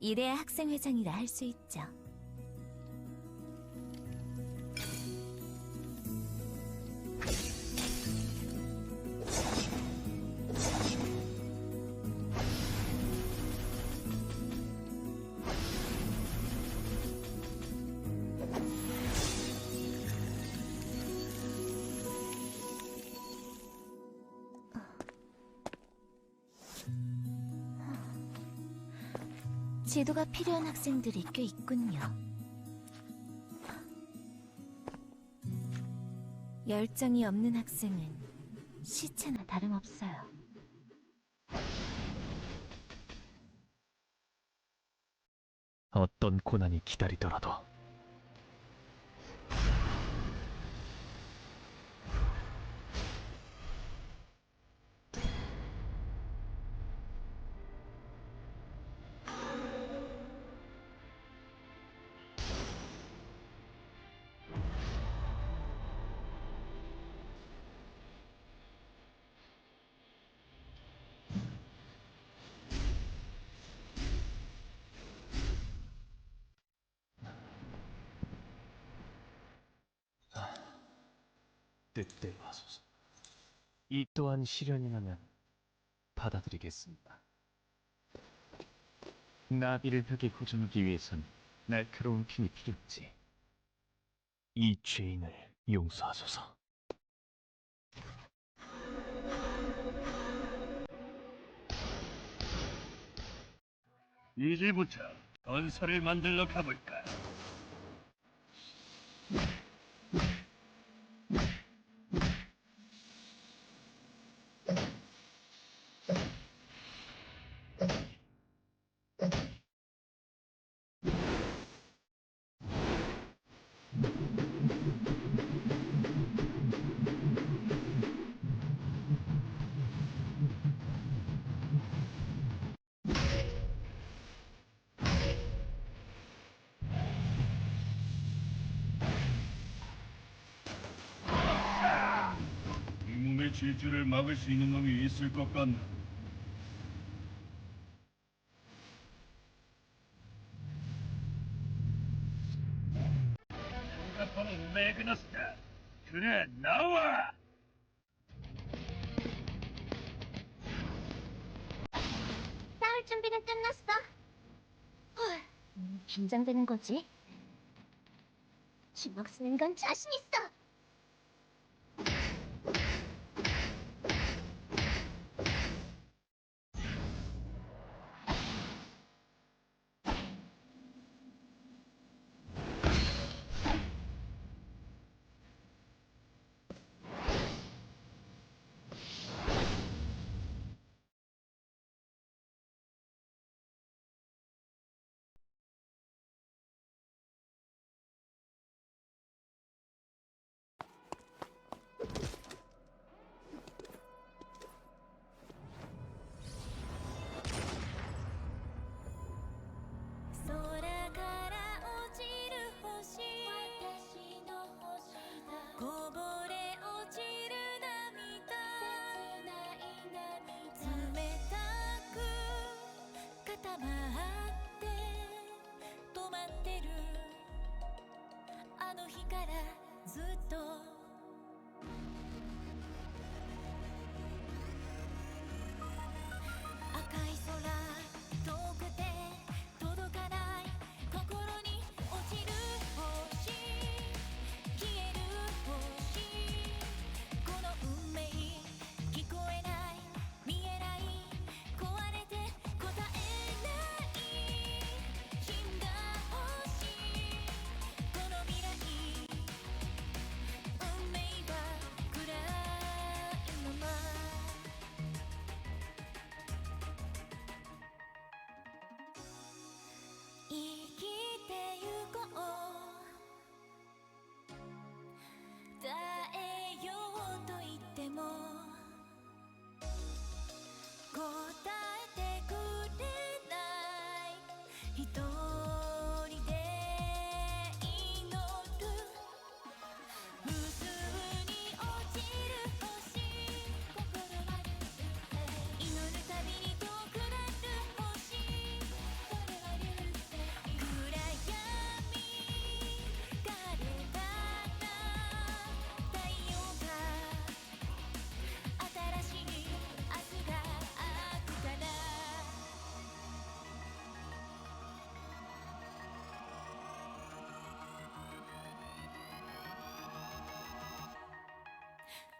이래야 학생회장이라 할 수 있죠. 지도가 필요한 학생들이 꽤 있군요. 열정이 없는 학생은 시체나 다름없어요. 어떤 고난이 기다리더라도 뜻대로 하소서. 이 또한 실현이라면 받아들이겠습니다. 나비를 벽에 고정하기 위해선 날카로운 핀이 필요했지. 이 죄인을 용서하소서. 이제부터 건설을 만들러 가볼까? 이 몸의 질주를 막을 수 있는 놈이 있을 것 같나? 응답하는 매그너스다. 그래, 나와! 싸울 준비는 끝났어. 헐, 긴장되는 거지? 주먹 쓰는 건 자신 있어.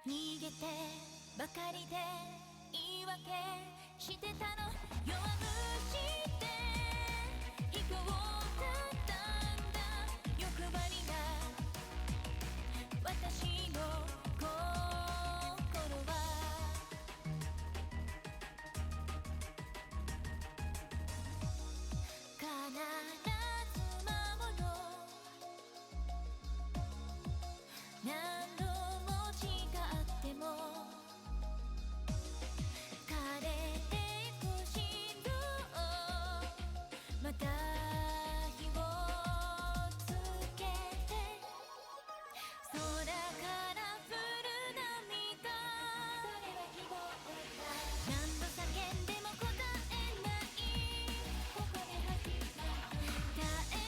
逃げてばかりで言い訳してたの弱虫で引こうだったんだ欲張りな私の心は必ず守ろう何度も誓っても枯れてく心臓また火をつけて空から降る涙それは希望だ何度叫んでも答えないここで始まる絶え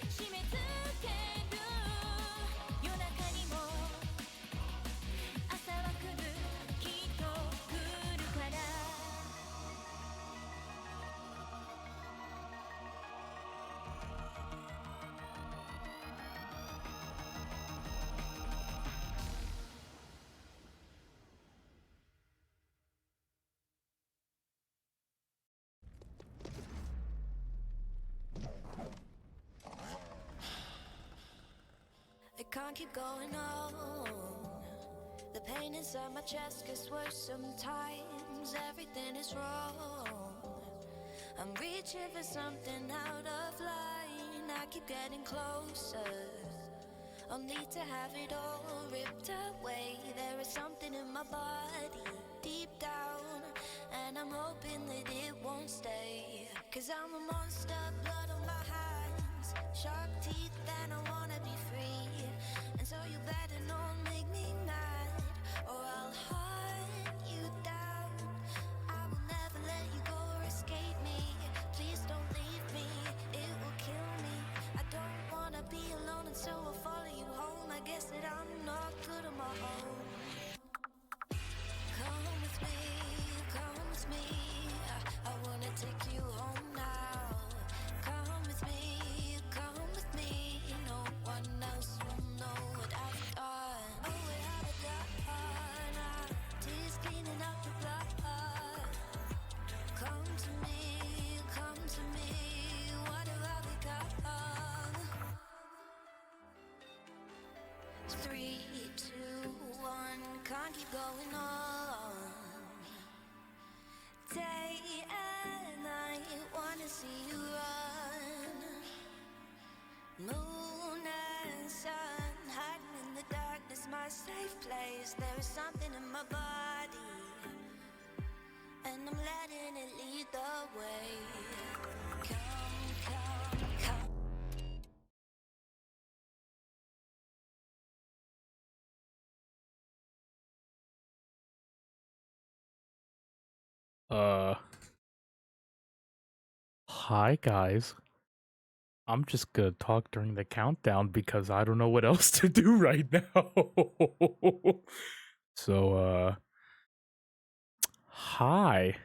ず締め付ける夜中にも朝は来るきっと来るから I can't keep going on. The pain inside my chest gets worse sometimes. Everything is wrong. I'm reaching for something out of line. I keep getting closer. I'll need to have it all ripped away. There is something in my body deep down, and I'm hoping that it won't stay. 'Cause I'm a monster, blood on my hands, sharp teeth, and I wanna be free. And so you better not make me mad, or I'll hunt you down. I will never let you go or escape me. Please don't leave me, it will kill me. I don't wanna be alone, and so I'll follow you home. I guess that I'm not good on my own. Come with me, come with me. I wanna take you home now. Come with me, come with me. No one else will know what I've done. Oh, what have I done? Tears cleaning up the blood. Come to me, come to me. What have I become? 3, 2, 1. Can't keep going on. Day and night, wanna see you run. Moon and sun, hiding in the darkness, my safe place. There is something in my body, and I'm letting it lead the way. Come, come, come. Hi guys. I'm just gonna talk during the countdown because I don't know what else to do right now. So, hi.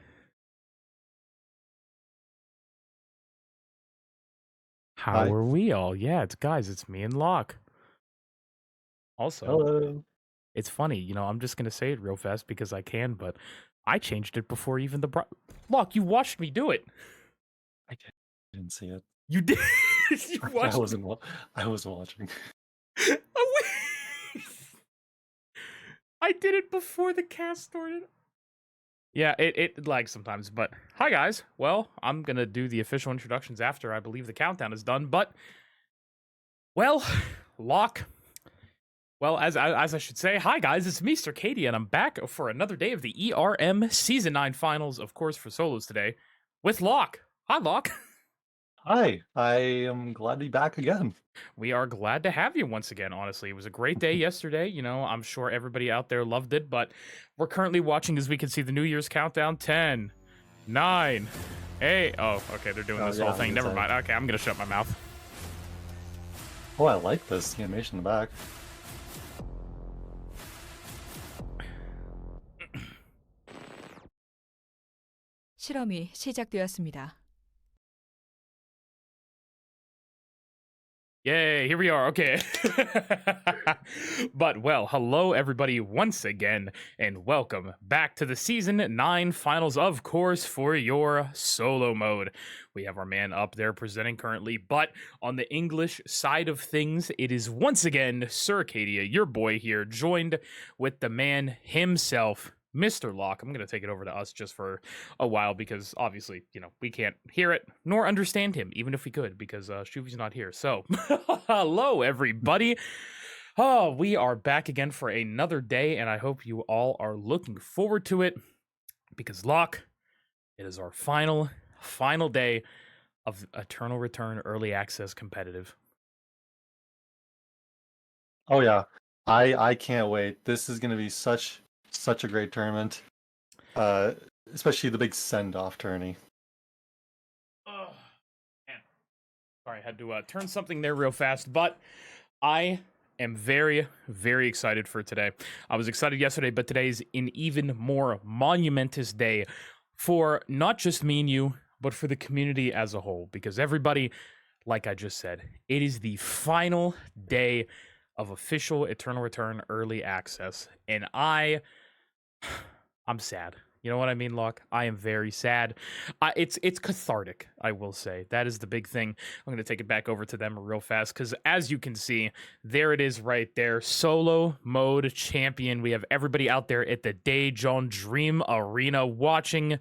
How Hi. are we all? Yeah, it's me and Locke. Also, Hello. it's funny, I'm just gonna say it real fast because I can, but I changed it before even Locke, you watched me do it. I didn't see it. You did. You I watched. I wasn't watching. Oh, wait. I did it before the cast started. Yeah, it lags sometimes, but hi guys. Well, I'm gonna do the official introductions after I believe the countdown is done, but well, Locke. Well, as I should say, hi guys, it's me, Circadia, and I'm back for another day of the ERM Season 9 finals, of course, for solos today, with Locke. Hi, Locke. Hi. I am glad to be back again. We are glad to have you once again, honestly. It was a great day yesterday. I'm sure everybody out there loved it, but we're currently watching, as we can see, the New Year's countdown. 10, 9, 8. Oh, okay, they're doing this whole thing. Never mind. Okay, I'm going to shut my mouth. Oh, I like this animation in the back. 실험이 시작되었습니다. Yay, here we are. Okay. But, well, hello, everybody, once again, and welcome back to the Season 9 finals, of course, for your solo mode. We have our man up there presenting currently, but on the English side of things, it is once again Sir Cadia, your boy here, joined with the man himself, Mr. Locke. I'm going to take it over to us just for a while because obviously, we can't hear it nor understand him, even if we could, because Shuvi's not here. So, hello, everybody. Oh, we are back again for another day, and I hope you all are looking forward to it because, Locke, it is our final day of Eternal Return Early Access Competitive. Oh yeah, I can't wait. This is gonna be such a great tournament. Especially the big send-off tourney. Oh, man. Sorry, I had to turn something there real fast, but I am very, very excited for today. I was excited yesterday, but today's an even more monumentous day for not just me and you, but for the community as a whole, because everybody, like I just said, it is the final day of official Eternal Return Early Access, and I'm sad. You know what I mean, Locke? I am very sad. It's cathartic, I will say. That is the big thing. I'm going to take it back over to them real fast, because as you can see, there it is right there. Solo mode champion. We have everybody out there at the Daejeon Dream Arena watching.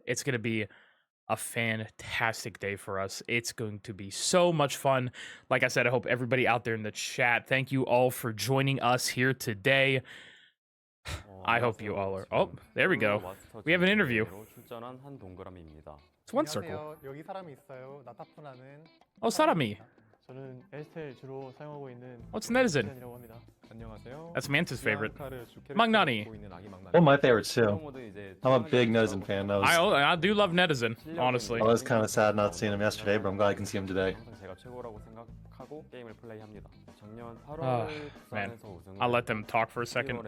It's going to be a fantastic day for us. It's going to be so much fun. Like I said, I hope everybody out there in the chat, thank you all for joining us here today. I hope you all are. Oh, there we go. We have an interview. It's one circle. 여기 사람이 있어요. 나타푸나는. Oh, 사람이. 저는 에스텔 주로 사용하고 있는 What's netizen? 이라고 합니다. 안녕하세요. That's Manta's favorite. Magnani. One of my favorites too. I'm a big Netizen fan. I do love netizen, honestly. I was kind of sad not seeing him yesterday, but I'm glad I can see him today. Man, I'll let them talk for a second. In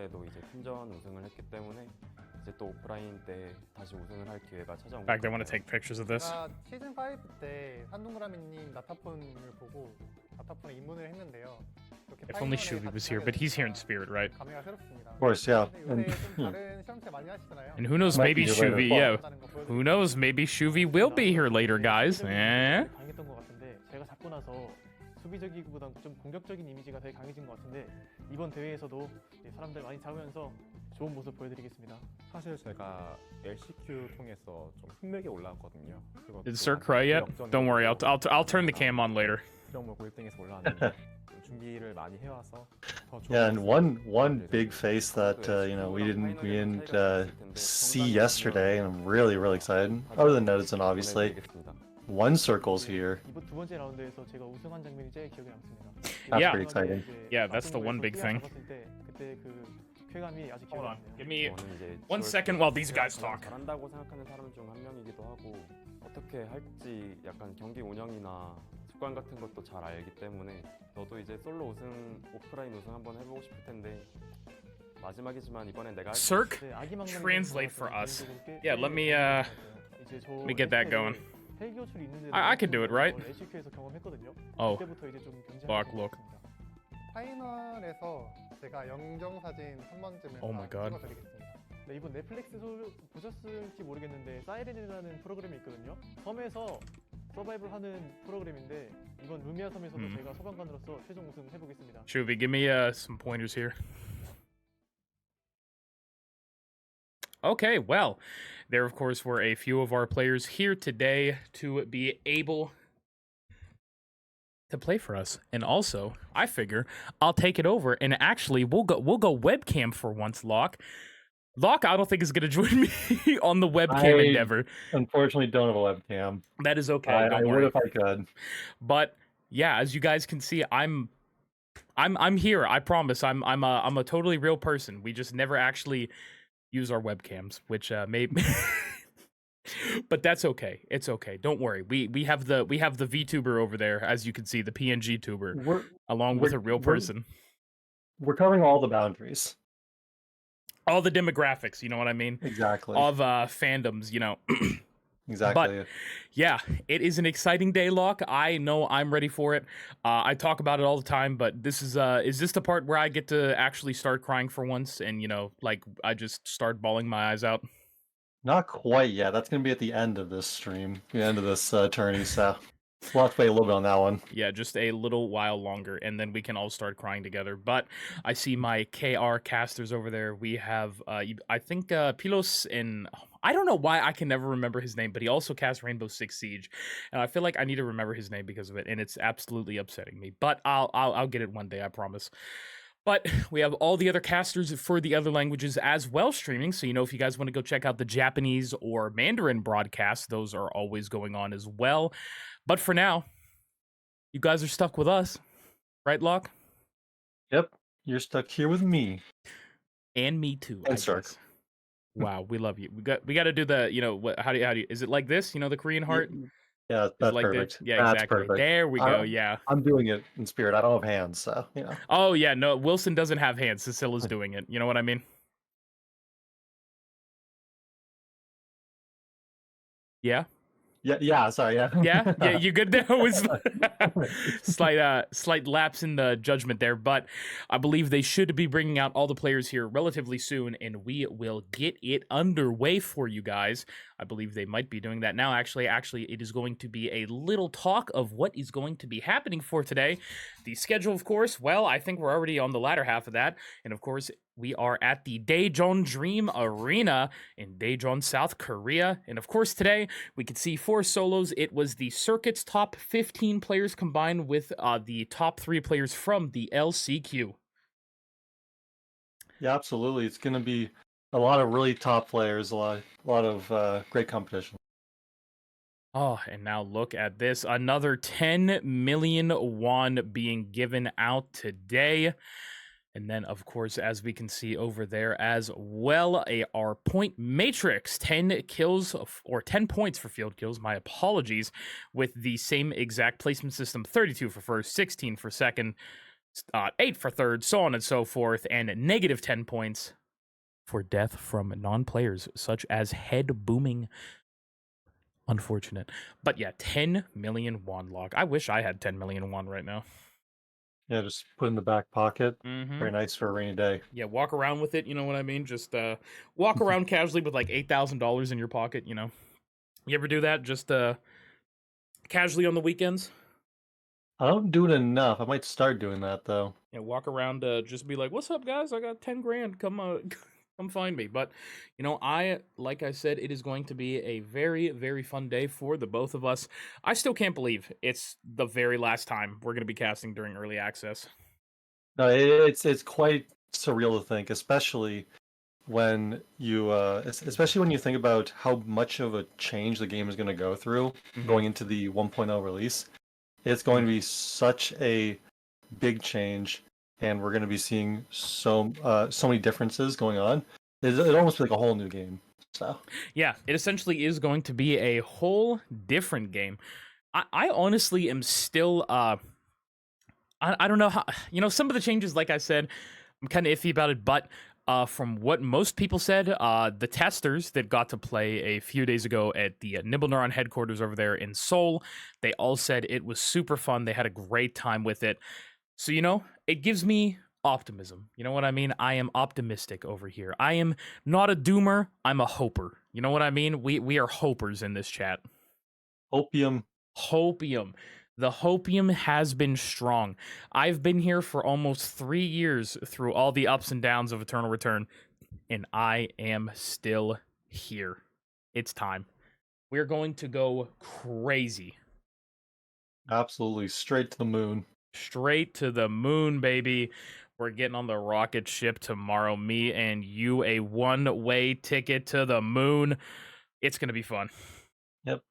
fact, I want to take pictures of this. 제가 시즌 5 때 산동그라미님 나타폰을 보고 나타폰에 입문을 했는데요. 이렇게 If only Shuvi was here, but he's here in spirit, right? 감회가 새롭습니다. Of course, yeah. 근데 요새 좀 다른 실험체 많이 하시잖아요. And who knows, maybe Might be here Shuvi, later. yeah. Who knows, maybe Shuvi will be here later, guys. Eh? 강했던 것 같은데 제가 잡고 나서 수비적이기보단 좀 공격적인 이미지가 되게 강해진 것 같은데 이번 대회에서도 사람들 많이 잡으면서 좋은 모습 보여드리겠습니다. 사실 제가 LCQ 통해서 좀 흠맥에 올라왔거든요. Did Sir cry yet? Don't worry, I'll turn the cam on later. 실험 모고 1등에서 올라왔는데 준비를 많이 해와서 더 좋은 Yeah, and 모습 one big face that we didn't see yesterday, and I'm really excited. Other than Netizen, obviously. 보여드리겠습니다. One circle's here. 이번 두 번째 라운드에서 제가 우승한 장면이 제일 기억에 남습니다. That's Yeah. pretty exciting. Yeah, that's the one big thing. 그때 그 쾌감이 아직 Hold 기억에 on, 남네요. give me 저는 이제 1 second while these guys talk. 잘한다고 생각하는 사람 중 한 명이기도 하고 어떻게 할지 약간 경기 운영이나 습관 같은 것도 잘 알기 때문에 저도 이제 솔로 우승, 오프라인 우승 한번 해보고 싶을 텐데 마지막이지만 이번엔 내가 Circ, 네, 아기 막내는 translate 좋아서 for us. 개인적으로 꽤 Yeah, let me 이제 저 let me get that going. 헬기 호출이 있는데 I can do it, right? LCQ에서 경험했거든요. Oh, 그때부터 이제 좀 Fuck, look. 파이널에서 제가 영정 사진 한 번쯤은 Oh my God. 찍어드리겠습니다. 네, 이번 넷플릭스 보셨을지 모르겠는데 사이렌이라는 프로그램이 있거든요. 섬에서 서바이벌 하는 프로그램인데 이번 루미아 섬에서도 제가 소방관으로서 최종 우승 해보겠습니다. Shuvi, give me some pointers here. Okay, well, there of course were a few of our players here today to be able to play for us. And also, I figure I'll take it over and actually we'll go webcam for once, Locke. Locke, I don't think is gonna join me on the webcam endeavor. Unfortunately, don't have a webcam. That is okay. I Don't would worry. if I could. But yeah, as you guys can see, I'm here. I promise. I'm a totally real person. We just never actually use our webcams, which may but that's okay. It's okay. Don't worry. We have the VTuber over there, as you can see, the PNG tuber, along with a real person. We're covering all the boundaries. All the demographics, you know what I mean? Exactly. Of fandoms, you know. exactly. Yeah, it is an exciting day, Locke. I know I'm ready for it. I talk about it all the time, but this is this the part where I get to actually start crying for once and, like, I just start bawling my eyes out? Not quite yet. That's going to be at the end of this stream, the end of this tourney, so we'll have to wait a little bit on that one. Yeah, just a little while longer, and then we can all start crying together. But I see my KR casters over there. We have, I think, Pilos and... I don't know why I can never remember his name, but he also cast Rainbow Six Siege, and I feel like I need to remember his name because of it, and it's absolutely upsetting me. But I'll get it one day, I promise. But we have all the other casters for the other languages as well streaming, so if you guys want to go check out the Japanese or Mandarin broadcasts, those are always going on as well. But for now, you guys are stuck with us, right, Locke? Yep, you're stuck here with me. And me too. And I Stark. guess. Wow, we love you. We got to do the, what? How do you? Is it like this? The Korean heart? Yeah, Is it that's like perfect. this? Yeah, That's exactly. perfect. There we go. Yeah. I'm doing it in spirit. I don't have hands, so Oh yeah, no. Wilson doesn't have hands. Cecila's doing it. You know what I mean? Yeah. Yeah. Sorry. Yeah. Yeah, you good there? Was slight lapse in the judgment there, but I believe they should be bringing out all the players here relatively soon, and we will get it underway for you guys. I believe they might be doing that now. Actually, it is going to be a little talk of what is going to be happening for today. The schedule, of course, well, I think we're already on the latter half of that, and of course, we are at the Daejeon Dream Arena in Daejeon, South Korea. And of course, today we could see 4 solos. It was the circuit's top 15 players combined with the top 3 players from the LCQ. Yeah, absolutely. It's going to be a lot of really top players, a lot of great competition. Oh, and now look at this. Another 10 million won being given out today. And then, of course, as we can see over there as well, our point matrix, 10 kills, or 10 points for field kills, my apologies, with the same exact placement system, 32 for first, 16 for second, 8 for third, so on and so forth, and negative 10 points for death from non-players, such as head booming. Unfortunate. But yeah, 10 million won log. I wish I had 10 million won right now. Yeah, just put in the back pocket. Mm-hmm. Very nice for a rainy day. Yeah, walk around with it, you know what I mean? Just walk around casually with like $8,000 in your pocket, You ever do that? Just casually on the weekends? I don't do it enough. I might start doing that though. Yeah, walk around, just be like, "What's up, guys? I got 10 grand. Come find me." But like I said, it is going to be a very, very fun day for the both of us. I still can't believe it's the very last time we're going to be casting during early access. No, it's quite surreal to think, especially when you think about how much of a change the game is going to go through going into the 1.0 release. It's going to be such a big change, and we're going to be seeing so many differences going on. It almost feels like a whole new game. So yeah, it essentially is going to be a whole different game. I honestly am still I don't know how, some of the changes, like I said, I'm kind of iffy about it, but from what most people said, the testers that got to play a few days ago at the Nibble Neuron headquarters over there in Seoul, they all said it was super fun. They had a great time with it. So, it gives me optimism. You know what I mean? I am optimistic over here. I am not a doomer. I'm a hoper. You know what I mean? We are hopers in this chat. Hopium. The hopium has been strong. I've been here for almost 3 years through all the ups and downs of Eternal Return, and I am still here. It's time. We're going to go crazy. Absolutely. Straight to the moon. Straight to the moon, baby. We're getting on the rocket ship tomorrow. Me and you, a one-way ticket to the moon. It's going to be fun. Yep.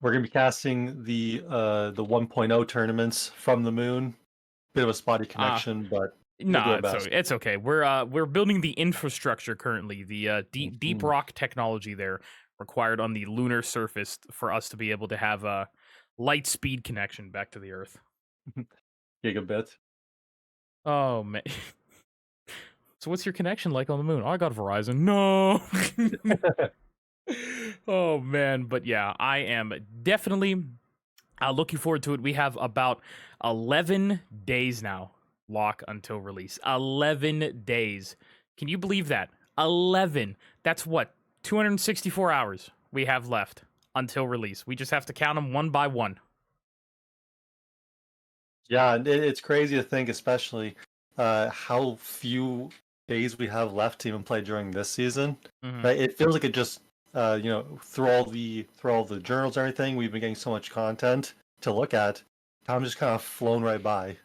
We're going to be casting the 1.0 tournaments from the moon. Bit of a spotty connection, but no, it's okay. We're building the infrastructure currently, the deep rock technology there required on the lunar surface for us to be able to have a light speed connection back to the Earth. Gigabit. Oh man. So what's your connection like on the moon? Oh, I got Verizon. No. Oh man, but yeah, I am definitely looking forward to it. We have about 11 days now, lock until release. 11 days. Can you believe that? 11. That's what? 264 hours we have left until release. We just have to count them one by one. Yeah, and it's crazy to think, especially how few days we have left to even play during this season. Mhm. Right? It feels like it just, through all the journals and everything, we've been getting so much content to look at. Time just kind of flown right by.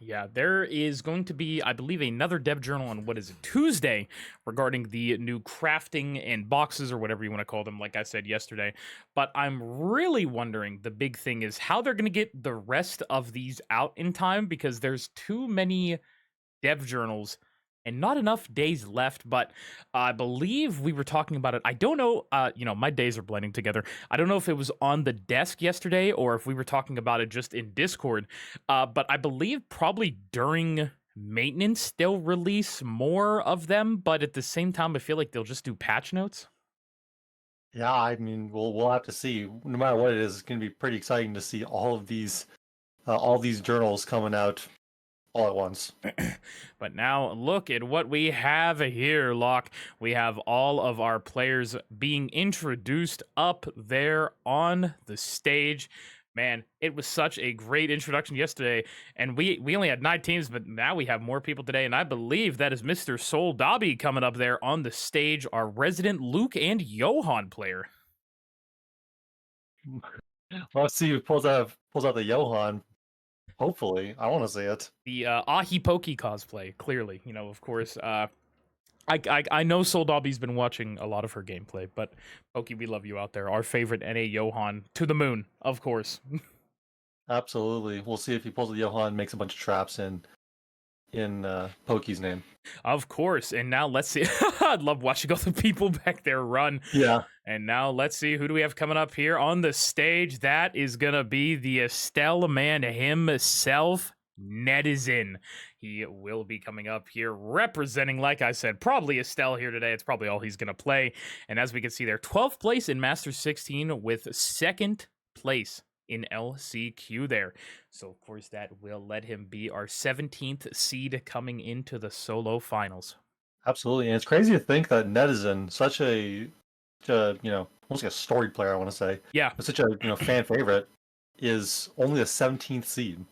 Yeah, there is going to be, I believe, another dev journal on what is it, Tuesday, regarding the new crafting and boxes or whatever you want to call them, like I said yesterday. But I'm really wondering, the big thing is how they're going to get the rest of these out in time, because there's too many dev journals and not enough days left. But I believe we were talking about it. I don't know, my days are blending together. I don't know if it was on the desk yesterday or if we were talking about it just in Discord. But I believe probably during maintenance they'll release more of them, but at the same time I feel like they'll just do patch notes. Yeah, I mean, we'll have to see. No matter what it is, it's going to be pretty exciting to see all these journals coming out all at once. But now look at what we have here, Locke. We have all of our players being introduced up there on the stage. Man, it was such a great introduction yesterday, and we only had 9 teams, but now we have more people today, and I believe that is Mr. Soul Dobby coming up there on the stage, our resident Luke and Johan player. Let's see who pulls out the Johan. Hopefully, I want to see it. The Ahi Pokey cosplay, clearly, of course. I know Soul Dobby's been watching a lot of her gameplay, but Pokey, we love you out there. Our favorite NA Johan to the moon, of course. Absolutely. We'll see if he pulls the Johan, makes a bunch of traps in Pokey's name. Of course. And now let's see. I love watching all the people back there run. Yeah. And now let's see, who do we have coming up here on the stage? That is going to be the Estelle man himself, Netizen. He will be coming up here representing, like I said, probably Estelle here today. It's probably all he's going to play. And as we can see there, 12th place in Masters 16 with 2nd place in LCQ there. So, of course, that will let him be our 17th seed coming into the solo finals. Absolutely. And it's crazy to think that Netizen, such a, almost like a storied player, I want to say. Yeah. But such a, fan favorite, is only the 17th seed.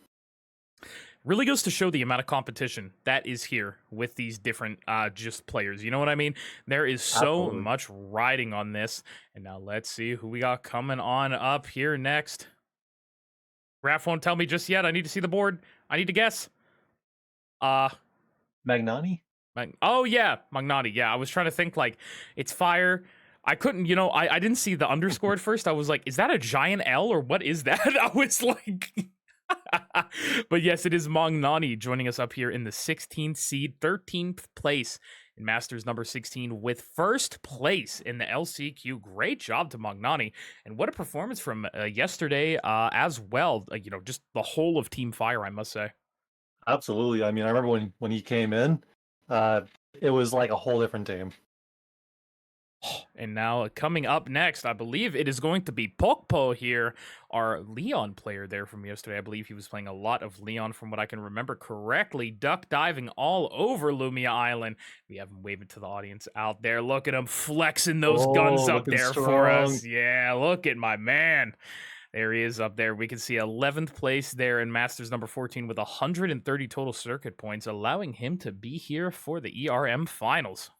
Really goes to show the amount of competition that is here with these different just players. You know what I mean? There is so Absolutely. much riding on this. And now let's see who we got coming on up here next. Raph won't tell me just yet. I need to see the board. I need to guess. Magnani? Oh, yeah. Magnani. Yeah, I was trying to think, like, it's fire. I couldn't, I didn't see the underscore at first. I was like, is that a giant L or what is that? I was like... But yes, it is Magnani joining us up here in the 16th seed, 13th place in Masters number 16 with 1st place in the LCQ. Great job to Magnani. And what a performance from yesterday as well. Just the whole of Team Fire, I must say. Absolutely. I mean, I remember when he came in, it was like a whole different team. And now coming up next, I believe it is going to be Pokpo here, our Leon player there from yesterday. I believe he was playing a lot of Leon from what I can remember correctly. Duck diving all over Lumia Island. We have him waving to the audience out there. Look at him flexing those guns up looking there for us. Yeah, look at my man. There he is up there. We can see 11th place there in Masters number 14 with 130 total circuit points, allowing him to be here for the ERM finals.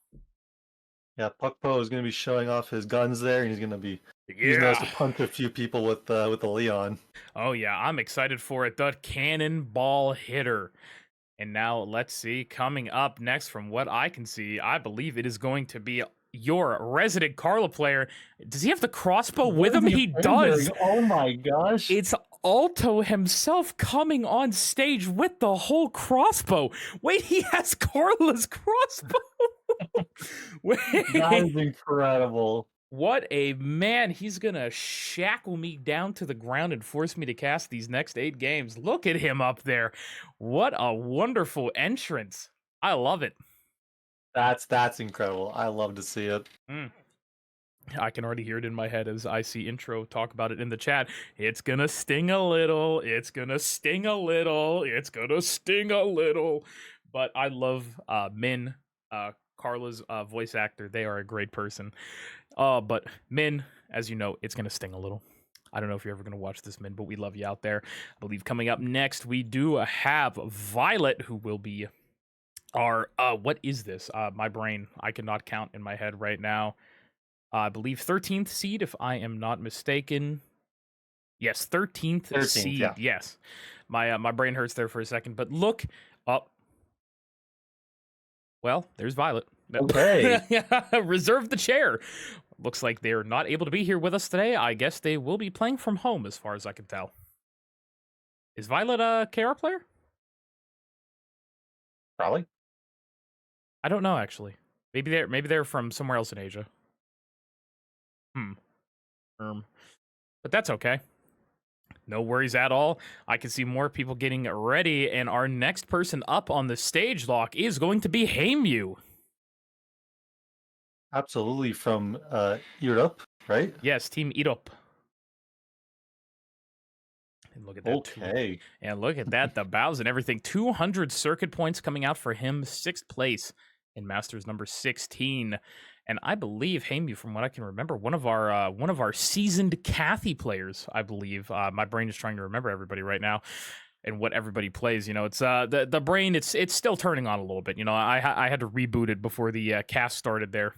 Yeah, Puckpo is going to be showing off his guns there, and he's going to be using those to punch a few people with the Leon. Oh yeah, I'm excited for it. The cannonball hitter. And now let's see, coming up next from what I can see, I believe it is going to be your resident Carla player. Does he have the crossbow with him? He does. Oh my gosh. It's Alto himself coming on stage with the whole crossbow. Wait, he has Carla's crossbow. Wait. That is incredible. What a man. He's going to shackle me down to the ground and force me to cast these next 8 games. Look at him up there. What a wonderful entrance. I love it. That's incredible. I love to see it. I can already hear it in my head as I see Intro talk about it in the chat. It's gonna sting a little. It's gonna sting a little. It's gonna sting a little. But I love Min, Carla's voice actor. They are a great person. But Min, as you know, it's gonna sting a little. I don't know if you're ever gonna watch this, Min, but we love you out there. I believe coming up next, we do have Violet, who will be our what is this? My brain, I cannot count in my head right now. I believe 13th seed, if I am not mistaken. Yes, 13th seed. yeah. Yes, my brain hurts there for a second, but look up. Well, there's Violet. Okay. Reserve the chair. Looks like they're not able to be here with us today. I guess they will be playing from home, as far as I can tell. Is Violet a KR player? Probably. I don't know, actually. Maybe they're from somewhere else in Asia. But that's okay. No worries at all. I can see more people getting ready, and our next person up on the stage lock is going to be Heimu. Absolutely, from Europe, right? Yes, Team Irop. And look at that. Okay. And look at that, the bows and everything. 200 circuit points coming out for him, 6th place in Masters number 16. And I believe Heimu, from what I can remember, one of our seasoned Cathy players, I believe. My brain is trying to remember everybody right now and what everybody plays. You know, it's the brain, it's still turning on a little bit. You know, I had to reboot it before the cast started there.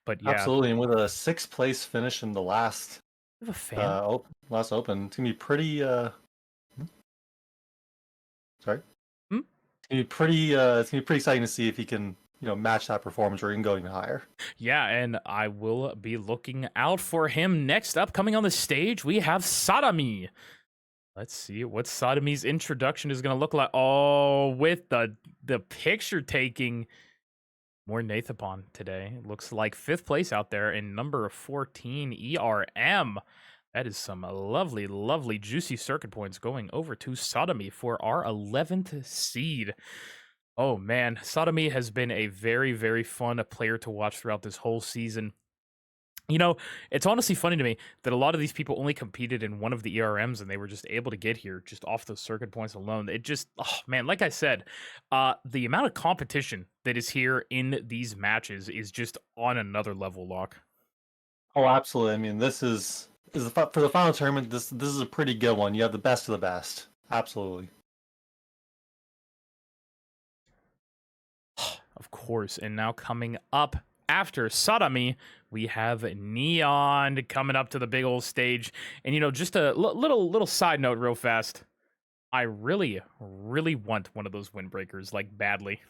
But yeah. Absolutely, and with a 6th place finish in the last You have a fan? last open, it's gonna be pretty sorry. Hmm? It's gonna be pretty exciting to see if he can, match that performance or even go even higher. Yeah, and I will be looking out for him. Next up, coming on the stage, we have Sadami. Let's see what Sadami's introduction is going to look like. Oh, with the picture taking. More Nathapon today. It looks like 5th place out there in number 14, ERM. That is some lovely, lovely, juicy circuit points going over to Sadami for our 11th seed. Oh, man. Sadami has been a very, very fun player to watch throughout this whole season. You know, it's honestly funny to me that a lot of these people only competed in one of the ERMs and they were just able to get here just off those circuit points alone. It just, oh man, like I said, the amount of competition that is here in these matches is just on another level, Locke. Oh, absolutely. I mean, this is for the final tournament. This is a pretty good one. You have the best of the best. Absolutely. Of course, and now coming up after Sadami, we have Neon coming up to the big old stage. And, you know, just a little side note real fast. I really, really want one of those windbreakers, like, badly.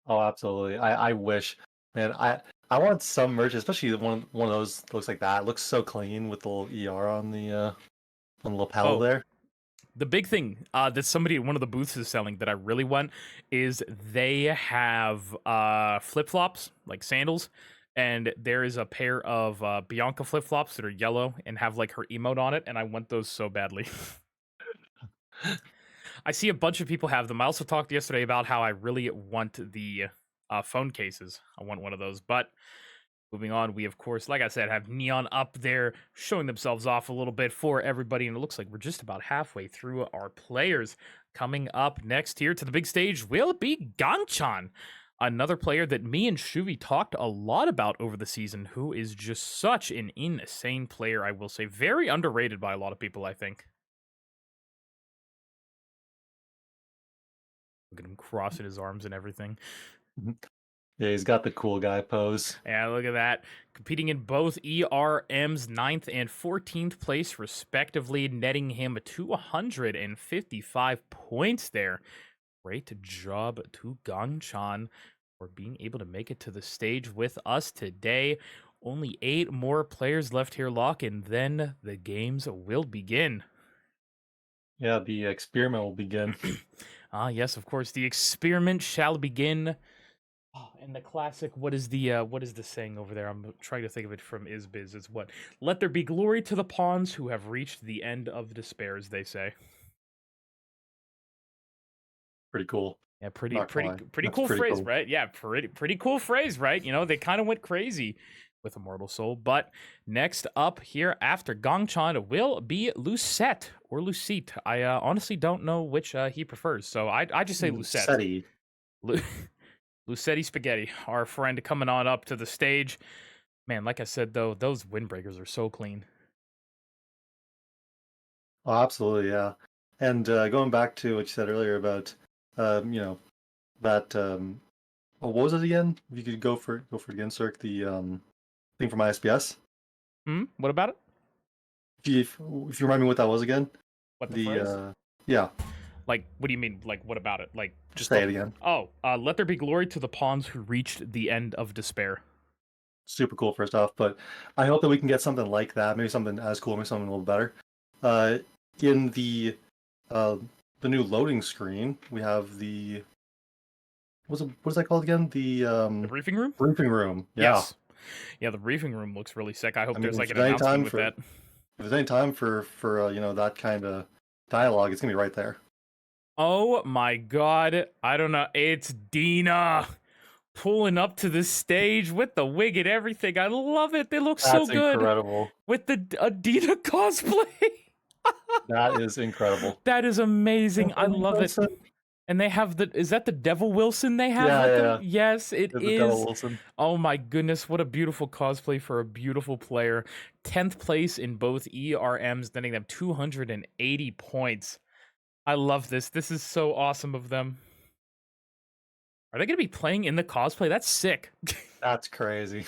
Oh, absolutely. I wish, man. I want some merch, especially one of those looks like that. It looks so clean with the little ER on the lapel there. The big thing that somebody at one of the booths is selling that I really want is they have flip-flops, like sandals, and there is a pair of Bianca flip-flops that are yellow and have like her emote on it, and I want those so badly. I see a bunch of people have them. I also talked yesterday about how I really want the phone cases. I want one of those, but moving on, we, of course, like I said, have Neon up there showing themselves off a little bit for everybody, and it looks like we're just about halfway through our players. Coming up next here to the big stage will be Ganchan, another player that me and Shuvi talked a lot about over the season, who is just such an insane player, I will say. Very underrated by a lot of people, I think. Look at him crossing his arms and everything. Yeah, he's got the cool guy pose. Yeah, look at that. Competing in both ERM's 9th and 14th place, respectively, netting him 255 points there. Great job to Ganchan for being able to make it to the stage with us today. Only 8 more players left here, Locke, and then the games will begin. Yeah, the experiment will begin. Yes, of course, the experiment shall begin. And the classic, what is the saying over there? I'm trying to think of it from Izbiz. It's what? Let there be glory to the pawns who have reached the end of despair, as they say. Pretty cool. Yeah, pretty That's cool pretty phrase, cool. right? Yeah, pretty cool phrase, right? You know, they kind of went crazy with Immortal Soul. But next up here after Gongchan will be Lucette or Lucette. I honestly don't know which he prefers, so I just say Lucette. Seti. Lucetti Spaghetti, our friend coming on up to the stage. Man, like I said, though, those windbreakers are so clean. Oh, absolutely, yeah. And going back to what you said earlier about, you know, that what was it again? If you could go for it again, Cirque, the thing from ISPS. What about it? If you remind me what that was again? What the phrase? Yeah. Like, what do you mean? Like, what about it? Like, Just say it again. Oh, let there be glory to the pawns who reached the end of despair. Super cool, first off, but I hope that we can get something like that, maybe something as cool, maybe something a little better. In the new loading screen, we have the what is that called again? The briefing room. Briefing room. Yeah. Yes. Yeah, the briefing room looks really sick. I hope I mean, there's like if an there's any time announcement with that. If there's any time for you know, that kind of dialogue, it's gonna be right there. Oh my god! I don't know. It's Dina pulling up to the stage with the wig and everything. I love it. They look so That's good incredible. with the Dina cosplay. That is incredible. That is amazing. I love it. And they have is that the Devil Wilson they have? Yeah, with yeah. them? Yes, it The is. Devil Wilson. Oh my goodness, what a beautiful cosplay for a beautiful player. 10th place in both ERMs, netting them 280 points. I love this. This is so awesome of them. Are they going to be playing in the cosplay? That's sick. That's crazy.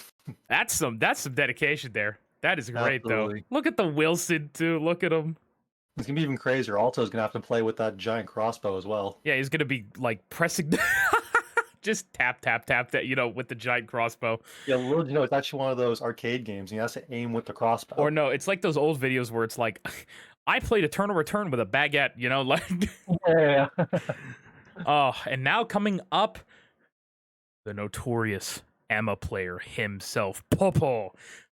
That's some dedication there. That is great, Absolutely. though. Look at the Wilson, too. Look at him. It's gonna be even crazier. Alto's gonna have to play with that giant crossbow as well. Yeah, he's going to be, like, pressing... Just tap, tap, tap that, you know, with the giant crossbow. Yeah, little you know, it's actually one of those arcade games. And he has to aim with the crossbow. Or no, it's like those old videos where it's like, I played Eternal Return with a baguette, you know, like... Yeah. Oh, and now coming up, the notorious Emma player himself, Popo,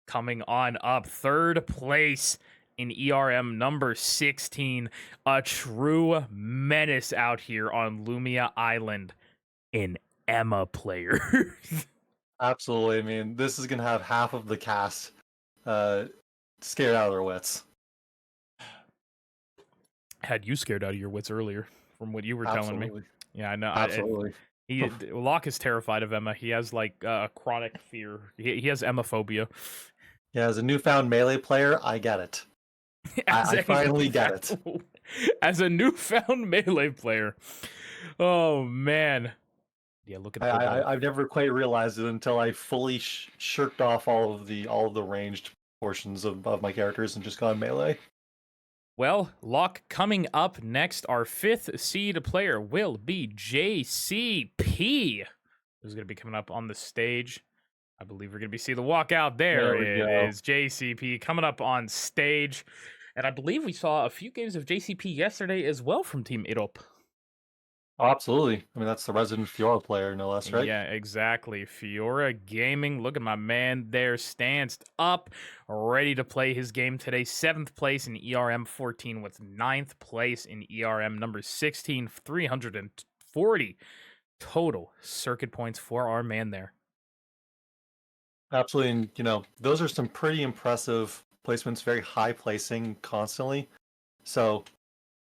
coming on up, 3rd place in ERM number 16. A true menace out here on Lumia Island. An Emma player. Absolutely. I mean, this is gonna have half of the cast scared out of their wits. Had you scared out of your wits earlier from what you were telling me. Absolutely. Yeah, I know. Absolutely. Locke is terrified of Emma. He has like a chronic fear. He has Emma-phobia. Yeah, as a newfound Melee player, I get it. I finally get it. As a newfound Melee player. Oh, man. Yeah, look at that. I've never quite realized it until I fully shirked off all of the ranged portions of my characters and just gone Melee. Well, Locke coming up next, our 5th seed player will be JCP, who's going to be coming up on the stage. I believe we're going to be seeing the walkout there. It is JCP coming up on stage. And I believe we saw a few games of JCP yesterday as well from Team Irop. Oh, absolutely. I mean, that's the resident Fiora player, no less, right? Yeah, exactly. Fiora Gaming. Look at my man there, stanced up, ready to play his game today. 7th place in ERM 14 with 9th place in ERM number 16. 340 total circuit points for our man there. Absolutely. And, you know, those are some pretty impressive placements, very high placing constantly. So,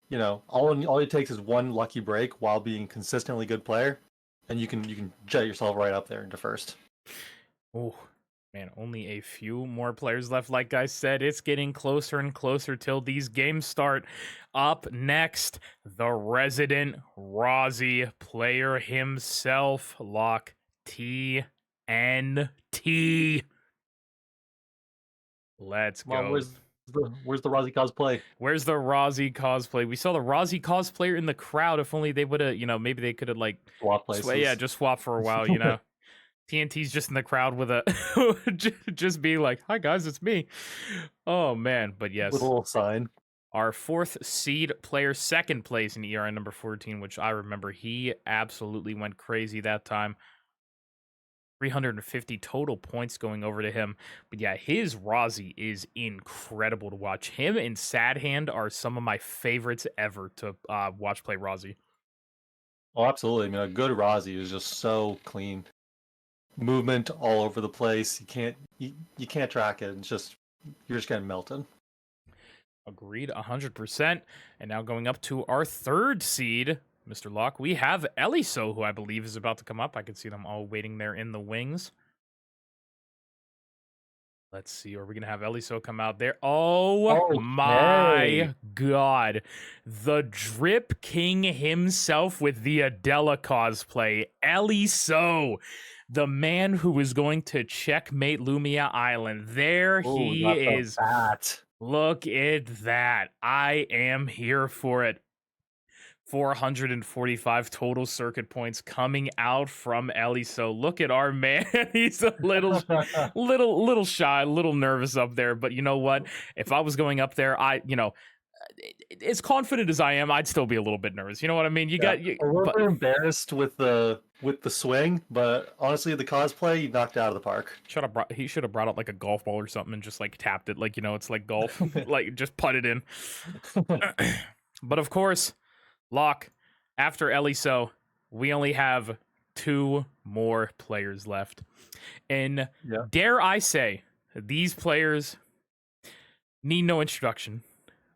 you know, all it takes is one lucky break while being consistently good player, and you can jet yourself right up there into first. Oh man, only a few more players left. Like I said, it's getting closer and closer till these games start. Up next, the resident Rozzy player himself, Locke TNT. Let's go. Where's the Rozzy cosplay? Where's the Rozzy cosplay? We saw the Rozzy cosplayer in the crowd. If only they would have, you know, maybe they could have like Swap places. just swap for a while, you know. TNT's just in the crowd with a just be like, "Hi guys, it's me." Oh man, but yes, with a little sign. Our 4th seed player, 2nd place in ERN number 14, which I remember he absolutely went crazy that time. 350 total points going over to him. But yeah, his Rozzy is incredible to watch. Him and Sad Hand are some of my favorites ever to watch play Rozzy. Oh, absolutely. I mean, a good Rozzy is just so clean. movement all over the place. You can't track it. It's just you're just getting melted. Agreed, 100%. And now going up to our third seed, Mr. Locke, we have Eliso, who I believe is about to come up. I can see them all waiting there in the wings. Let's see, are we going to have Eliso come out there? Oh, my God. The Drip King himself with the Adela cosplay. Eliso, the man who is going to checkmate Lumia Island. There he is. Look at that. I am here for it. 445 total circuit points coming out from Eliso. Look at our man. He's a little shy, a little nervous up there. But you know what? If I was going up there, as confident as I am, I'd still be a little bit nervous. You know what I mean? A little bit embarrassed with the swing, but honestly, the cosplay, he knocked it out of the park. He should have brought out like a golf ball or something and just like tapped it, like it's like golf, like just putted in. But of course, Locke, after Eliso, we only have 2 more players left. And dare I say, these players need no introduction,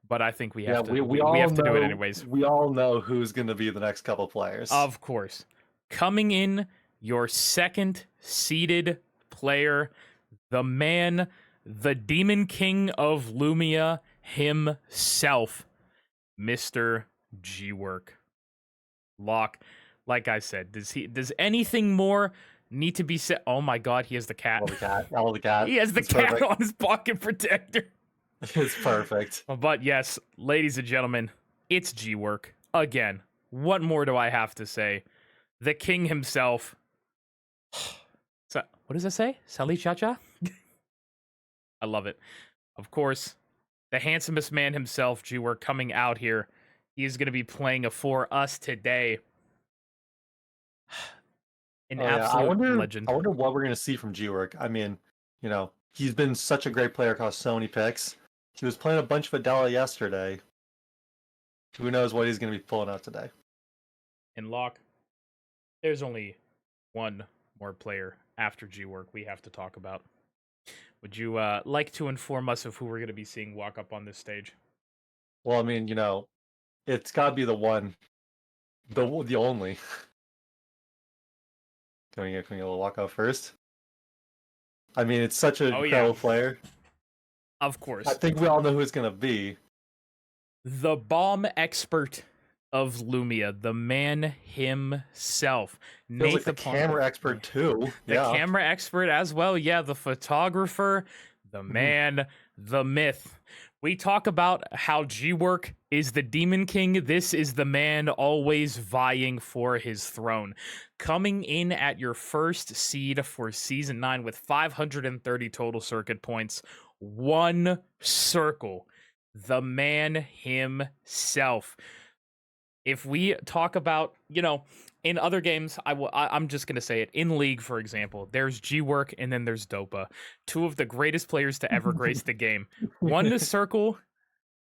but I think we have to. We have to do it anyways. We all know who's going to be the next couple players. Of course. Coming in, your second seeded player, the man, the Demon King of Lumia himself, Mr. G-Work. Locke, like I said, does anything more need to be said? Oh my God, he has the cat. The cat. He has the cat on his pocket protector. It's perfect. But yes, ladies and gentlemen, it's G-Work. Again, what more do I have to say? The king himself. So, what does it say? Sali Cha-Cha? I love it. Of course, the handsomest man himself, G-Work, coming out here. He is going to be playing for us today. An absolute legend. I wonder what we're going to see from G-Work. I mean, he's been such a great player across so many picks. He was playing a bunch of Adela yesterday. Who knows what he's going to be pulling out today? And Locke, there's only one more player after G-Work we have to talk about. Would you like to inform us of who we're going to be seeing walk up on this stage? Well, I mean, it's got to be the one, the only. Can we get a little walk out first? I mean, it's such an incredible player. Of course. I think we all know who it's going to be. The bomb expert of Lumia, the man himself. Feels like the camera expert too. The camera expert as well. Yeah, the photographer, the man, the myth. We talk about how G-Work is the Demon King. This is the man always vying for his throne. Coming in at your first seed for Season 9 with 530 total circuit points. 1 circle. The man himself. If we talk about, in other games, I'm just going to say it. In League, for example, there's G-Work and then there's Dopa. 2 of the greatest players to ever grace the game. One circle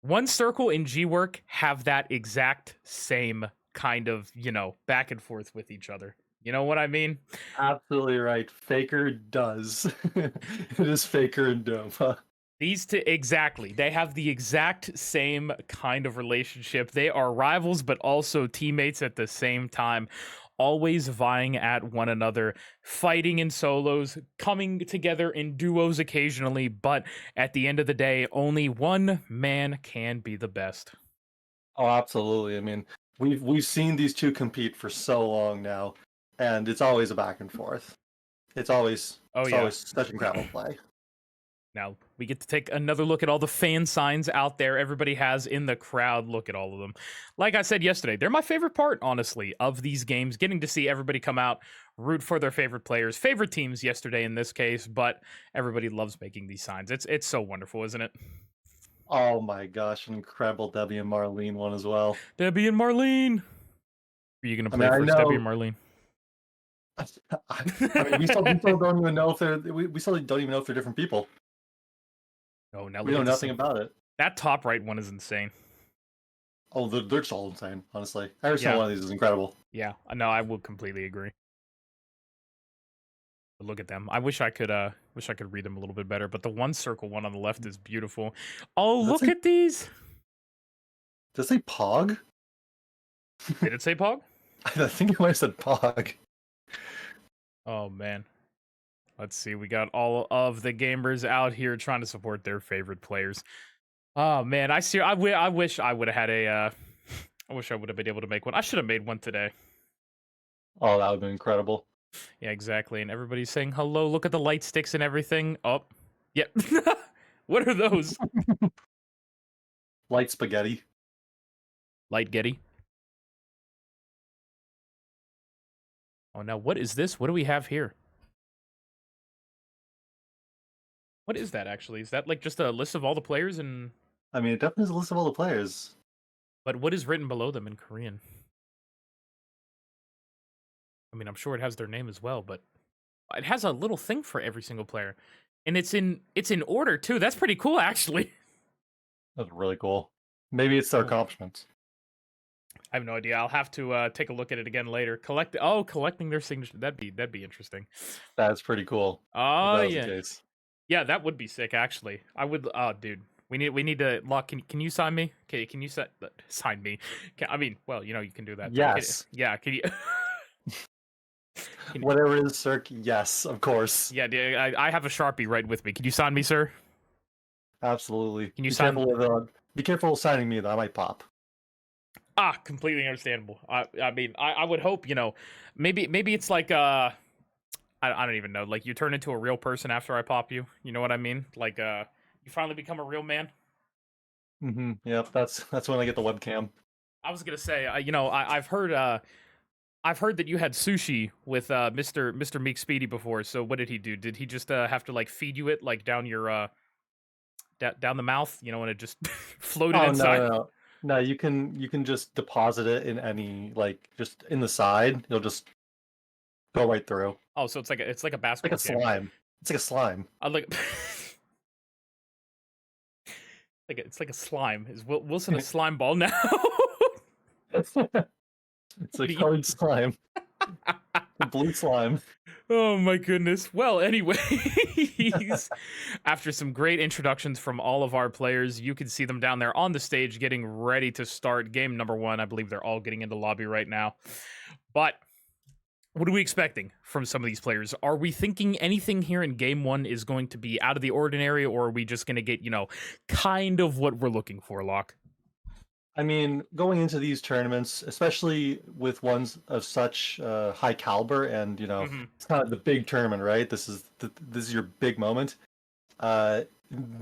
in G-Work have that exact same kind of, back and forth with each other. You know what I mean? Absolutely right. Faker does. It is Faker and Dopa. These 2, exactly. They have the exact same kind of relationship. They are rivals, but also teammates at the same time, always vying at one another, fighting in solos, coming together in duos occasionally, but at the end of the day, only one man can be the best. Oh, absolutely. I mean, we've seen these 2 compete for so long now, and it's always a back and forth. It's always such incredible play. Now, we get to take another look at all the fan signs out there everybody has in the crowd. Look at all of them. Like I said yesterday, they're my favorite part, honestly, of these games. Getting to see everybody come out, root for their favorite players, favorite teams yesterday in this case, but everybody loves making these signs. It's so wonderful, isn't it? Oh my gosh, an incredible Debbie and Marlene one as well. Debbie and Marlene! Are you going to play first, Debbie and Marlene? I mean, we still don't even know if they're different people. Oh, now we know nothing about it. That top right one is insane. Oh, they're just all insane, honestly. Every single one of these is incredible. Yeah, no, I would completely agree. But look at them. I wish I could read them a little bit better. But the one circle one on the left is beautiful. Oh, look at these. Does it say Pog? Did it say Pog? I think it might have said Pog. Oh man. Let's see. We got all of the gamers out here trying to support their favorite players. Oh man, I wish I would have had a. I wish I would have been able to make one. I should have made one today. Oh, that would have been incredible. Yeah, exactly. And everybody's saying hello. Look at the light sticks and everything. Oh, yep. What are those? Light spaghetti. Light Getty. Oh, now what is this? What do we have here? What is that actually? Is that like just a list of all the players and? I mean, it definitely is a list of all the players. But what is written below them in Korean? I mean, I'm sure it has their name as well, but it has a little thing for every single player, and it's in order too. That's pretty cool, actually. That's really cool. Maybe it's their accomplishments. I have no idea. I'll have to take a look at it again later. Collecting their signature. That'd be interesting. That's pretty cool. Oh if that was yeah, the case. yeah, that would be sick. Actually, I would. Oh, dude, we need to lock. Can you sign me? Okay, can you sign me? I mean, well, you know, you can do that. Yes. Yeah. Can you? Whatever it is, sir. Yes, of course. Yeah, I have a Sharpie right with me. Can you sign me, sir? Absolutely. Can you sign? Be careful of signing me, though. I might pop. Ah, completely understandable. I mean, I would hope, you know, maybe it's like I don't even know. Like you turn into a real person after I pop you. You know what I mean? Like you finally become a real man. Mm-hmm. Yep. That's when I get the webcam. I was gonna say, you know, I've heard that you had sushi with Mr. Meek Speedy before. So what did he do? Did he just have to like feed you it like down your down the mouth? You know, and it just floated inside. No, you can just deposit it in any just in the side. It'll just go right through. Oh, so it's like a basketball It's like a game. slime. It's like a slime. I like it's like a slime. Is Wilson a slime ball now? It's a colored slime. A blue slime. Oh my goodness. Well, anyways, after some great introductions from all of our players, you can see them down there on the stage getting ready to start game number 1. I believe they're all getting into lobby right now. But what are we expecting from some of these players? Are we thinking anything here in game 1 is going to be out of the ordinary, or are we just going to get, you know, kind of what we're looking for, Locke? I mean, going into these tournaments, especially with ones of such high caliber, and you know, it's kind of the big tournament, right? This is your big moment. The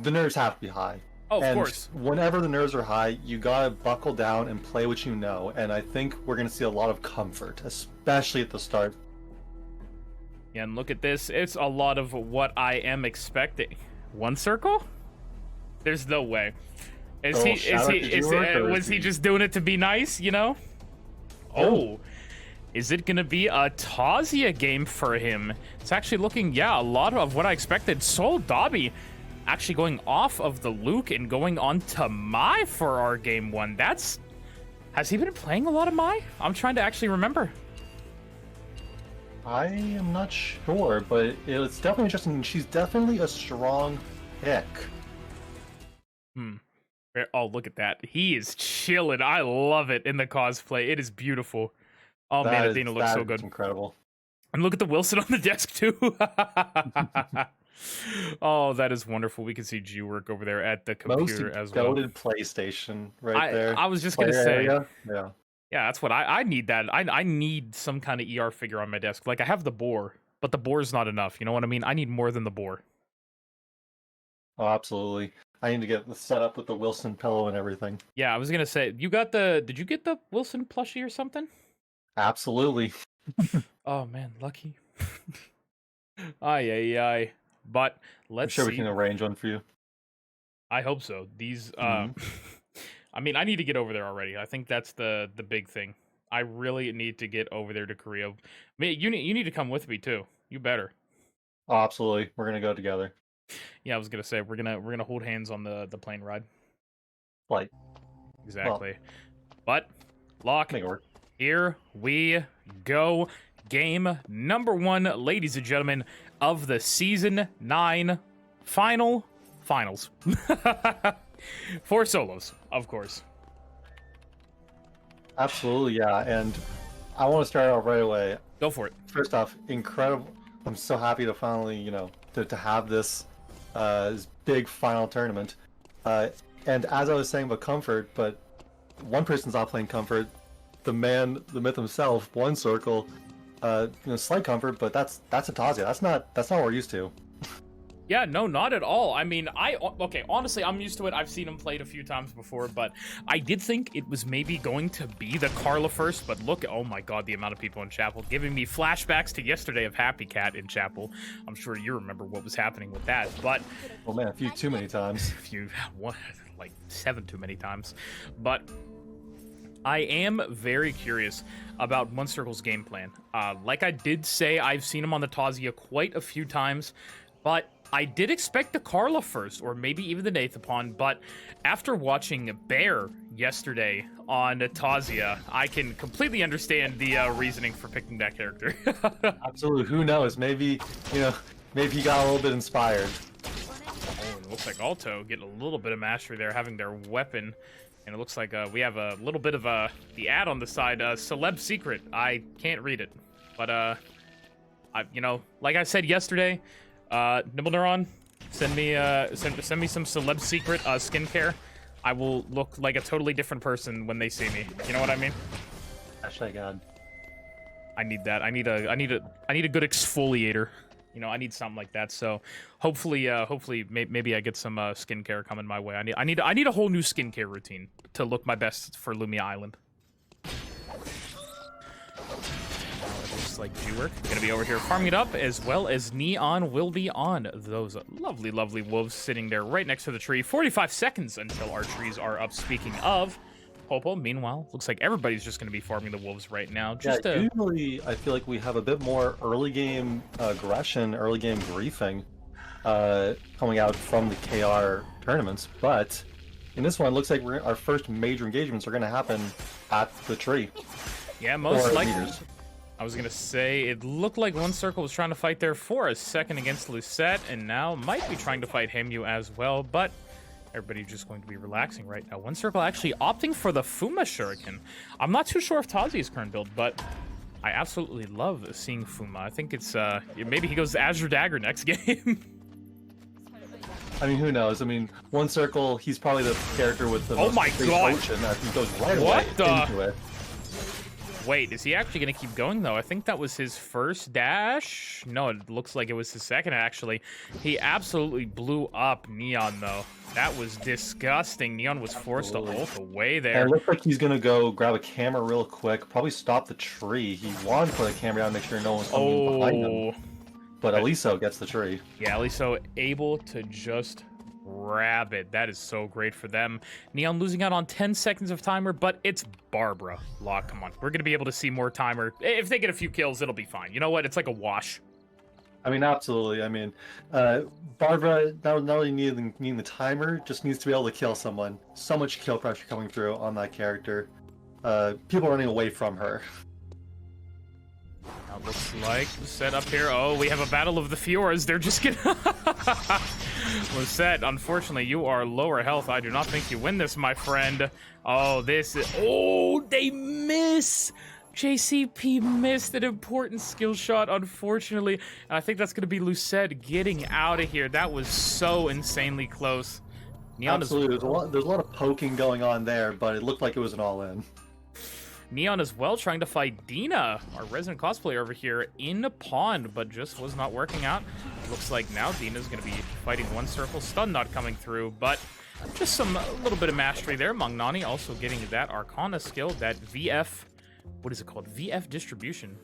nerves have to be high. Oh, of course. Whenever the nerves are high, you gotta buckle down and play what you know. And I think we're gonna see a lot of comfort, especially at the start. Yeah, and look at this. It's a lot of what I am expecting. One circle? There's no way. Was he just doing it to be nice, you know? Oh. Is it gonna be a Tazia game for him? It's actually looking, yeah, a lot of what I expected. Sol Dobby actually going off of the Luke and going on to Mai for our game 1. Has he been playing a lot of Mai? I'm trying to actually remember. I am not sure, but it's definitely interesting. She's definitely a strong pick. Oh, look at that. He is chilling. I love it in the cosplay. It is beautiful. Oh, man, Athena looks so good. Incredible. And look at the Wilson on the desk, too. Oh, that is wonderful. We can see G-Work over there at the computer as well. Goated PlayStation right there. I was just going to say. Yeah. Yeah, that's what I need that. I need some kind of ER figure on my desk. Like, I have the boar, but the boar's not enough. You know what I mean? I need more than the boar. Oh, absolutely. I need to get set up with the Wilson pillow and everything. Yeah, I was gonna say, did you get the Wilson plushie or something? Absolutely. Oh man, lucky. Ay. But let's see. I'm sure we can arrange one for you. I hope so. These I mean, I need to get over there already. I think that's the big thing. I really need to get over there to Korea. I mean, you need to come with me too. You better. Oh, absolutely. We're gonna go together. Yeah, I was gonna say we're gonna hold hands on the plane ride. Like, exactly. But Locke, make it work. here we go. game number 1, ladies and gentlemen, of the Season 9 finals. 4 solos, of course. Absolutely, yeah. And I want to start out right away. Go for it. First off, incredible. I'm so happy to finally, to have this big final tournament. And as I was saying about Comfort, but one person's not playing Comfort. The man, the myth himself, One Circle, slight Comfort, but that's Atasia. That's not what we're used to. Yeah, no, not at all. I mean, okay, honestly, I'm used to it. I've seen him played a few times before, but I did think it was maybe going to be the Carla first, but look, oh my god, the amount of people in Chapel, giving me flashbacks to yesterday of Happy Cat in Chapel. I'm sure you remember what was happening with that, but... Oh man, a few too many times. Like 7 too many times. But I am very curious about One Circle's game plan. Like I did say, I've seen him on the Tazia quite a few times, but I did expect the Carla first, or maybe even the Nathapon, but after watching Bear yesterday on Tazia, I can completely understand the reasoning for picking that character. Absolutely, who knows? Maybe he got a little bit inspired. Oh, it looks like Alto getting a little bit of mastery there, having their weapon. And it looks like we have a little bit of the ad on the side, Celeb Secret. I can't read it. But, like I said yesterday, Nibble Neuron, send me some Celeb Secret skincare. I will look like a totally different person when they see me. You know what I mean? Hashtag God. I need that. I need a good exfoliator. I need something like that. So hopefully maybe I get some skincare coming my way. I need a whole new skincare routine to look my best for Lumia Island. Looks like G-Work gonna be over here farming it up, as well as Neon will be on those lovely, lovely wolves sitting there right next to the tree. 45 seconds until our trees are up. Speaking of Popo, meanwhile, looks like everybody's just going to be farming the wolves right now. Usually I feel like we have a bit more early game aggression, early game griefing coming out from the KR tournaments, but in this one, it looks like our first major engagements are going to happen at the tree. Yeah, most likely. I was going to say, it looked like One Circle was trying to fight there for a second against Lucette, and now might be trying to fight Himyu as well, but everybody's just going to be relaxing right now. One Circle actually opting for the Fuma Shuriken. I'm not too sure if Tazi's current build, but I absolutely love seeing Fuma. I think it's, maybe he goes Azure Dagger next game. I mean, who knows? I mean, One Circle, he's probably the character with the most potion that he goes right away into it. Wait, is he actually going to keep going, though? I think that was his first dash. No, it looks like it was his second, actually. He absolutely blew up Neon, though. That was disgusting. Neon was forced to ult away there. And it looks like he's going to go grab a camera real quick, probably stop the tree. He wanted to put a camera down to make sure no one's coming behind him. But Aliso gets the tree. Yeah, Aliso able to just grab it. That is so great for them. Neon losing out on 10 seconds of timer, but it's Barbara. Lock, come on. We're going to be able to see more timer. If they get a few kills, it'll be fine. You know what? It's like a wash. I mean, absolutely. I mean, Barbara not only needing the timer, just needs to be able to kill someone. So much kill pressure coming through on that character. People running away from her. Now looks like set up here. Oh, we have a battle of the Fioras. They're just getting... Lisette, unfortunately, you are lower health. I do not think you win this, my friend. Oh, this is... Oh, they miss! JCP missed an important skill shot, unfortunately. And I think that's going to be Lucette getting out of here. That was so insanely close. Neon Absolutely. There's a lot of poking going on there, but it looked like it was an all-in. Neon as well trying to fight Dina, our resident cosplayer over here, in the pond, but just was not working out. Looks like now Dina's going to be fighting One Circle. Stun not coming through, but just a little bit of mastery there. Magnani also getting that Arcana skill, that VF... What is it called? VF Distribution.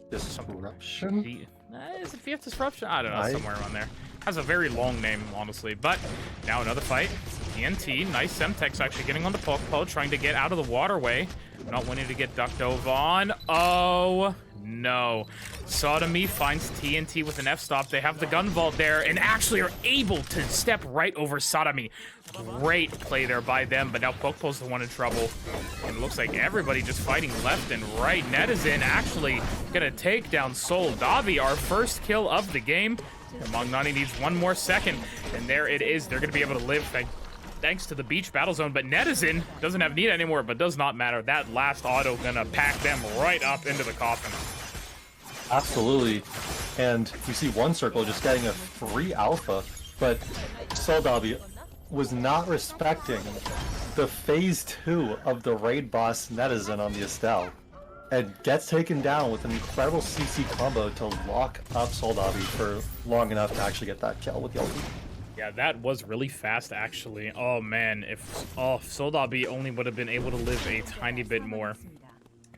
Disruption? Is it VF Disruption? I don't know, somewhere around there. Has a very long name, honestly. But now another fight. TNT. Nice Semtex actually getting on the Pokepo, trying to get out of the waterway. Not wanting to get ducked over on. Oh, no. Sodomy finds TNT with an F-stop. They have the gun vault there and actually are able to step right over Sodomy. Great play there by them, but now Pokepo's the one in trouble. And it looks like everybody just fighting left and right. Netizen actually gonna take down Soldavi, our first kill of the game. Magnani needs one more second, and there it is. They're gonna be able to live thanks to the beach battle zone, but Netizen doesn't have need anymore, but does not matter. That last auto gonna pack them right up into the coffin. Absolutely. And you see one circle just getting a free alpha, but Soldavi was not respecting the phase 2 of the raid boss Netizen on the Estelle, and gets taken down with an incredible CC combo to lock up Soldavi for long enough to actually get that kill with the ulti. Yeah, that was really fast, actually. Oh, man. If Soldabi only would have been able to live a tiny bit more.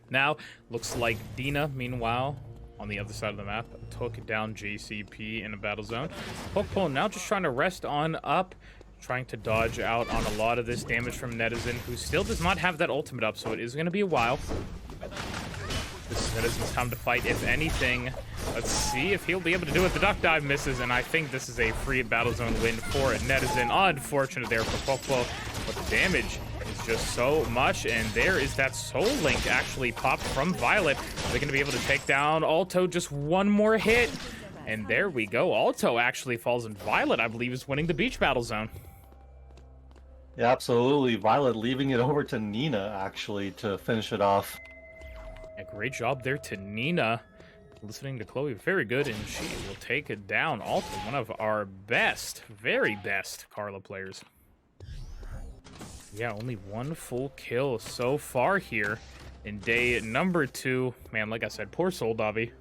Now, looks like Dina, meanwhile, on the other side of the map, took down JCP in a battle zone. Pokepo now just trying to rest on up, trying to dodge out on a lot of this damage from Netizen, who still does not have that ultimate up, so it is going to be a while. This is Netizen's time to fight, if anything. Let's see if he'll be able to do it. The duck dive misses, and I think this is a free battle zone win for Netizen. Unfortunate there for Pokepo, but the damage is just so much, and there is that Soul Link actually popped from Violet. They're going to be able to take down Alto, just one more hit, and there we go. Alto actually falls, and Violet, I believe, is winning the beach battle zone. Yeah, absolutely. Violet leaving it over to Nina, actually, to finish it off. A great job there to Nina. Listening to Chloe, very good, and she will take it down. Also, one of our best, very best Carla players. Yeah, only one full kill so far here in day number 2. Man, like I said, poor Soldavi.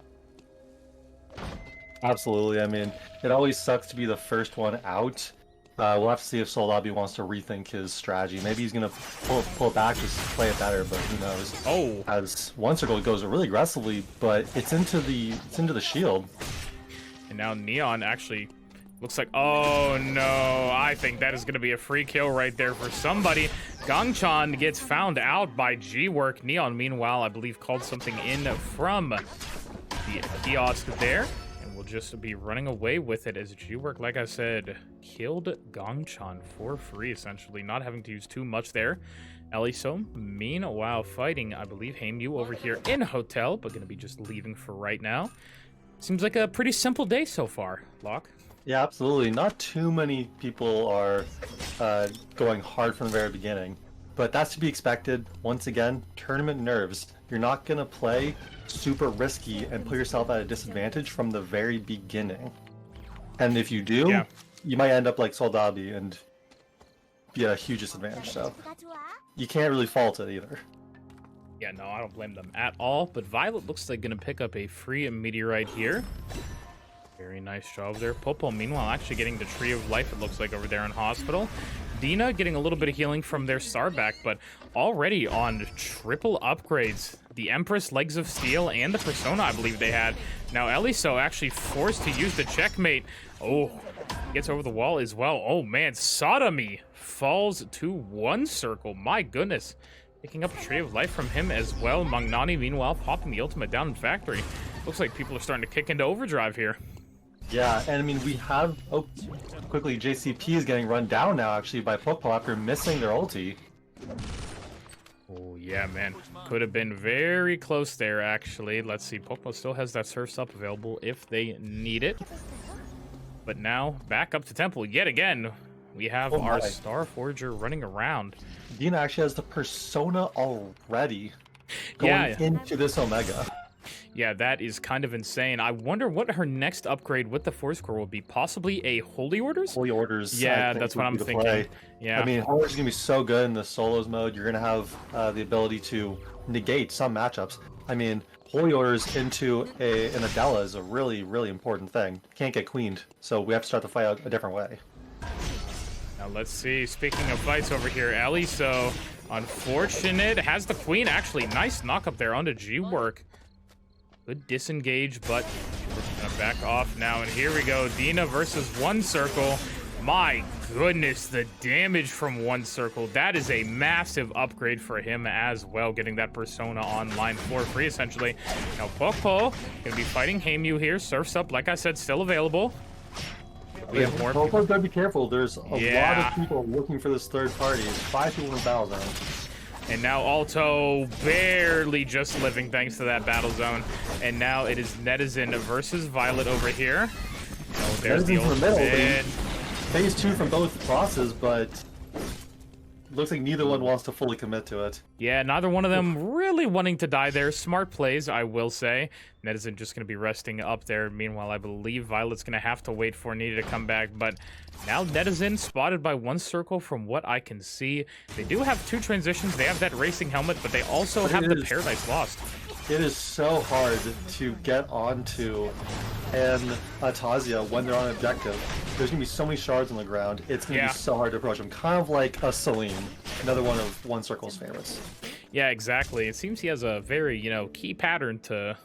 Absolutely. I mean, it always sucks to be the first one out. We'll have to see if Soldabi wants to rethink his strategy. Maybe he's gonna pull it back, just play it better, but who knows? Oh, As one circle goes really aggressively, but it's into the shield. and now Neon actually looks like, oh no, I think that is gonna be a free kill right there for somebody. Gangchan gets found out by G-Work. Neon, meanwhile, I believe called something in from the kiosk there. We'll just be running away with it as G-Work, like I said, killed Gangchan for free, essentially, not having to use too much there. Eliso, meanwhile, fighting, I believe, Haemyu over here in Hotel, but gonna be just leaving for right now. Seems like a pretty simple day so far, Locke. Yeah, absolutely. Not too many people are going hard from the very beginning, but that's to be expected. Once again, tournament nerves. You're not going to play super risky and put yourself at a disadvantage from the very beginning. And if you do, you might end up like Soldabi and be at a huge disadvantage. So you can't really fault it either. Yeah, no, I don't blame them at all. But Violet looks like going to pick up a free meteorite here. Very nice job there. Popo, meanwhile, actually getting the Tree of Life, it looks like, over there in Hospital. Dina getting a little bit of healing from their Starback, but already on triple upgrades. The Empress, Legs of Steel, and the Persona, I believe they had. Now, Eliso actually forced to use the Checkmate. Oh, gets over the wall as well. Oh, man, Sodomy falls to one circle. My goodness. Picking up a Tree of Life from him as well. Magnani, meanwhile, popping the ultimate down in Factory. Looks like people are starting to kick into overdrive here. Yeah, and I mean, we have... Oh, quickly, JCP is getting run down now, actually, by Popo after missing their ulti. Oh, yeah, man. Could have been very close there, actually. Let's see. Popo still has that Surf's Up available if they need it. But now, back up to Temple yet again. We have our Star Forger running around. Dina actually has the Persona already going into this Omega. Yeah, that is kind of insane. I wonder what her next upgrade with the Force Core will be. Possibly a Holy Orders? Holy Orders. Yeah, that's what I'm thinking. Yeah. I mean, Holy Orders is going to be so good in the solos mode. You're going to have the ability to negate some matchups. I mean, Holy Orders into an Adela is a really, really important thing. Can't get queened, so we have to start the fight out a different way. Now let's see. Speaking of fights over here, Ellie, so unfortunate. Has the Queen actually. Nice knock up there onto G-Work. Good disengage, but we're gonna back off now. And here we go. Dina versus one circle. My goodness, the damage from one circle. That is a massive upgrade for him as well, getting that persona online for free, essentially. Now, Popo gonna be fighting Heimu here. Surf's Up, like I said, still available. We have more people. Popo's gotta be careful. There's a lot of people looking for this third party. There's 5 people in the battle zone. And now Alto barely just living thanks to that battle zone. And now it is Netizen versus Violet over here. Oh, there's the ultimate. Phase 2 from both bosses, but looks like neither one wants to fully commit to it. Yeah, neither one of them really wanting to die there. Smart plays, I will say. Netizen just going to be resting up there. Meanwhile, I believe Violet's going to have to wait for Nita to come back. But now Netizen spotted by one circle from what I can see. They do have 2 transitions. They have that racing helmet, but they also have the Paradise Lost. It is so hard to get onto an Atazia when they're on objective. There's going to be so many shards on the ground. It's going to be so hard to approach them. Kind of like a Celine, another one of One Circle's favorites. Yeah, exactly. It seems he has a very, key pattern to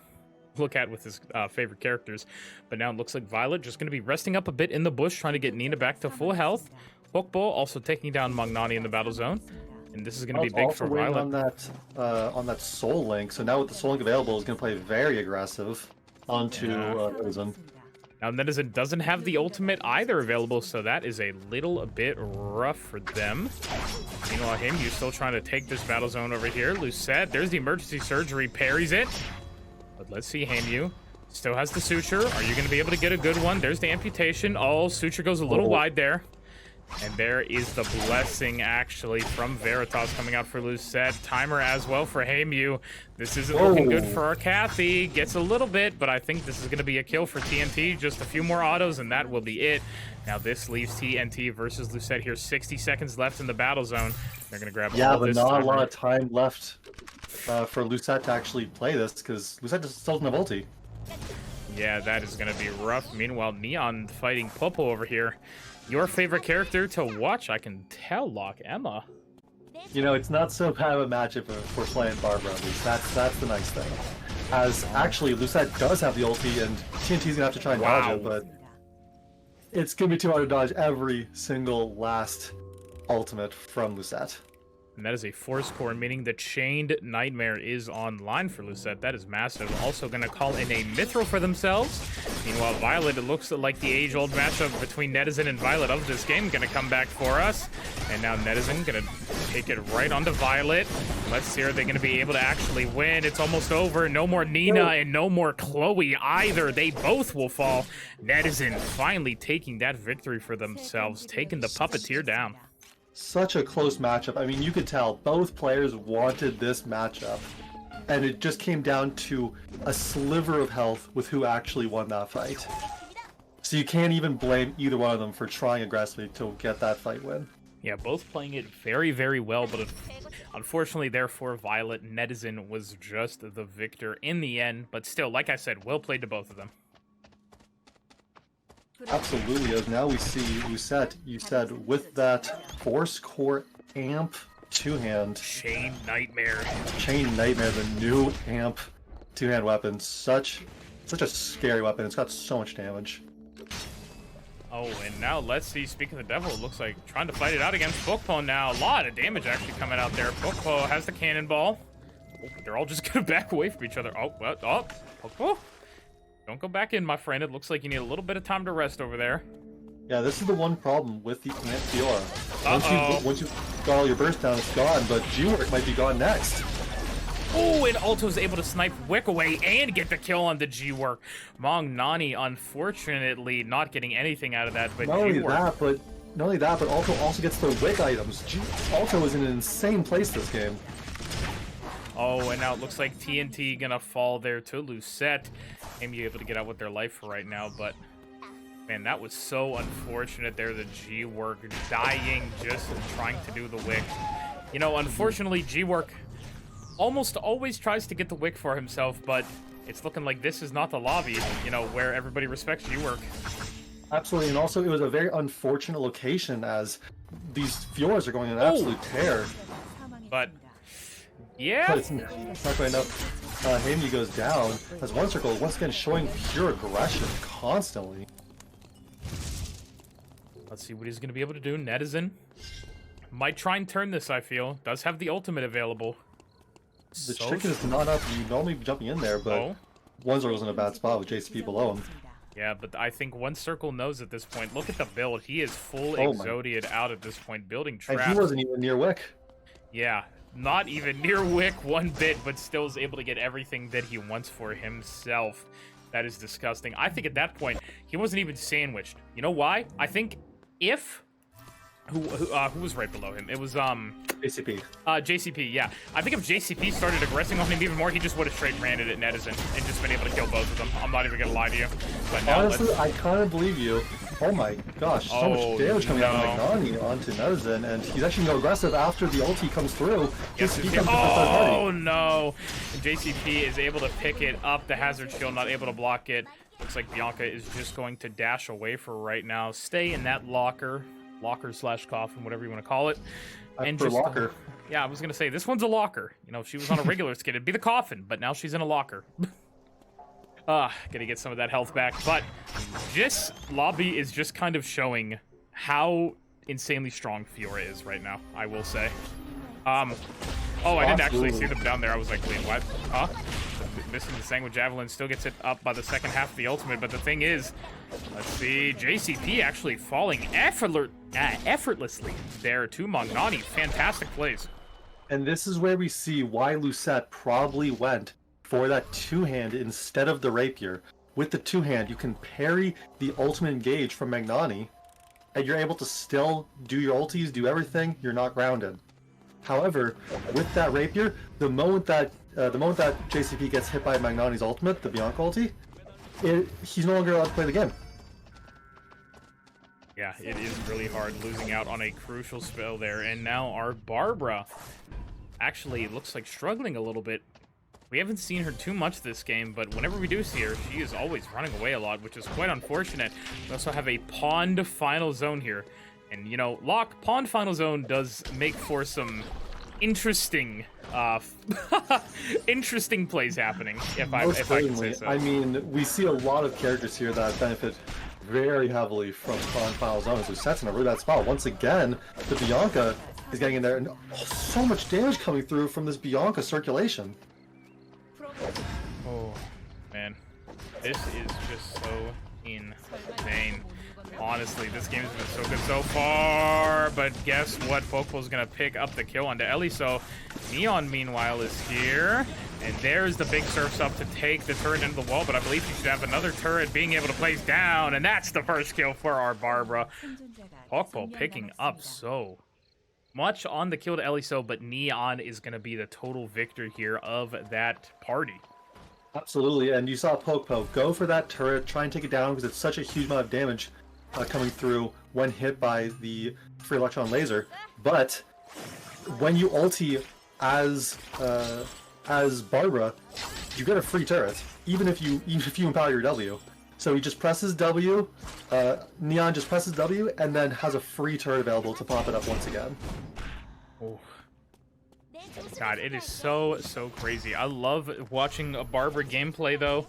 look at with his favorite characters. But now it looks like Violet just going to be resting up a bit in the bush, trying to get Nina back to full health. Hokbo also taking down Magnani in the battle zone. And this is going to be big for Violet. On that Soul Link. So now with the Soul Link available, is going to play very aggressive onto Netizen. Now Netizen doesn't have the ultimate either available, so that is a little bit rough for them. Meanwhile, Heimu still trying to take this battle zone over here. Lucette, there's the emergency surgery, parries it. But let's see, Heimu still has the suture. Are you going to be able to get a good one? There's the amputation. Oh, suture goes a little wide there. And there is the blessing, actually, from Veritas coming out for Lucette. Timer as well for Heimu. This isn't looking good for our Kathy. Gets a little bit, but I think this is going to be a kill for TNT. Just a few more autos, and that will be it. Now this leaves TNT versus Lucette here. 60 seconds left in the battle zone. They're going to grab all this but not time. a lot of time left for Lucette to actually play this, because Lucette just still doesn't have ulti. Yeah, that is going to be rough. Meanwhile, Neon fighting Popo over here. Your favorite character to watch, I can tell, Lock Emma. It's not so bad of a matchup for playing Barbara, at least. That's the nice thing. As actually, Lucette does have the ulti, and TNT's gonna have to try and dodge it, but it's gonna be too hard to dodge every single last ultimate from Lucette. And that is a force core, meaning the Chained Nightmare is online for Lucette. That is massive. Also going to call in a Mithril for themselves. Meanwhile, Violet, it looks like the age-old matchup between Netizen and Violet of this game going to come back for us. And now Netizen going to take it right onto Violet. Let's see, are they going to be able to actually win? It's almost over. No more Nina and no more Chloe either. They both will fall. Netizen finally taking that victory for themselves, taking the Puppeteer down. Such a close matchup. I mean, you could tell both players wanted this matchup, and it just came down to a sliver of health with who actually won that fight. So you can't even blame either one of them for trying aggressively to get that fight win. Yeah, both playing it very, very well, but unfortunately, therefore, Violet Netizen was just the victor in the end. But still, like I said, well played to both of them. Absolutely, as now we see Lucette, you said, with that Force Core Amp 2-hand. Chain Nightmare, the new Amp 2-hand weapon. Such a scary weapon. It's got so much damage. Oh, and now let's see, speaking of the devil, it looks like trying to fight it out against Pokpo now. A lot of damage actually coming out there. Pokpo has the cannonball. Oh, they're all just gonna back away from each other. Oh, what? Oh, Pokpo. Don't go back in, my friend. It looks like you need a little bit of time to rest over there. Yeah, this is the one problem with the Ant Fiora. Once you got all your burst down, it's gone, but G-Work might be gone next. Oh, and Alto's able to snipe Wick away and get the kill on the G-Work. Mong Nani, unfortunately, not getting anything out of that, but Not only that, but Alto also gets the Wick items. Alto is in an insane place this game. Oh, and now it looks like TNT gonna fall there to Lucette. Maybe able to get out with their life for right now, but man, that was so unfortunate there. The G-Work dying just trying to do the Wick. Unfortunately, G-Work almost always tries to get the Wick for himself, but it's looking like this is not the lobby, where everybody respects G-Work. Absolutely, and also it was a very unfortunate location as these Fioras are going on an absolute tear. But yeah, But it's not quite enough. Heimu goes down as One Circle once again showing pure aggression constantly. Let's see what he's going to be able to do. Netizen might try and turn this, I feel. Does have the ultimate available. The chicken is not up. You normally be jumping in there, but One Circle's in a bad spot with JCP below him. Yeah, but I think One Circle knows at this point. Look at the build. He is full Oh my. Exodiad out at this point, building And traps. he wasn't even near Wick. Yeah, not even near Wick one bit, but still is able to get everything that he wants for himself. That is disgusting. I think at that point, he wasn't even sandwiched. You know why? I think if... Who was right below him? It was, JCP. JCP, yeah. I think if JCP started aggressing on him even more, he just would have straight branded at Netizen and just been able to kill both of them. I'm not even gonna lie to you. But now Honestly, I kind of believe you. Oh my gosh, so much damage coming out of Magnani onto Netizen, and he's actually no aggressive after the ulti comes through. Yes, JCP comes to the third oh party. no! JCP is able to pick it up. The hazard shield not able to block it. Looks like Bianca is just going to dash away for right now. Stay in that locker / coffin, whatever you want to call it. And For just locker. Yeah, I was gonna say this one's a locker. You know, if she was on a regular skin, it'd be the coffin, but now she's in a locker. Gonna get some of that health back. But this lobby is just kind of showing how insanely strong Fiora is right now, I will say. Oh, I didn't actually see them down there. I was like, wait, what? Huh? Missing the Sanguine Javelin, still gets it up by the second half of the ultimate, but the thing is, let's see, JCP actually falling effortlessly there to Magnani. Fantastic plays. And this is where we see why Lucette probably went for that two-hand instead of the rapier. With the two-hand, you can parry the ultimate engage from Magnani, and you're able to still do your ultis, do everything, you're not grounded. However, with that rapier, the moment that JCP gets hit by Magnani's ultimate, the Bianca ulti, he's no longer allowed to play the game. Yeah, it is really hard losing out on a crucial spell there. And now our Barbara actually looks like struggling a little bit. We haven't seen her too much this game, but whenever we do see her, she is always running away a lot, which is quite unfortunate. We also have a Pond Final Zone here. And, you know, Pond Final Zone does make for some interesting interesting plays happening, if I can say so. I mean, we see a lot of characters here that benefit very heavily from Pond Final Zone. So Set's in a really bad spot. Once again, the Bianca is getting in there, and so much damage coming through from this Bianca circulation. Oh, man. This is just so insane. Honestly, this game has been so good so far, but guess what? Pokepole's gonna pick up the kill onto Ellie, so Neon, meanwhile, is here, and there's the big surfs up to take the turret into the wall, but I believe she should have another turret being able to place down, and that's the first kill for our Barbara. Pokepole picking up so much on the kill to Ellie, but Neon is gonna be the total victor here of that party. Absolutely, and you saw Pokepo go for that turret, try and take it down because it's such a huge amount of damage coming through when hit by the free electron laser. But when you ulti as Barbara, you get a free turret, even if you empower your W. So he just presses W, Neon just presses W, and then has a free turret available to pop it up once again. Oh. God, it is so crazy. I love watching a Barbara gameplay, though,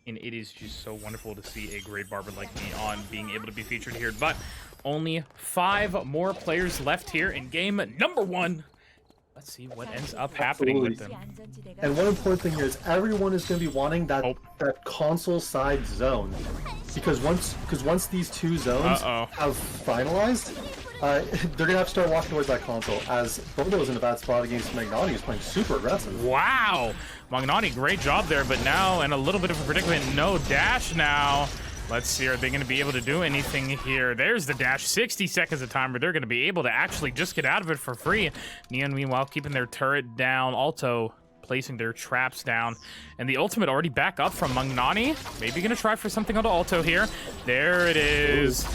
and it is just so wonderful to see a great Barbara like Neon being able to be featured here. But only 5 more players left here in game number 1. Let's see what ends up happening with them. And one important thing here is everyone is going to be wanting that console side zone, because once these two zones have finalized, they're gonna have to start walking towards that console. As Bodo was in a bad spot against Magnani, who's playing super aggressive. Wow, Magnani, great job there, but now in a little bit of a predicament. No dash now. Let's see, are they going to be able to do anything here? There's the dash, 60 seconds of timer. They're going to be able to actually just get out of it for free. Neon, meanwhile, keeping their turret down. Alto placing their traps down. And the ultimate already back up from Magnani. Maybe going to try for something on Alto here. There it is.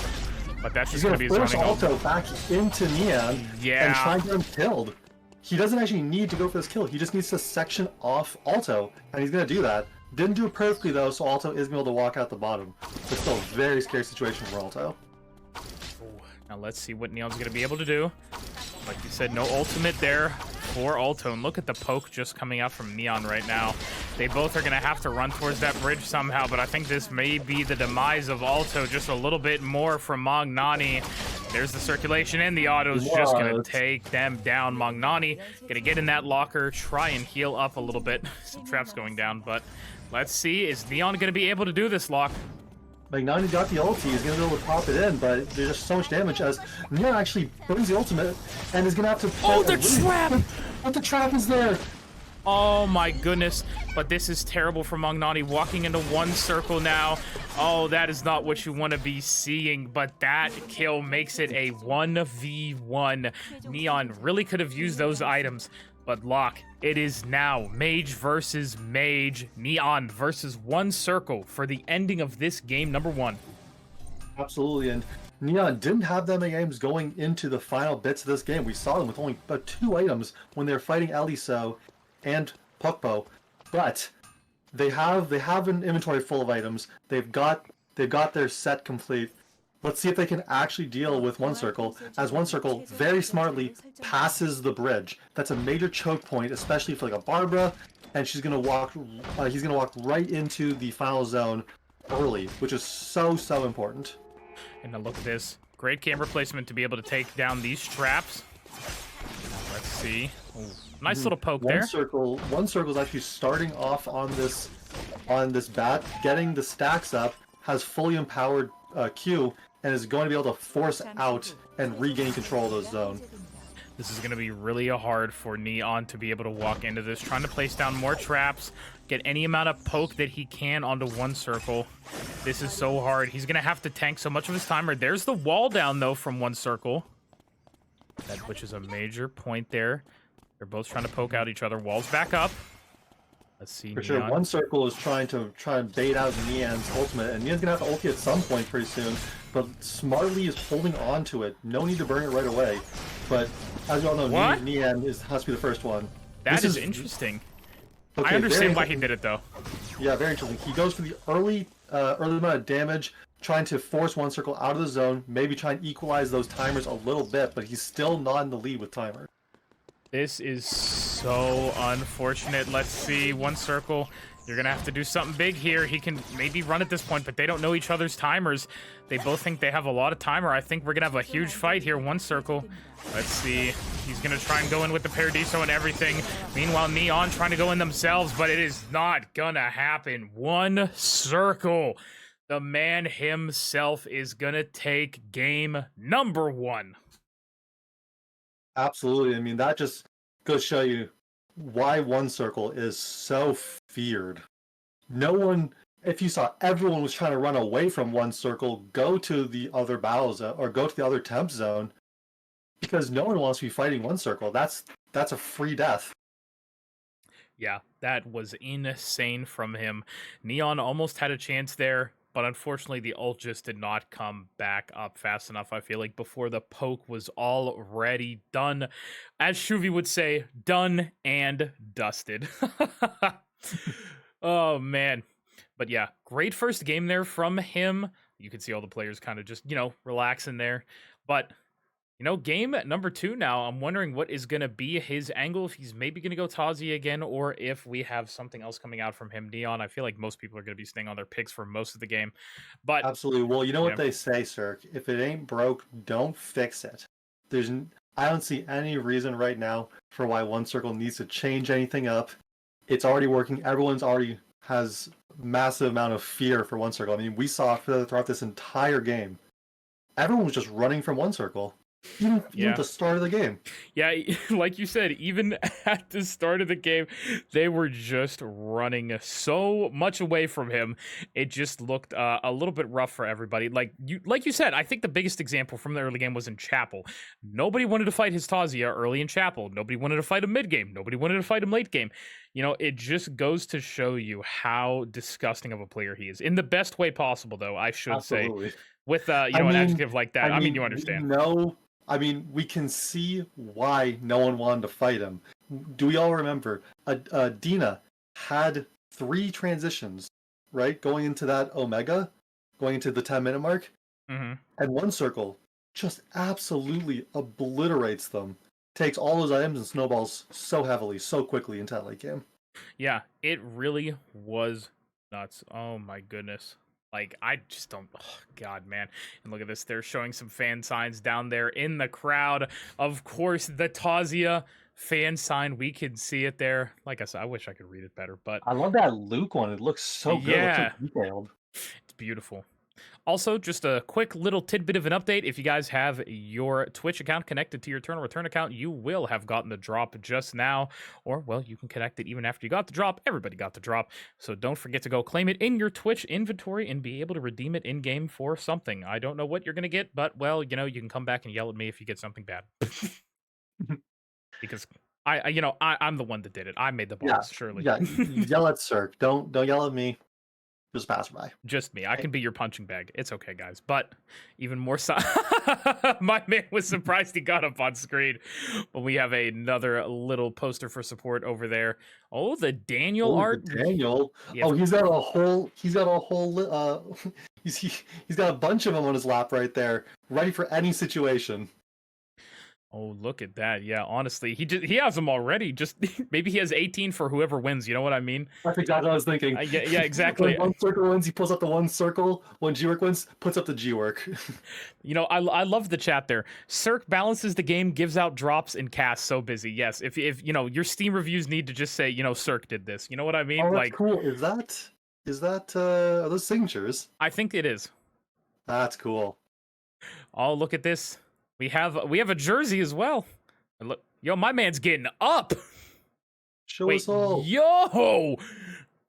But that's just going to be a zoning Alto back into Neon and try to get him killed. He doesn't actually need to go for this kill. He just needs to section off Alto, and he's going to do that. Didn't do it perfectly, though, so Alto is able to walk out the bottom. But still a very scary situation for Alto. Now let's see what Neon's going to be able to do. Like you said, no ultimate there for Alto. And look at the poke just coming out from Neon right now. They both are going to have to run towards that bridge somehow, but I think this may be the demise of Alto just a little bit more from Magnani. There's the circulation, and the auto's just going to take them down. Magnani going to get in that locker, try and heal up a little bit. Some traps going down, but let's see. Is Neon going to be able to do this, Lock? Magnani got the ulti, he's going to be able to pop it in, but there's just so much damage as Neon actually burns the ultimate and is going to have to play Oh, the trap! But the trap is there! Oh my goodness, but this is terrible for Magnani, walking into one circle now. Oh, that is not what you want to be seeing, but that kill makes it a 1v1. Neon really could have used those items, but Lock, it is now Mage versus Mage. Neon versus one circle for the ending of this game number 1. Absolutely, and Neon didn't have that many items going into the final bits of this game. We saw them with only about 2 items when they were fighting Eliso and Pukpo, but they have an inventory full of items. They've got their set complete. Let's see if they can actually deal with one circle, as one circle very smartly passes the bridge. That's a major choke point, especially for like a Barbara, and he's gonna walk right into the final zone early, which is so important. And now look at this. Great camera placement to be able to take down these traps. Let's see. Ooh, nice little poke there. One circle is actually starting off on this bat, getting the stacks up, has fully empowered Q, and is going to be able to force out and regain control of those zones. This is going to be really hard for Neon to be able to walk into this, trying to place down more traps, get any amount of poke that he can onto one circle. This is so hard. He's going to have to tank so much of his timer. There's the wall down, though, from one circle, which is a major point there. They're both trying to poke out each other. Wall's back up. Let's see. For Neon. sure, one circle is trying to bait out Neon's ultimate, and Neon's gonna have to ulti at some point pretty soon. But smartly is holding on to it. No need to burn it right away. But as you all know, Neon has to be the first one. That is interesting. Okay, I understand why he did it, though. Yeah, very interesting. He goes for the early amount of damage, trying to force one circle out of the zone, maybe try and equalize those timers a little bit, but he's still not in the lead with timer. This is so unfortunate. Let's see. One circle. You're going to have to do something big here. He can maybe run at this point, but they don't know each other's timers. They both think they have a lot of timer. I think we're going to have a huge fight here. One circle. Let's see. He's going to try and go in with the Paradiso and everything. Meanwhile, Neon trying to go in themselves, but it is not going to happen. One circle. The man himself is going to take game number 1. Absolutely. I mean, that just goes to show you why one circle is so feared. No one, if you saw everyone was trying to run away from one circle, go to the other battle zone or go to the other temp zone, because no one wants to be fighting one circle. That's a free death. Yeah, that was insane from him. Neon almost had a chance there, but unfortunately the ult just did not come back up fast enough, I feel like, before the poke was already done. As Shuvi would say, done and dusted. Oh, man. But yeah, great first game there from him. You can see all the players kind of just, relaxing there. But game number 2 now, I'm wondering what is going to be his angle, if he's maybe going to go Tazi again, or if we have something else coming out from him. Neon, I feel like most people are going to be staying on their picks for most of the game. But absolutely. Well, you know what they say, Sir. If it ain't broke, don't fix it. I don't see any reason right now for why one circle needs to change anything up. It's already working. Everyone's already has massive amount of fear for one circle. I mean, we saw throughout this entire game, everyone was just running from one circle. Even at the start of the game. Yeah, like you said, even at the start of the game, they were just running so much away from him. It just looked a little bit rough for everybody. Like you said, I think the biggest example from the early game was in Chapel. Nobody wanted to fight his Tazia early in Chapel. Nobody wanted to fight him mid game. Nobody wanted to fight him late game. It just goes to show you how disgusting of a player he is. In the best way possible, though, I should say. With an adjective like that. I mean, you understand. We can see why no one wanted to fight him. Do we all remember? Dina had 3 transitions, right? Going into that Omega, going into the 10-minute mark. Mm-hmm. And one circle just absolutely obliterates them. Takes all those items and snowballs so heavily, so quickly into that late game. Yeah, it really was nuts. Oh my goodness. Like, I just don't. Oh, God, man. And look at this. They're showing some fan signs down there in the crowd. Of course, the Tazia fan sign. We can see it there. Like I said, I wish I could read it better, but I love that Luke one. It looks so good. It looks yeah, so detailed. it's beautiful. Also, just a quick little tidbit of an update. If you guys have your Twitch account connected to your Eternal Return account, you will have gotten the drop just now. Or, well, you can connect it even after you got the drop. Everybody got the drop. So don't forget to go claim it in your Twitch inventory and be able to redeem it in-game for something. I don't know what you're going to get, but, well, you know, you can come back and yell at me if you get something bad. Because I'm the one that did it. I made the balls, surely. Yeah, yell at Cirque. Don't yell at me. Just pass by. Just me. I can be your punching bag. It's okay, guys. But even more so, my man was surprised he got up on screen. But we have another little poster for support over there. Oh, the Daniel art. Daniel. Yeah. Oh, he's got a whole. He's got a bunch of them on his lap right there, ready for any situation. Oh, look at that. Yeah, honestly, he has them already. Just maybe he has 18 for whoever wins. You know what I mean? That's exactly what I was thinking. Yeah, exactly. When one circle wins, he pulls up the one circle. When G-Work wins, puts up the G-Work. You know, I love the chat there. Cirque balances the game, gives out drops, and casts so busy. Yes, if you know, your Steam reviews need to just say, you know, Cirque did this. You know what I mean? Oh, that's like, cool. Is that are those signatures? I think it is. That's cool. Oh, look at this. We have a jersey as well. And look, yo, my man's getting up. Show us all. Yo,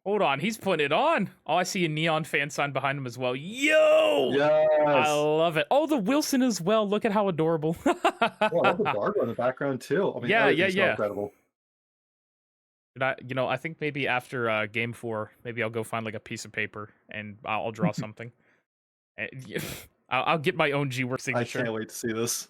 hold on, he's putting it on. Oh, I see a neon fan sign behind him as well. Yo, Yes. I love it. Oh, the Wilson as well. Look at how adorable. Oh, I love the Barbara in the background too. I mean, everything's so incredible. I think maybe after game 4, maybe I'll go find like a piece of paper and I'll draw something. I'll get my own G-Work signature. I can't wait to see this.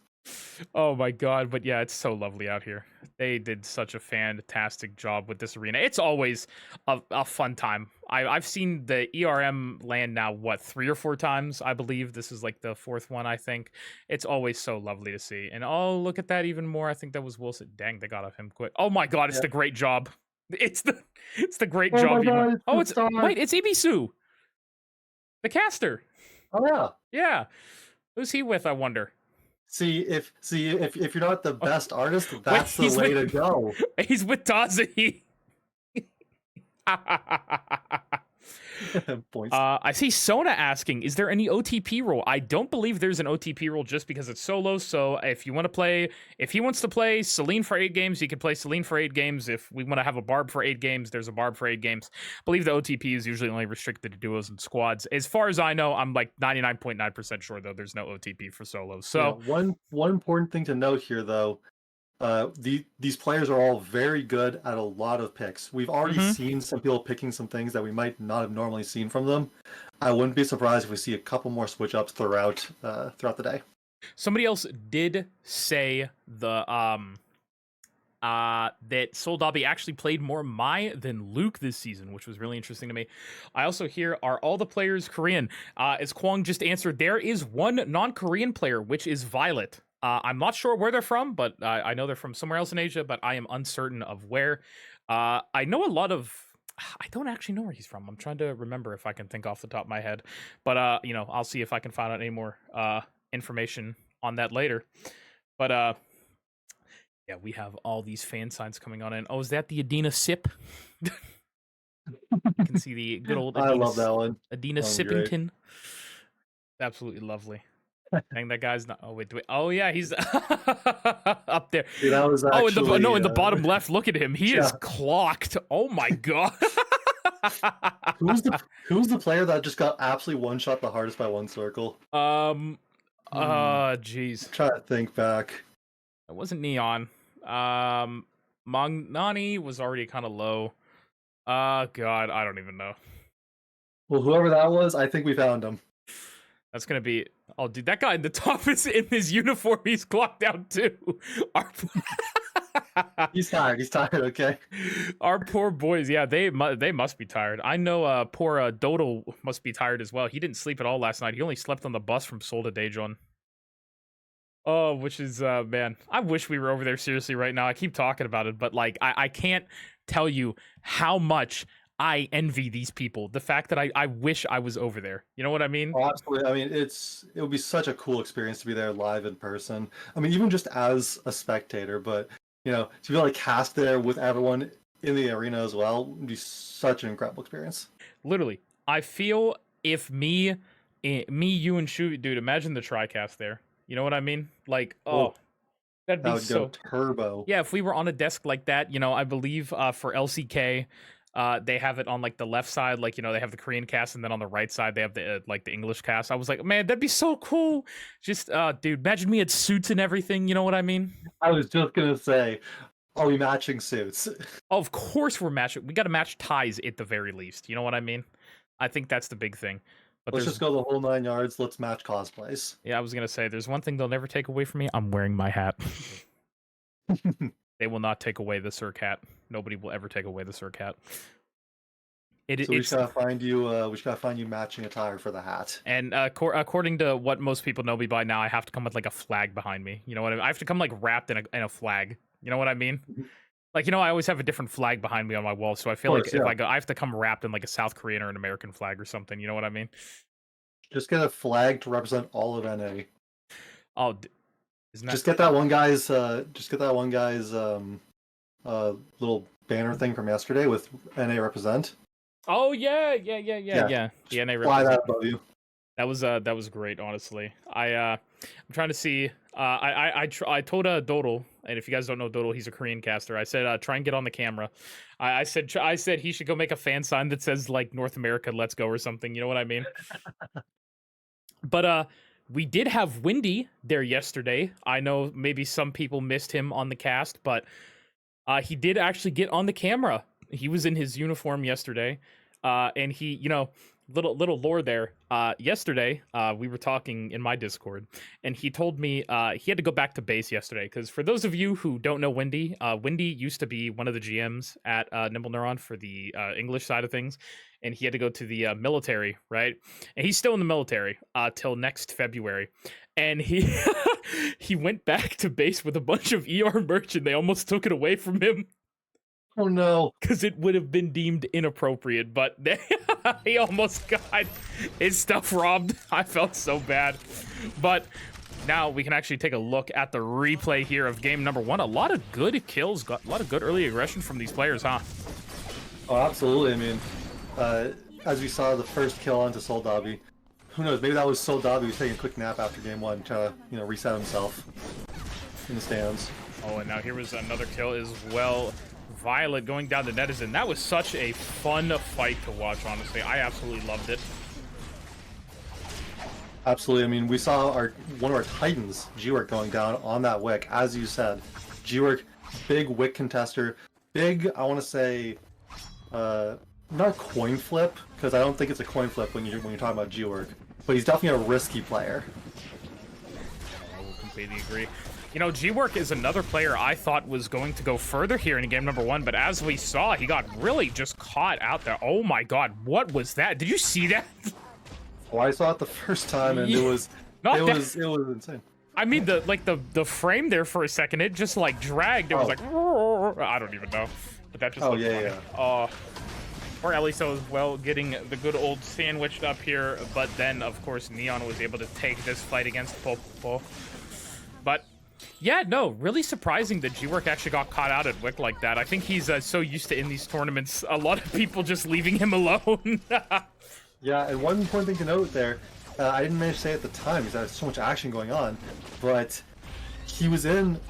Oh my god, but yeah, it's so lovely out here. They did such a fantastic job with this arena. It's always a fun time. I've seen the ERM land now, 3 or 4 times, I believe. This is like the 4th one, I think. It's always so lovely to see. And oh, look at that even more. I think that was Wilson. Dang, they got off him quick. Oh my god, it's the great job. It's the great job. It's Ibisu, the caster. Oh yeah. Yeah. Who's he with, I wonder? See if you're not the best artist, that's the way to go. He's with Tazi. I see Sona asking, is there any OTP rule? I don't believe there's an OTP rule just because it's solo. So if he wants to play Celine for 8 games, he can play Celine for 8 games. If we want to have a Barb for 8 games, there's a Barb for 8 games. I believe the OTP is usually only restricted to duos and squads. As far as I know, I'm like 99.9% sure though there's no OTP for solos. So one important thing to note here though, these players are all very good at a lot of picks. We've already seen some people picking some things that we might not have normally seen from them. I wouldn't be surprised if we see a couple more switch ups throughout the day. Somebody else did say that Soldabi actually played more Mai than Luke this season, which was really interesting to me. I also hear, are all the players Korean? As Kwong just answered, there is one non-Korean player, which is Violet. I'm not sure where they're from, but I know they're from somewhere else in Asia, but I am uncertain of where. I know a lot of... I don't actually know where he's from. I'm trying to remember if I can think off the top of my head. But, I'll see if I can find out any more information on that later. But, yeah, we have all these fan signs coming on in. Oh, is that the Adina Sip? You can see the good old Adina, I love that one. Adina Sippington. Absolutely lovely. Dang, that guy's not. Oh wait. Oh yeah, he's up there. Dude, that was actually, in the bottom left. Look at him. He is clocked. Oh my god. Who's the player that just got absolutely one shot the hardest by one circle? Jeez. Try to think back. It wasn't Neon. Magnani was already kind of low. God, I don't even know. Well, whoever that was, I think we found him. That's gonna be. Oh, dude, that guy in the top is in his uniform. He's clocked out too. He's tired. He's tired. Okay. Our poor boys. Yeah, they must be tired. I know. Poor Dodo must be tired as well. He didn't sleep at all last night. He only slept on the bus from Seoul to Daejeon. Oh, which is man, I wish we were over there seriously right now. I keep talking about it, but like I can't tell you how much I envy these people. The fact that I wish I was over there. You know what I mean? Oh, absolutely. I mean, it would be such a cool experience to be there live in person. I mean, even just as a spectator, but to be like cast there with everyone in the arena as well would be such an incredible experience. Literally, I feel if me, you, and Shu, dude, imagine the TriCast there. You know what I mean? Like, Oh, that'd that be would so. go turbo. Yeah, if we were on a desk like that, I believe for LCK, they have it on like the left side, like they have the Korean cast, and then on the right side they have the like the English cast. I was like, man, that'd be so cool. Just, dude, imagine me at suits and everything. You know what I mean? I was just gonna say, are we matching suits? Of course we're matching. We got to match ties at the very least. You know what I mean? I think that's the big thing. But Let's there's, just go the whole 9 yards. Let's match cosplays. yeah, I was gonna say, there's one thing they'll never take away from me. I'm wearing my hat. They will not take away the Cirque hat. Nobody will ever take away the Cirque hat. So we It's just gotta find you. We just gotta find you matching attire for the hat. and according to what most people know me by now, I have to come with like a flag behind me. You know what I mean? I have to come like wrapped in a flag. You know what I mean? Like, I always have a different flag behind me on my wall, so I feel course, like if yeah. I go, I have to come wrapped in like a South Korean or an American flag or something. You know what I mean? Just get a flag to represent all of NA. Oh, isn't that Just get that one guy's. Little banner thing from yesterday with NA represent. Oh yeah. Yeah. The NA Fly represent. that above you. That was great, honestly. I'm trying to see. I told Dodal, and if you guys don't know Dodal, he's a Korean caster. I said try and get on the camera. I said he should go make a fan sign that says like North America, let's go or something. You know what I mean? But we did have Windy there yesterday. I know maybe some people missed him on the cast, but he did actually get on the camera. He was in his uniform yesterday, and he, little lore there. Yesterday, we were talking in my Discord, and he told me he had to go back to base yesterday. Because for those of you who don't know Windy, Windy used to be one of the GMs at Nimble Neuron for the English side of things, and he had to go to the military, right? And he's still in the military till next February. And he he went back to base with a bunch of ER merch, and they almost took it away from him. Oh no! Because it would have been deemed inappropriate, but he almost got his stuff robbed. I felt so bad. But now we can actually take a look at the replay here of game number 1. A lot of good kills, got a lot of good early aggression from these players, huh? Oh, absolutely. I mean, as we saw the first kill onto Soldabi, who knows? Maybe that was Soldabi who's taking a quick nap after game 1, trying to reset himself in the stands. Oh, and now here was another kill as well. Violet going down to Netizen. That was such a fun fight to watch, honestly. I absolutely loved it. Absolutely. I mean, we saw one of our Titans, G-Work, going down on that wick, as you said. G-Work, big wick contester. Big, I want to say, not coin flip, because I don't think it's a coin flip when you're talking about G-Work. But he's definitely a risky player. I will completely agree. G-Work is another player I thought was going to go further here in game number 1, but as we saw, he got really just caught out there. Oh my god, what was that? Did you see that? Oh, I saw it the first time, and it was insane. I mean, the frame there for a second, it just like dragged. It was like, I don't even know, but that just looked funny. Yeah. Or Eliso as well, getting the good old sandwiched up here, but then of course Neon was able to take this fight against Popo. But yeah, no, really surprising that G-Work actually got caught out at Wick like that. I think he's so used to in these tournaments, a lot of people just leaving him alone. Yeah, and one important thing to note there, I didn't manage to say at the time because there was so much action going on, but he was in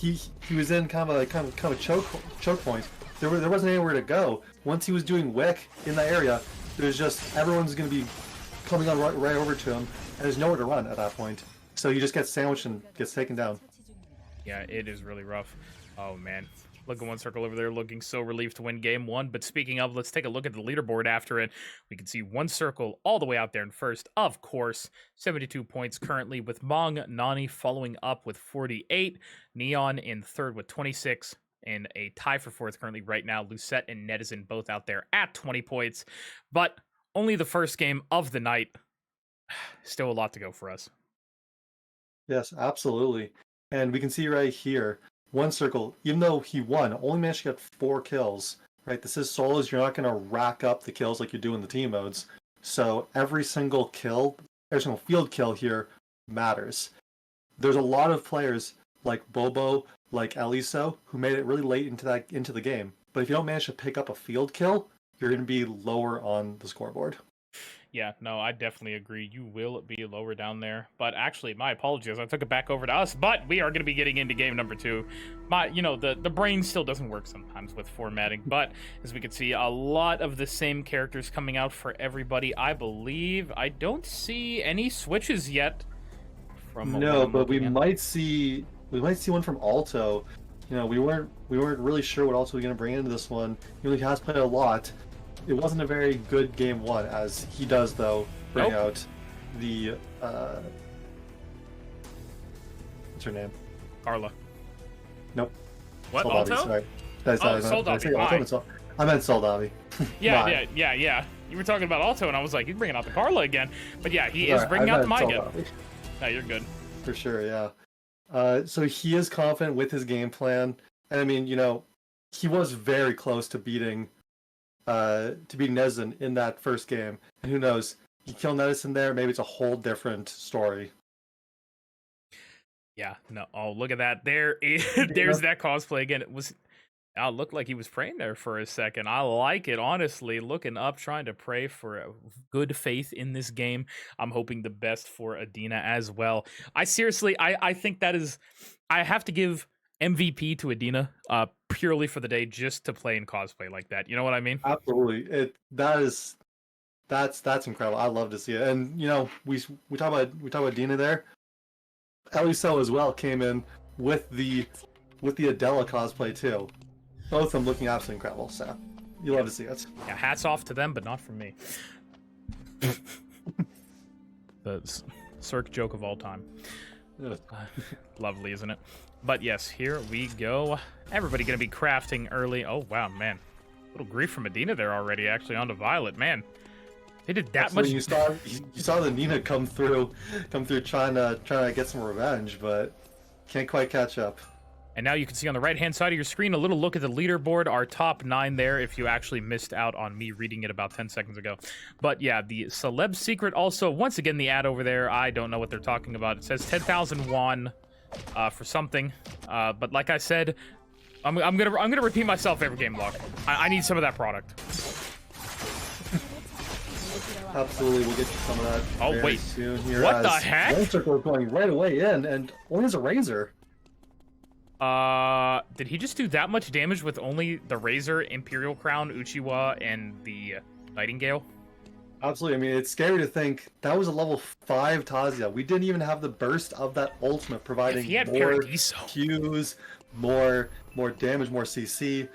kind of a choke point. There wasn't anywhere to go. Once he was doing Wick in that area, there's just everyone's going to be coming on right over to him, and there's nowhere to run at that point. So he just gets sandwiched and gets taken down. Yeah, it is really rough. Oh man. Look at One Circle over there looking so relieved to win game 1. But speaking of, let's take a look at the leaderboard after it. We can see One Circle all the way out there in first, of course. 72 points currently, with Mong Nani following up with 48. Neon in third with 26. And a tie for fourth currently right now. Lucette and Netizen both out there at 20 points. But only the first game of the night. Still a lot to go for us. Yes, absolutely. And we can see right here, one circle, even though he won, only managed to get 4 kills. Right? This is solos. You're not going to rack up the kills like you do in the team modes. So every single kill, every single field kill here matters. There's a lot of players like Bobo, like Eliso, who made it really late into the game. But if you don't manage to pick up a field kill, you're going to be lower on the scoreboard. Yeah, no, I definitely agree. You will be lower down there. But actually, my apologies. I took it back over to us. But we are going to be getting into game number 2. The brain still doesn't work sometimes with formatting. But as we can see, a lot of the same characters coming out for everybody. I believe I don't see any switches yet. No, but we might see one from Alto. We weren't really sure what Alto was going to bring into this one. He really has played a lot. It wasn't a very good game 1, as he does, though, bring out the... what's her name? Carla. Nope. What, Soldavi, Alto? sorry. Soldavi, I meant Soldavi. Yeah. You were talking about Alto, and I was like, he's bringing out the Carla again. But yeah, he is bringing out the Maiga. No, you're good. For sure, yeah. So he is confident with his game plan. And I mean, he was very close to beating Nezen in that first game. And who knows? You kill Nezen there, maybe it's a whole different story. Yeah, no. Oh, look at that. There's that cosplay again. It looked like he was praying there for a second. I like it, honestly. Looking up, trying to pray for good faith in this game. I'm hoping the best for Adina as well. I think that is... I have to give MVP to Adina purely for the day, just to play in cosplay like that. You know what I mean? Absolutely. That's incredible. I love to see it. And we talk about Adina there. Eliso as well came in with the Adela cosplay too. Both of them looking absolutely incredible. So you love to see it. Yeah, hats off to them, but not from me. The Cirque joke of all time. Lovely, isn't it? But yes, here we go. Everybody gonna be crafting early. Oh wow, man, little grief from Adina there already. Actually, onto Violet, man. They did that much. You saw the Nina come through trying to get some revenge, but can't quite catch up. And now you can see on the right-hand side of your screen a little look at the leaderboard, our top 9 there, if you actually missed out on me reading it about 10 seconds ago. But yeah, the celeb secret also, once again, the ad over there, I don't know what they're talking about. It says 10,000 won for something. But like I said, I'm gonna repeat myself every game log. I need some of that product. Absolutely, we'll get you some of that. Oh wait, soon here, what the heck? One circle going right away in, and only has a razor. Did he just do that much damage with only the Razor, Imperial Crown, Uchiwa, and the Nightingale? Absolutely. I mean, it's scary to think that was a level 5 Tazia. We didn't even have the burst of that ultimate, providing more Qs, more damage, more CC.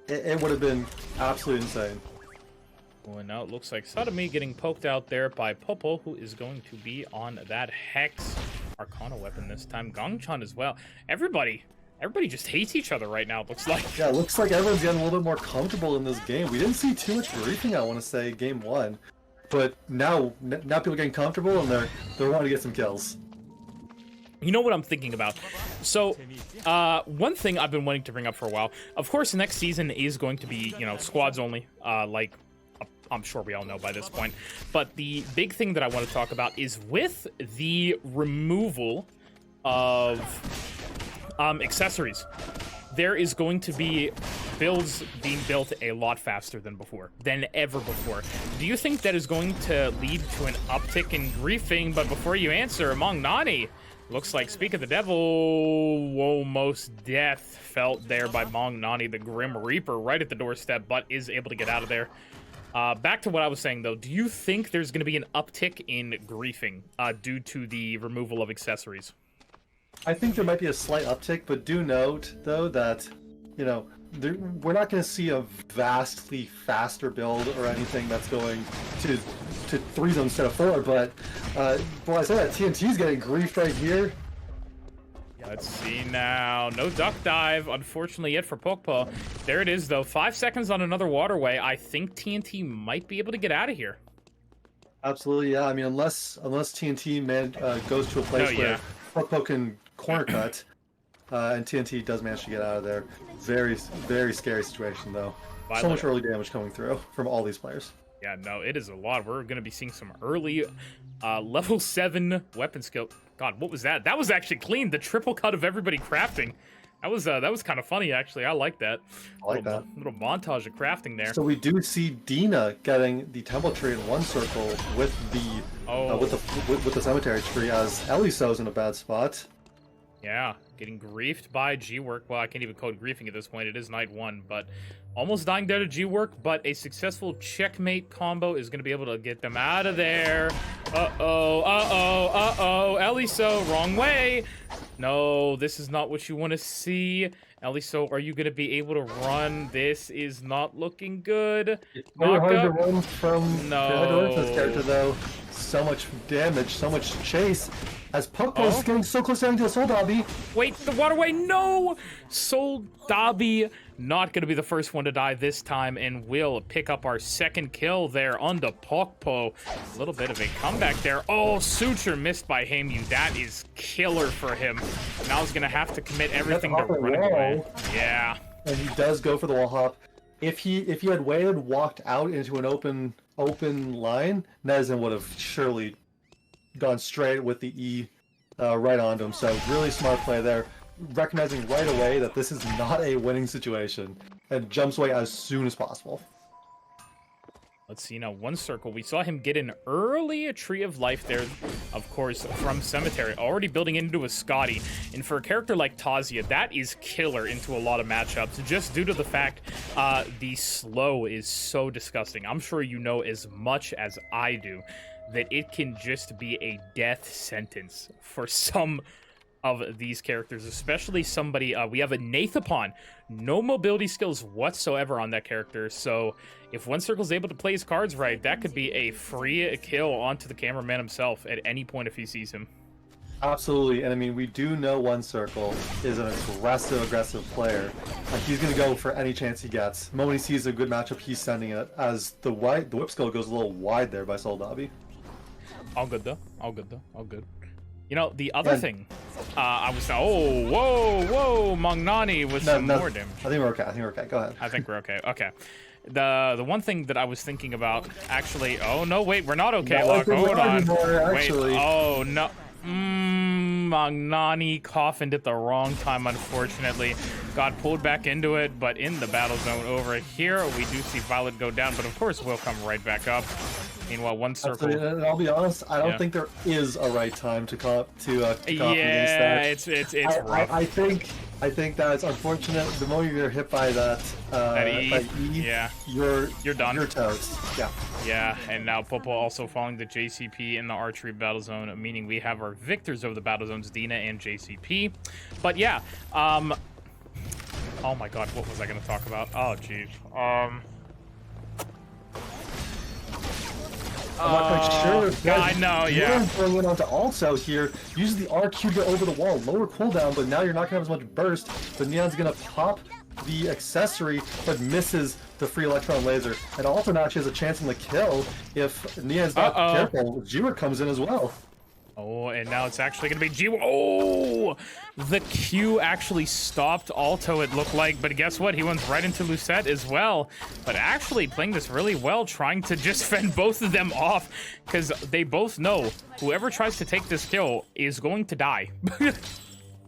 It would have been absolutely insane. Well, now it looks like Sadami getting poked out there by Popo, who is going to be on that Hex Arcana weapon this time. Gongchan as well. Everybody just hates each other right now, it looks like. Yeah, it looks like everyone's getting a little bit more comfortable in this game. We didn't see too much griefing, I want to say, game 1. But now people are getting comfortable, and they're wanting to get some kills. You know what I'm thinking about? So, one thing I've been wanting to bring up for a while, of course, next season is going to be, squads only, like I'm sure we all know by this point. But the big thing that I want to talk about is with the removal of accessories, there is going to be builds being built a lot faster than ever before. Do you think that is going to lead to an uptick in griefing? But before you answer, Among Nani, looks like, speak of the devil, almost death felt there by Mong Nani, the Grim Reaper, right at the doorstep, but is able to get out of there. Back to what I was saying, though, do you think there's going to be an uptick in griefing due to the removal of accessories? I think there might be a slight uptick, but do note, though, that, we're not going to see a vastly faster build or anything that's going to 3 zones instead of 4, but, I said that TNT's getting griefed right here. Let's see now. No duck dive, unfortunately, yet for Pokpo. There it is, though. 5 seconds on another waterway. I think TNT might be able to get out of here. Absolutely, yeah. I mean, unless TNT goes to a place Popo can corner cut, and TNT does manage to get out of there. Very, very scary situation though. So much early damage coming through from all these players. Yeah, no, it is a lot. We're going to be seeing some early level 7 weapon skill. God, what was that? That was actually clean. The triple cut of everybody crafting. That was kind of funny, actually. I like that. I like that. Little montage of crafting there. So we do see Dina getting the temple tree in one circle with the with the cemetery tree, as Eliso's in a bad spot. Yeah, getting griefed by G-Work. Well, I can't even code griefing at this point. It is night 1, but almost dying there to G-Work, but a successful checkmate combo is going to be able to get them out of there. Uh-oh, uh-oh, uh-oh. Eliso, wrong way. No, this is not what you want to see. Eliso, are you going to be able to run? This is not looking good. It's very hard to run from No. This character, though. So much damage, so much chase. As Popo's getting so close down to a Soul Dobby. Wait, the waterway, no! Soul Dobby not going to be the first one to die this time, and will pick up our second kill there on the Pokpo. A little bit of a comeback there. Oh, Suture missed by Heimu. That is killer for him. Now he's going to have to commit everything to running away. Yeah. And he does go for the wall hop. If he had waited, walked out into an open line, Nezen would have surely gone straight with the E right onto him. So really smart play there, recognizing right away that this is not a winning situation, and jumps away as soon as possible. Let's see now, one circle. We saw him get an early Tree of Life there, of course, from Cemetery, already building into a Scotty. And for a character like Tazia, that is killer into a lot of matchups, just due to the fact the slow is so disgusting. I'm sure you know as much as I do that it can just be a death sentence for some of these characters, especially somebody, we have a Nathapon, no mobility skills whatsoever on that character, so if One Circle's able to play his cards right, that could be a free kill onto the cameraman himself at any point if he sees him. Absolutely, and I mean, we do know One Circle is an aggressive player. He's going to go for any chance he gets. The moment he sees a good matchup, he's sending it, as the whip skill goes a little wide there by Soul Dobby. All good though, all good though, all good. You know, the other thing, I was, whoa, Magnani with some more damage. I think we're okay, go ahead. I think we're okay, okay. The one thing that I was thinking about, actually, oh no, wait, we're not okay, Locke, hold on. Wait, oh no. Magnani coffined at the wrong time, unfortunately. Got pulled back into it, but in the battle zone over here, we do see Violet go down, but of course we'll come right back up. Meanwhile, One Circle. And I'll be honest, I don't think there is a right time to cop against that. It's rough. I think that's unfortunate. The moment you're hit by that, E, yeah, you're done. You're toast. Yeah. Yeah, and now Popo also following the JCP in the archery battle zone, meaning we have our victors over the battle zones, Dina and JCP. But yeah, oh my god, what was I going to talk about? Oh, jeez. I'm not quite sure. Yeah, I know, yeah. Going on to also here, uses the RQ to over the wall, lower cooldown, but now you're not going to have as much burst. But Neon's going to pop the accessory, but misses the free electron laser. And also now she has a chance on the kill if Neon's not careful. Jiwa comes in as well. Oh, and now it's actually going to be G. Oh! The Q actually stopped Alto, it looked like, but guess what? He went right into Lucette as well. But actually playing this really well, trying to just fend both of them off, because they both know whoever tries to take this kill is going to die.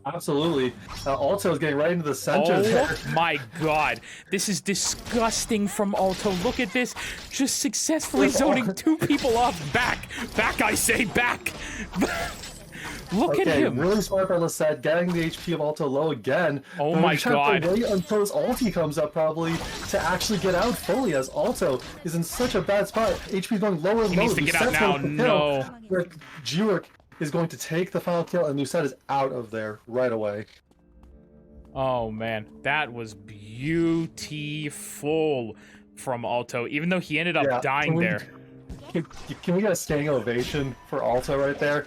Absolutely. Alto is getting right into the center there. Oh my god. This is disgusting from Alto. Look at this. Just successfully zoning 2 people off. Back. Back, I say, back. Look at him. Really smart by Lisette, getting the HP of Alto low again. Oh my god. Wait until his ulti comes up probably to actually get out fully, as Alto is in such a bad spot. HP is going lower and lower. He needs to get out now. No. Jiwik is going to take the final kill, and Lucette is out of there right away. Oh man, that was beautiful from Alto, even though he ended up dying there. Can we get a standing ovation for Alto right there?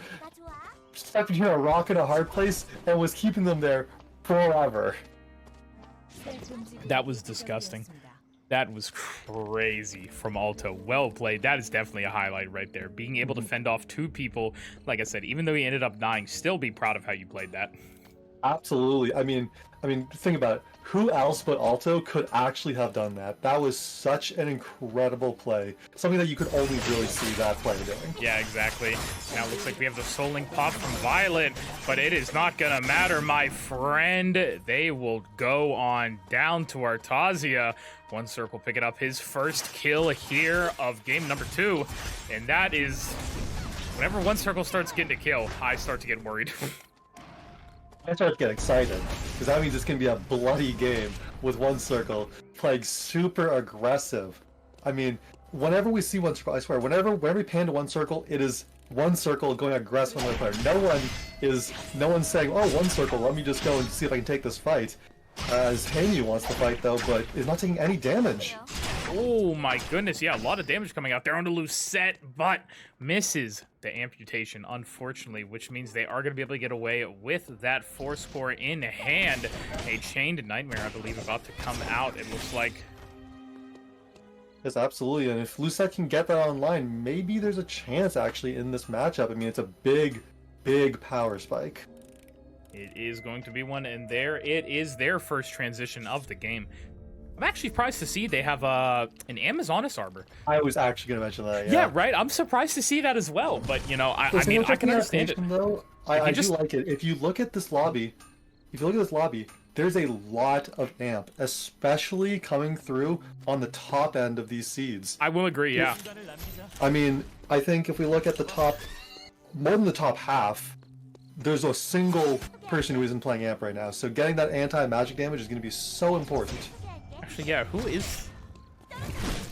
Stuck between a rock and a hard place and was keeping them there forever. That was disgusting. That was crazy from Alto. Well played. That is definitely a highlight right there. Being able to fend off 2 people, like I said, even though he ended up dying, still be proud of how you played that. Absolutely. I mean, think about it. Who else but Alto could actually have done that? That was such an incredible play. Something that you could only really see that player doing. Yeah, exactly. Now it looks like we have the Soul Link pop from Violet, but it is not gonna matter, my friend. They will go on down to Artazia. One Circle picking up his first kill here of game number 2, and that is whenever One Circle starts getting a kill, I start to get worried. I start to get excited, because that means it's going to be a bloody game with One Circle playing super aggressive. I mean, whenever we see One Circle, I swear, whenever we pan to One Circle, it is One Circle going aggressive on the player. No one's saying, oh, One Circle, let me just go and see if I can take this fight. As Hanyu wants to fight, though, but is not taking any damage. Oh my goodness, yeah, a lot of damage coming out there on the Lucette, but misses the amputation, unfortunately, which means they are going to be able to get away with that 4 score in hand. A Chained Nightmare, I believe, about to come out, it looks like. Yes, absolutely, and if Lucette can get that online, maybe there's a chance, actually, in this matchup. I mean, it's a big, big power spike. It is going to be one, and there it is, their first transition of the game. I'm actually surprised to see they have an Amazonas Arbor. I was actually going to mention that, Yeah, right? I'm surprised to see that as well, but, you know, I mean, I can understand it. Though, I do like it. If you look at this lobby, there's a lot of amp, especially coming through on the top end of these seeds. I will agree, yeah. I mean, I think if we look at the top, more than the top half, there's a single person who isn't playing amp right now, so getting that anti-magic damage is going to be so important. Actually, yeah, who is...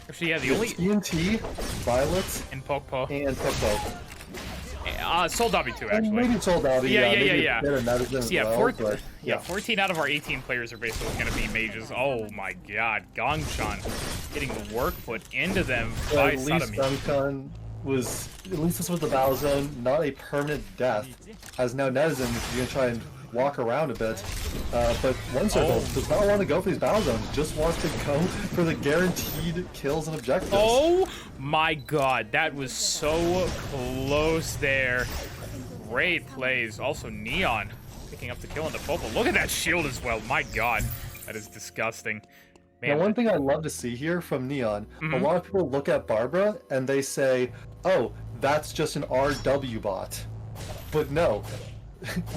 Actually, yeah, the only... TNT, Violet, and Popo. and Popo. Soul Dobby too, actually. Maybe Soul Dobby, Yeah. Yeah, well, 14 out of our 18 players are basically going to be mages. Oh my god, Gongchan getting the work put into them by at least Sadami. Gongchan was, at least this was the battle zone, not a permanent death, as now Netizen is going to try and walk around a bit, but One Circle does not want to go for these battle zones, just wants to go for the guaranteed kills and objectives. Oh my god, that was so close there. Great plays. Also Neon picking up the kill on the Popo. Look at that shield as well. My god, that is disgusting. Man, now, one thing I love to see here from Neon, a lot of people look at Barbara and they say, oh, that's just an RW bot. But no,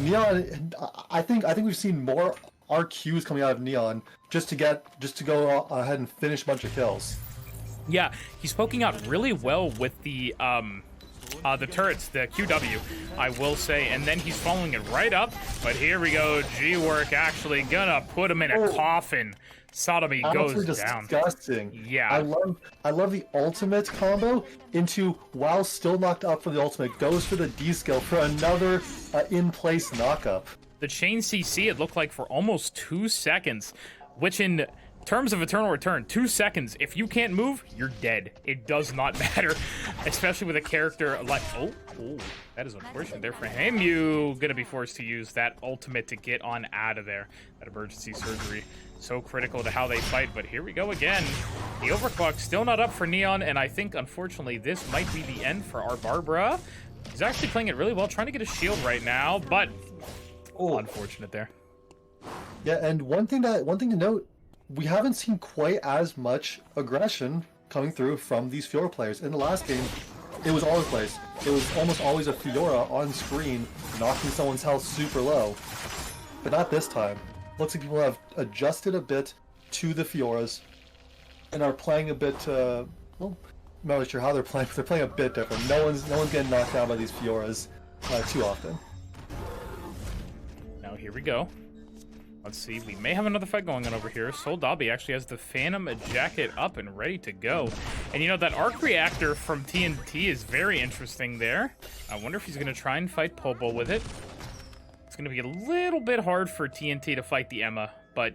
Neon, I think we've seen more RQs coming out of Neon just to go ahead and finish a bunch of kills. Yeah, he's poking out really well with the turrets, the QW, I will say, and then he's following it right up. But here we go, G-Work actually gonna put him in a coffin. Sodomy goes down. Disgusting. Yeah. I love the ultimate combo into, while still knocked up for the ultimate, goes for the D skill for another in-place knockup. The chain CC, it looked like for almost 2 seconds, which in terms of Eternal Return, 2 seconds, if you can't move, you're dead. It does not matter, especially with a character like, oh, that is unfortunate there for him. You gonna be forced to use that ultimate to get on out of there. That emergency surgery, so critical to how they fight, but here we go again. The overclock still not up for Neon, and I think, unfortunately, this might be the end for our Barbara. He's actually playing it really well, trying to get a shield right now, but unfortunate there. Yeah, and one thing to note, we haven't seen quite as much aggression coming through from these Fiora players. In the last game, it was all over the place. It was almost always a Fiora on screen, knocking someone's health super low. But not this time. Looks like people have adjusted a bit to the Fioras, and are playing a bit, well, I'm not really sure how they're playing, but they're playing a bit different. No one's getting knocked down by these Fioras too often. Now here we go. Let's see, we may have another fight going on over here. Soul Dobby actually has the Phantom jacket up and ready to go. And you know, that arc reactor from TNT is very interesting there. I wonder if he's going to try and fight Popo with it. It's going to be a little bit hard for TNT to fight the Emma, but,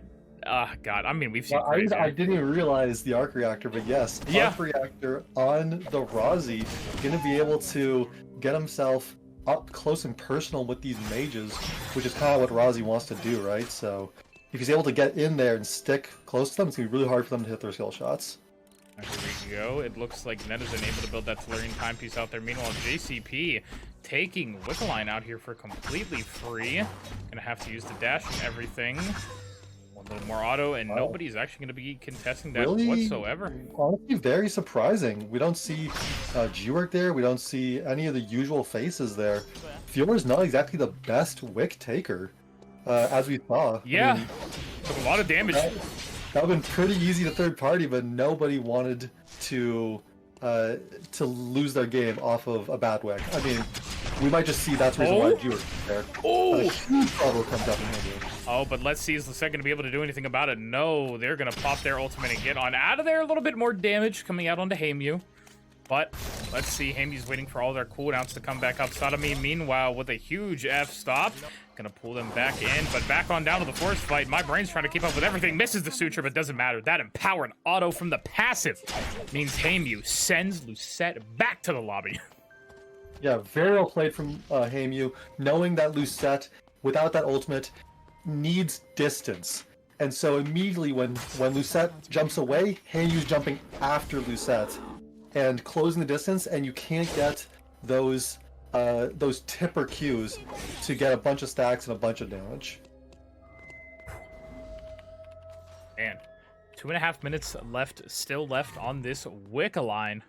God, I mean, we've seen I didn't even realize the arc reactor, but yes, arc reactor on the Rozzy, going to be able to get himself up close and personal with these mages, which is kind of what Rozzy wants to do, right? So if he's able to get in there and stick close to them, it's gonna be really hard for them to hit their skill shots. Here we go. It looks like Netizen able to build that Tellurian timepiece out there. Meanwhile, JCP taking Wickeline out here for completely free. Gonna have to use the dash and everything. One little more auto, and nobody's actually gonna be contesting that whatsoever. Honestly, very surprising. We don't see G-Work there. We don't see any of the usual faces there. Fior's not exactly the best Wick taker, as we saw. Yeah, I mean, took a lot of damage. That would have been pretty easy to third party, but nobody wanted to lose their game off of a bad Wick. I mean, we might just see that's the reason why G-Work is there. Oh! A huge trouble comes up in here. Oh, but let's see, is Lisette going to be able to do anything about it? No, they're going to pop their ultimate and get on out of there. A little bit more damage coming out onto Heimu. But let's see, Heimu's waiting for all their cooldowns to come back up. Sodomy, meanwhile, with a huge F-stop. Gonna pull them back in, but back on down to the force fight. My brain's trying to keep up with everything. Misses the suture, but doesn't matter. That empowered auto from the passive means Heimu sends Lucette back to the lobby. Yeah, very well played from Heimu, knowing that Lucette, without that ultimate, needs distance. And so immediately when Lucette jumps away, Heimu's jumping after Lucette and closing the distance, and you can't get those tipper Qs to get a bunch of stacks and a bunch of damage. And 2.5 minutes still left on this Wickeline.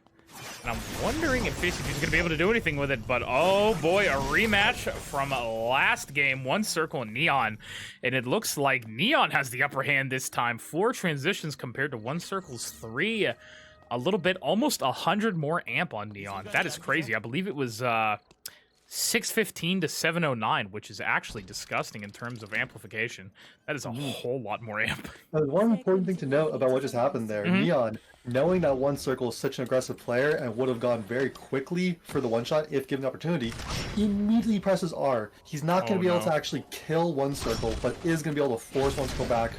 And I'm wondering if JCP is going to be able to do anything with it, but oh boy, a rematch from last game, One Circle and Neon. And it looks like Neon has the upper hand this time. 4 transitions compared to One Circle's 3. A little bit, almost 100 more amp on Neon. That is crazy. I believe it was 615 to 709, which is actually disgusting in terms of amplification. That is a whole lot more amp. One important thing to note about what just happened there, Neon, knowing that One Circle is such an aggressive player and would have gone very quickly for the one-shot if given the opportunity, immediately presses R. He's not going to be able to actually kill One Circle, but is going to be able to force One Circle back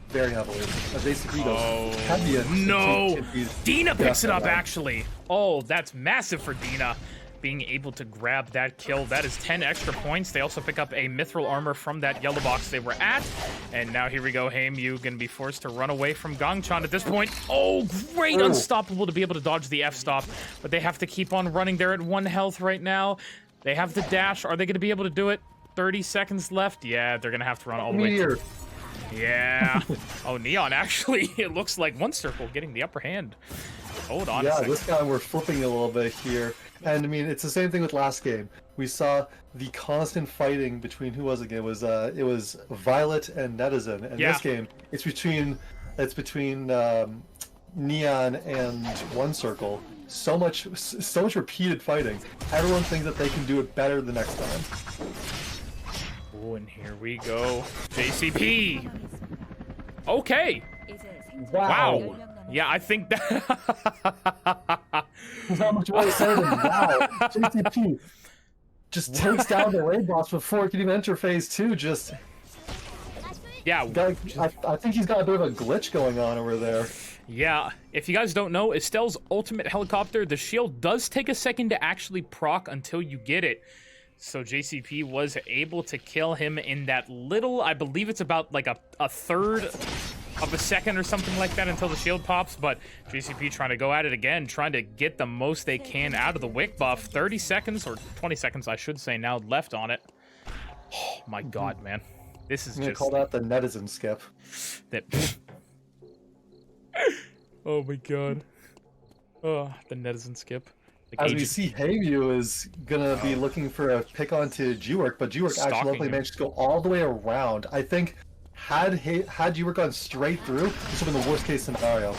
very heavily. Basically goes heavy. No! Dina picks it up, actually. Oh, that's massive for Dina. Being able to grab that kill. That is 10 extra points. They also pick up a mithril armor from that yellow box they were at. And now here we go. Heimu gonna be forced to run away from Gongchan at this point. Oh, great! Unstoppable to be able to dodge the F-stop. But they have to keep on running. They're at 1 health right now. They have the dash. Are they gonna be able to do it? 30 seconds left. Yeah, they're gonna have to run all the way through. Yeah. Oh, Neon, actually, it looks like One Circle getting the upper hand. Hold on a second. This time we're flipping a little bit here. And I mean, it's the same thing with last game. We saw the constant fighting between, who was it again? It was Violet and Netizen. And this game, it's between Neon and One Circle. So much repeated fighting. Everyone thinks that they can do it better the next time. Oh, and here we go. JCP. Okay. Wow. Yeah, I think that. There's not much more to say than wow. JCP just takes down the raid boss before it can even enter phase 2. Yeah. I think he's got a bit of a glitch going on over there. Yeah, if you guys don't know, Estelle's ultimate helicopter, the shield does take a second to actually proc until you get it. So JCP was able to kill him in that little, I believe it's about like a third of a second or something like that until the shield pops, but JCP trying to go at it again, trying to get the most they can out of the Wick buff. 30 seconds, or 20 seconds I should say now, left on it. Oh my god, man. This is just... call that the Netizen skip. Oh my god. Oh, the Netizen skip. As we see, Heimu is gonna be looking for a pick onto G-Work, but G-Work actually luckily managed to go all the way around. I think had G-Work gone straight through, this would have been the worst case scenario.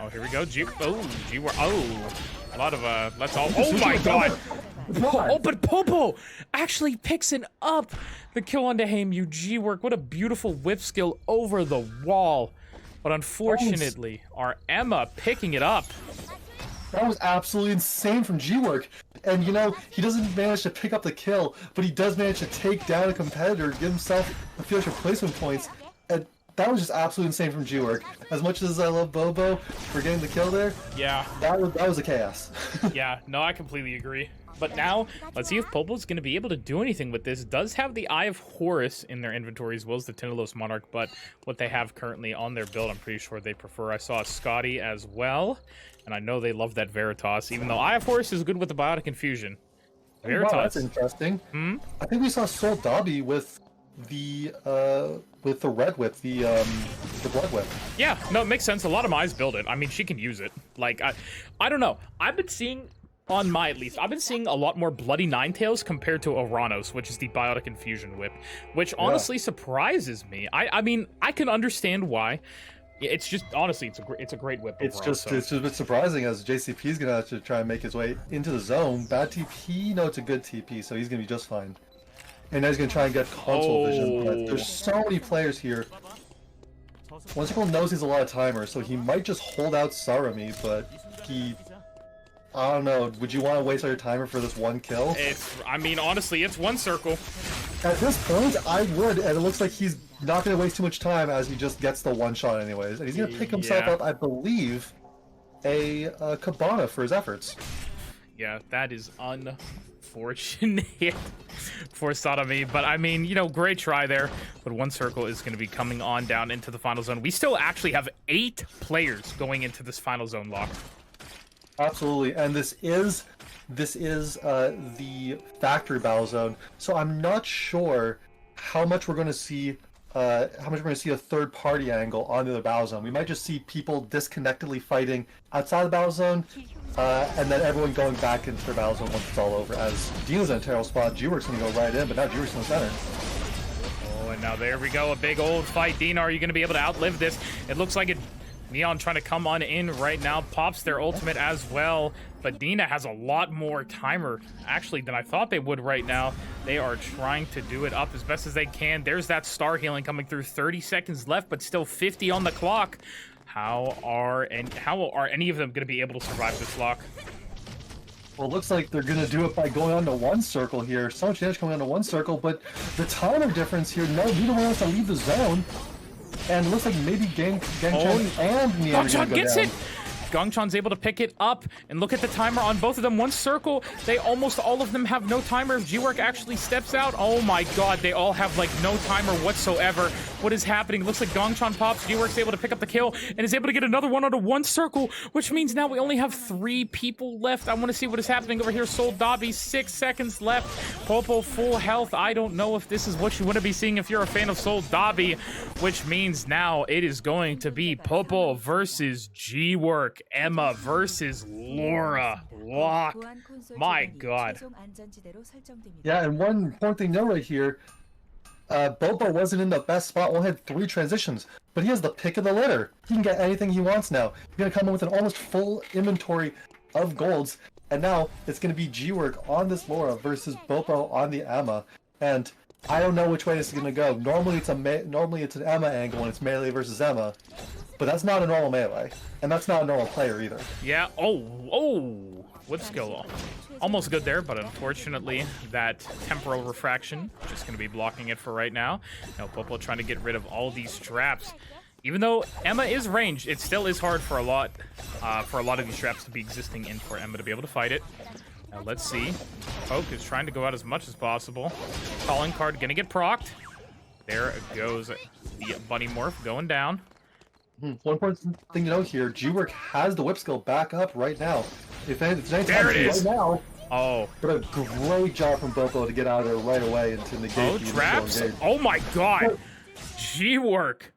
Oh, here we go. G-Work. Oh, a lot of let's all. Oh my god. Oh, but Popo actually picks it up. The kill onto Heimu. G-Work. What a beautiful whip skill over the wall. But unfortunately, our Emma picking it up. That was absolutely insane from G-Work. And, you know, he doesn't manage to pick up the kill, but he does manage to take down a competitor, give himself a few extra placement points. And that was just absolutely insane from G-Work. As much as I love Bobo for getting the kill there, yeah, that was a chaos. Yeah, no, I completely agree. But now, let's see if Popo's going to be able to do anything with this. Does have the Eye of Horus in their inventory as well as the Tindalos Monarch, but what they have currently on their build, I'm pretty sure they prefer. I saw Scotty as well, and I know they love that Veritas, even though Eye of Horus is good with the Biotic Infusion. Veritas. Wow, that's interesting. I think we saw Soul Dobby with the red whip, the blood whip. Yeah, no, it makes sense. A lot of Mai's build it. I mean, she can use it. Like, I don't know. I've been seeing, on Mai at least, I've been seeing a lot more Bloody Ninetales compared to Oranos, which is the Biotic Infusion whip, which honestly surprises me. I mean, I can understand why. It's just, honestly, it's a great whip It's overall, just a bit surprising as JCP's gonna have to try and make his way into the zone. Bad TP, no, it's a good TP, so he's gonna be just fine. And now he's gonna try and get console vision, but there's so many players here. One Circle knows he's a lot of timer, so he might just hold out Sarami, but I don't know, would you want to waste all your timer for this one kill? I mean, honestly, it's one circle. At this point, I would, and it looks like he's not going to waste too much time as he just gets the one shot anyways. And he's going to pick himself up, I believe, a Cabana for his efforts. Yeah, that is unfortunate for Sodomy, but I mean, you know, great try there. But one circle is going to be coming on down into the final zone. We still actually have 8 players going into this final zone lock. Absolutely, and this is the factory battle zone. So I'm not sure how much we're going to see. A third-party angle onto the battle zone. We might just see people disconnectedly fighting outside the battle zone, and then everyone going back into their battle zone once it's all over. As Dina's in a terrible spot, G-Work's gonna go right in, but now G-Work's in the center. Oh, and now there we go, a big old fight. Dina, are you gonna be able to outlive this? It looks like it. Neon trying to come on in right now, pops their ultimate as well, but Dina has a lot more timer, actually, than I thought they would right now. They are trying to do it up as best as they can. There's that star healing coming through, 30 seconds left, but still 50 on the clock. How are any of them going to be able to survive this lock? Well, it looks like they're going to do it by going on to one circle here. So much damage coming on to one circle, but the timer difference here, no, neither one wants to leave the zone. And it looks like maybe Gangchan and Neon Gangchan gets it! Gangchan's able to pick it up, and look at the timer on both of them. One circle, they almost all of them have no timer. If G-Work actually steps out, oh my god, they all have like no timer whatsoever. What is happening? Looks like Gangchan pops, G-Work's able to pick up the kill, and is able to get another one onto one circle, which means now we only have 3 people left. I want to see what is happening over here. Soul Dobby, 6 seconds left. Popo full health. I don't know if this is what you want to be seeing if you're a fan of Soul Dobby, which means now it is going to be Popo versus G-Work. Emma versus Laura. Lock. My god. Yeah, and one important thing to note right here, Bobo wasn't in the best spot, only had 3 transitions, but he has the pick of the litter. He can get anything he wants now. He's going to come in with an almost full inventory of golds, and now it's going to be G-Work on this Laura versus Bobo on the Emma, and I don't know which way this is going to go. Normally it's an Emma angle when it's melee versus Emma, but that's not a normal melee, and that's not a normal player either. Yeah, whip skill. Almost good there, but unfortunately that temporal refraction just going to be blocking it for right now. Now Popo trying to get rid of all these traps. Even though Emma is ranged, it still is hard for a lot of these traps to be existing and for Emma to be able to fight it. Now let's see. Poke is trying to go out as much as possible. Calling card gonna get procced. There goes the bunny morph going down. One important thing to note here, G-Work has the whip skill back up right now. If it's any there time it is. right now, oh, but a great job from Bobo to get out of there right away and to negate the traps. engage. Oh my god. G-Work.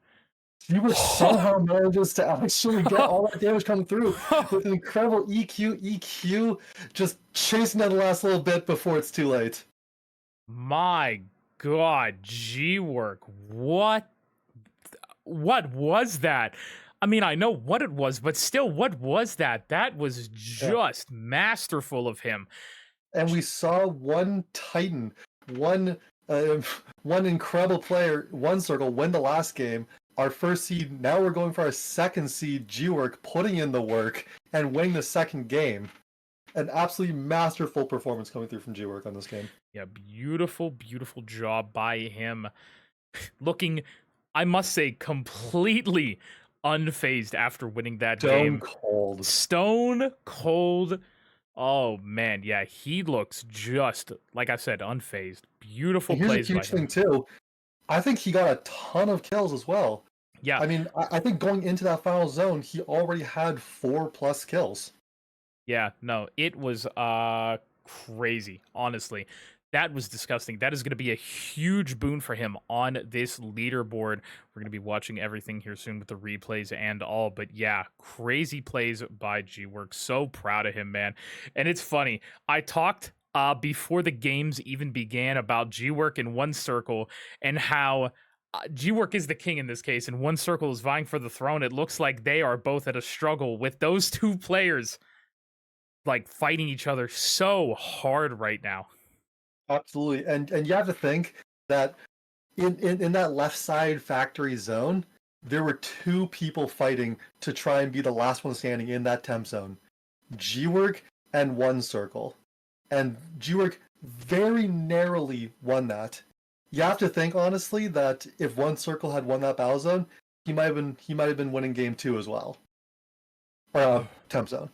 G-Work somehow manages to actually get all that damage coming through with an incredible EQ, just chasing down the last little bit before it's too late. My god, G-Work. What was that? I mean, I know what it was, but still, what was that? That was just masterful of him. And we saw one Titan, one incredible player, one circle win the last game. Our first seed, now we're going for our second seed, G-Work, putting in the work and winning the second game. An absolutely masterful performance coming through from G-Work on this game. Yeah, beautiful, beautiful job by him. Looking, I must say, completely unfazed after winning that game. Stone cold. Stone cold Oh man, yeah, he looks just like I said, unfazed. Beautiful And here's a plays by huge thing him. too. I think he got a ton of kills as well. Yeah, I mean, I think going into that final zone, he already had 4+ kills. yeah, no, it was crazy, honestly. That was disgusting. That is going to be a huge boon for him on this leaderboard. We're going to be watching everything here soon with the replays and all. But yeah, crazy plays by G-Work. So proud of him, man. And it's funny. I talked before the games even began about G-Work in One Circle and how G-Work is the king in this case, and One Circle is vying for the throne. It looks like they are both at a struggle with those two players like fighting each other so hard right now. Absolutely. And you have to think that in that left side factory zone, there were 2 people fighting to try and be the last one standing in that temp zone. G-Work and One Circle. And G-Work very narrowly won that. You have to think honestly that if One Circle had won that battle zone, he might have been winning game 2 as well. Or temp zone.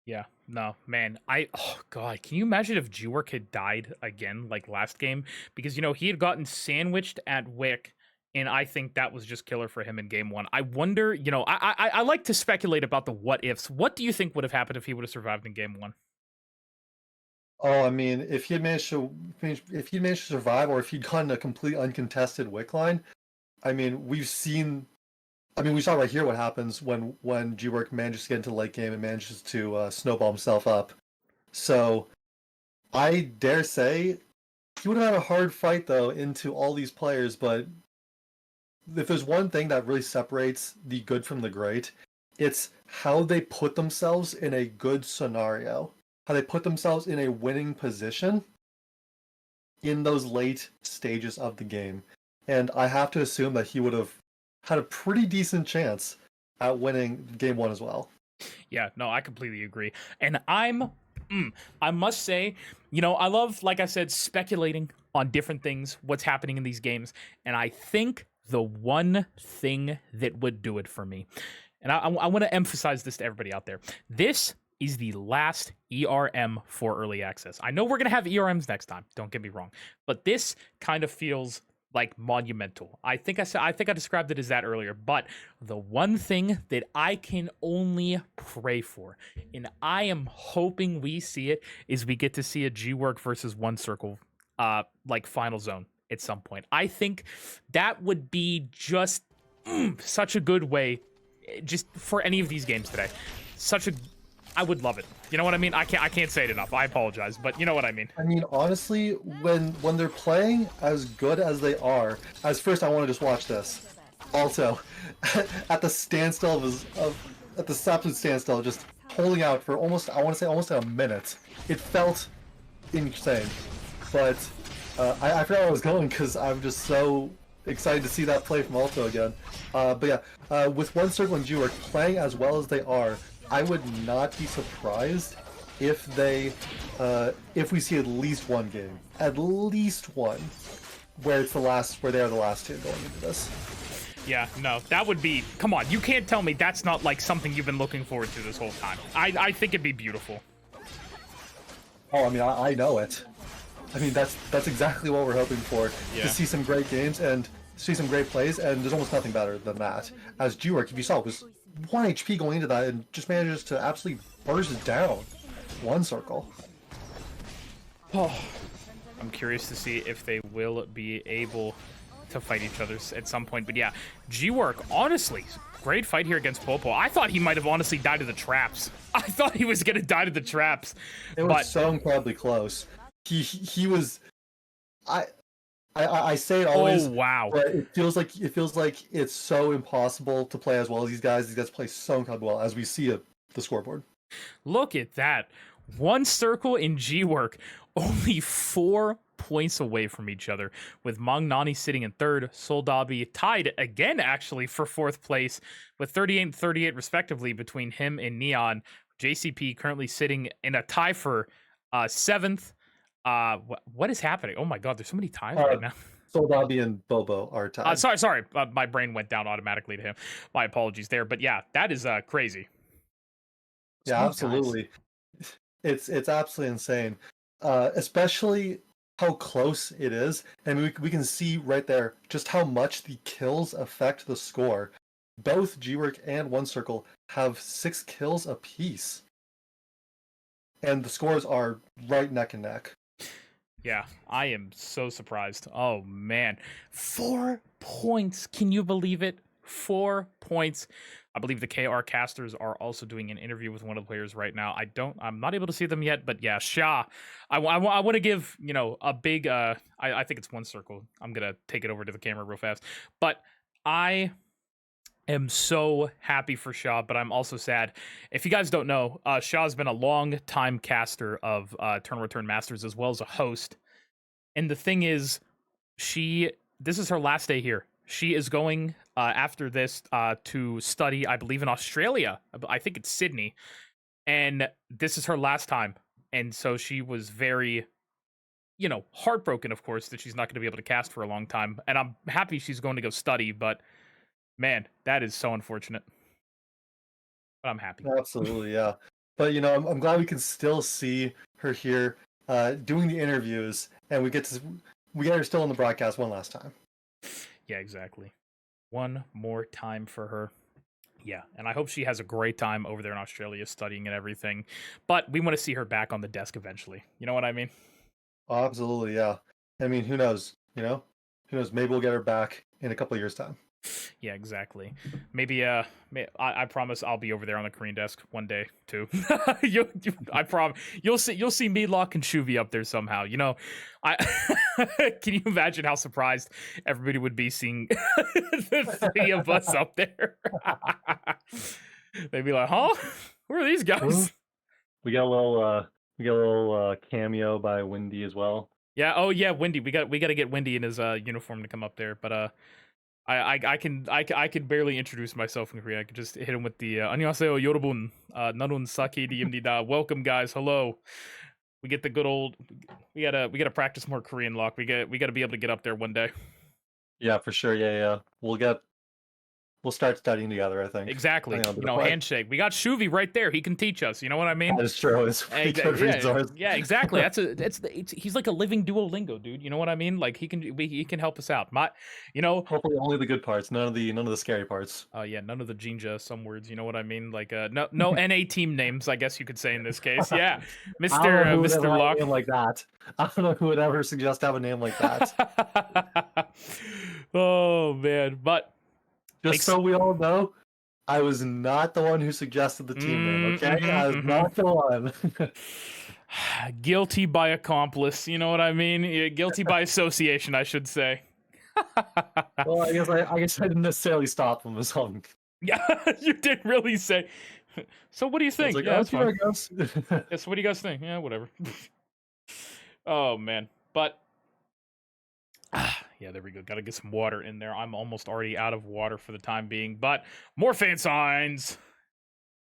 Yeah, no, man. Oh god, can you imagine if G-Work had died again like last game? Because he had gotten sandwiched at Wick, and I think that was just killer for him in game 1. I wonder, I like to speculate about the what ifs. What do you think would have happened if he would have survived in game 1? Oh, I mean, if he managed to survive, or if he'd gotten a complete uncontested Wick line, I mean, we saw right here what happens when G-Work manages to get into the late game and manages to snowball himself up. So, I dare say he would have had a hard fight though into all these players. But if there's one thing that really separates the good from the great, it's how they put themselves in a good scenario, how they put themselves in a winning position in those late stages of the game. And I have to assume that he would have had a pretty decent chance at winning game 1 as well. Yeah, no, I completely agree. And I must say, I love, like I said, speculating on different things, what's happening in these games. And I think the one thing that would do it for me, and I want to emphasize this to everybody out there, this is the last ERM for early access. I know we're going to have ERMs next time, don't get me wrong, but this kind of feels like monumental. I think I described it as that earlier, but the one thing that I can only pray for, and I am hoping we see it, is we get to see a G-Work versus One Circle like final zone at some point. I think that would be just such a good way just for any of these games today. I would love it. You know what I mean? I can't say it enough. I apologize, but you know what I mean. I mean, honestly, when they're playing as good as they are, as first I want to just watch this. Also, at the standstill at the absolute standstill, just holding out for almost a minute. It felt insane, but I forgot where I was going because I'm just so excited to see that play from Alto again. But yeah, with One Circle and G-Work playing as well as they are, I would not be surprised if we see at least one game, at least one, where they are the last 2 going into this. Yeah, no, that would be, come on, you can't tell me that's not like something you've been looking forward to this whole time. I think it'd be beautiful. Oh, I mean, I know it. I mean, that's exactly what we're hoping for, Yeah. to see some great games and see some great plays, and there's almost nothing better than that. As G-Work, if you saw, was 1 HP going into that and just manages to absolutely burst down One Circle. Oh, I'm curious to see if they will be able to fight each other at some point. But yeah, G-Work, honestly, great fight here against Popo. I thought he might have honestly died to the traps. I thought he was going to die to the traps. It was so incredibly close. He was... I say it always. Oh wow! But it feels like it's so impossible to play as well as these guys. These guys play so incredibly well, as we see at the scoreboard. Look at that! One Circle in G-Work, only 4 points away from each other, with Magnani sitting in 3rd, Soldabi tied again actually for 4th place with 38 and 38 respectively between him and Neon. JCP currently sitting in a tie for 7th. What is happening? Oh my god, there's so many ties right now. Soldabi and Bobo are tied. Sorry. My brain went down automatically to him. My apologies there. But yeah, that is crazy. Yeah, absolutely. It's absolutely insane, especially how close it is. And we can see right there just how much the kills affect the score. Both G-Work and One Circle have 6 kills apiece, and the scores are right neck and neck. Yeah, I am so surprised. Oh man, 4 points! Can you believe it? 4 points. I believe the KR casters are also doing an interview with one of the players right now. I'm not able to see them yet, but yeah, Sha. I want to give, a big, I think it's One Circle. I'm going to take it over to the camera real fast. But I am so happy for Sha, but I'm also sad. If you guys don't know, Sha's been a long time caster of Turn Return Masters as well as a host. And the thing is, this is her last day here. She is going after this to study, I believe, in Australia. I think it's Sydney. And this is her last time. And so she was very, heartbroken, of course, that she's not going to be able to cast for a long time. And I'm happy she's going to go study, but man, that is so unfortunate. But I'm happy. Absolutely, yeah. But I'm glad we can still see her here doing the interviews, and we get her still on the broadcast one last time. Yeah, exactly. One more time for her. Yeah, and I hope she has a great time over there in Australia studying and everything. But we want to see her back on the desk eventually. You know what I mean? Oh, absolutely, yeah. I mean, who knows? Who knows? Maybe we'll get her back in a couple of years' time. Yeah, exactly. Maybe I promise I'll be over there on the Korean desk one day too. I promise you'll see me, Locke, and Shuvi up there somehow. I can you imagine how surprised everybody would be seeing the 3 of us up there? They'd be like, "Huh? Who are these guys?" We got a little cameo by Windy as well. Yeah. Oh yeah, Windy. We got to get Windy in his uniform to come up there, but I can barely introduce myself in Korean. I could just hit him with the 안녕하세요 여러분, 나는 사키디입니다. Welcome guys, hello. We get the good old. We gotta practice more Korean, Lock. We gotta be able to get up there one day. Yeah, for sure. Yeah. We'll start studying together, I think. Exactly. Handshake. We got Shuvi right there. He can teach us. You know what I mean? That is true. It's yeah, exactly. He's like a living Duolingo, dude. You know what I mean? Like he can help us out. Hopefully only the good parts, none of the scary parts. Yeah, none of the Jinja some words. You know what I mean? Like no NA team names, I guess you could say in this case. Yeah, Mr. Locke. Name like that. I don't know who would ever suggest to have a name like that. Oh man, but. Just so we all know, I was not the one who suggested the team name, okay? I was not the one. Guilty by accomplice, you know what I mean? Yeah, guilty by association, I should say. Well, I guess I didn't necessarily stop him as long. Yeah, you did really say. So what do you think? Yeah, that's fine. Yeah, so what do you guys think? Yeah, whatever. Oh man, but yeah, there we go. Gotta get some water in there. I'm almost already out of water for the time being, but more fan signs.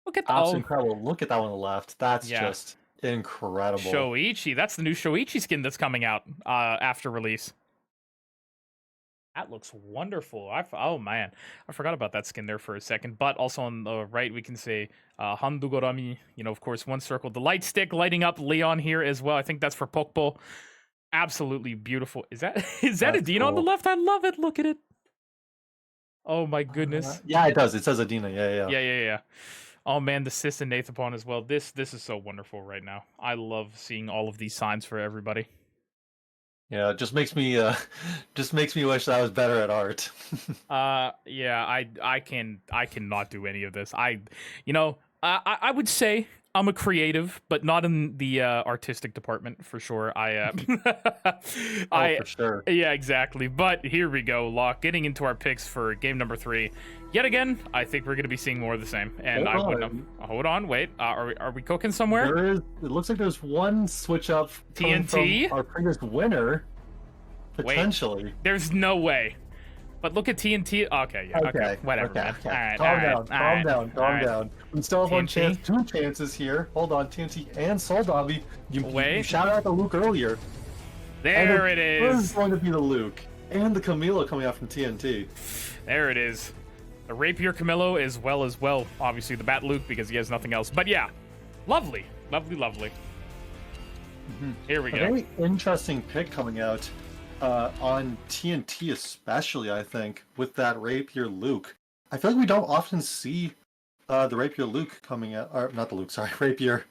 Look at that. That's incredible. Look at that one on the left. That's just incredible. Shoichi. That's the new Shoichi skin that's coming out after release. That looks wonderful. Oh man, I forgot about that skin there for a second. But also on the right, we can say Handugorami. Of course, One Circle. The light stick lighting up Leon here as well. I think that's for Pokpo. Absolutely beautiful. Is that Adina on the left? I love it. Look at it. Oh my goodness. Yeah, it does. It says Adina. Yeah. Oh man, the Sis and Nathapon as well. This is so wonderful right now. I love seeing all of these signs for everybody. Yeah, it just makes me wish that I was better at art. Yeah, I cannot do any of this. I would say I'm a creative, but not in the artistic department for sure. For sure. Yeah, exactly. But here we go, Locke. Getting into our picks for game number 3. Yet again, I think we're going to be seeing more of the same. And hold on, wait. Are we cooking somewhere? It looks like there's one switch up TNT from our previous winner, potentially. Wait, there's no way. But look at TNT. Okay, yeah. Okay. Whatever. Okay. Man. Calm down. We still have two chances here. Hold on, TNT and Soldavi. You shouted out the Luke earlier. There it is. This is going to be the Luke and the Camilo coming out from TNT. There it is. The Rapier Camilo as well. Obviously the Bat Luke because he has nothing else. But yeah, lovely. Here we A go. very interesting pick coming out on TNT, especially, I think, with that Rapier Luke. I feel like we don't often see the Rapier Luke coming out, or not the Luke, sorry, Rapier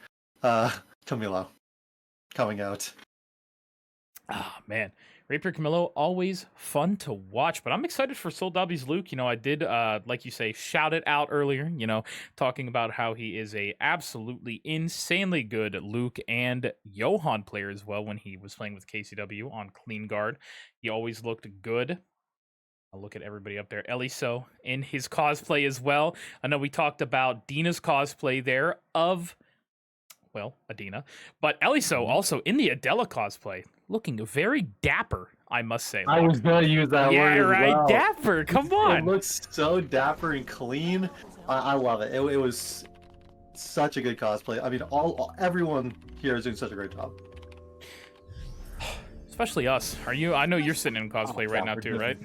Camilo coming out. Ah, man. Rapier Camilo, always fun to watch, but I'm excited for Soldabi's Luke. You know, I did, like you say, shout it out earlier, you know, talking about how he is a absolutely insanely good Luke and Johan player as well when he was playing with KCW on Clean Guard. He always looked good. I'll look at everybody up there. Eliso in his cosplay as well. I know we talked about Dina's cosplay there of, well, Adina, but Eliso also in the Adela cosplay, looking very dapper, I must say. I was going to use that Yeah, word as right, well. dapper, come on. It looks so dapper and clean. I love it. It was such a good cosplay. I mean, everyone here is doing such a great job. Especially us. Are you? I know you're sitting in cosplay right now too, right?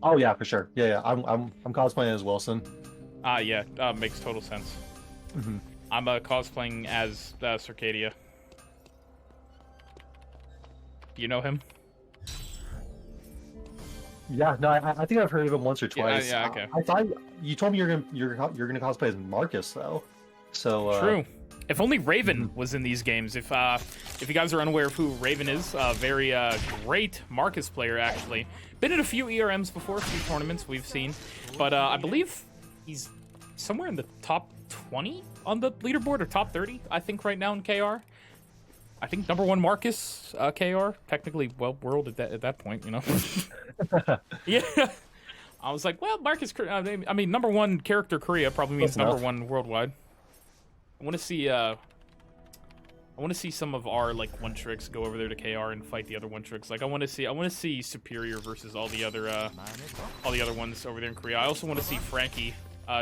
Oh yeah, for sure. Yeah. I'm cosplaying as Wilson. Yeah, makes total sense. Mm-hmm. I'm cosplaying as Circadia. You know him? Yeah, no, I think I've heard of him once or twice. Yeah, okay. I thought you told me you're gonna cosplay as Marcus though. So True. If only Raven was in these games. If you guys are unaware of who Raven is, a very great Marcus player actually. Been in a few ERMs before, a few tournaments we've seen, but I believe he's somewhere in the top 20 on the leaderboard or top 30, I think, right now in KR. I think number one Marcus KR, technically, well, world at that point, you know. Yeah. I was like, well, Marcus, I mean, number one character Korea probably means number one worldwide. I want to see some of our like one tricks go over there to KR and fight the other one tricks. Like I want to see Superior versus all the other ones over there in Korea. I also want to see Frankie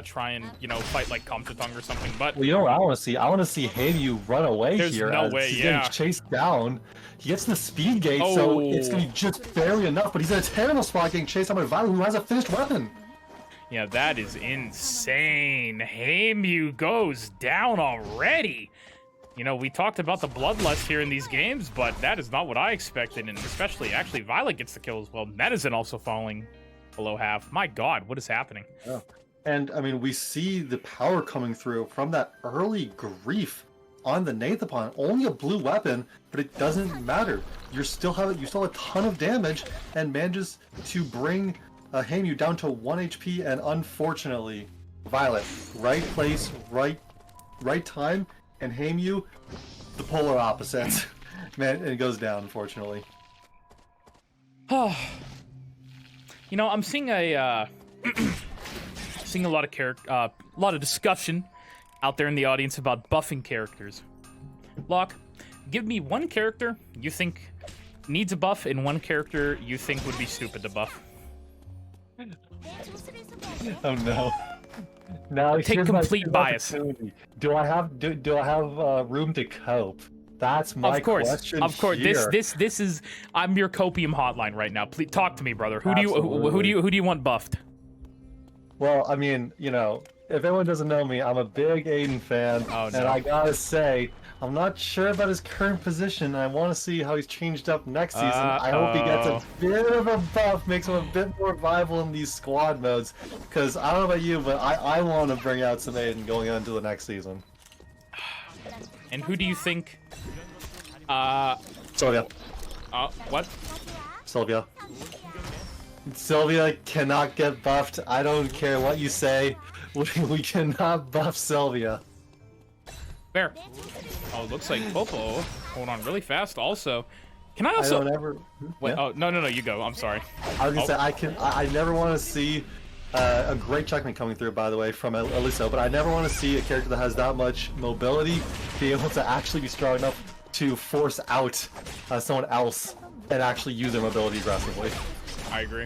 try and, you know, fight like Kamtatong or something. But well, you know what I want to see? I want to see Hanyu run away There's here. no as way, he's yeah. getting chased down. He gets the speed gate, so it's gonna be just barely enough. But he's in a terrible spot, getting chased down by Violet, who has a finished weapon. yeah, that is insane. Heimu goes down already. You know, we talked about the bloodlust here in these games, but that is not what I expected, and especially, actually, Violet gets the kill as well. Medicine also falling below half. My God, what is happening? Yeah. And, I mean, we see the power coming through from that early grief on the Nathapon. Only a blue weapon, but it doesn't matter. You still have a ton of damage, and manages to bring Heimu down to 1 HP, and unfortunately, Violet, right place, right time, and Heimu, the polar opposite. Man, it goes down, unfortunately. You know, I'm seeing a seeing a lot of discussion out there in the audience about buffing characters. Locke, give me one character you think needs a buff and one character you think would be stupid to buff. Oh no. Now Take complete bias. Do I have room to cope? That's my question. Of course. Here. This is I'm your copium hotline right now. Please talk to me, brother. Who do you want buffed? Well, I mean, you know, if anyone doesn't know me, I'm a big Aiden fan, Oh, no. and I gotta say, I'm not sure about his current position. I want to see how he's changed up next season. I hope he gets a bit of a buff, makes him a bit more viable in these squad modes. Because I don't know about you, but I want to bring out some Aiden going on to the next season. And who do you think? Sylvia. What? Sylvia. Sylvia cannot get buffed. I don't care what you say. We cannot buff Sylvia. Fair. Oh, it looks like Popo. Hold on, really fast. Also, can I also? I don't ever. Wait, Yeah. oh no, you go. I'm sorry. I was gonna say I never want to see a great checkmate coming through. By the way, from Eliso, but I never want to see a character that has that much mobility be able to actually be strong enough to force out someone else and actually use their mobility aggressively. I agree.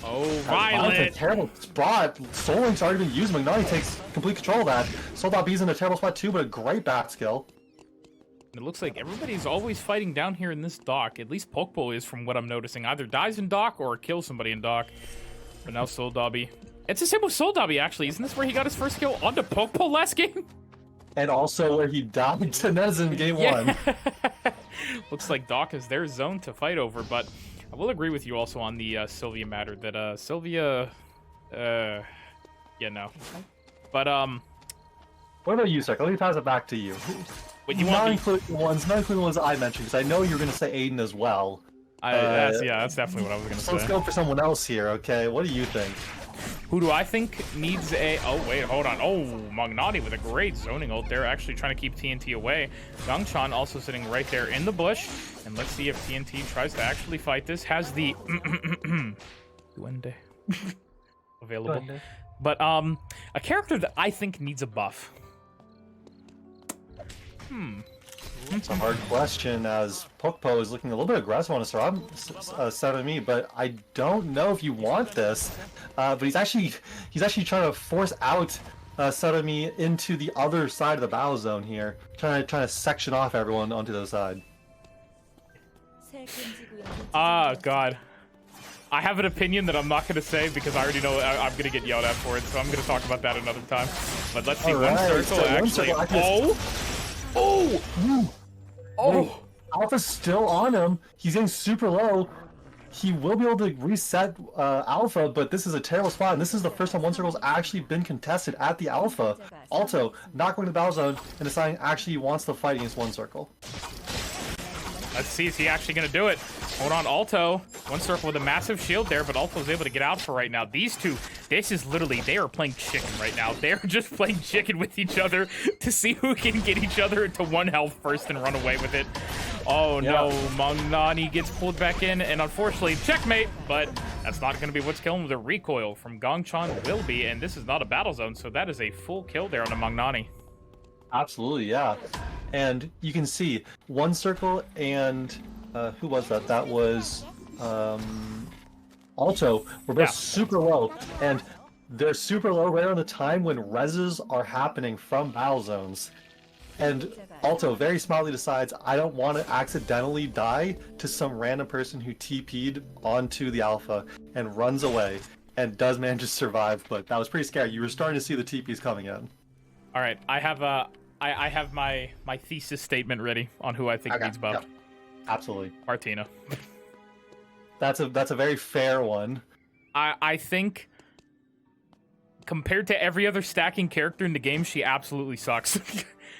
Oh, Violet's in a Violet! terrible spot. Soul Link's already been used. Magnani takes complete control of that. Soul.B's in a terrible spot too, but a great back skill. It looks like everybody's always fighting down here in this dock. At least Pokeball is, from what I'm noticing. Either dies in dock or kills somebody in dock. But now Soul Dobby. It's the same with Soul Dobby, actually. Isn't this where he got his first kill onto Pokeball last game? and also where he died to Nez in game one. Looks like Doc is their zone to fight over, but I will agree with you also on the Sylvia matter that Sylvia, yeah, no. But What about you, Sir? Let me pass it back to you. What you not want? including the ones I mentioned, because I know you're gonna say Aiden as well. That's definitely what I was gonna So let's say. go for someone else here, okay? What do you think? Who do I think needs a... Oh, wait, hold on. Oh, Magnani with a great zoning ult there, actually trying to keep TNT away. Gangchan also sitting right there in the bush. And let's see if TNT tries to actually fight this. Has the... Duende available. Duende. But, a character that I think needs a buff. It's a hard question, as Pokpo is looking a little bit aggressive on a side of me, but I don't know if you want this. But he's actually trying to force out Sarami into the other side of the battle zone here, trying to section off everyone onto the side. Ah, God. I have an opinion that I'm not going to say because I already know I'm going to get yelled at for it, so I'm going to talk about that another time. But let's see, Alright, one circle so one actually... circle actually- Oh! Alpha's still on him. He's getting super low. He will be able to reset Alpha, but this is a terrible spot, and this is the first time one circle's actually been contested at the Alpha. Alto not going to the battle zone and deciding actually he wants to fight against one circle. Let's see, is he actually going to do it? Hold on, Alto. One circle with a massive shield there, but Alto's able to get out for right now. These two, this is literally, they are playing chicken right now. They're just playing chicken with each other to see who can get each other into 1 health first and run away with it. Oh no, Magnani gets pulled back in, and unfortunately, checkmate, but that's not going to be what's killing him. The recoil from Gangchan will be, and this is not a battle zone, so that is a full kill there on the Magnani. Absolutely, yeah. And you can see one circle and who was that? That was Alto. We're both super low, and they're super low right around the time when reses are happening from battle zones. And Alto very smartly decides, I don't want to accidentally die to some random person who TP'd onto the Alpha and runs away and does manage to survive, but that was pretty scary. You were starting to see the TPs coming in. All right, I have my thesis statement ready on who I think needs buffed. Yeah. Absolutely. Martina. That's a very fair one. I think compared to every other stacking character in the game, she absolutely sucks.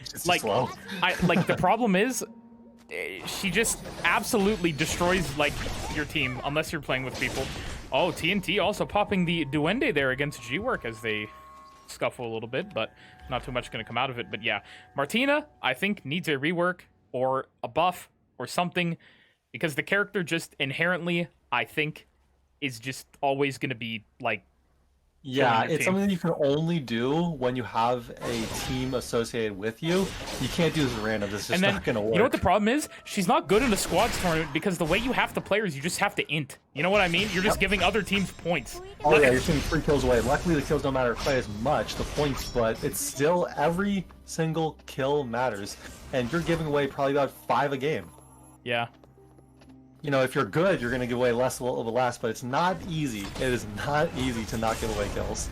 It's like slow. the problem is she just absolutely destroys like your team unless you're playing with people. Oh, TNT also popping the Duende there against G-Work as they scuffle a little bit, but not too much going to come out of it. But yeah, Martina, I think, needs a rework or a buff or something, because the character just inherently, I think, is just always going to be like... Yeah, killing your it's team. something that you can only do when you have a team associated with you. You can't do this at random. This is just And then, not going to work. you know what the problem is? She's not good in a squads tournament because the way you have to play her is you just have to int. You know what I mean? You're just giving other teams points. Oh yeah, you're seeing 3 kills away. Luckily the kills don't matter quite as much, the points, but it's still every single kill matters. And you're giving away probably about 5 a game. Yeah. You know, if you're good, you're going to give away less a little bit less, but it's not easy. It is not easy to not give away kills.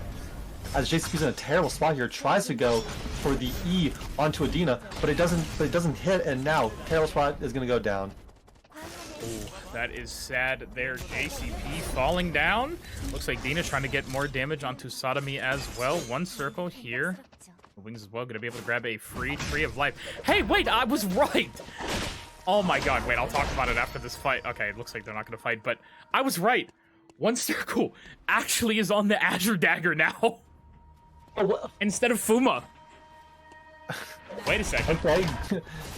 As JCP's in a terrible spot here, tries to go for the E onto Adina, but it doesn't hit, and now terrible spot is going to go down. Ooh, that is sad there. JCP falling down. Looks like Dina's trying to get more damage onto Sodomy as well. One circle here. Wings as well, going to be able to grab a free Tree of Life. Hey, wait, I was right! Oh my god, wait, I'll talk about it after this fight. Okay, it looks like they're not going to fight, but I was right. One circle actually is on the Azure Dagger now. Oh, well, Instead of Fuma. Wait a second. okay,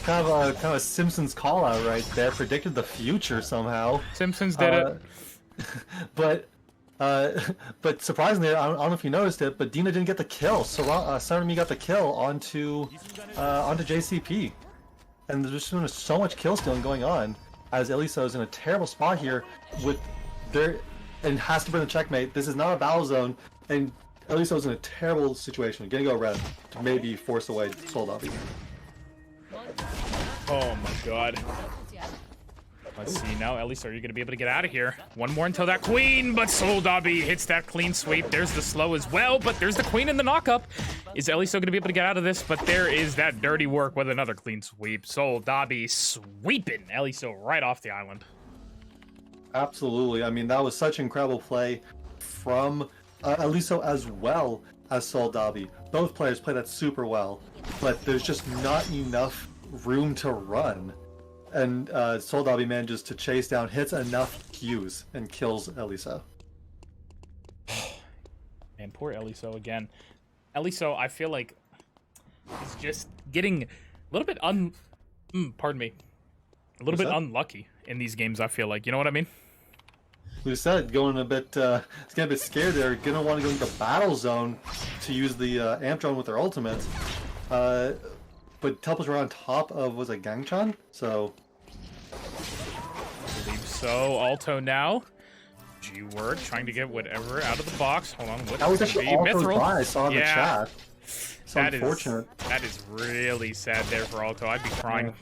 kind of a Simpsons call out right there. Predicted the future somehow. Simpsons did it. But surprisingly, I don't know if you noticed it, but Dina didn't get the kill. So Sarami got the kill onto JCP, and there's just so much kill stealing going on. As Eliso is in a terrible spot here with and has to bring the checkmate. This is not a battle zone, and Eliso is in a terrible situation. Gonna go red to maybe force away Soul Dobby. Oh my god. Let's see now, Elisa, are you gonna be able to get out of here? One more until that queen, but Soul Dobby hits that clean sweep. There's the slow as well, but there's the queen in the knockup. Is Elisa gonna be able to get out of this? But there is that dirty work with another clean sweep. Soul Dobby sweeping Elisa right off the island. Absolutely. I mean, that was such incredible play from Eliso as well as Soul Dobby. Both players play that super well, but there's just not enough room to run. And Soul Dobby manages to chase down, hits enough Qs, and kills Eliso. And poor Eliso again. Eliso, I feel like he's just getting a little bit pardon me. A little bit unlucky in these games, I feel like. You know what I mean? Lucette going a bit, it's getting a bit scared there. Gonna want to go into battle zone to use the amp drone with their ultimate. But Telpus were on top of, was it Gangchan? So... I believe so. Alto now. G-Work trying to get whatever out of the box. Hold on. What that was actually Alto's Mithril. buy I saw in the chat. It's That unfortunate. that is really sad there for Alto. I'd be crying.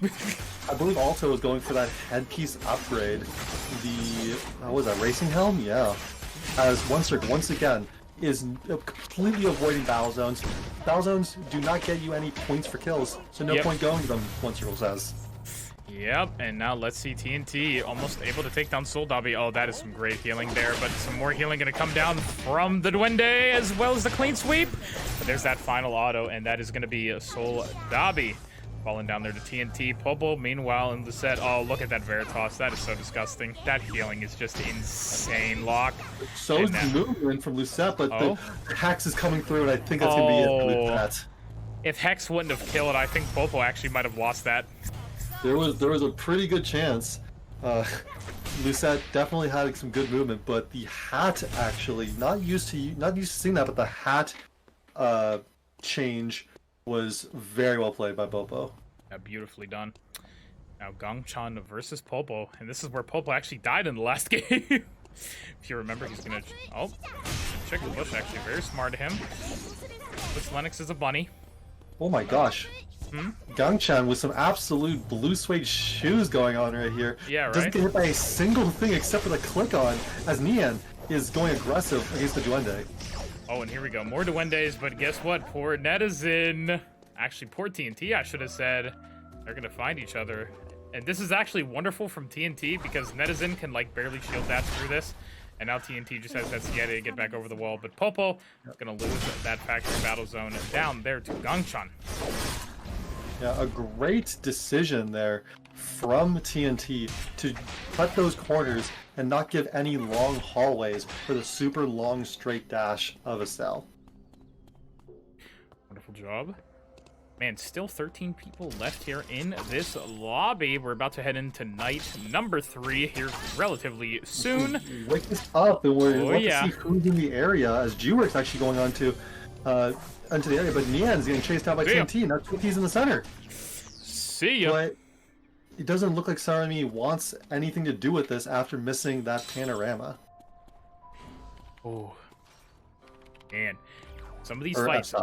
I believe Alto was going for that headpiece upgrade. The, what was that, Racing Helm? Yeah. As OneCircle, once again, is completely avoiding battle zones. Battle zones do not get you any points for kills, so no point going to them, OneCircle says. Yep, and now let's see TNT almost able to take down Soul Dobby. Oh, that is some great healing there, but some more healing going to come down from the Duende as well as the clean sweep. But there's that final auto, and that is going to be Soul Dobby falling down there to TNT. Popo, meanwhile, in the set. Oh, look at that Veritas. That is so disgusting. That healing is just insane, Lock. So is the movement from Lucette, but the Hex is coming through, and I think that's going to be it for Lucette. If Hex wouldn't have killed, I think Popo actually might have lost that. There was a pretty good chance. Lucette definitely had some good movement, but the hat actually not used to seeing that, but the hat change was very well played by Popo. Yeah, beautifully done. Now Gangchan versus Popo, and this is where Popo actually died in the last game. If you remember, he's gonna check the bush. Actually, very smart of him. Puts Lennox as a bunny. Oh my gosh. Gangchan with some absolute blue suede shoes going on right here. Yeah, right. Doesn't get hit by a single thing except for the click on as Nian is going aggressive against the Duende. Oh, and here we go. More Duendes, but guess what? Poor Netizen. Actually, poor TNT, I should have said. They're going to find each other. And this is actually wonderful from TNT because Netizen can, like, barely shield dash through this. And now TNT just has that Siete to get back over the wall. But Popo is going to lose that factory battle zone down there to Gangchan. Yeah, a great decision there from TNT to cut those corners and not give any long hallways for the super long straight dash of Estelle. Wonderful job. Man, still 13 people left here in this lobby. We're about to head into night number 3 here relatively soon. Wake us up, and we're about to see who's in the area as G-Work's actually going on to into the area, but Nian's getting chased out by TNT. Now TNT's in the center. See ya. But it doesn't look like Sarami wants anything to do with this after missing that panorama. Oh, man, some of these fights.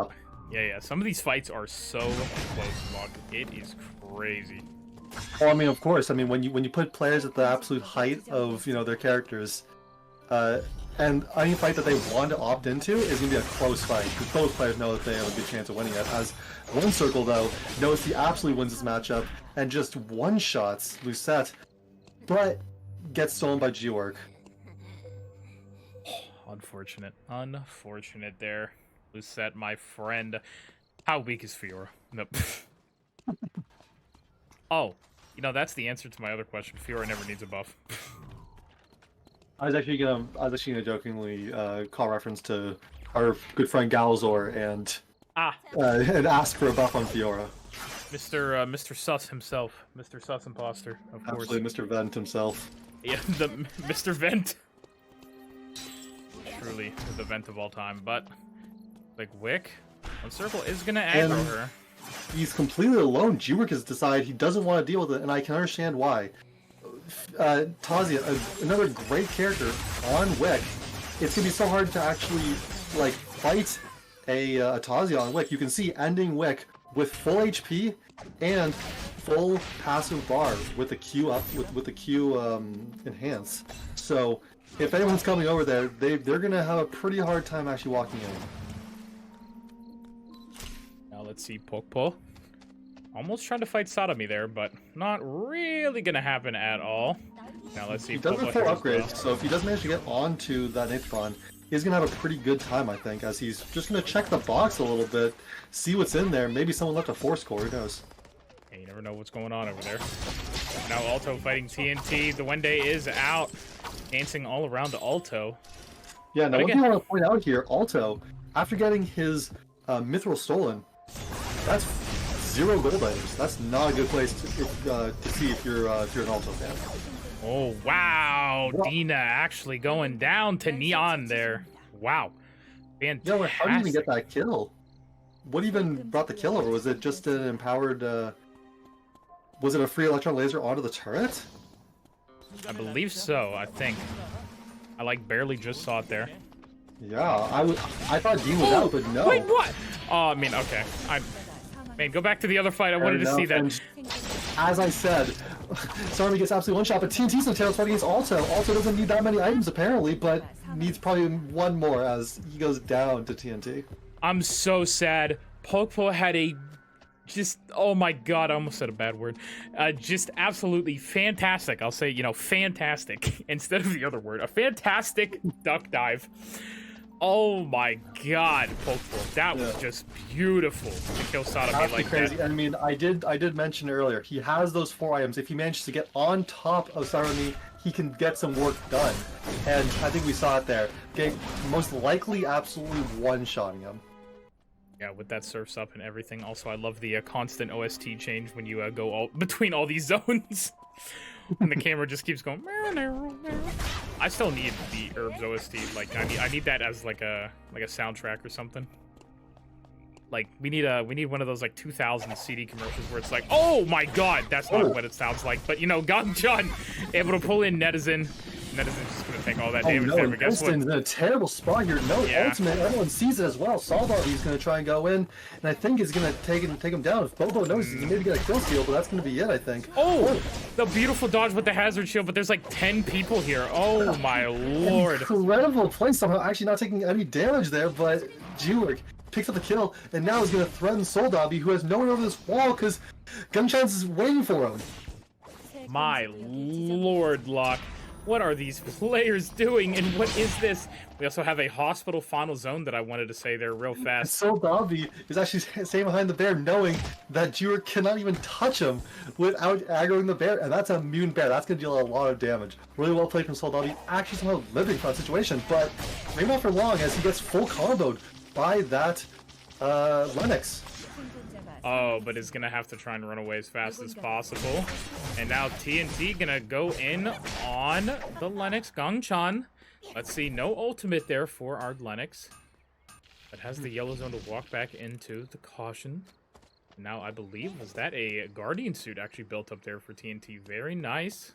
Yeah, some of these fights are so close, Log. It is crazy. Well, I mean, of course. I mean, when you put players at the absolute height of their characters, and any fight that they want to opt into is going to be a close fight, because both players know that they have a good chance of winning it. As OneCircle, though, knows he absolutely wins this matchup and just one-shots Lucette, but gets stolen by G-Work. Unfortunate there. Lucette, my friend. How weak is Fiora? Nope. Oh, that's the answer to my other question. Fiora never needs a buff. I was actually gonna jokingly call reference to our good friend Galazor and ask for a buff on Fiora. Mr. Sus himself, Mr. Sus Imposter, of course. Absolutely, Mr. Vent himself. Yeah, the Mr. Vent. Truly the vent of all time, but like Wick, OneCircle is gonna aggro her. He's completely alone. G-Work has decided he doesn't want to deal with it, and I can understand why. Tazia, another great character on Wick. It's gonna be so hard to actually fight a Tazia on Wick. You can see ending Wick with full HP and full passive bar with the Q up with the Q enhance. So if anyone's coming over there, they're gonna have a pretty hard time actually walking in. Now let's see, Pokpo. Almost trying to fight Sodomy there, but not really gonna happen at all. Now let's see. He does have 4 upgrades, so if he does manage to get onto that Natron, he's gonna have a pretty good time, I think, as he's just gonna check the box a little bit, see what's in there. Maybe someone left a 4-score, who knows? Hey, you never know what's going on over there. Now Alto fighting TNT. The Wende is out, dancing all around the Alto. Yeah, now But one again- thing I want to point out here, Alto, after getting his Mithril stolen, that's 0 gold items. That's not a good place to see if you're an Alto fan. Oh, wow. Wow. Dina actually going down to Neon there. Wow. Fantastic. Yeah, how did you even get that kill? What even brought the kill over? Was it just an empowered, was it a free electron laser onto the turret? I believe so, I think. I like barely just saw it there. Yeah, I thought Dean was out, but no. Wait, what? Oh, I mean, okay. Man, go back to the other fight. I wanted to see that. And as I said, Sarmi gets absolutely one shot, but TNT's in the tail fight against Alto. Alto doesn't need that many items apparently, but needs probably one more as he goes down to TNT. I'm so sad. Pokpo had a just, oh my god, I almost said a bad word. Just absolutely fantastic. I'll say, fantastic instead of the other word. A fantastic duck dive. Oh my god, Pokeball. That was just beautiful to kill Sodomy Absolutely like crazy. that. I mean, I did mention earlier, he has those 4 items. If he manages to get on top of Sodomy, he can get some work done. And I think we saw it there. Okay, most likely absolutely one-shotting him. Yeah, with that surfs up and everything. Also, I love the constant OST change when you go between all these zones. And the camera just keeps going. I still need the Herbs OST. Like, I need that as like a soundtrack or something. Like, we need one of those like 2000 CD commercials where it's like, oh my god, that's not what it sounds like. But Gangchan able to pull in Netizen. Netizen's just gonna take all that damage there. But guess what? Winston's in a terrible spot here. No ultimate. Everyone sees it as well. Salvavi's gonna try and go in, and I think he's gonna take him down. If Bobo notices, he maybe get a kill steal, but that's gonna be it, I think. Oh, the beautiful dodge with the hazard shield, but there's like 10 people here. Oh my lord. Incredible play somehow, actually not taking any damage there, but Jewick picks up the kill, and now he's gonna threaten Soldabi, who has no one over this wall, because Gunchance is waiting for him. My lord, Locke. What are these players doing, and what is this? We also have a hospital final zone that I wanted to say there real fast. Soldabi is actually staying behind the bear, knowing that Jewick cannot even touch him without aggroing the bear, and that's a immune bear. That's going to deal a lot of damage. Really well played from Soldabi, actually somehow living from that situation, but maybe not for long as he gets full comboed by that Lennox. Oh, but is gonna have to try and run away as fast as possible. And now TNT gonna go in on the Lennox Gangchan. Let's see, no ultimate there for our Lennox. But has the yellow zone to walk back into the caution. Now I believe, was that a Guardian suit actually built up there for TNT? Very nice.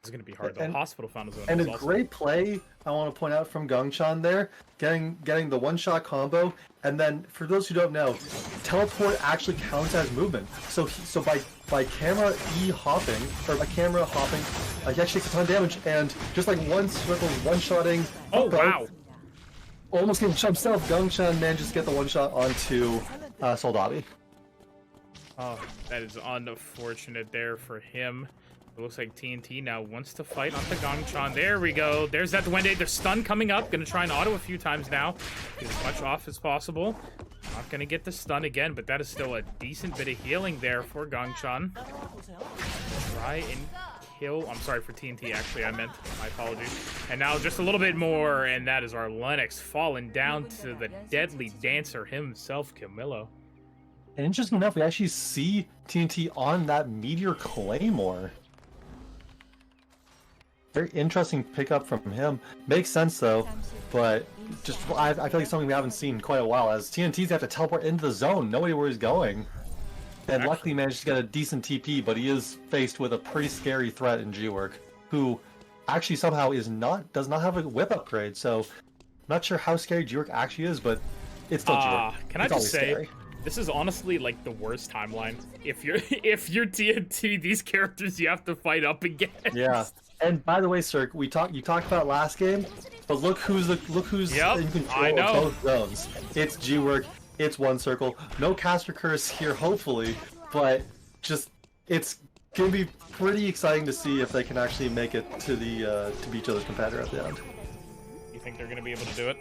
It's gonna be hard though. Hospital final zone. And is a also... great play I want to point out from Gangchan there, getting the one-shot combo, and then for those who don't know, teleport actually counts as movement. So by camera hopping, or by camera hopping, he actually takes a ton of damage, and just like one circle, one-shotting. Oh wow! Almost getting jumped himself. Gangchan manages to get the one-shot onto Soldabi. Oh, that is unfortunate there for him. It looks like TNT now wants to fight onto Gangchan. There we go. There's that Wende. The stun coming up. Gonna try and auto a few times now. Get as much off as possible. Not gonna get the stun again, but that is still a decent bit of healing there for Gangchan. Try and kill. I'm sorry for TNT, actually. I meant. My apologies. And now just a little bit more, and that is our Lennox falling down to the deadly dancer himself, Camillo. And interesting enough, we actually see TNT on that Meteor Claymore. Very interesting pickup from him. Makes sense though, but just I feel like it's something we haven't seen in quite a while. As TNT's have to teleport into the zone, nobody where he's going. And luckily managed to get a decent TP, but he is faced with a pretty scary threat in G-Work, who actually somehow does not have a whip upgrade. So I'm not sure how scary G-Work actually is, but it's still G-Work. Can I just say, This is honestly like the worst timeline. If you're TNT, these characters you have to fight up against. Yeah. And by the way, sir, you talked about last game, but look who's Yep, in control I know. of both zones. It's G-Work, it's One Circle. No caster curse here, hopefully, but just it's gonna be pretty exciting to see if they can actually make it to the to be each other's competitor at the end. You think they're gonna be able to do it?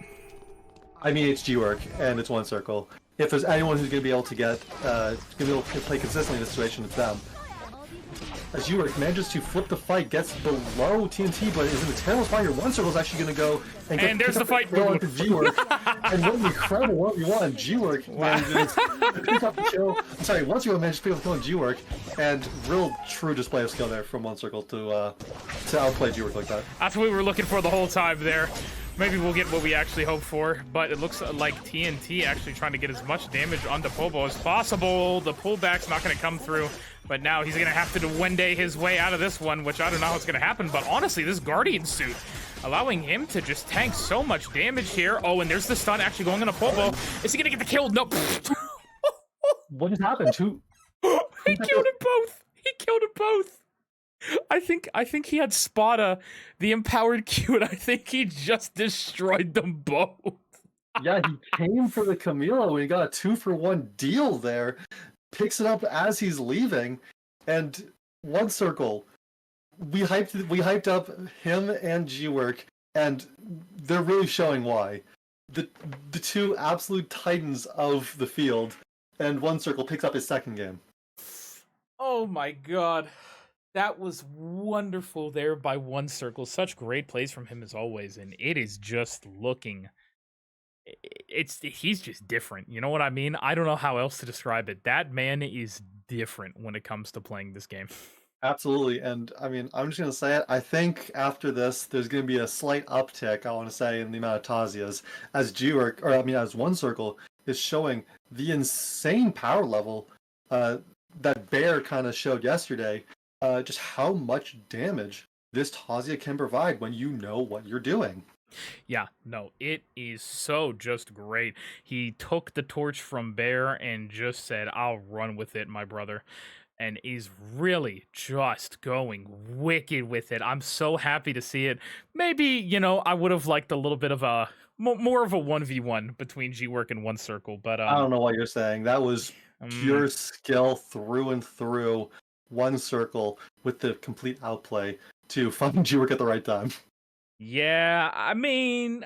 I mean, it's G-Work and it's One Circle. If there's anyone who's gonna be able to play consistently in this situation, it's them. As G-Work manages to flip the fight, gets below TNT, but is in a terrible spot here. One Circle is actually going to go and get there's the fight. onto G-Work. And what an incredible 1v1. G-Work manages to pick up the kill. I'm sorry, One Circle manages to pick up the kill on G-Work, and real true display of skill there from One Circle to outplay G-Work like that. That's what we were looking for the whole time there. Maybe we'll get what we actually hoped for, but it looks like TNT actually trying to get as much damage onto Pobo as possible. The pullback's not going to come through, but now he's going to have to Wendy his way out of this one, which I don't know how it's going to happen, but honestly, this Guardian suit, allowing him to just tank so much damage here. Oh, and there's the stun actually going on a Pobo. Is he going to get the kill? No. What just happened? He killed them both. He killed them both. I think he had Spada, the empowered Q, and I think he just destroyed them both. Yeah, he came for the Camilo when he got a 2-for-1 deal there. Picks it up as he's leaving, and One Circle. We hyped up him and G-Work, and they're really showing why. The two absolute titans of the field, and One Circle picks up his second game. Oh my god. That was wonderful there by One Circle. Such great plays from him as always, and it is just looking... He's just different. You know what I mean? I don't know how else to describe it. That man is different when it comes to playing this game. Absolutely, and I mean, I'm just gonna say it. I think after this, there's gonna be a slight uptick. I want to say in the amount of Tazias as G-Work, or I mean, as One Circle is showing the insane power level that Bear kind of showed yesterday. Just how much damage this Tazia can provide when you know what you're doing. Yeah, no, it is so just great. He took the torch from Bear and just said, I'll run with it, my brother. And is really just going wicked with it. I'm so happy to see it. Maybe, I would have liked a little bit of a, more of a 1v1 between G-Work and One Circle, but... I don't know what you're saying. That was pure skill through and through. One Circle with the complete outplay to find G-Work at the right time. Yeah, I mean,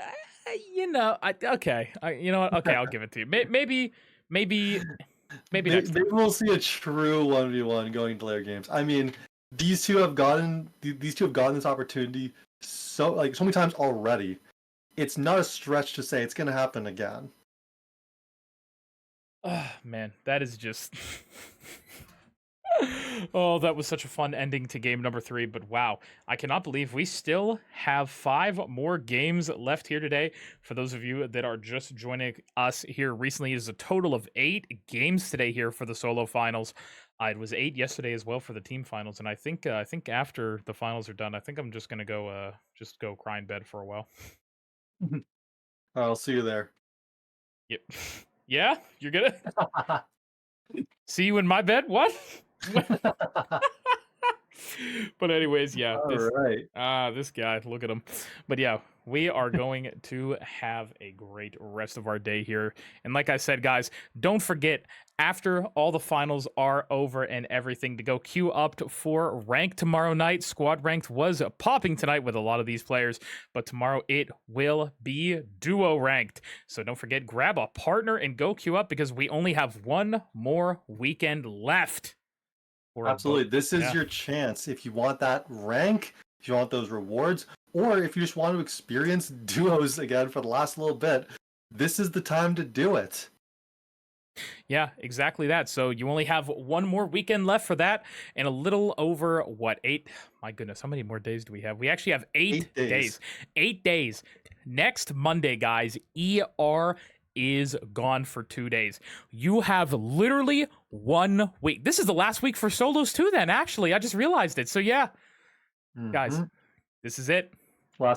okay. You know what? Okay, I'll give it to you. Maybe next time. Maybe we'll see a true 1v1 going into later games. I mean, these two have gotten this opportunity so many times already. It's not a stretch to say it's going to happen again. Oh, man, that is just... Oh, that was such a fun ending to game number 3, but wow, I cannot believe we still have 5 more games left here today. For those of you that are just joining us here recently, it is a total of 8 games today here for the solo finals. It was 8 yesterday as well for the team finals, and I think after the finals are done, I think I'm just gonna go cry in bed for a while. I'll see you there. Yep. Yeah, you're gonna see you in my bed. What? But anyways, yeah. This guy, look at him. But yeah, we are going to have a great rest of our day here. And like I said, guys, don't forget, after all the finals are over and everything, to go queue up for ranked tomorrow night. Squad ranked was popping tonight with a lot of these players, but tomorrow it will be duo ranked. So don't forget, grab a partner and go queue up, because we only have one more weekend left. Absolutely. This is your chance. If you want that rank, if you want those rewards, or if you just want to experience duos again for the last little bit, this is the time to do it. Yeah, exactly that. So you only have one more weekend left for that, and a little over, 8? My goodness, how many more days do we have? We actually have 8 days. 8 days. Next Monday, guys, ER is gone for 2 days. You have literally 1 week. This is the last week for solos too, then, actually. I just realized it. So yeah, guys, this is it.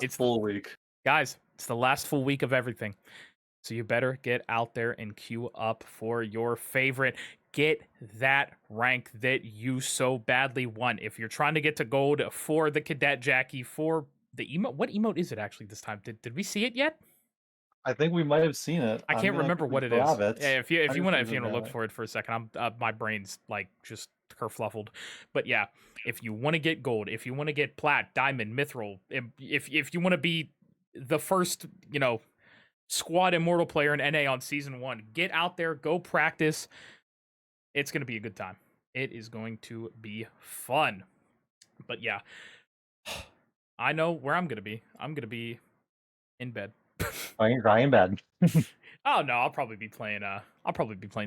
Full week. Guys, it's the last full week of everything. So you better get out there and queue up for your favorite. Get that rank that you so badly want. If you're trying to get to gold for the Cadet Jackie, for the emote. What emote is it actually this time? Did we see it yet? I think we might have seen it. I I'm can't gonna remember what it is. grab it. Yeah, if you I'm want just to gonna look grab it. for it for a second, my brain's like just kerfluffled. But yeah, if you want to get gold, if you want to get plat, diamond, mithril, if you want to be the first, squad immortal player in NA on season 1, get out there, go practice. It's going to be a good time. It is going to be fun. But yeah, I know where I'm going to be. I'm going to be in bed. Ryan bad. Oh no, I'll probably be playing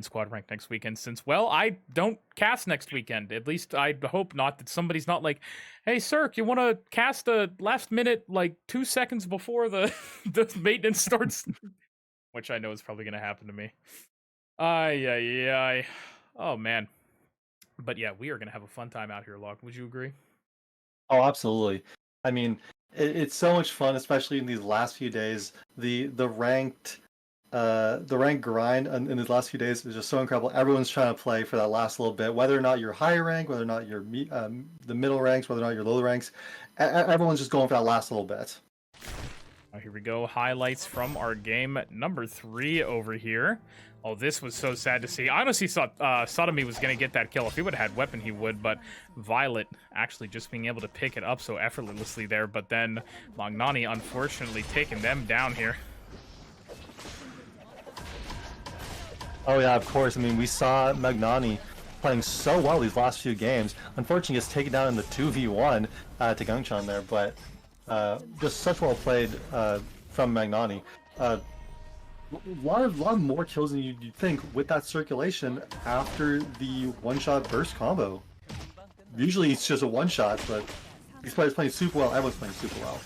squad rank next weekend since, well, I don't cast next weekend. At least I hope not, that somebody's not like, "Hey Cirque, you want to cast a last minute, like 2 seconds before the the maintenance starts?" Which I know is probably going to happen to me. Ay. Oh man. But yeah, we are going to have a fun time out here, Locke. Would you agree? Oh, absolutely. I mean, it's so much fun, especially in these last few days. The ranked grind in these last few days is just so incredible. Everyone's trying to play for that last little bit, whether or not you're higher rank, whether or not you're the middle ranks, whether or not you're low ranks. Everyone's just going for that last little bit. Oh, here we go. Highlights from our game number 3 over here. Oh, this was so sad to see. I honestly thought Sodomy was going to get that kill. If he would have had weapon, he would, but Violet actually just being able to pick it up so effortlessly there, but then Magnani unfortunately taking them down here. Oh yeah, of course. I mean, we saw Magnani playing so well these last few games. Unfortunately, gets taken down in the 2v1 to Gungchan there, but just such well played from Magnani. A lot more kills than you'd think with that circulation after the one-shot burst combo. Usually it's just a one-shot, but these players playing super well. Everyone's playing super well.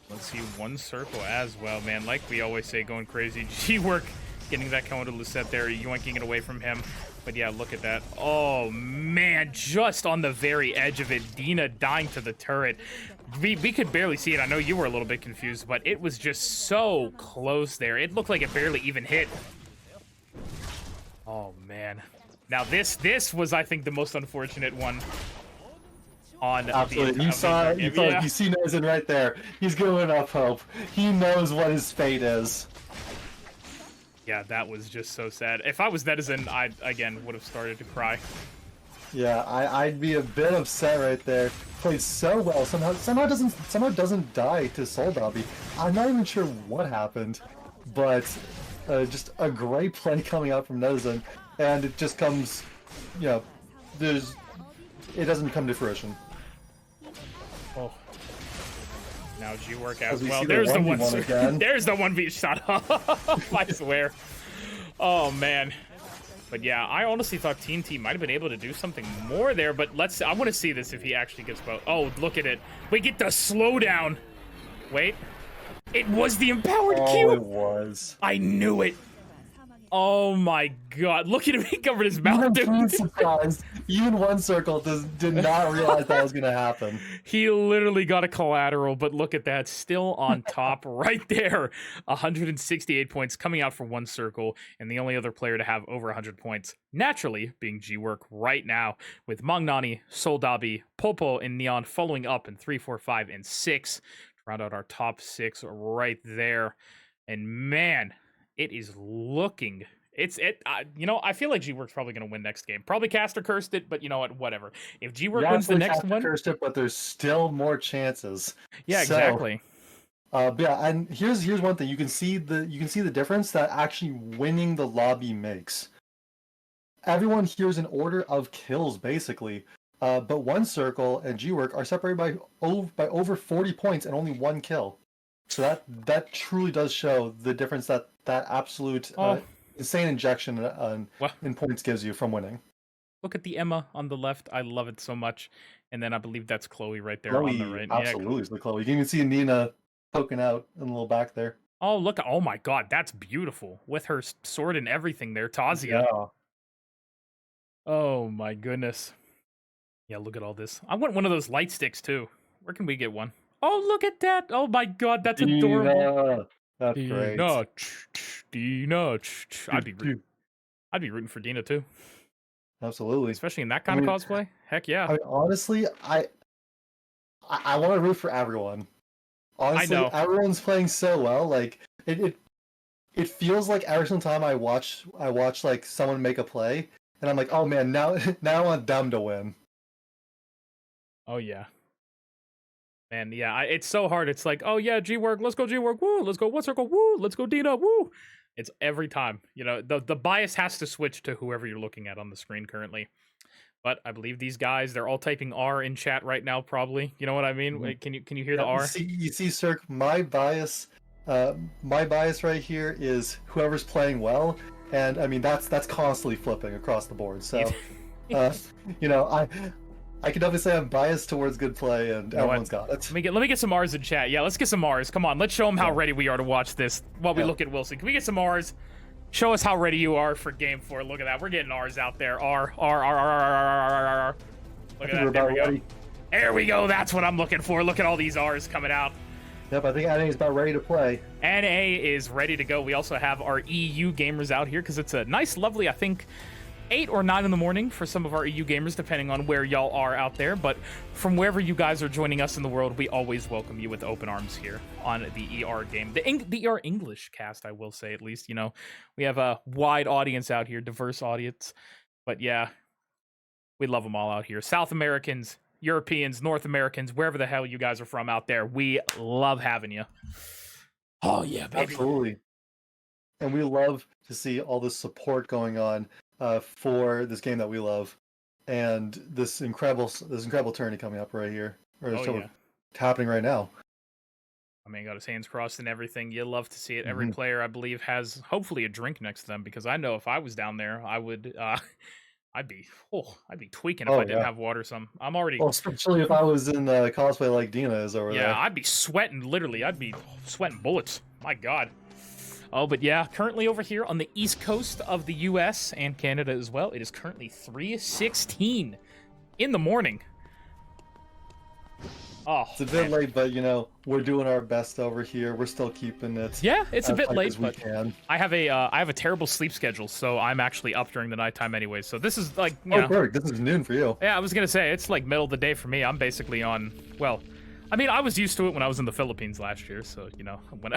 Let's see, one circle as well, man. Like we always say, going crazy. G-Work getting that kill into Lucette there, yoinking it away from him. But yeah, look at that. Oh, man, just on the very edge of it. Dina dying to the turret. We could barely see it. I know you were a little bit confused, but it was just so close there. It looked like it barely even hit. Oh, man. Now, this was, I think, the most unfortunate one. On absolutely, you see Nezen right there. He's giving up hope. He knows what his fate is. Yeah, that was just so sad. If I was Netizen, I again would have started to cry. Yeah, I'd be a bit upset right there. Played so well, somehow doesn't die to Soul Dobby. I'm not even sure what happened, but just a great play coming out from Netizen, and it just comes, it doesn't come to fruition. Oh. Now G-Work as well. There's the one again. There's the 1v shot. I swear. Oh man. But yeah, I honestly thought TNT might have been able to do something more there, but I want to see this if he actually gets both. Oh, look at it. We get the slowdown. Wait. It was the empowered Q. Oh, it was. I knew it. Oh my god. Look at him. He covered his mouth. I'm surprised. Even one circle did not realize that was going to happen. He literally got a collateral, but look at that. Still on top right there. 168 points coming out for one circle, and the only other player to have over 100 points, naturally, being G-Work right now, with Magnani, Soldabi, Popo, and Neon following up in 3, 4, 5, and 6 to round out our top 6 right there. And man, it is looking... I feel like G-Work's probably going to win next game. Probably Caster cursed it, but you know what? Whatever. If G-Work wins the next one... cursed it, but there's still more chances. Yeah, exactly. But yeah, and here's one thing. You can see the difference that actually winning the lobby makes. Everyone here is in order of kills, basically. But one circle and G-Work are separated by over 40 points and only one kill. So that truly does show the difference that absolute... insane injection in points gives you from winning. Look at the Emma on the left. I love it so much. And then I believe that's Chloe right there on the right. Absolutely, is the Chloe. You can even see Nina poking out in the little back there. Oh, look. Oh, my God. That's beautiful. With her sword and everything there. Tazia. Yeah. Oh, my goodness. Yeah, look at all this. I want one of those light sticks, too. Where can we get one? Oh, look at that. Oh, my God. That's adorable. That's great. Dina. I'd be rooting for Dina too, Absolutely. especially in that kind of cosplay. Heck yeah. I mean, honestly, I want to root for everyone. Honestly, know. everyone's playing so well. Like it feels like every single time I watch like someone make a play, and I'm like, oh man, now I want them to win. Oh yeah. Man, yeah, it's so hard. It's like, oh yeah, G-Work, let's go G-Work, woo, let's go What's Circle, woo, let's go Dina, woo. It's every time. You know, the bias has to switch to whoever you're looking at on the screen currently. But I believe these guys, they're all typing R in chat right now, probably. You know what I mean? Wait, can you hear the R? You see, Cirque, my bias right here is whoever's playing well, and I mean that's constantly flipping across the board. So, you know, I can definitely say I'm biased towards good play, and everyone's got it. Let me get some R's in chat. Yeah, let's get some R's. Come on, let's show them how ready we are to watch this while we look at Wilson. Can we get some R's? Show us how ready you are for Game 4. Look at that. We're getting R's out there. R. Look at that. There we go. There we go. That's what I'm looking for. Look at all these R's coming out. Yep, I think NA is about ready to play. NA is ready to go. We also have our EU gamers out here because it's a nice, lovely, I think, 8 or 9 in the morning for some of our EU gamers, depending on where y'all are out there. But from wherever you guys are joining us in the world, we always welcome you with open arms here on the ER game. The ER English cast, I will say, at least. You know, we have a wide audience out here, diverse audience. But yeah, we love them all out here. South Americans, Europeans, North Americans, wherever the hell you guys are from out there, we love having you. Oh, yeah, baby. Absolutely. And we love to see all the support going on for this game that we love, and this incredible tourney coming up right here, happening right now. I mean, got his hands crossed and everything. You love to see it. Every player, I believe, has hopefully a drink next to them, because I know if I was down there, I would, I'd be tweaking if I didn't have water. I'm already. Well, especially if I was in cosplay like Dina is over there. Yeah, I'd be sweating. Literally, I'd be sweating bullets. My God. Oh, but yeah, currently over here on the east coast of the U.S. and Canada as well, it is currently 3:16 in the morning. Oh, it's a bit late, but you know, we're doing our best over here. We're still keeping it. Yeah, it's a bit late, but can. I have a terrible sleep schedule, so I'm actually up during the nighttime anyway. So this is like, you know, perfect. This is noon for you. Yeah, I was gonna say it's like middle of the day for me. I'm basically on, well, I mean, I was used to it when I was in the Philippines last year, so, you know, when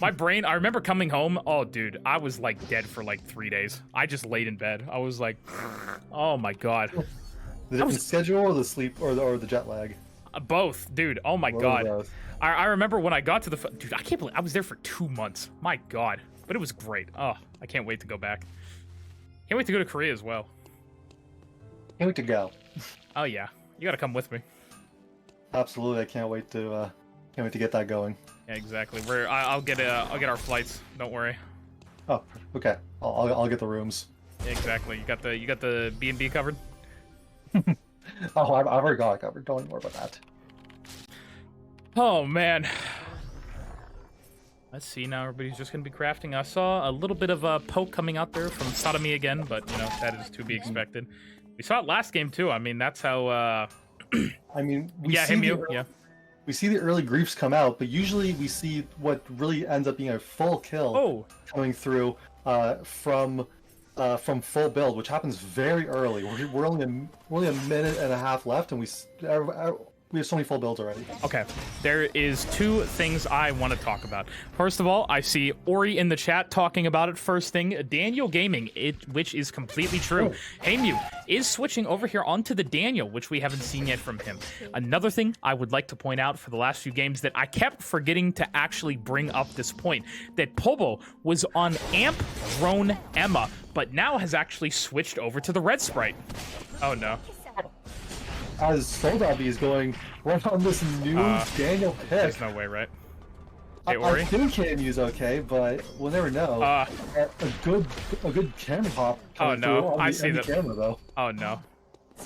my brain, I remember coming home, oh, dude, I was, like, dead for, like, 3 days. I just laid in bed. I was like, oh, my God. The different schedule or the sleep or the jet lag? Both, dude. Oh, my God. I remember when I got to the, dude, I can't believe I was there for 2 months. My God. But it was great. Oh, I can't wait to go back. Can't wait to go to Korea as well. Can't wait to go. Oh, yeah. You gotta come with me. Absolutely, I can't wait to get that going. Yeah, exactly. I'll get our flights. Don't worry. Oh, okay. I'll get the rooms. Yeah, exactly. You got the B&B covered. Oh, I've already got it covered. Don't worry about that. Oh man. Let's see now. Everybody's just gonna be crafting. I saw a little bit of a poke coming out there from Sodomy again, but you know that is to be expected. We saw it last game too. I mean, that's how. I mean, we see the early griefs come out, but usually we see what really ends up being a full kill coming through from full build, which happens very early. We're only a minute and a half left, and we have so many full builds already. Okay, there is 2 things I want to talk about. First of all, I see Ori in the chat talking about it first thing. Daniel Gaming, which is completely true. Hey Mew is switching over here onto the Daniel, which we haven't seen yet from him. Another thing I would like to point out for the last few games that I kept forgetting to actually bring up this point, that Pobo was on Amp Drone Emma, but now has actually switched over to the red sprite. Oh no. As Soldobby is going right on this new Daniel pick. There's no way, right? Hey, Ori? I think KMU's okay, but we'll never know. A good camera hop. Oh no, I see that. Camera, though. Oh no.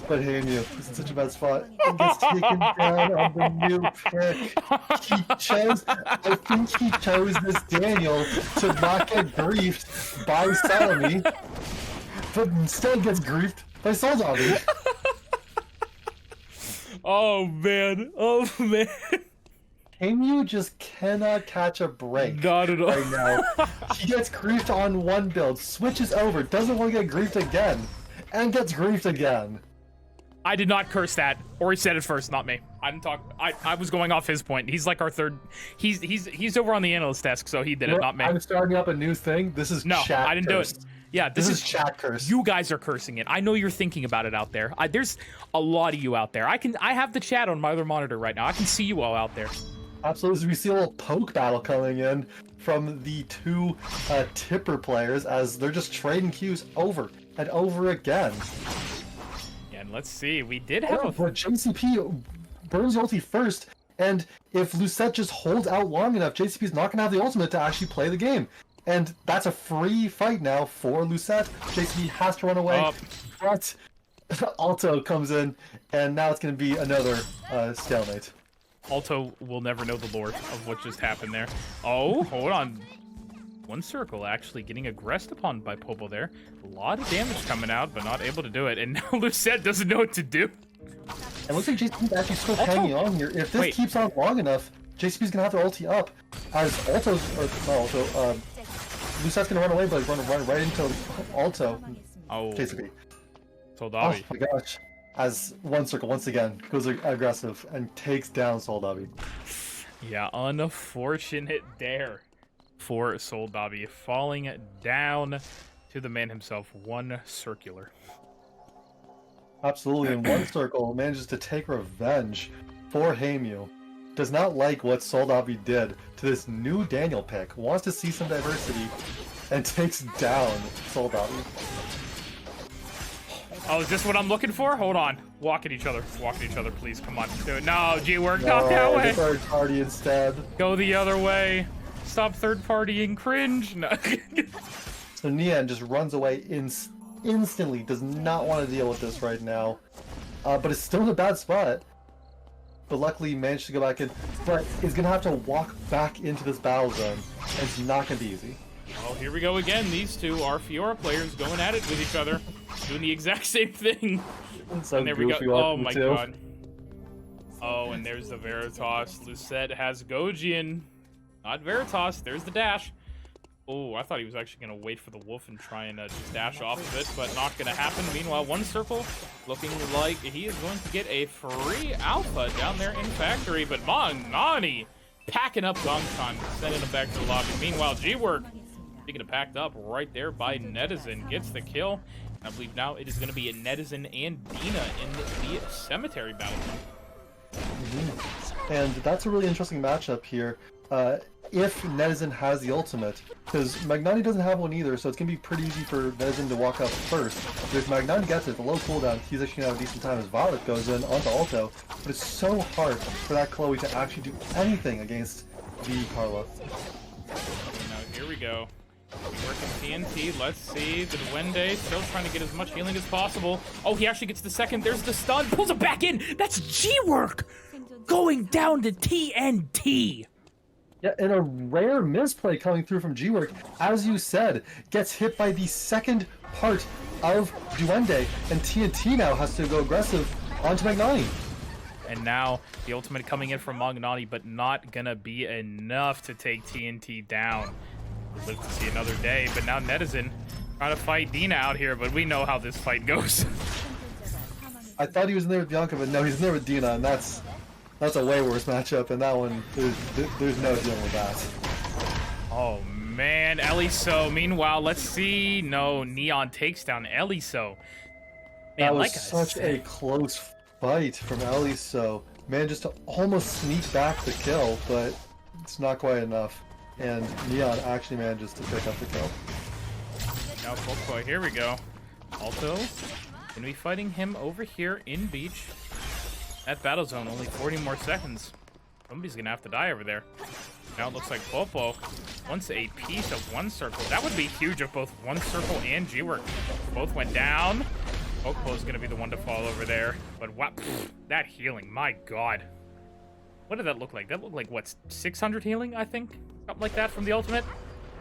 But hey, Mew, this is such a bad spot. He gets taken down on the new pick. I think he chose this Daniel to not get griefed by Sodomy, but instead gets griefed by Soldobby. Oh man, Hamu just cannot catch a break Not at all. right now. He gets griefed on one build, switches over, doesn't want to get griefed again, and gets griefed again. I did not curse that. Ori said it first, not me. I didn't talk. I was going off his point. He's like our third. He's over on the analyst desk, so he did it, not me. I'm starting up a new thing. This is No, chat I didn't curse. do it. Yeah, This is chat curse. You guys are cursing it. I know you're thinking about it out there. There's a lot of you out there. I have the chat on my other monitor right now. I can see you all out there. Absolutely, we see a little poke battle coming in from the two tipper players as they're just trading Qs over and over again. Yeah, and let's see. We did have a. But JCP burns ulti first, and if Lucette just holds out long enough, JCP's not gonna have the ultimate to actually play the game. And that's a free fight now for Lucette. JCP has to run away, but Alto comes in, and now it's gonna be another stalemate. Alto will never know the lore of what just happened there. Oh, hold on. One circle actually getting aggressed upon by Popo there. A lot of damage coming out, but not able to do it. And now Lucette doesn't know what to do. It looks like JCP's actually still hanging on here. If this keeps on long enough, JCP's gonna have their ulti up. As Lucette's gonna run away, but run right into Alto. Oh. JCP. Soldavi. Oh my gosh. As one circle once again goes aggressive and takes down Soldavi. Yeah, unfortunate there for Soldavi, falling down to the man himself. One circular. Absolutely, and one circle manages to take revenge for Hamu. Does not like what Soldavi did to this new Daniel pick. Wants to see some diversity and takes down Soldavi. Oh, is this what I'm looking for? Hold on. Walk at each other. Walk at each other, please. Come on. Do it. No, G-Work, not that way. Third party instead. Go the other way. Stop third partying. Cringe. No. So Nian just runs away instantly. Does not want to deal with this right now. But it's still in a bad spot. But luckily managed to go back in. But is going to have to walk back into this battle zone. And it's not going to be easy. Oh, here we go again. These two are Fiora players going at it with each other. Doing the exact same thing. So and there we go. goofy Oh watching my too. god. Oh, and there's the Veritas. Lucette has Gojian. Not Veritas. There's the dash. Oh, I thought he was actually going to wait for the wolf and try and just dash off of it, but not going to happen. Meanwhile, one circle looking like he is going to get a free alpha down there in factory, but Magnani packing up Gongcon, sending him back to the lobby. Meanwhile, G-Work getting it packed up right there by Netizen, gets the kill. And I believe now it is going to be Netizen and Dina in the cemetery battle. And that's a really interesting matchup here. If Netizen has the ultimate, because Magnani doesn't have one either, so it's going to be pretty easy for Netizen to walk up first. But if Magnani gets it, the low cooldown, he's actually going to have a decent time as Violet goes in onto Alto. But it's so hard for that Chloe to actually do anything against the Carla. Now here we go. Working TNT. Let's see. The Duende still trying to get as much healing as possible. Oh, he actually gets the second. There's the stun. Pulls it back in. That's G-Work going down to TNT. Yeah, and a rare misplay coming through from G-Work, as you said, gets hit by the second part of Duende, and TNT now has to go aggressive onto Magnani. And now the ultimate coming in from Magnani, but not gonna be enough to take TNT down. We'll live to see another day, but now Netizen trying to fight Dina out here, but we know how this fight goes. I thought he was in there with Bianca, but no, he's in there with Dina, and that's a way worse matchup, and that one, there's no dealing with that. Oh man, Eliso. Meanwhile, let's see. No, Neon takes down Eliso. That was such a close fight from Eliso. Manages to almost sneak back the kill, but it's not quite enough. And Neon actually manages to pick up the kill. Now, Folkboy, here we go. Alto gonna be fighting him over here in Beach. At Battle Zone, only 40 more seconds. Somebody's gonna have to die over there. Now it looks like Popo wants a piece of one circle. That would be huge if both one circle and G-Work both went down. Popo's gonna be the one to fall over there. But what? That healing, my god. What did that look like? That looked like, what, 600 healing, I think? Something like that from the ultimate?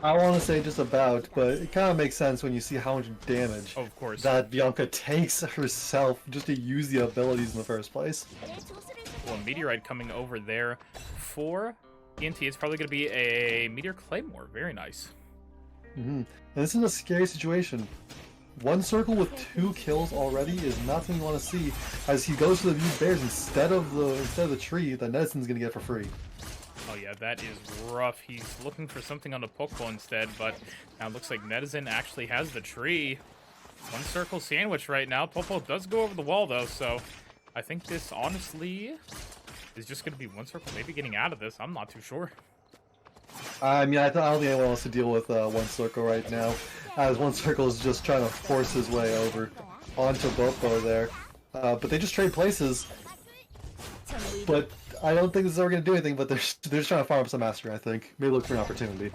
I want to say just about, but it kind of makes sense when you see how much damage Oh, of course. that Bianca takes herself just to use the abilities in the first place. Well, a meteorite coming over there for TNT. It's probably going to be a meteor claymore. Very nice. And this is a scary situation. One circle with 2 kills already is not something you want to see. As he goes for the view bears instead of the tree that Netison's going to get for free. Oh yeah, that is rough. He's looking for something on the Pokeball instead, but now it looks like Netizen actually has the tree. One circle sandwich right now. Popo does go over the wall though, so I think this honestly is just going to be one circle maybe getting out of this. I'm not too sure. I mean, I don't think anyone wants to deal with one circle right now, as one circle is just trying to force his way over onto Popo there. But they just trade places. But I don't think this is ever going to do anything, but they're just trying to farm up some mastery, I think. Maybe look for an opportunity.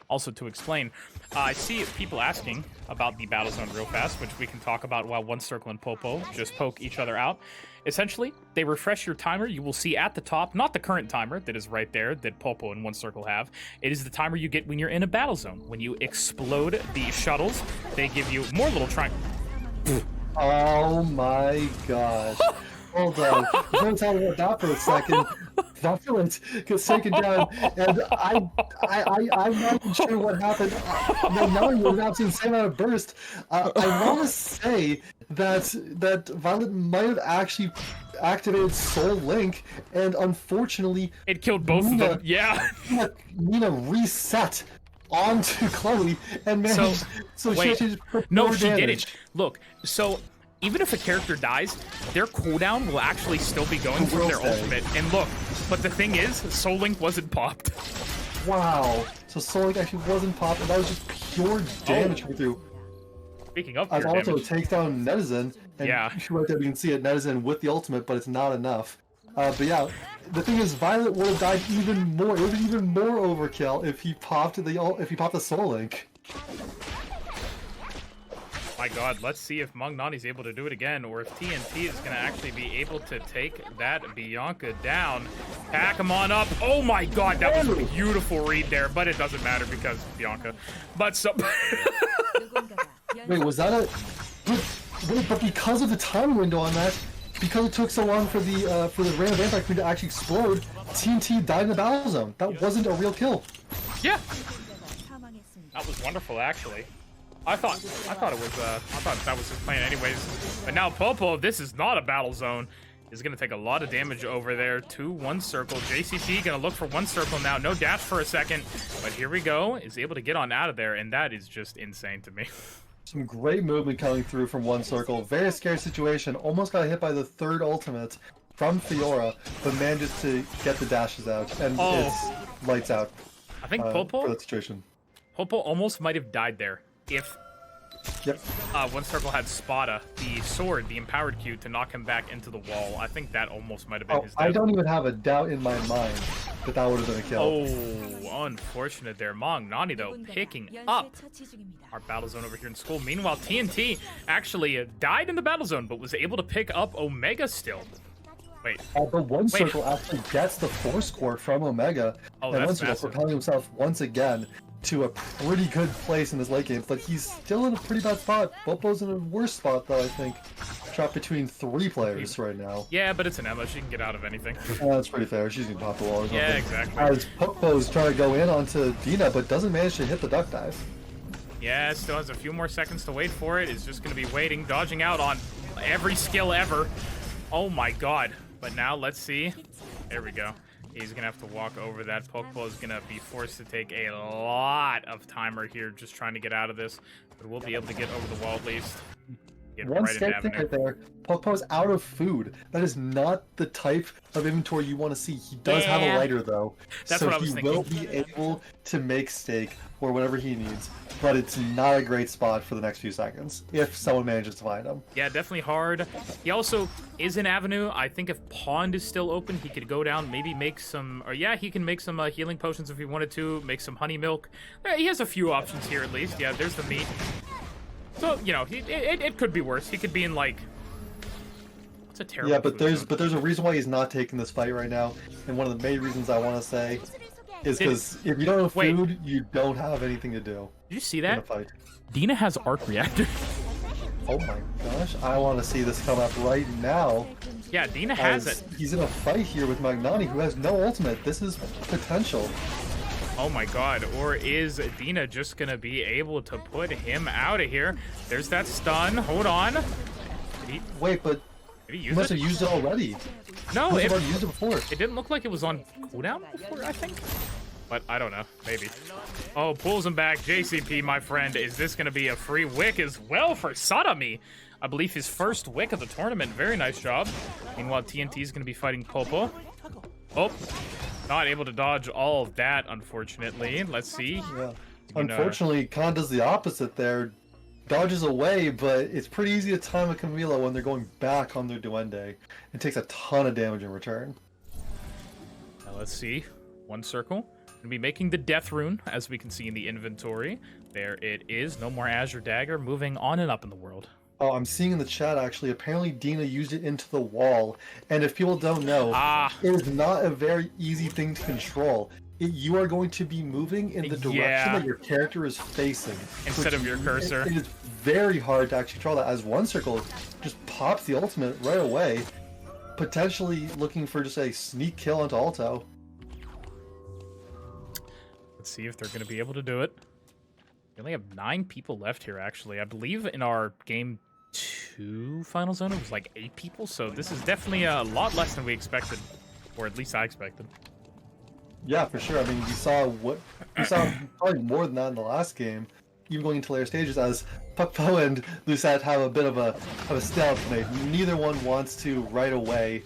Also, to explain, I see people asking about the battle zone real fast, which we can talk about while One Circle and Popo just poke each other out. Essentially, they refresh your timer. You will see at the top, not the current timer that is right there that Popo and One Circle have. It is the timer you get when you're in a battle zone. When you explode the shuttles, they give you more little triangles. Oh my gosh. Hold on. Before we talk about that for a second, Violent gets taken down, and I'm not even sure what happened. Now you're not seeing the same amount of burst. I want to say that Violent might have actually activated Soul Link, and unfortunately, it killed both of them. Yeah. Nina reset onto Chloe and managed. So wait, she no, she didn't. Look, so even if a character dies, their cooldown will actually still be going through their ultimate. And look, but the thing is, Soul Link wasn't popped. Wow. So Soul Link actually wasn't popped, and that was just pure damage coming through. Speaking of As pure also damage. takes down Netizen, and Yeah. right there we can see it, Netizen with the ultimate, but it's not enough. But yeah, the thing is, Violet would have died even more. It would have been even more overkill if he popped the Soul Link. My god, let's see if Magnani's able to do it again, or if TNT is going to actually be able to take that Bianca down. Pack him on up. Oh my god, that was a beautiful read there, but it doesn't matter because Bianca. But so... Wait, was that a... Wait, but because of the time window on that, because it took so long for the random Vampire Queen to actually explode, TNT died in the battle zone. That wasn't a real kill. Yeah. That was wonderful, actually. I thought that was his plan anyways. But now Popo, this is not a battle zone, is gonna take a lot of damage over there to One Circle. JCC gonna look for One Circle now. No dash for a second, but here we go. Is able to get on out of there, and that is just insane to me. Some great movement coming through from One Circle. Very scary situation. Almost got hit by the third ultimate from Fiora, but manages to get the dashes out, and it's lights out. I think Popo for that situation. Popo almost might have died there if One Circle had Spada, the sword, the empowered Q, to knock him back into the wall. I think that almost might have been his death. I don't even have a doubt in my mind that that would have been a kill. Oh, unfortunate there. Magnani, though, picking up our battle zone over here in school. Meanwhile, TNT actually died in the battle zone, but was able to pick up Omega still. Wait. The One Circle actually gets the Force Core from Omega, and One Circle propelling himself once again to a pretty good place in this late game, but he's still in a pretty bad spot. Popo's in a worse spot, though, I think. Trapped between 3 players right now. Yeah, but it's an Emma. She can get out of anything. That's pretty fair. She's gonna pop the wall or something. Yeah, exactly. As Popo's trying to go in onto Dina, but doesn't manage to hit the duck dive. Yeah, still has a few more seconds to wait for it. Is just going to be waiting, dodging out on every skill ever. Oh my god. But now, let's see. There we go. He's going to have to walk over that. Pokeball is going to be forced to take a lot of timer here just trying to get out of this. But we'll be able to get over the wall at least. Get One right into step thing Avenue. right there. Popo's out of food. That is not the type of inventory you want to see. He does have a lighter, though. That's so what I was he will be able to make steak or whatever he needs. But it's not a great spot for the next few seconds if someone manages to find him. Yeah, definitely hard. He also is in Avenue. I think if Pond is still open, he could go down, maybe make some... Or yeah, he can make some healing potions if he wanted to, make some honey milk. He has a few options here at least. Yeah, there's the meat. So, you know, it could be worse. He could be in, like... It's a terrible... Yeah, but there's a reason why he's not taking this fight right now. And one of the main reasons I want to say is because if you don't have food, you don't have anything to do. Did you see in a that? fight. Dina has arc reactor. Oh my gosh, I want to see this come up right now. Yeah, Dina has as it. He's in a fight here with Magnani, who has no ultimate. This is potential. Oh my god, or is Dina just gonna be able to put him out of here? There's that stun. Hold on. Did he, Wait, but did he he use must it? have used it already. No, He it, must have already used it before. it didn't look like it was on cooldown before, I think. But I don't know, maybe. Oh, pulls him back. JCP, my friend. Is this gonna be a free wick as well for Sodomy? I believe his first wick of the tournament. Very nice job. Meanwhile, TNT is gonna be fighting Popo. Oh, not able to dodge all of that, unfortunately. Let's see. Yeah. Unfortunately, Khan does the opposite there. Dodges away, but it's pretty easy to time a Camila when they're going back on their Duende. It takes a ton of damage in return. Now let's see. One circle. Gonna be making the death rune, as we can see in the inventory. There it is. No more Azure Dagger. Moving on and up in the world. Oh, I'm seeing in the chat, actually, apparently Dina used it into the wall. And if people don't know, it is not a very easy thing to control. You are going to be moving in the direction that your character is facing. Instead of your cursor. It is very hard to actually control that, as one circle just pops the ultimate right away, potentially looking for just a sneak kill onto Alto. Let's see if they're going to be able to do it. We only have 9 people left here, actually. I believe in our game 2 final zone, it was like 8 people, so this is definitely a lot less than we expected, or at least I expected. Yeah, for sure. I mean, we saw probably more than that in the last game, even going into later stages, as Pukpo and Lucette have a bit of a stalemate. Neither one wants to right away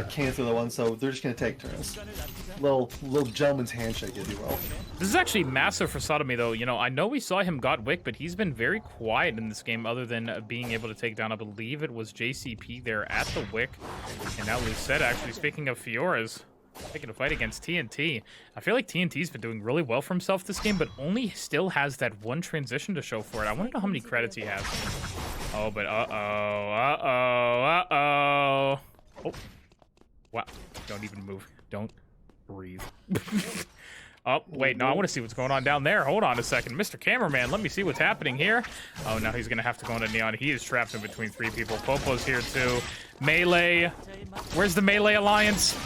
cancel the one, so they're just going to take turns. Little gentleman's handshake, if you will. This is actually massive for Sodomy, though. You know, I know we saw him got Wick, but he's been very quiet in this game, other than being able to take down, I believe it was JCP there at the Wick. And now Lucette, actually, speaking of Fiora's, taking a fight against TNT. I feel like TNT's been doing really well for himself this game, but only still has that one transition to show for it. I want to know how many credits he has. Oh, but uh-oh. Oh. Wow. Don't even move. Don't breathe. Oh, wait, no, I want to see what's going on down there. Hold on a second. Mr. Cameraman, let me see what's happening here. Oh, now he's going to have to go into Neon. He is trapped in between 3 people. Popo's here, too. Melee. Where's the Melee Alliance?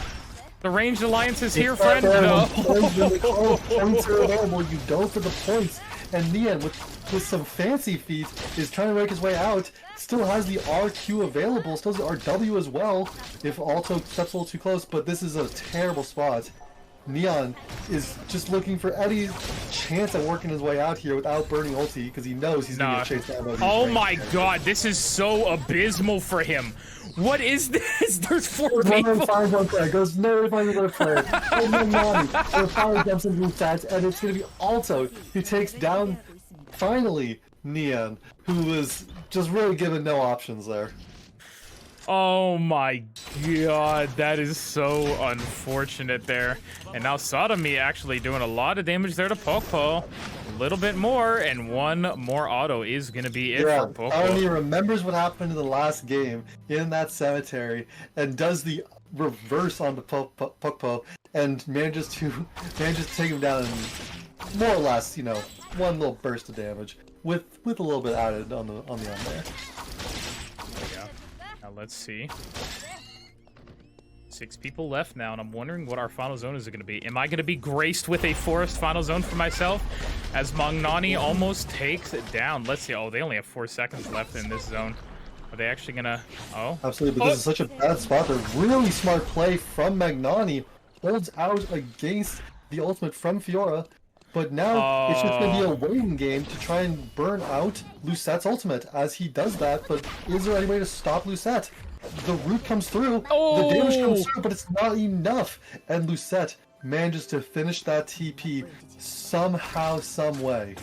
The ranged alliance is here, friend. No. Points are available. You go for the points. And Neon, with some fancy feats, is trying to make his way out. Still has the RQ available. Still has the RW as well, if Alto steps a little too close. But this is a terrible spot. Neon is just looking for any chance at working his way out here without burning ulti, because he knows he's going to get chased down by these Oh ranged my guys. god, this is so abysmal for him. What is this? There's 4 One people. 5 1 player goes no find another player. And then Nani finally jumps into the stats, and it's going to be Alto who takes down finally Neon, who was just really given no options there. Oh my god, that is so unfortunate there. And now Sodomy actually doing a lot of damage there to Popo. A little bit more, and one more auto is going to be it for Popo. Sodomy remembers what happened in the last game in that cemetery and does the reverse onto Popo and manages to take him down in more or less, you know, one little burst of damage with a little bit added on the end there. There we go. Now let's see. 6 people left now, and I'm wondering what our final zone is going to be. Am I going to be graced with a forest final zone for myself as Magnani almost takes it down? Let's see. Oh, they only have 4 seconds left in this zone. Are they actually going to... Oh. Absolutely, but this is such a bad spot. A really smart play from Magnani. Holds out against the ultimate from Fiora. But now it's just going to be a waiting game to try and burn out Lucette's ultimate as he does that. But is there any way to stop Lucette? The root comes through, the damage comes through, but it's not enough. And Lucette manages to finish that TP somehow, some way.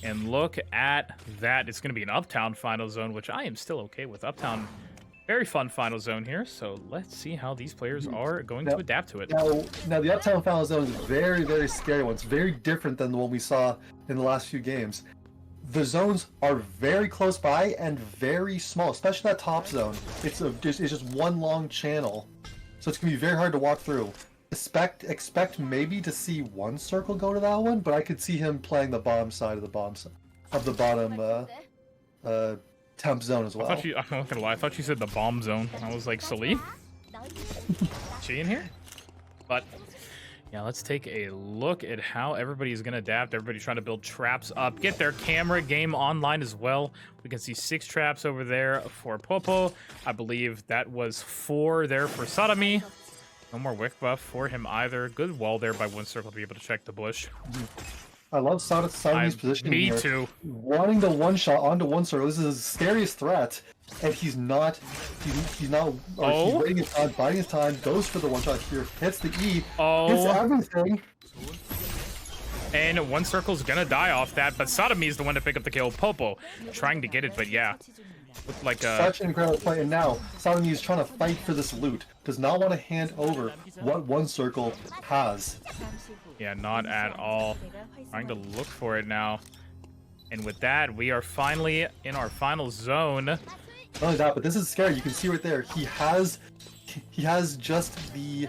And look at that. It's going to be an Uptown final zone, which I am still okay with. Uptown, very fun final zone here. So let's see how these players are going to adapt to it. Now the Uptown final zone is a very, very scary one. It's very different than the one we saw in the last few games. The zones are very close by and very small, especially that top zone. It's just one long channel, so it's gonna be very hard to walk through. Expect maybe to see one circle go to that one, but I could see him playing the bottom side of the bottom temp zone as well. I'm not gonna lie. I thought you said the bomb zone. I was like, Celine? She in here? But yeah, let's take a look at how everybody's gonna adapt. Everybody's trying to build traps up, get their camera game online as well. We can see 6 traps over there for Popo. I believe that was 4 there for Sadami. No more wick buff for him either. Good wall there by one circle to be able to check the bush. I love Sadami's position Me here. too. Wanting the one shot onto one circle. This is his scariest threat, and he's not. He's not. He's waiting his time, biding his time. Goes for the one shot here. Hits the E. Hits everything. And one circle's gonna die off that, but Sadami is the one to pick up the kill. Popo trying to get it, but yeah. Looked like such an incredible play, and now Sadami is trying to fight for this loot. Does not want to hand over what one circle has. Yeah, not at all. Trying to look for it now. And with that, we are finally in our final zone. Not only that, but this is scary. You can see right there. He has just the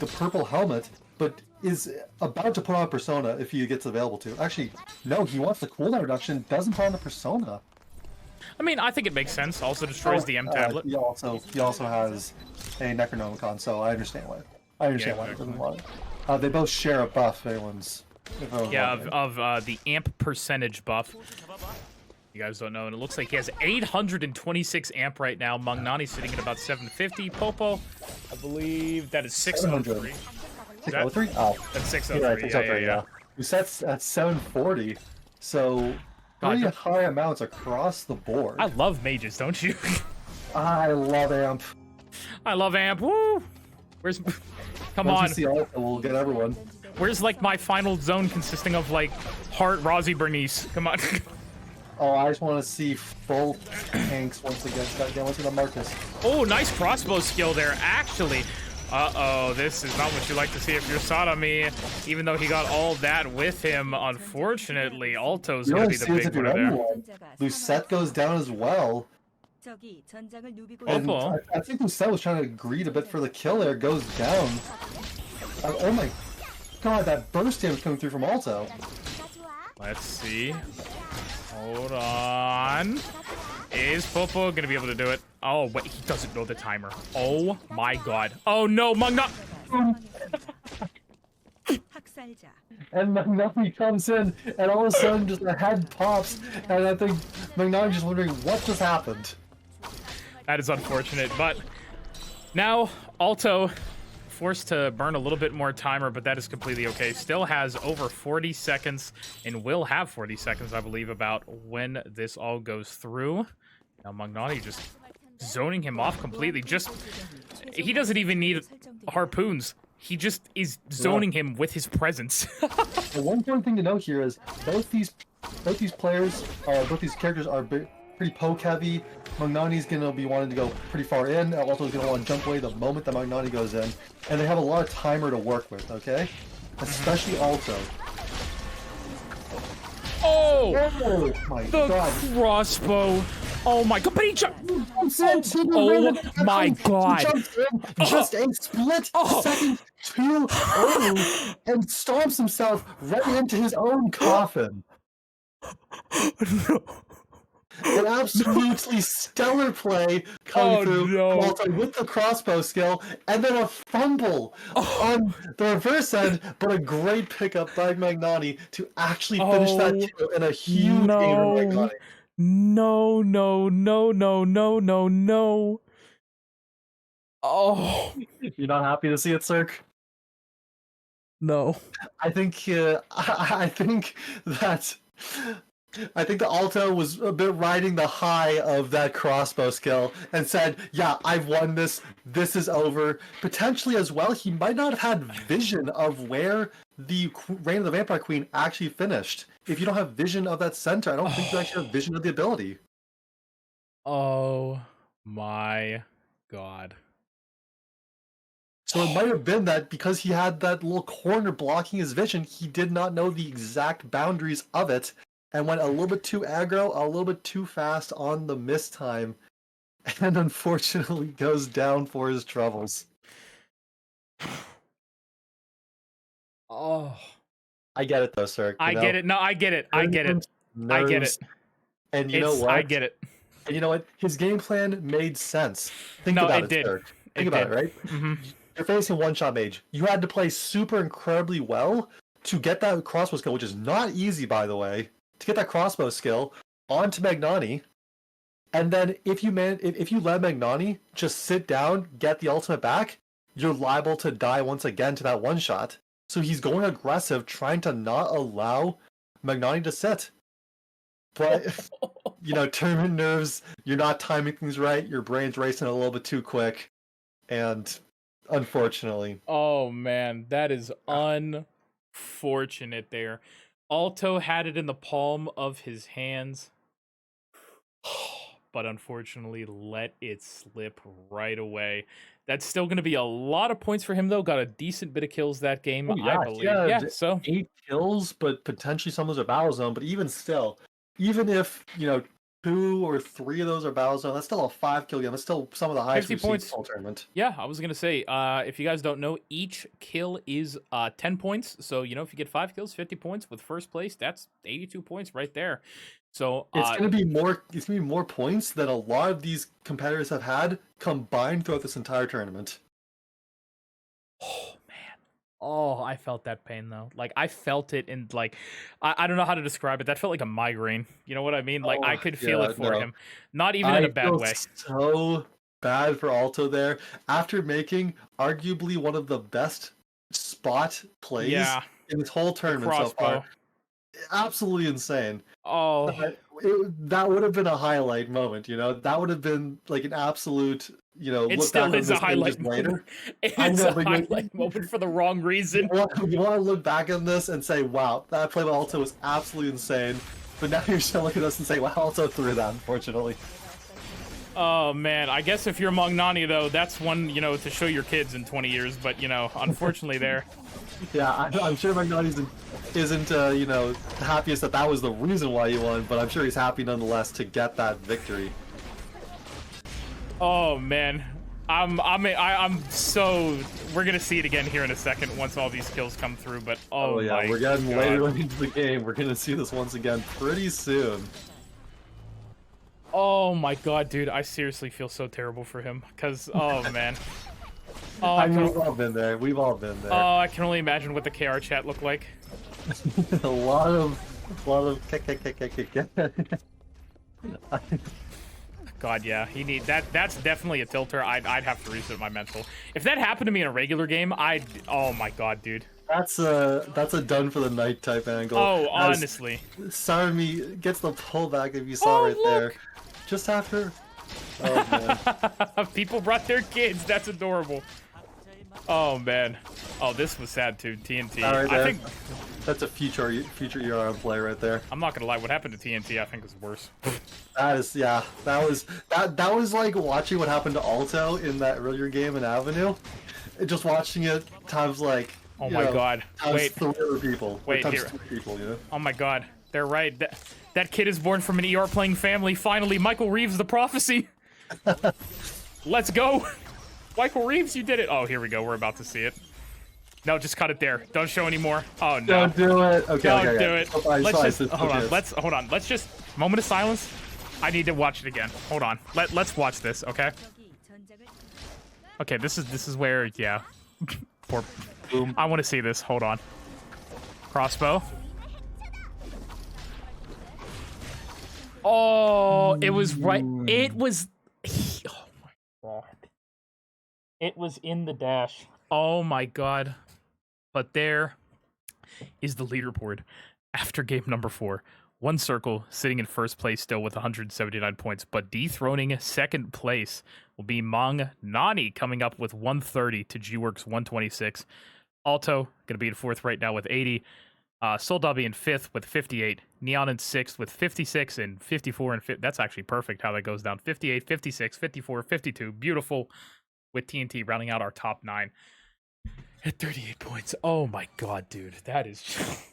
purple helmet, but is about to put on Persona if he gets available to. Actually, no, he wants the cooldown reduction. Doesn't put on the Persona. I mean, I think it makes sense. Also destroys the M tablet. He also has a Necronomicon, so I understand why. Why he doesn't want it. They both share a buff. Of the amp percentage buff. You guys don't know, and it looks like he has 826 amp right now. Magnani sitting at about 750. Popo, I believe that is 603. 603? Oh, that's 603. Yeah. Uset's at 740. So pretty high amounts across the board. I love mages, don't you? I love amp. I love amp. Woo! Where's? Come on. Once we see Alpha, we'll get everyone. Where's like my final zone consisting of like Heart, Rozzy, Bernice? Come on. Oh, I just want to see full tanks once again. Once again, Marcus. Oh, nice crossbow skill there, actually. Uh-oh, this is not what you like to see if you're Sadami. Even though he got all that with him, unfortunately, Alto's gonna be the big winner there. Lucette goes down as well. And I think Lucette was trying to greed a bit for the kill there. Goes down. Oh my god, that burst damage coming through from Alto. Let's see. Hold on. Is Popo gonna be able to do it? Oh, wait, he doesn't know the timer. Oh my god. Oh no, Magna! And Magnani comes in, and all of a sudden just a head pops, and I think Magnani's just wondering what just happened. That is unfortunate, but now Alto forced to burn a little bit more timer, but that is completely okay. Still has over 40 seconds and will have 40 seconds, I believe, about when this all goes through. Now Magnani just zoning him off completely. He doesn't even need harpoons. He just is zoning him with his presence. The one important thing to note here is both these characters are pretty poke heavy. Magnani's gonna be wanting to go pretty far in. Alto's gonna want to jump away the moment that Magnani goes in, and they have a lot of timer to work with. Okay, especially Alto. Oh my the god! Crossbow. Oh my god! But he jumped. Oh my god! He jumps in just a split second too early and stomps himself right into his own coffin. No. An absolutely stellar play coming through Alto with the crossbow skill, and then a fumble on the reverse end, but a great pickup by Magnani to actually finish that kill in a huge game for Magnani. No. Oh. You're not happy to see it, Cirque? No. I think the Alto was a bit riding the high of that crossbow skill and said, yeah, I've won this. This is over. Potentially as well, he might not have had vision of where the Reign of the Vampire Queen actually finished. If you don't have vision of that center, I don't think you actually have vision of the ability. Oh my god. So it might have been that because he had that little corner blocking his vision, he did not know the exact boundaries of it, and went a little bit too aggro, a little bit too fast on the miss time, and unfortunately goes down for his troubles. Oh. I get it though, sir. I get it. No, I get it. I get it. I get it. And you know what? I get it. And you know what? His game plan made sense. Think No, about it did. Dirk. Think about it, right? Mm-hmm. You're facing one-shot mage. You had to play super incredibly well to get that crossbow skill, which is not easy, by the way, to get that crossbow skill onto Magnani. And then if you let Magnani just sit down, get the ultimate back, you're liable to die once again to that one-shot. So he's going aggressive, trying to not allow Magnani to sit. But, you know, tournament nerves, you're not timing things right, your brain's racing a little bit too quick, and unfortunately. Oh, man, that is unfortunate there. Alto had it in the palm of his hands, but unfortunately let it slip right away. That's still going to be a lot of points for him, though. Got a decent bit of kills that game, Oh, yeah, I believe. yeah, Yeah, so 8 kills, but potentially some of those are battle zone. But even still, even if, you know, 2 or 3 of those are battle zone, that's still a 5-kill game. That's still some of the highest 50 we've seen points. in the whole tournament. yeah, I was going to say, if you guys don't know, each kill is 10 points. So, you know, if you get 5 kills, 50 points with first place, that's 82 points right there. So It's gonna be more. It's gonna be more points than a lot of these competitors have had combined throughout this entire tournament. oh man, oh, I felt that pain though. Like I felt it in like, I don't know how to describe it. That felt like a migraine. You know what I mean? Like I Oh, could feel yeah, it for no. him. Not even in a bad feel way. so bad for Alto there after making arguably one of the best spot plays Yeah, in this whole the tournament so crossbow. far. Absolutely insane. Oh, That would have been a highlight moment, you know. That would have been like an absolute, you know. it look still back on is a this game highlight just later. moment. I It's know, a but you- highlight moment for the wrong reason. You want to look back on this and say, "Wow, that play by Alto was absolutely insane." But now you're just gonna look at us and say, "Wow, Alto threw that." Unfortunately. Oh man, I guess if you're Magnani though, that's one, you know, to show your kids in 20 years. But you know, unfortunately, there. Yeah, I'm sure Magnani isn't you know, the happiest that was the reason why he won, but I'm sure he's happy nonetheless to get that victory. Oh man, I'm so. We're gonna see it again here in a second once all these kills come through. But Oh, yeah, my we're getting God. later into the game. We're gonna see this once again pretty soon. Oh my God, dude, I seriously feel so terrible for him. Cause oh man. Oh, I I mean, can, we've all been there. We've all been there. oh, I can only imagine what the KR chat looked like. a lot of God, yeah, he need that. That's definitely a tilter. I'd have to reset my mental. If that happened to me in a regular game, I'd. Oh my God, dude. That's a done for the night type angle. Oh, As honestly. Sarmi gets the pullback if you saw Oh, right there. look. Just after. Oh man. People brought their kids. That's adorable. Oh man. Oh, this was sad too. TNT. All right, I there. think That's a future ERM play right there. I'm not gonna lie. What happened to TNT? I think is worse. That is, yeah, that was like watching what happened to Alto in that earlier game in Avenue. Just watching it times like. Oh you my know, God. times Wait. 3 other people. or Wait, times here. 2 people, you know. Oh my God. They're right. That kid is born from an ER playing family. Finally, Michael Reeves, the prophecy. Let's go. Michael Reeves, you did it. Oh, here we go. We're about to see it. No, just cut it there. Don't show anymore. Oh no. Don't do it. Okay, Don't okay, do okay. it. Oh, I Let's saw just it. hold on. Okay. Hold on. Let's just moment of silence. I need to watch it again. Hold on. Let's watch this, okay? Okay, this is where yeah. Poor. Boom. I want to see this. Hold on. Crossbow. Oh, it was right. It was. Oh my God. It was in the dash. Oh my God. But there is the leaderboard after game number 4. One circle sitting in first place still with 179 points, but dethroning second place will be Mang Nani coming up with 130 to G-Works 126. Alto going to be in 4th right now with 80. Soldabi in 5th with 58. Neon in 6th with 56 and 54 and 50. That's actually perfect how that goes down. 58, 56, 54, 52. Beautiful with TNT rounding out our top 9 at 38 points. Oh my God, dude. That is just...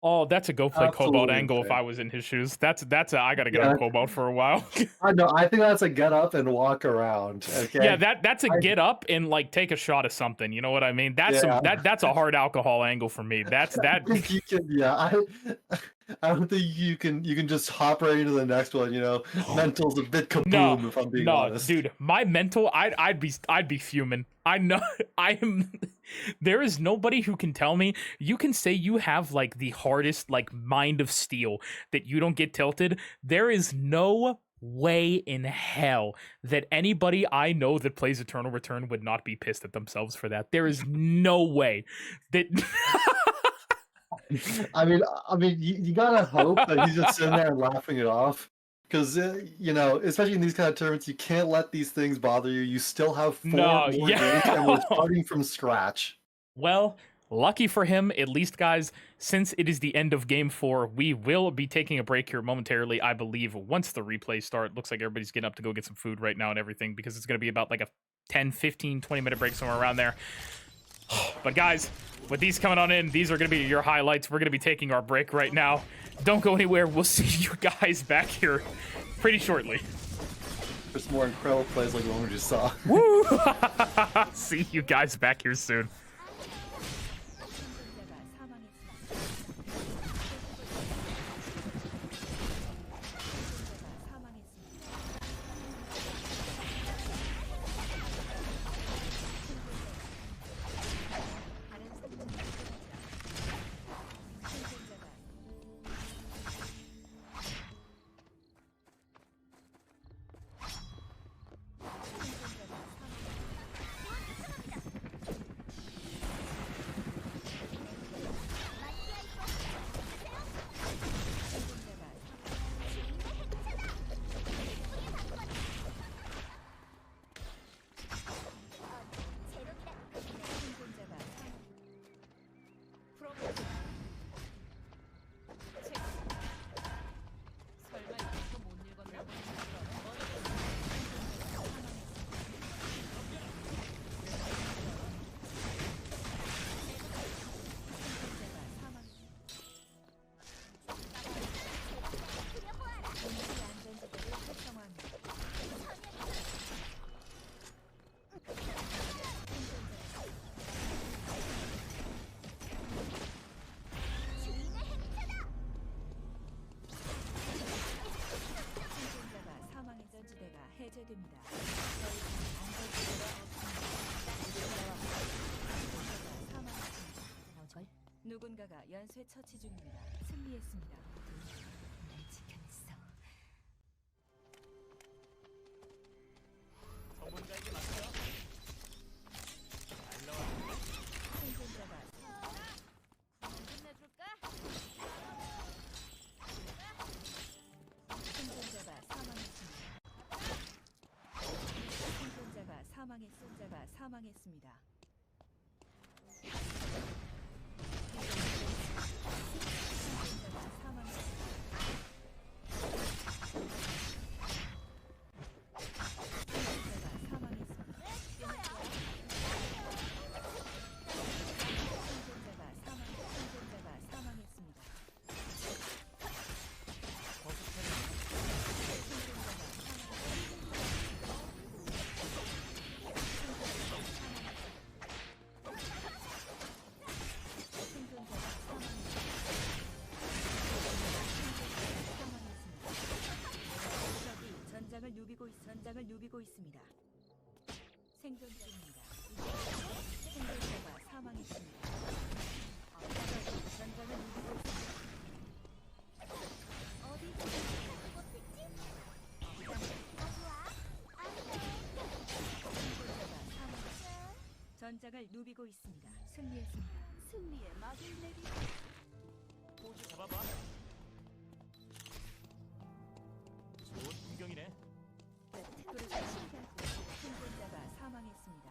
Oh, that's a go play Cobalt Absolutely angle if insane. I was in his shoes. That's a I gotta get Yeah. on Cobalt for a while. I know. I think that's a get up and walk around. Okay. Yeah, that's a get up and like take a shot of something. You know what I mean? That's Yeah. that's a hard alcohol angle for me. That's that. I think you can. Yeah. I don't think you can just hop right into the next one. You know, mental's a bit kaboom. No, If I'm being no, honest, dude, my mental, I'd be fuming. I know, I am. There is nobody who can tell me. You can say you have like the hardest like mind of steel that you don't get tilted. There is no way in hell that anybody I know that plays Eternal Return would not be pissed at themselves for that. There is no way that. I mean, you gotta hope that he's just sitting there and laughing it off, because you know, especially in these kind of tournaments, you can't let these things bother you. You still have 4 No, more yeah. games, and we're starting from scratch. Well, lucky for him, at least, guys, since it is the end of Game 4, we will be taking a break here momentarily, I believe, once the replays start. Looks like everybody's getting up to go get some food right now and everything, because it's going to be about like a 10, 15, 20-minute break somewhere around there. But guys, with these coming on in, these are going to be your highlights. We're going to be taking our break right now. Don't go anywhere. We'll see you guys back here pretty shortly. For some more incredible plays like the one we just saw. Woo! See you guys back here soon. 누군가가 연쇄 처치 중입니다. 승리했습니다. 날 지켜냈어. 전문가에게 맡겨. 생존자가 끝내줄까? 생존자가 사망했습니다. 생존자가 사망했습니다. 전장을 누비고 있습니다. 생존자입니다. 생존자가 사망했습니다. 전장을 누비고 있습니다. 어디 못했지? 전장을 누비고 있습니다. 승리했습니다. 승리의 막을 내리. 포즈 잡아봐. 좋은 풍경이네. 생존자가 사망했습니다.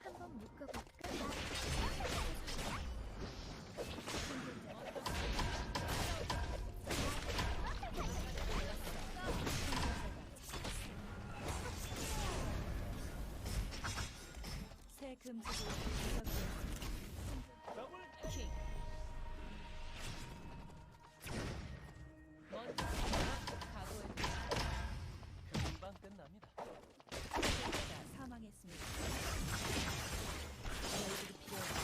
한번 묶어볼까? 새 금지구 더블 킥. 먼저 각오해. 금방 끝납니다. 생존자가 사망했습니다. 저희들이 필요합니다.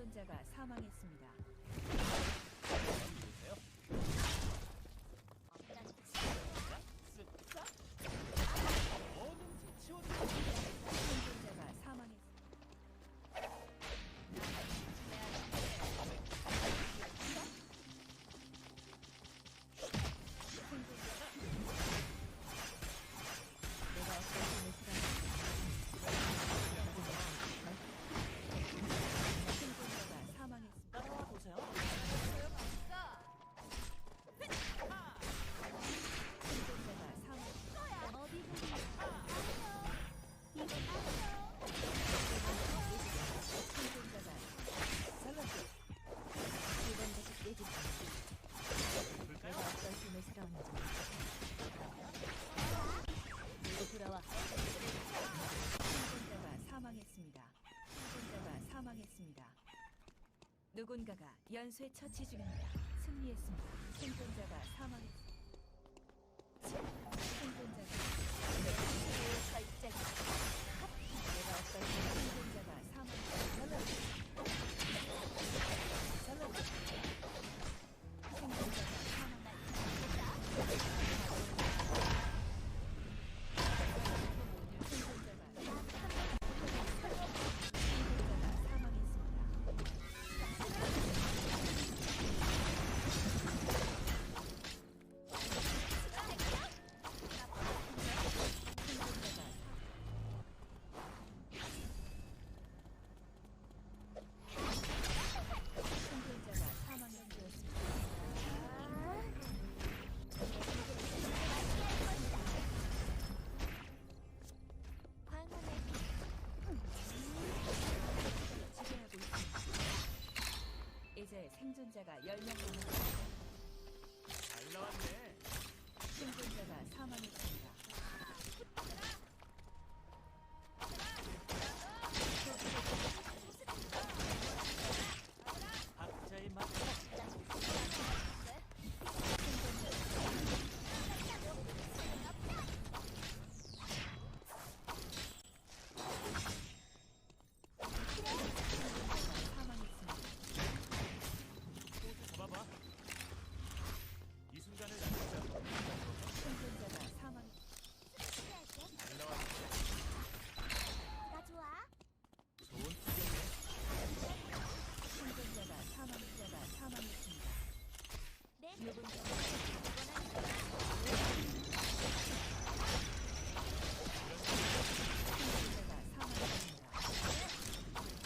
생존자가 사망했습니다. 생존자가 사망했습니다. 내가 어떤 힘을 생존자가 사망했습니다. 생존자가 내가 어떤 힘을 살아왔는지 모두 돌아와. 생존자가 사망했습니다. 생존자가 사망했습니다. 누군가가 연쇄 처치 중입니다. 승리했습니다. 생존자가 사망했습니다. 생존자가 내가 어떤 생존자가 사망했습니다. 이제 생존자가 10명 남았습니다. 잘 나왔네. 생존자가 사망했습니다. 각자의 맛. 잡아봐. 이 순간을 남기자. 생존자가 사망. 잘 나왔네. 나 좋아. 좋은 투견이네. 생존자가 사망했습니다. 내 생존자가 사망했습니다.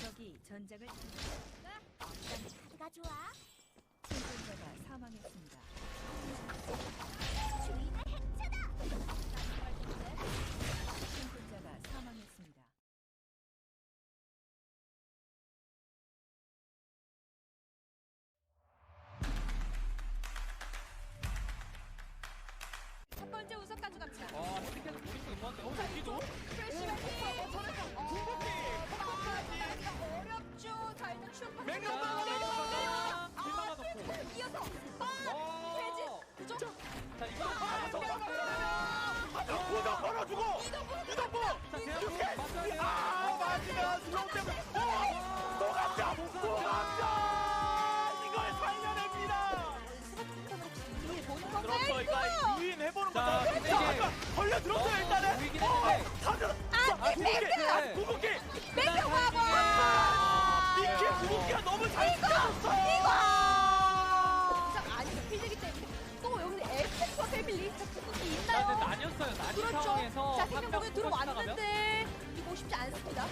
적이 전장을 카드가 좋아. 생존자가 사망했습니다. 주인의 행차다. 생존자가 사망했습니다. 첫 번째 우선 가져갑니다. 핸디캡은 모르고 있는데 여기도? 어렵죠. 자, 일단 추억 맹령방 이어서 해지 부정. 자 이거 보다 걸어주고 이동부 맞으면 슬로우 때문에 도감자 이걸 살려냅니다. 그렇죠. 이거 유인 해보는 거죠. 잠깐 걸려 들었어요 일단은. 보이긴 했는데 구국기 이게 구국기가 너무 잘 쓰였어. 아니 필드기 때문에 또 여기 에스퍼 패밀리 특급이 있나요? 나뉘었어요. 나뉜 그렇죠. 상황에서 자, 생명 보면 들어왔는데 이거 쉽지 않습니다.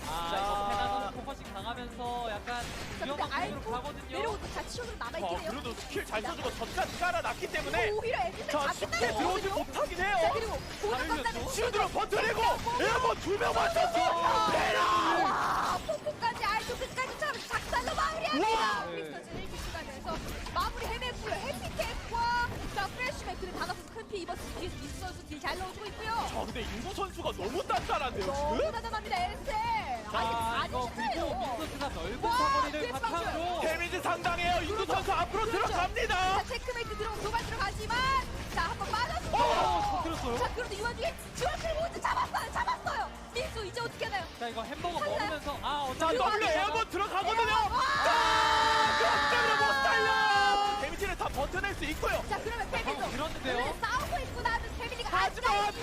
이거 페나도 포커싱 당하면서 약간 자, 근데 위험한 알고 구도로 가거든요. 내려오고 자치적으로 남아있긴 해요. 그래도 스킬 잘 써주고 전까지 깔아놨기 때문에 오히려 에스퍼 자 쉽게 들어오지 못하긴 해요. 자, 그리고 보너까지 슈드로 버텨내고 에어본 2명 맞췄어. 페나! 와, 폭포까지 알도 끝까지 참 작살로 마무리합니다. 크리스터즈를 기수가면서 마무리 해냈고요. 해피텍과 자 프레쉬맨 그래 다가서 큰 피 입었을 뒤에서 미스 선수 딜 잘 넣어주고 있고요. 자 근데 인구 선수가 너무 단단한데요 너무 지금? 대단합니다 에스텔. 아니 이거 그리고 아니시나요? 민서스가 넓은 와, 사거리를 뒤에서 바탕으로 데미지 상당해요. 인구 그렇죠. 선수 앞으로 그렇죠. 들어갑니다. 자 체크메이트 들어오고 도발 들어가지만 자 한번 맞았고 터뜨렸어요. 자 그런데 이 와중에 지원실 모두 잡았어요. 민수 이제 어떻게 하나요? 자 이거 햄버거 먹으면서 아 자 어차피 W 에어건 들어가거든요. 자 그렇기 때문에 못 살려. 데미지를 다 버텨낼 수 있고요. 자 그러면 패밀리도 들었는데요. 싸우고 있고 나면 패밀리가 하지만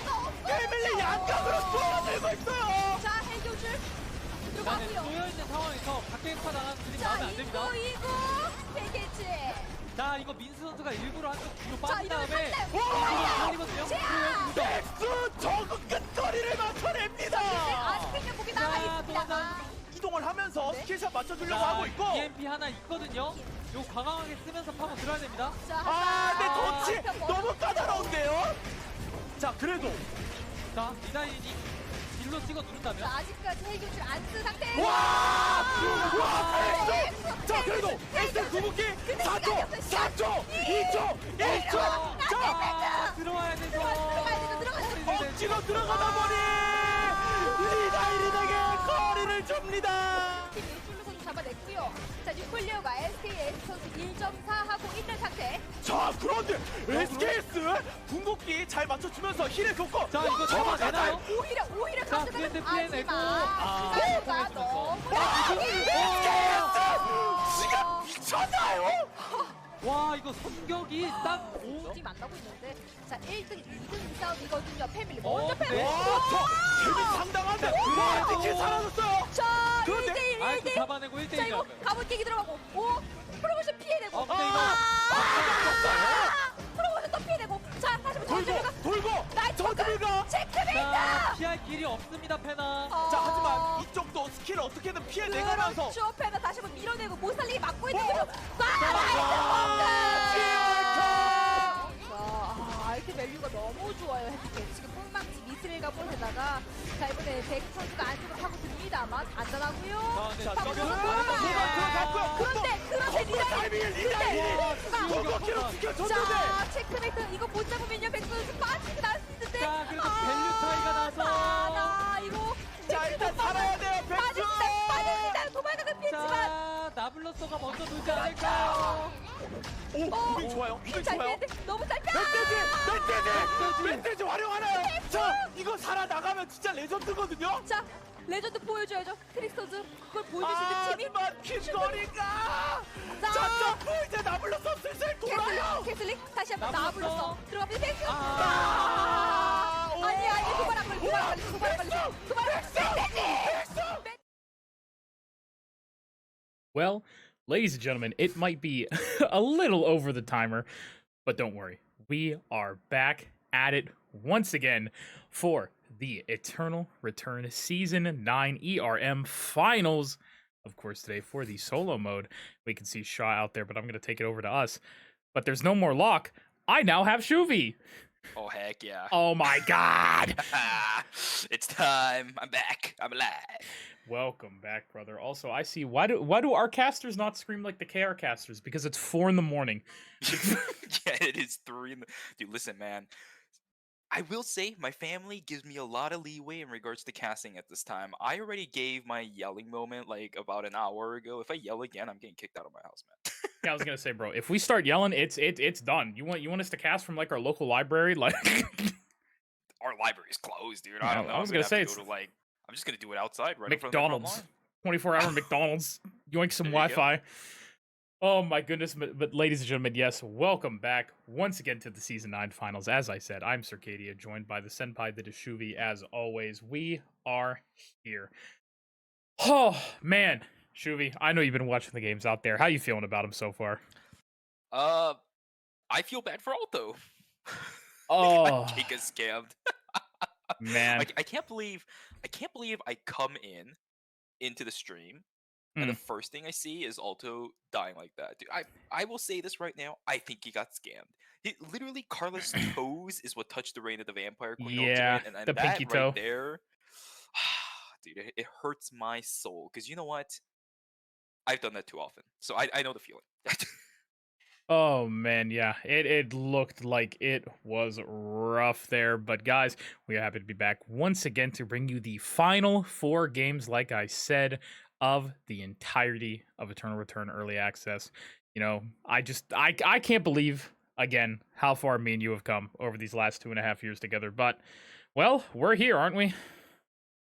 패밀리 양각으로 쏘아들고 있어요. 자 해교줄 나는 들어가고요. 쏘여있는 상황에서 각계파 당하는 그림 자 나오면 안 됩니다. 이거 패키지. 자 이거 민수 선수가 일부러 한쪽 뒤로 자 빠진 이러면 다음에 살려요. 살리거든요. 자! 넥스 저그 끝거리를 맞춰냅니다. 아직 그냥 목이 남아 자, 있습니다. 이동을 하면서 네. 스킬샷 맞춰주려고 하고 있고. EMP 하나 있거든요. 요 과감하게 쓰면서 파고 들어야 됩니다. 자 아, 근데 하나, 덩치 한편 너무 까다로운데요. 자, 그래도 자 미사일이 딜로 찍어 누른다면 자 아직까지 해교줄 안 쓴 상태. 와! 네. 자, 그래도 에스 구부기 4초, 4초, 2초, 1초. 자, 아, 들어와야 되죠. 들어가야 되죠. 억지로 들어가다 보니 리다이린에게 거리를 줍니다. 팀 유플루 선수 잡아냈고요. 자 유플리오가 SKS 선수 1.4 하고 있는 상태. 자, 그런데 SKS 궁극기 잘 맞춰주면서 힐에 줬고. 자 이거 잡아내나요? 오히려 자, 가져가는 그런데 피해내고. 아, 아, 너무 SKS 지금 미쳤나요? 와 이거 성격이 딱 오. 팀 만나고 있는데 자 1등 2등 싸움이거든요. 패밀리 먼저 네. 패밀리. 와, 저 재미 상당한데. 와, 티켓 사라졌어요. 자 그런데 1대1 아이고 1대1. 잡아내고 1대1 자 이거 가본 깨기 들어가고 오 프로모션 피해내고. 근데 이거 프로모션 또 피해내고. 자 다시 한번 전체가 돌고 나이트 저드가. 체크메이트. 자 피할 길이 없습니다 페나. 자, 하지만 이쪽도 스킬을 어떻게든 피해내가면서. 그렇죠. 패가 다시 한번 밀어내고 못 살리게 막고 있는 거죠. 아이템 밸류가 너무 좋아요. 해피켓 지금 뽕망치 미스릴과 볼에다가 자 이번에 백 선수가 안쪽으로 하고 듭니다만 안전하고요. 네. 자, 파고 저기는 들어가고. 들어갔고요. 그런데 콤보 타이밍에 리다이린 궁극기로 지켜줬는데. 자 체크메이트 이거 못 잡으면요 백 선수 빠지고 나올 수 있는데. 자 그래도 밸류 차이가 나서. 나 이거 자, 일단 살아야 돼요, 백수. 빠집니다. 도망가는 피했지만. 자 나블러서가 먼저 돌지 않을까요? 오, 무빙 좋아요. 무빙 잘 좋아요. 피했는데 너무 잘 멧돼지 활용하나요? 자, 이거 살아나가면 진짜 레전드거든요. 자 레전드 보여줘야죠. 크리스토즈 그걸 보여주시는 팀이 하지만 퀸거리가 자. 자, 점프 이제 나블러서 슬슬 돌아요. 캐슬링 다시 한번 나블러서. 나블러서 들어가면 펜스. 아. 아니 도발 안 걸리 도발 안 걸리. Well, ladies and gentlemen, it might be a little over the timer, but don't worry. We are back at it once again for the Eternal Return Season 9 ERM Finals. Of course, today for the solo mode, we can see Shaw out there, but I'm going to take it over to us. But there's no more lock. I now have Shuvi. Oh heck yeah. Oh my god! It's time. I'm back. I'm alive. Welcome back, brother. Also, I see why do our casters not scream like the KR casters? Because it's 4 in the morning. Yeah, it is 3 in the... Dude, listen, man. I will say my family gives me a lot of leeway in regards to casting at this time. I already gave my yelling moment like about an hour ago. If I yell again, I'm getting kicked out of my house, man. Yeah, I was gonna say, bro, if we start yelling, it's done. You want us to cast from like our local library, like Our library's closed, dude. No, I don't know. I was I'm gonna have say to it's go to, like, I'm just gonna do it outside, right in front of the front McDonald's, lawn. 24-hour McDonald's, yoink some There you go. Wi-Fi. Oh my goodness, but ladies and gentlemen, yes, welcome back once again to the Season 9 Finals. As I said, I'm Circadia, joined by the Senpai, the Deshuvi, as always. We are here. Oh, man. Shuvi, I know you've been watching the games out there. How you feeling about them so far? I feel bad for Alto. Oh, Giga scammed. man. I can't believe I come into the stream and the first thing I see is Alto dying like that. Dude, I will say this right now. I think he got scammed. Literally, Carlos' toes is what touched the reign of the Vampire Queen. Yeah, ultimate, and the that pinky right toe. there, dude, it hurts my soul. Because you know what? I've done that too often, so I know the feeling. Oh man, yeah, it looked like it was rough there, but guys, we are happy to be back once again to bring you the final 4 games, like I said, of the entirety of Eternal Return Early Access. You know, I can't believe, again, how far me and you have come over these last 2.5 years together, but, well, we're here, aren't we?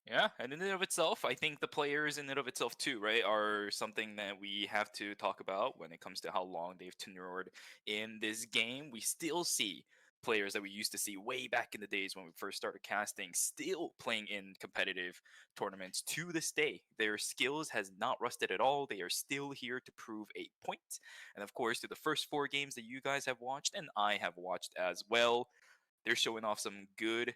Yeah, and in and of itself, I think the players in and of itself too, right, are something that we have to talk about when it comes to how long they've tenured in this game. We still see players that we used to see way back in the days when we first started casting still playing in competitive tournaments to this day. Their skills has not rusted at all. They are still here to prove a point. And of course, through the first 4 games that you guys have watched and I have watched as well, they're showing off some good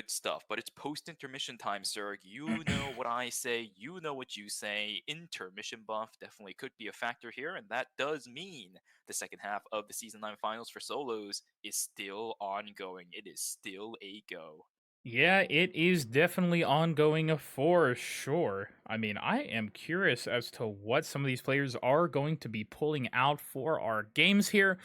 stuff. But it's post intermission time, sir. You know what I say, you know what you say. Intermission buff definitely could be a factor here, and that does mean the second half of the season 9 finals for solos is still ongoing. It is still a go. Yeah, it is definitely ongoing for sure. I mean, I am curious as to what some of these players are going to be pulling out for our games here.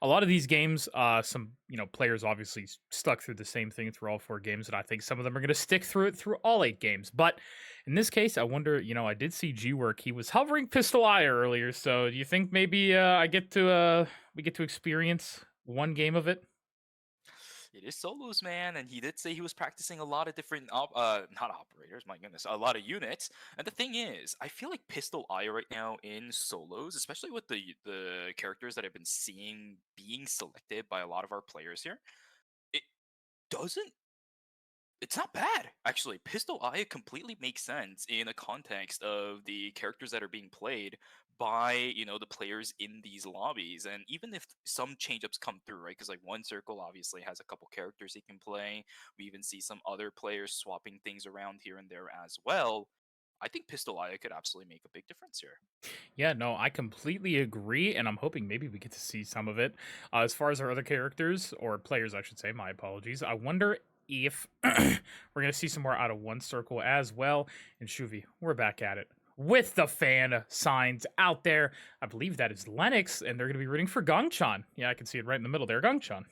A lot of these games, some players obviously stuck through the same thing through all 4 games, and I think some of them are going to stick through it through all 8 games. But in this case, I wonder, I did see G-Work. He was hovering Pistol Eye earlier, so do you think maybe we get to experience 1 game of it? It is solos, man, and he did say he was practicing a lot of different, not operators, my goodness, a lot of units. And the thing is, I feel like Pistol Eye right now in solos, especially with the characters that I've been seeing being selected by a lot of our players here, it's not bad, actually. Pistol Eye completely makes sense in a context of the characters that are being played by, the players in these lobbies. And even if some change-ups come through, right? Because, like, One Circle obviously has a couple characters he can play. We even see some other players swapping things around here and there as well. I think Pistol Eye could absolutely make a big difference here. Yeah, no, I completely agree, and I'm hoping maybe we get to see some of it. As far as our other characters, or players, I should say, my apologies, I wonder if we're going to see some more out of One Circle as well. And Shuvi, we're back at it with the fan signs out there. I believe that is Lennox, and they're going to be rooting for Gongchan. Yeah, I can see it right in the middle there, Gongchan.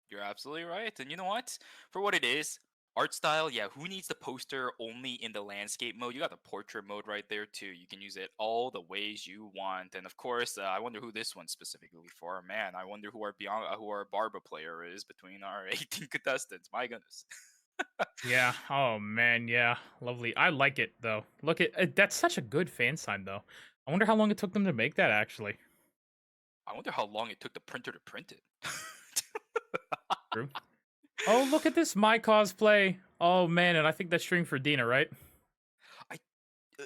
You're absolutely right. And you know what? For what it is, art style, yeah, who needs the poster only in the landscape mode? You got the portrait mode right there too. You can use it all the ways you want. And of course, I wonder who this one's specifically for. Man, I wonder who our Barba player is between our 18 contestants. My goodness. Yeah. Oh man. Yeah. Lovely. I like it though. Look at that's such a good fan sign though. I wonder how long it took them to make that actually. I wonder how long it took the printer to print it. True. Oh, look at this, my cosplay. Oh man, and I think that's string for Dina, right?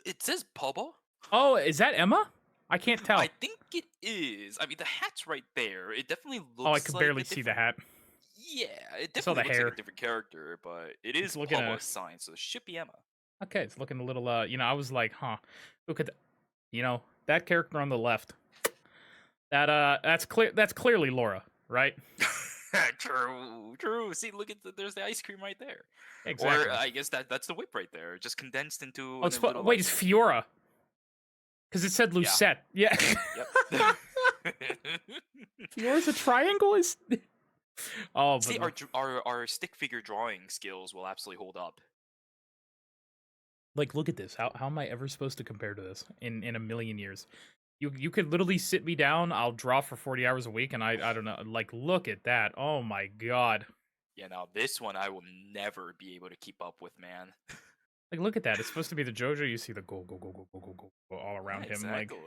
It says Pubba. Oh, is that Emma? I can't tell. I think it is. I mean, the hat's right there. It definitely looks. Oh, I could barely see the hat. Yeah, it definitely looks hair. like a different character, but it is Pubba's sign, so it should be Emma. Okay, it's looking a little. I was like, huh. Look at, that character on the left. That's clearly Laura, right? True. See, look at there's the ice cream right there. Exactly. Or I guess that's the whip right there, just condensed into. Oh, wait, it's Fiora. Because it said Lucette. Yeah. Yep. Fiora's a triangle is. Oh, see, our stick figure drawing skills will absolutely hold up. Like, look at this. How am I ever supposed to compare to this in a million years? You could literally sit me down. I'll draw for 40 hours a week, and I don't know. Like, look at that. Oh my god. Yeah, now this one I will never be able to keep up with, man. Like, look at that. It's supposed to be the JoJo. You see the go all around him. Exactly. Like,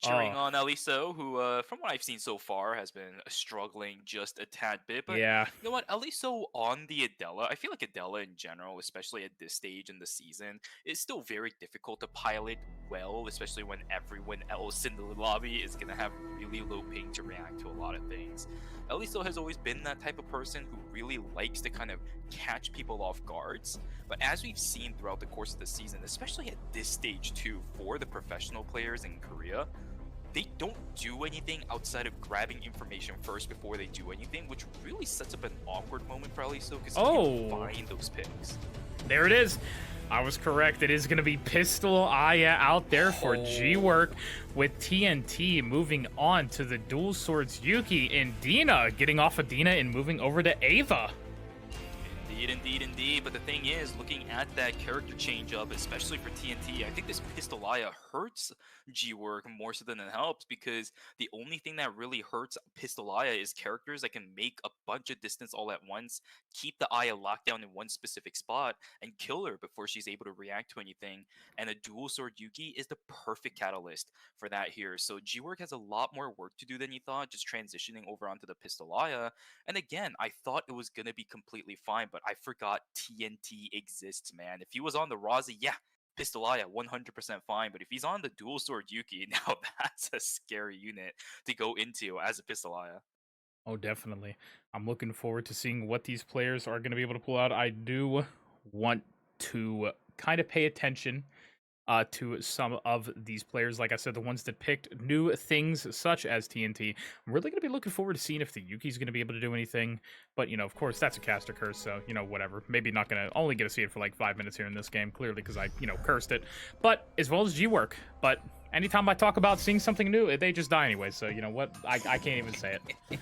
cheering on Aliso, who, from what I've seen so far, has been struggling just a tad bit. But yeah. You know what? Aliso on the Adela, I feel like Adela in general, especially at this stage in the season, is still very difficult to pilot well, especially when everyone else in the lobby is going to have really low ping to react to a lot of things. Aliso has always been that type of person who really likes to kind of catch people off guards. But as we've seen throughout the course of the season, especially at this stage too, for the professional players in Korea, they don't do anything outside of grabbing information first before they do anything, which really sets up an awkward moment for Aliso because he can't find those picks. There it is. I was correct. It is going to be Pistol Aya out there for G-Work, with TNT moving on to the dual swords Yuki, and Dina getting off of Dina and moving over to Ava. Indeed. But the thing is, looking at that character change up, especially for TNT, I think this Pistolaya hurts G-Work more so than it helps, because the only thing that really hurts Pistolaya is characters that can make a bunch of distance all at once, keep the Aya locked down in one specific spot, and kill her before she's able to react to anything. And a dual sword Yuki is the perfect catalyst for that here. So G-Work has a lot more work to do than you thought, just transitioning over onto the Pistolaya. And again, I thought it was going to be completely fine, but I forgot TNT exists, man. If he was on the Razi, yeah, Pistolaya 100% fine, but if he's on the dual sword Yuki, now that's a scary unit to go into as a Pistolaya. Oh, definitely. I'm looking forward to seeing what these players are going to be able to pull out. I do want to kind of pay attention to some of these players. Like I said, the ones that picked new things such as TNT. I'm really going to be looking forward to seeing if the Yuki's going to be able to do anything. But, you know, of course, that's a caster curse, so, you know, whatever. Maybe not going to only get to see it for like 5 minutes here in this game, clearly, because I, you know, cursed it. But, as well as G-Work. But anytime I talk about seeing something new, they just die anyway, so, you know what? I can't even say it.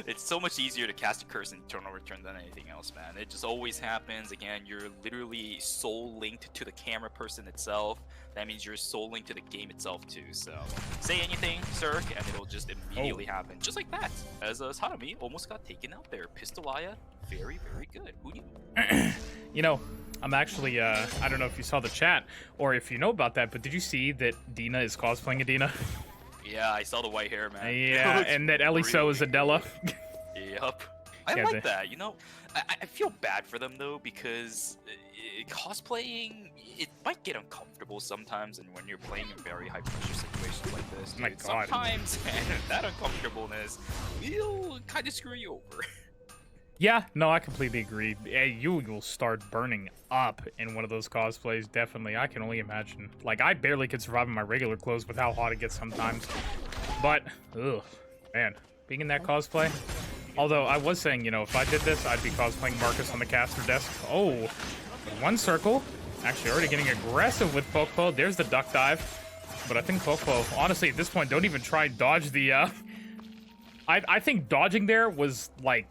It's so much easier to cast a curse in Eternal Return than anything else, man. It just always happens. Again, you're literally soul linked to the camera person itself. That means you're soul linked to the game itself too. So say anything, Cirque, and it'll just immediately happen. Just like that. As Sadami almost got taken out there. Pistolaya, very, very good. Who knew? You know, I'm actually, I don't know if you saw the chat or if you know about that, but did you see that Dina is cosplaying Adina? Yeah, I saw the white hair, man. Yeah, and that Eliso is Adela. Yep. I like that. You know, I feel bad for them, though, because cosplaying, it might get uncomfortable sometimes, and when you're playing in very high-pressure situations like this, My dude, God. sometimes that uncomfortableness will kind of screw you over. Yeah, no, I completely agree. You will start burning up in one of those cosplays, definitely. I can only imagine. Like, I barely could survive in my regular clothes with how hot it gets sometimes. But, ugh, man, being in that cosplay. Although, I was saying, you know, if I did this, I'd be cosplaying Marcus on the caster desk. Oh, one circle. Actually, already getting aggressive with Pokpo. There's the duck dive. But I think Pokpo, honestly, at this point, don't even try and dodge the, I think dodging there was, like,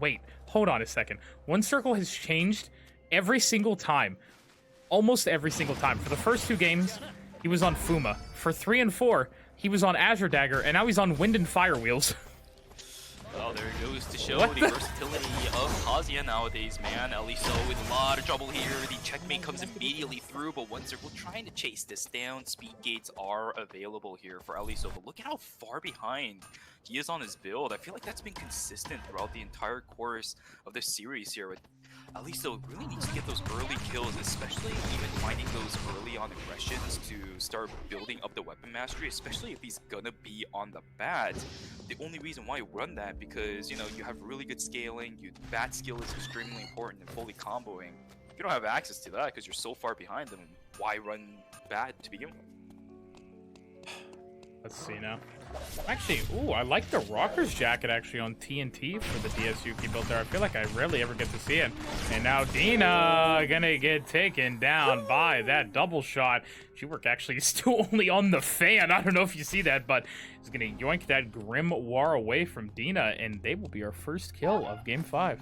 wait, hold on a second. One circle has changed every single time. Almost every single time. For the first 2 games, he was on Fuma. For 3 and 4, he was on Azure Dagger, and now he's on Wind and Fire Wheels. Well, there it goes to show the versatility of Kazuya nowadays, man. Eliso in a lot of trouble here. The checkmate comes immediately through, but One Circle trying to chase this down. Speed gates are available here for Eliso, but look at how far behind he is on his build. I feel like that's been consistent throughout the entire course of the series here. Eliso really needs to get those early kills, especially even finding those early on aggressions to start building up the weapon mastery, especially if he's gonna be on the bat. The only reason why you run that, because, you know, you have really good scaling, bat skill is extremely important and fully comboing. If you don't have access to that because you're so far behind them, why run bat to begin with? Let's see now. Actually, ooh, I like the Rocker's jacket actually on TNT for the DS Yuki build there. I feel like I rarely ever get to see it. And now Dina gonna get taken down by that double shot. G-Work actually is still only on the fan. I don't know if you see that, but he's gonna yoink that Grimoire away from Dina, and they will be our first kill of Game 5.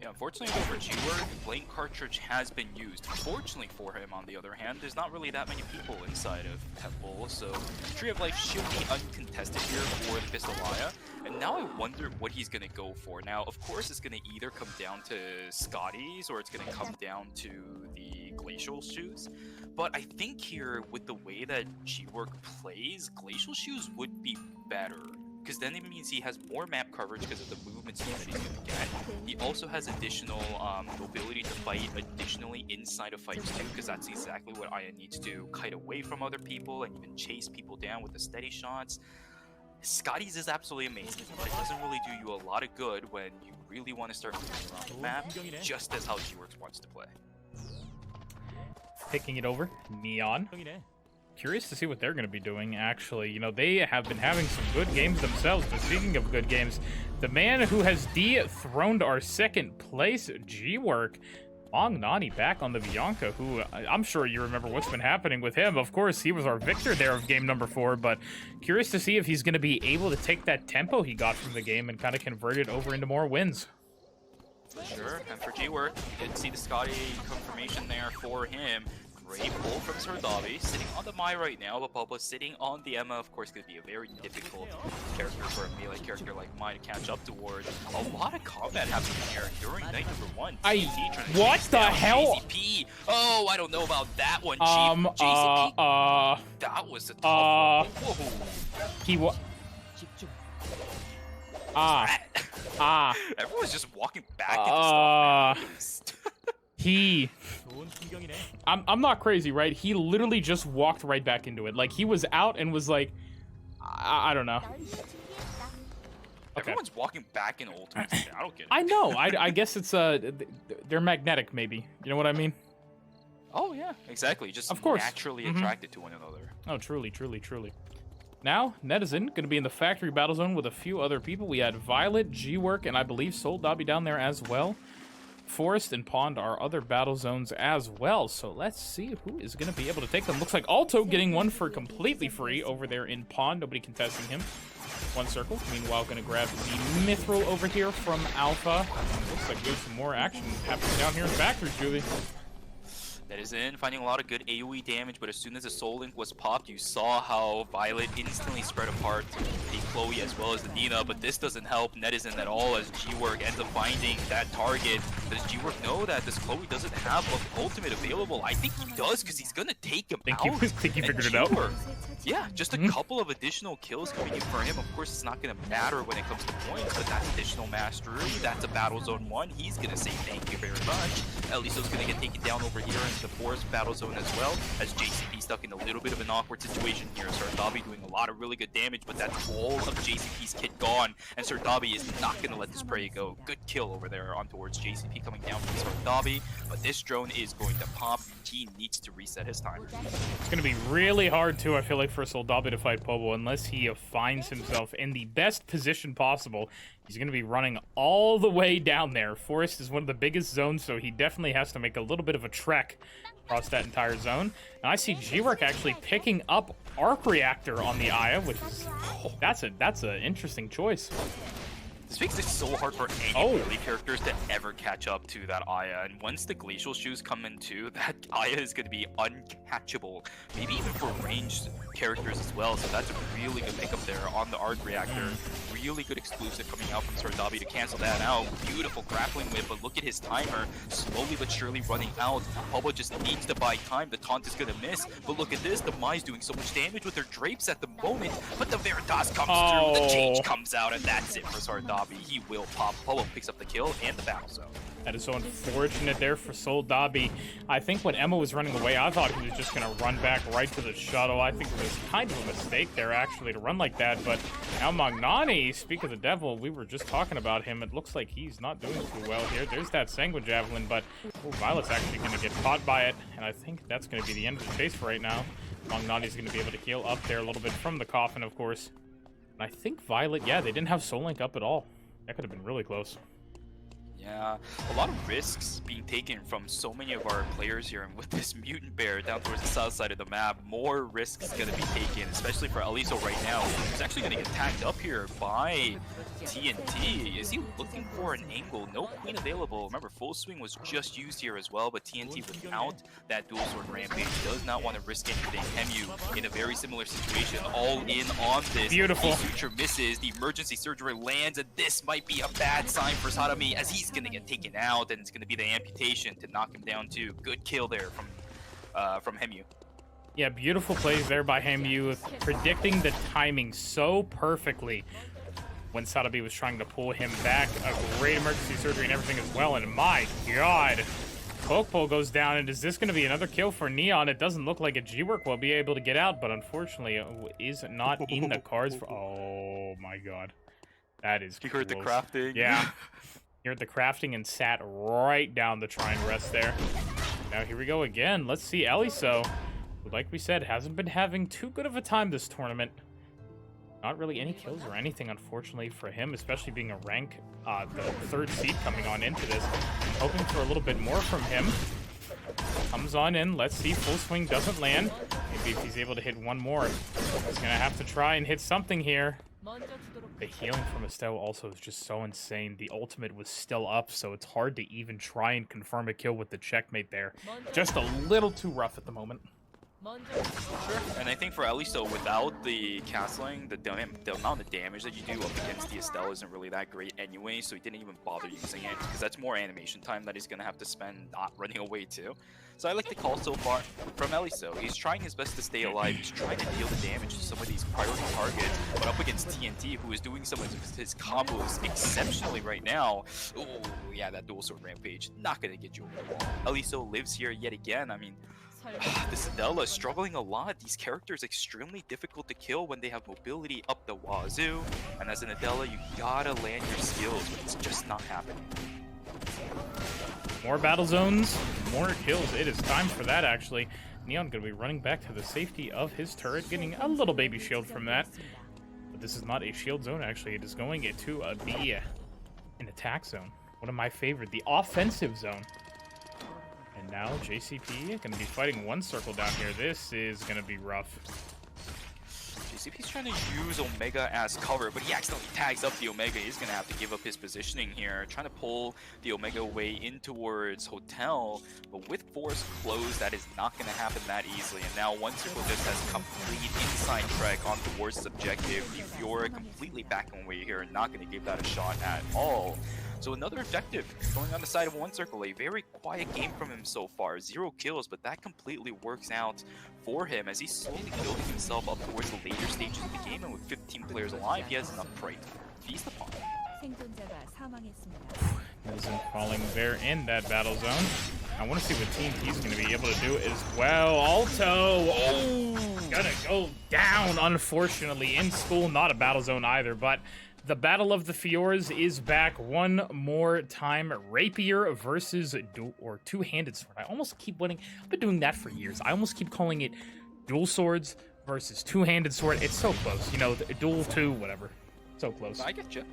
Yeah, unfortunately for G-Work, Blink Cartridge has been used. Fortunately for him, on the other hand, there's not really that many people inside of Temple, so Tree of Life should be uncontested here for the Pistolaya. And now I wonder what he's going to go for. Now, of course, it's going to either come down to Scotty's or it's going to come down to the Glacial Shoes. But I think here, with the way that G-Work plays, Glacial Shoes would be better. Because then it means he has more map coverage because of the movement speed that he's going to get. He also has additional ability to fight additionally inside of fights too, because that's exactly what Aya needs to kite away from other people and even chase people down with the steady shots. Scotty's is absolutely amazing, but it doesn't really do you a lot of good when you really want to start moving around the map, just as how G-Works wants to play. Picking it over, Neon. Curious to see what they're going to be doing, actually. You know, they have been having some good games themselves, but speaking of good games, the man who has dethroned our second place, G-Work, Long Nani back on the Bianca, who I'm sure you remember what's been happening with him. Of course, he was our victor there of game number 4, but curious to see if he's going to be able to take that tempo he got from the game and kind of convert it over into more wins. Sure, and for G-Work, you did see the Scotty confirmation there for him. Great pull from Sardavi, sitting on the Mai right now, but Bubba sitting on the Emma, of course, could be a very difficult character for a melee character like Mai to catch up towards. A lot of combat happening here during night number 1. TNT trying to What chase the down hell? JCP. Oh, I don't know about that one, Chief. JCP, that was a tough one. Whoa. He wa- Everyone's just walking back into stuff. He... I'm not crazy, right? He literally just walked right back into it. Like, he was out and was like... I don't know. Okay. Everyone's walking back in ultimates. I don't get it. I know. I guess it's... they're magnetic, maybe. You know what I mean? Oh, yeah. Exactly. Just of course. naturally attracted to one another. Oh, truly, truly, truly. Now, Netizen going to be in the factory battle zone with a few other people. We had Violet, G-Work, and I believe Soul Dobby down there as well. Forest and Pond are other battle zones as well. So let's see who is going to be able to take them. Looks like Alto getting one for completely free over there in Pond. Nobody contesting him. One circle. Meanwhile, going to grab the Mithril over here from Alpha. Looks like there's some more action happening down here in factory, Julie. Netizen finding a lot of good AoE damage, but as soon as the Soul Link was popped, you saw how Violet instantly spread apart the Chloe as well as the Nina, but this doesn't help Netizen at all as G-Work ends up finding that target. Does G-Work know that this Chloe doesn't have an ultimate available? I think he does, because he's gonna take him out. Think he figured it out? Yeah, just a couple of additional kills coming in for him. Of course, it's not gonna matter when it comes to points, but that additional mastery, that's a Battle Zone 1. He's gonna say thank you very much. Eliso's gonna get taken down over here in the Forest Battle Zone as well, as JCP stuck in a little bit of an awkward situation here. Sardavi doing a lot of really good damage, but that's all of JCP's kit gone, and Sardavi is not going to let this prey go. Good kill over there on towards JCP coming down from Sardavi, but this drone is going to pop. He needs to reset his timer. It's going to be really hard, too, I feel like, for Soldabi to fight Pobo unless he finds himself in the best position possible. He's going to be running all the way down there. Forest is one of the biggest zones, so he definitely has to make a little bit of a trek across that entire zone. And I see G-Work actually picking up Arc Reactor on the Aya, which is... That's an interesting choice. This makes it so hard for any melee characters to ever catch up to that Aya, and once the Glacial Shoes come in too, that Aya is going to be uncatchable, maybe even for ranged characters as well, so that's a really good pickup there on the Arc Reactor. Really good exclusive coming out from Sardabi to cancel that out. Beautiful grappling whip, but look at his timer, slowly but surely running out. Pobo just needs to buy time, the taunt is going to miss, but look at this, the Mai's doing so much damage with their drapes at the moment, but the Veritas comes through, the change comes out, and that's it for Sardabi. He will pop. Pobo picks up the kill and the battle zone. That is so unfortunate there for Soldabi. I think when Emma was running away, I thought he was just going to run back right to the shuttle. I think it was kind of a mistake there, actually, to run like that. But now Magnani, speak of the devil, we were just talking about him. It looks like he's not doing too well here. There's that Sanguine Javelin, but Violet's actually going to get caught by it. And I think that's going to be the end of the chase for right now. Magnani's going to be able to heal up there a little bit from the coffin, of course. And I think Violet, yeah, they didn't have Soul Link up at all. That could have been really close. Yeah, a lot of risks being taken from so many of our players here, and with this mutant bear down towards the south side of the map, more risks going to be taken, especially for Aliso right now. He's actually going to get tagged up here by TNT. Is he looking for an angle? No queen available. Remember, full swing was just used here as well, but TNT without that dual sword rampage does not want to risk anything. Hemu in a very similar situation, all in on this. Beautiful. The suture misses, the emergency surgery lands, and this might be a bad sign for Sadami as he's going to get taken out, and it's going to be the amputation to knock him down too. Good kill there from Hemu. Yeah, beautiful plays there by Hemu, predicting the timing so perfectly when Sadabi was trying to pull him back. A great emergency surgery and everything as well, and my god. Pokepole goes down, and is this going to be another kill for Neon? It doesn't look like a G-Work will be able to get out, but unfortunately is not in the cards for... Oh my god. That is You heard the close. crafting. Yeah. You heard the crafting and sat right down to try and rest there. Now here we go again. Let's see Eliso, who, like we said, hasn't been having too good of a time this tournament. Not really any kills or anything, unfortunately, for him, especially being a rank, the third seed coming on into this. Hoping for a little bit more from him. Comes on in. Let's see. Full swing doesn't land. Maybe if he's able to hit one more. He's going to have to try and hit something here. The healing from Estelle also is just so insane. The ultimate was still up, so it's hard to even try and confirm a kill with the checkmate there. Just a little too rough at the moment. Sure. And I think for Eliso, without the castling, the amount of damage that you do up against the Estelle isn't really that great anyway, so he didn't even bother using it, because that's more animation time that he's going to have to spend not running away too. So I like the call so far from Eliso. He's trying his best to stay alive. He's trying to deal the damage to some of these priority targets, but up against TNT, who is doing some of his combos exceptionally right now. Oh, yeah, that dual sword rampage, not going to get you over the wall. Eliso lives here yet again. I mean, this Adela is struggling a lot. These characters extremely difficult to kill when they have mobility up the wazoo. And as an Adela, you gotta land your skills, but it's just not happening. More battle zones, more kills. It is time for that, actually. Neon gonna be running back to the safety of his turret, getting a little baby shield from that. But this is not a shield zone, actually. It is going to be an attack zone. One of my favorite, the offensive zone. And now JCP gonna be fighting one circle down here. This is gonna be rough. JCP's trying to use Omega as cover, but he accidentally tags up the Omega. He's gonna have to give up his positioning here, trying to pull the Omega away in towards Hotel, but with force closed, that is not gonna happen that easily. And now one circle just has complete inside track on towards his objective. The Fiora completely backing away here, not gonna give that a shot at all. So another objective going on the side of one circle. A very quiet game from him so far. 0 kills, but that completely works out for him as he's slowly building himself up towards the later stages of the game. And with 15 players alive, he has enough prey to feast upon. Isn't falling there in that battle zone. I want to see what TNT's going to be able to do as well. Alto, gonna go down, unfortunately, in school. Not a battle zone either, but the Battle of the Fiors is back one more time. Rapier versus two-handed sword. I almost keep winning. I've been doing that for years. I almost keep calling it dual swords versus two-handed sword. It's so close. You know, the dual two, whatever. So close. I get you.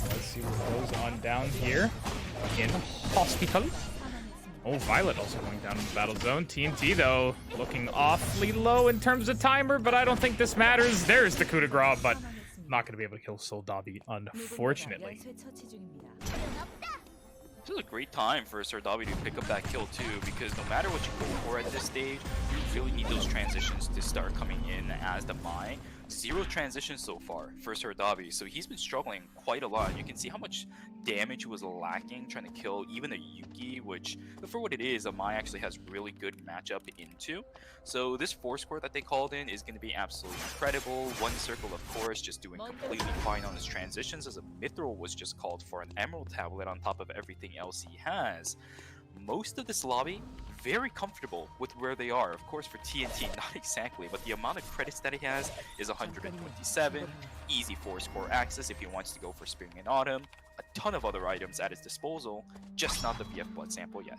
Let's see what goes on down here in Hospital. Oh, Violet also going down in the battle zone. TNT, though, looking awfully low in terms of timer, but I don't think this matters. There's the coup de grace, but not going to be able to kill Soldavi, unfortunately. This is a great time for Soldavi to pick up that kill, too, because no matter what you go for at this stage, you really need those transitions to start coming in as the Mai. 0 transitions so far for Soldavi, so he's been struggling quite a lot. You can see how much damage was lacking trying to kill even a Yuki, which for what it is, a Mai actually has really good matchup into. So this 4-score that they called in is going to be absolutely incredible. One circle, of course, just doing completely fine on his transitions, as a Mithril was just called for an Emerald Tablet on top of everything else he has. Most of this lobby, very comfortable with where they are. Of course, for TNT, not exactly, but the amount of credits that he has is 127. Easy 4-score access if he wants to go for Spring and Autumn. A ton of other items at his disposal, just not the VF Blood Sample yet.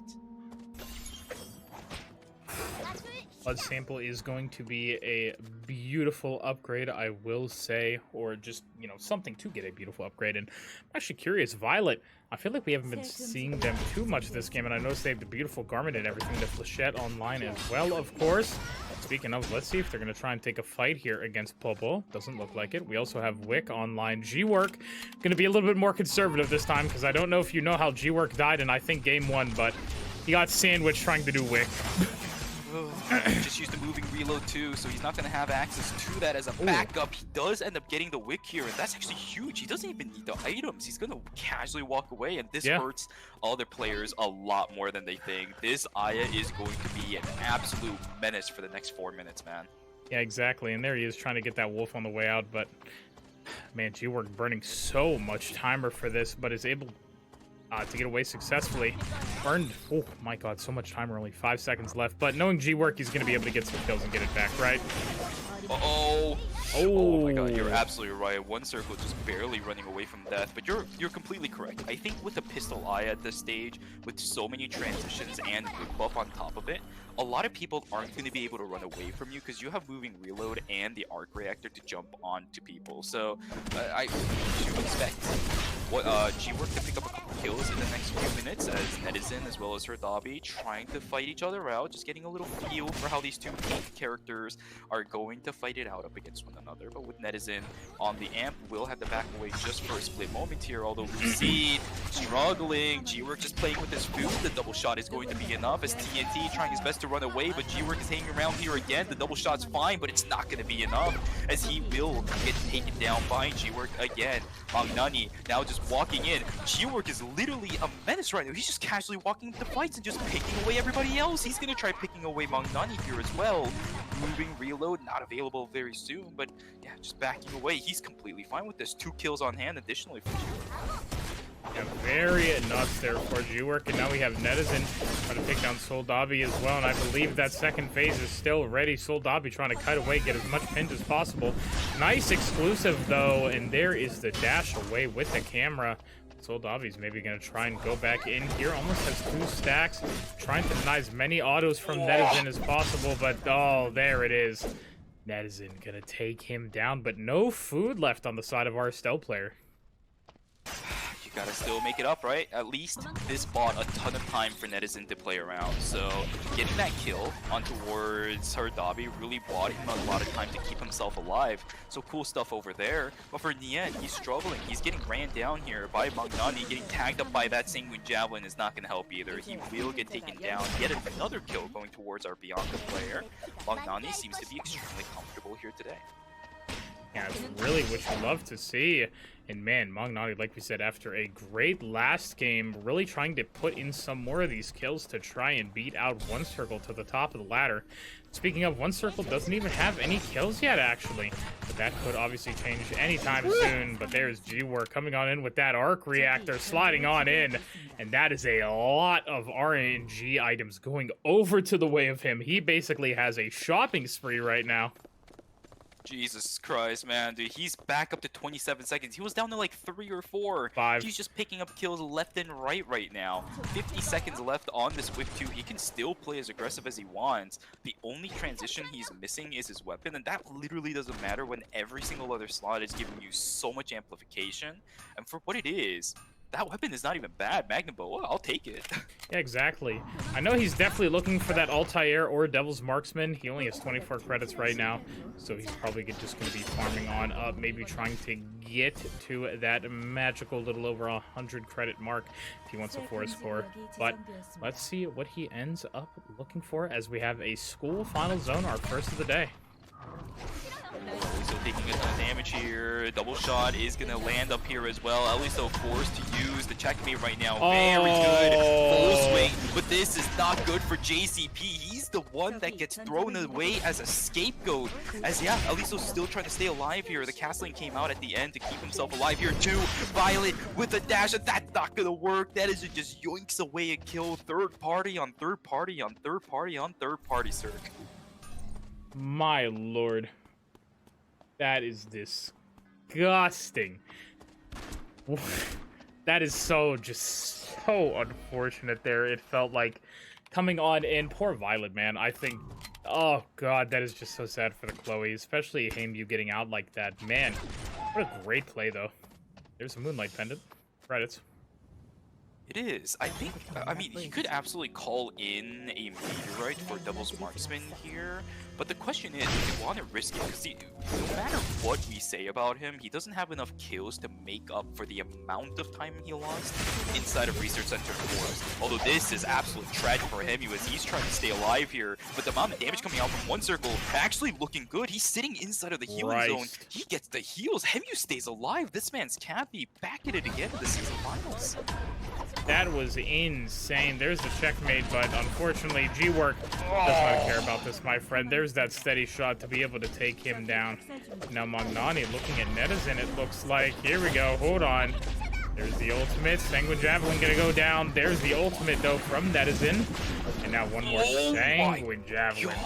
Blood Sample is going to be a beautiful upgrade, I will say, or just, you know, something to get a beautiful upgrade. And I'm actually curious, Violet, I feel like we haven't been seeing them too much this game, and I noticed they have the beautiful garment and everything, the Flechette online as well, of course. Speaking of, let's see if they're going to try and take a fight here against Popo. Doesn't look like it. We also have Wick online. G-Work going to be a little bit more conservative this time, because I don't know if you know how G-Work died in, I think, game 1, but he got sandwiched trying to do Wick. Just used the moving reload too, so he's not going to have access to that as a backup. He does end up getting the wick here, and that's actually huge. He doesn't even need the items. He's going to casually walk away, and this hurts other players a lot more than they think. This Aya is going to be an absolute menace for the next 4 minutes, man. Yeah, exactly, and there he is trying to get that wolf on the way out, but man, G-Work burning so much timer for this, but is able to get away successfully. Burned, oh my god, so much timer, only 5 seconds left, but knowing G-Work, he's going to be able to get some kills and get it back, right? Uh-oh. Oh my god, you're absolutely right. One circle just barely running away from death, but you're completely correct. I think with a pistol eye at this stage, with so many transitions and quick buff on top of it, a lot of people aren't going to be able to run away from you because you have moving reload and the arc reactor to jump onto people. So I should expect what G-Work to pick up a couple kills in the next few minutes as Netizen as well as her Dobby trying to fight each other out, just getting a little feel for how these two pink characters are going to fight it out up against one another. But with Netizen on the amp, will have to back away just for a split moment here, although Lucid struggling. G-Work just playing with his food. The double shot is going to be enough as TNT trying his best to run away, but G-Work is hanging around here again. The double shot's fine, but it's not going to be enough as he will get taken down by G-Work again. Magnani now just walking in. G-Work is literally a menace right now. He's just casually walking into fights and just picking away everybody else. He's going to try picking away Magnani here as well. Moving reload, not available very soon, but yeah, just backing away. He's completely fine with this. 2 kills on hand additionally for G-Work. Yeah, very nuts there for G-Work, and now we have Netizen trying to pick down Soul Dobby as well, and I believe that second phase is still ready. Soul Dobby trying to cut away, get as much pinned as possible. Nice exclusive, though, and there is the dash away with the camera. Soul Dobby's maybe going to try and go back in here. Almost has 2 stacks, trying to deny as many autos from Netizen as possible, but oh, there it is. Netizen going to take him down, but no food left on the side of our Estelle player. Gotta still make it up, right? At least this bought a ton of time for Netizen to play around. So getting that kill on towards her Dobby really bought him a lot of time to keep himself alive. So cool stuff over there. But for Nien, he's struggling. He's getting ran down here by Magnani. Getting tagged up by that Sanguine Javelin is not going to help either. He will get taken down. Yet another kill going towards our Bianca player. Magnani seems to be extremely comfortable here today. Yeah, it's really what you love to see. And man, Magnani, like we said, after a great last game, really trying to put in some more of these kills to try and beat out One Circle to the top of the ladder. Speaking of, One Circle doesn't even have any kills yet, actually. But that could obviously change anytime soon. But there's G-Work coming on in with that arc reactor, sliding on in. And that is a lot of RNG items going over to the way of him. He basically has a shopping spree right now. Jesus Christ, man, dude, he's back up to 27 seconds. He was down to like 3 or 4. 5. He's just picking up kills left and right now. 50 seconds left on this whip 2. He can still play as aggressive as he wants. The only transition he's missing is his weapon, and that literally doesn't matter when every single other slot is giving you so much amplification. And for what it is, that weapon is not even bad. Magnum Bow, well, I'll take it. Yeah, exactly. I know he's definitely looking for that Altair or Devil's Marksman. He only has 24 credits right now, so he's probably just going to be farming on up, maybe trying to get to that magical little over 100 credit mark if he wants a forest core. But let's see what he ends up looking for as we have a school final zone, our first of the day. So taking a ton of damage here. Double shot is going to land up here as well. At least they're forced to use the checkmate right now. Very good. Full swing. But this is not good for JCP. He's the one that gets thrown away as a scapegoat. As, yeah, at least he's still trying to stay alive here. The castling came out at the end to keep himself alive here too. Violet with a dash. That's not going to work. That is just yoinks away a kill. Third party on third party on third party on third party, sir. My lord. That is disgusting. That is so unfortunate there. It felt like coming on in. Poor Violet, man. I think, oh god, that is just so sad for the Chloe, especially him, you getting out like that. Man, what a great play, though. There's a Moonlight Pendant. Credits. It is. I think, I mean, he could absolutely call in a meteorite for Devil's Marksman here, but the question is, do you want to risk it? Because no matter what we say about him, he doesn't have enough kills to make up for the amount of time he lost inside of Research Center Forest. Although this is absolutely tragic for him, he's trying to stay alive here, but the amount of damage coming out from One Circle actually looking good. He's sitting inside of the healing zone. He gets the heals. Hemu stays alive. This man's can't be back at it again in the season finals. That was insane. There's the checkmate, but unfortunately, G-Work does not care about this, my friend. There's that steady shot to be able to take him down. Now Magnani looking at Netizen, it looks like. Here we go. Hold on. There's the ultimate. Sanguine Javelin gonna go down. There's the ultimate, though, from Netizen. And now one more Sanguine Javelin.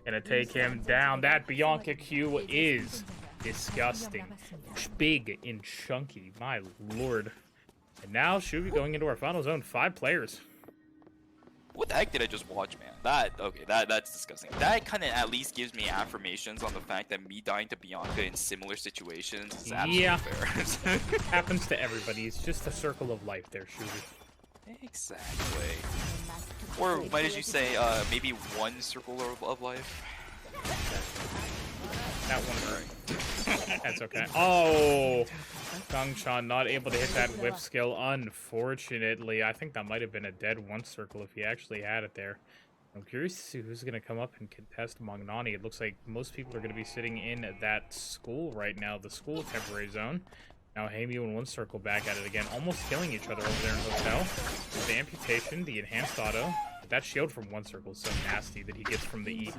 Gonna take him down. That Bianca Q is disgusting. Big and chunky. My lord. And now, should be going into our final zone. 5 players. What the heck did I just watch, man? That's disgusting. That kind of at least gives me affirmations on the fact that me dying to Bianca in similar situations is absolutely fair. Happens to everybody. It's just a circle of life there, Shuvi. Exactly. Or might as you say, maybe one circle of life? That one, right? That's okay. Oh! Gangchan not able to hit that whip skill, unfortunately. I think that might have been a dead one circle if he actually had it there. I'm curious to see who's going to come up and contest Magnani. It looks like most people are going to be sitting in that school right now, the school temporary zone. Now Haemyu and one circle back at it again, almost killing each other over there in Hotel. The amputation, the enhanced auto. That shield from one circle is so nasty that he gets from the E.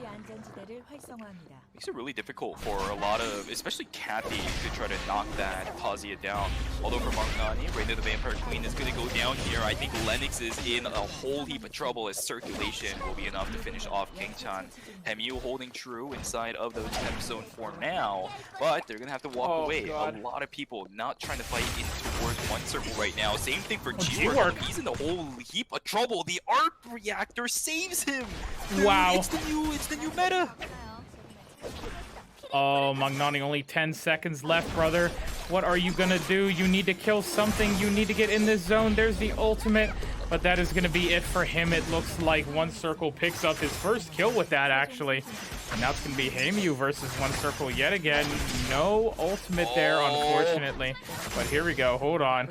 Makes it really difficult for a lot of, especially Kathy, to try to knock that Kazuya down. Although for Magnani, Reina the Vampire Queen is going to go down here. I think Lennox is in a whole heap of trouble as circulation will be enough to finish off King-chan. Haemyu holding true inside of the temp zone for now, but they're going to have to walk away. God. A lot of people not trying to fight in towards one circle right now. Same thing for G-Work. He's in a whole heap of trouble. The arc reactor saves him. Dude, Wow. It's the new meta. Oh, Magnani, only 10 seconds left, brother. What are you gonna do? You need to kill something. You need to get in this zone. There's the ultimate, but that is gonna be it for him. It looks like one circle picks up his first kill with that, actually. And now it's gonna be Haemyu versus one circle yet again. No ultimate there, unfortunately. But here we go. Hold on.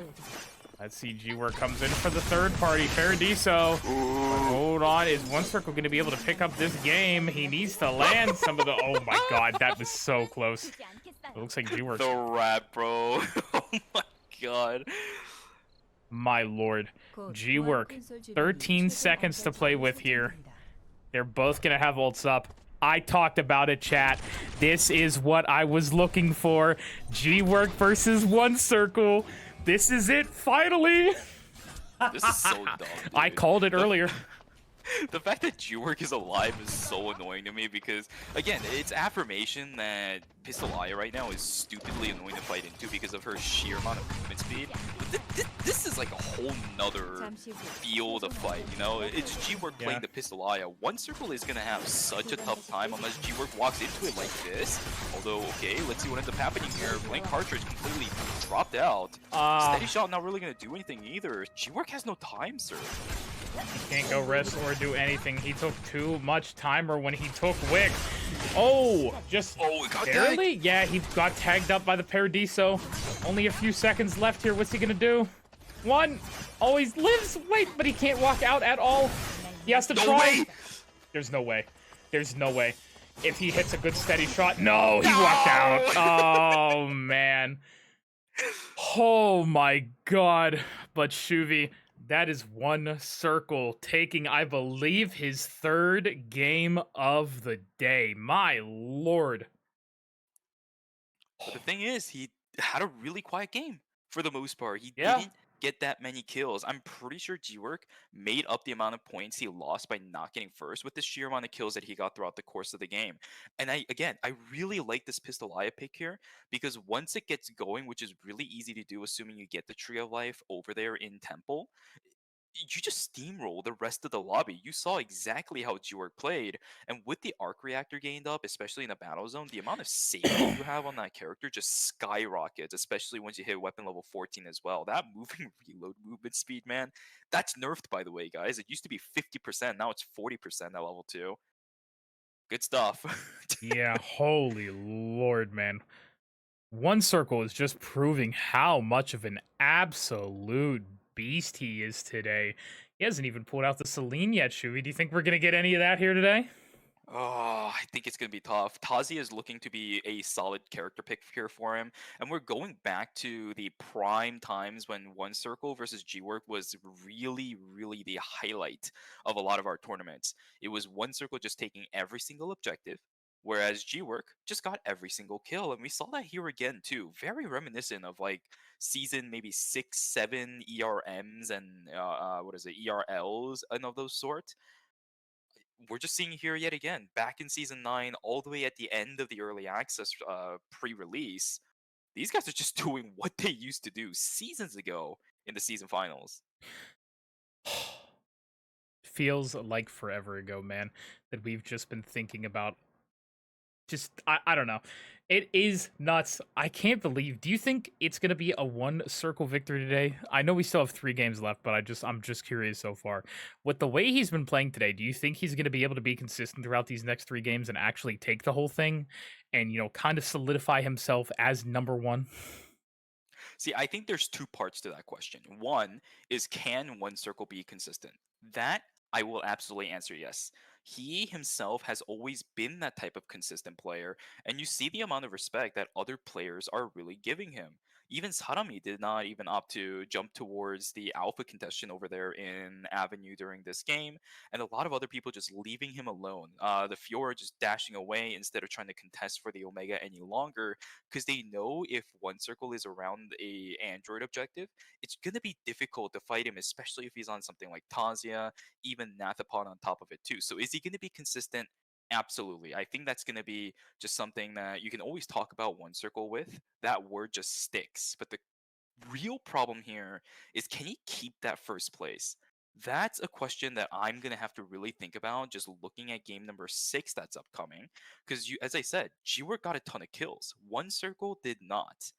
Let's see, G-Work comes in for the third party. Paradiso. Hold on. Is one circle going to be able to pick up this game? He needs to land some of the... Oh my god, that was so close. It looks like G-Work. The rap, bro. Oh my god. My lord. G-Work. 13 seconds to play with here. They're both going to have ults up. I talked about it, chat. This is what I was looking for. G-Work versus one circle. This is it, finally! This is so dumb, dude. I called it earlier. The fact that G-Work is alive is so annoying to me because, again, it's affirmation that Pistolaya right now is stupidly annoying to fight into because of her sheer amount of movement speed. But this is like a whole nother field of fight, you know? It's G-Work playing the Pistolaya. One circle is going to have such a tough time unless G-Work walks into it like this. Although, okay, let's see what ends up happening here. Blank cartridge completely dropped out. Steady shot not really going to do anything either. G-Work has no time, sir. He can't go rest or do anything. He took too much timer when he took Wick. Oh, just it got barely? Yeah, he got tagged up by the Paradiso. Only a few seconds left here. What's he gonna do? One always lives. Wait, but he can't walk out at all. He has to try. There's no way. There's no way. If he hits a good steady shot. No, he walked out. Oh, man. Oh, my God. But Shuvi... That is one circle taking, I believe, his third game of the day. My lord. But the thing is, he had a really quiet game for the most part. He didn't get that many kills. I'm pretty sure G-Work made up the amount of points he lost by not getting first with the sheer amount of kills that he got throughout the course of the game. And I really like this Pistolaya pick here because once it gets going, which is really easy to do assuming you get the Tree of Life over there in Temple, you just steamroll the rest of the lobby. You saw exactly how G-Work played, and with the arc reactor gained up, especially in the battle zone, the amount of safety you have on that character just skyrockets, especially once you hit weapon level 14 as well. That moving reload movement speed, man, that's nerfed, by the way, guys. It used to be 50%, now it's 40% at level 2. Good stuff. Yeah, holy lord, man. One circle is just proving how much of an absolute beast he is today. He hasn't even pulled out the Celine yet, Shuvi. Do you think we're going to get any of that here today? Oh, I think it's going to be tough. Tazi is looking to be a solid character pick here for him. And we're going back to the prime times when One Circle versus G-Work was really, really the highlight of a lot of our tournaments. It was One Circle just taking every single objective, whereas G-Work just got every single kill. And we saw that here again, too. Very reminiscent of, like, season maybe 6, 7 ERMs and, ERLs and of those sort. We're just seeing here yet again, back in Season 9, all the way at the end of the Early Access pre-release. These guys are just doing what they used to do seasons ago in the season finals. feels like forever ago, man, that we've just been thinking about. I don't know. It is nuts. I can't believe. Do you think it's gonna be a one circle victory today? I know we still have 3 games left, but I'm just curious so far. With the way he's been playing today, do you think he's gonna be able to be consistent throughout these next 3 games and actually take the whole thing, and kind of solidify himself as number 1? See, I think there's 2 parts to that question. One is, can one circle be consistent? That I will absolutely answer yes. He himself has always been that type of consistent player, and you see the amount of respect that other players are really giving him. Even Sarami did not even opt to jump towards the alpha contestant over there in Avenue during this game, and a lot of other people just leaving him alone. The Fiora just dashing away instead of trying to contest for the Omega any longer, because they know if one circle is around a Android objective, it's gonna be difficult to fight him, especially if he's on something like Tazia, even Nathapon on top of it too. So is he gonna be consistent? Absolutely. I think that's going to be just something that you can always talk about one circle with. That word just sticks. But the real problem here is, can he keep that first place? That's a question that I'm going to have to really think about just looking at game number 6 that's upcoming. Because, as I said, G-Work got a ton of kills. One circle did not.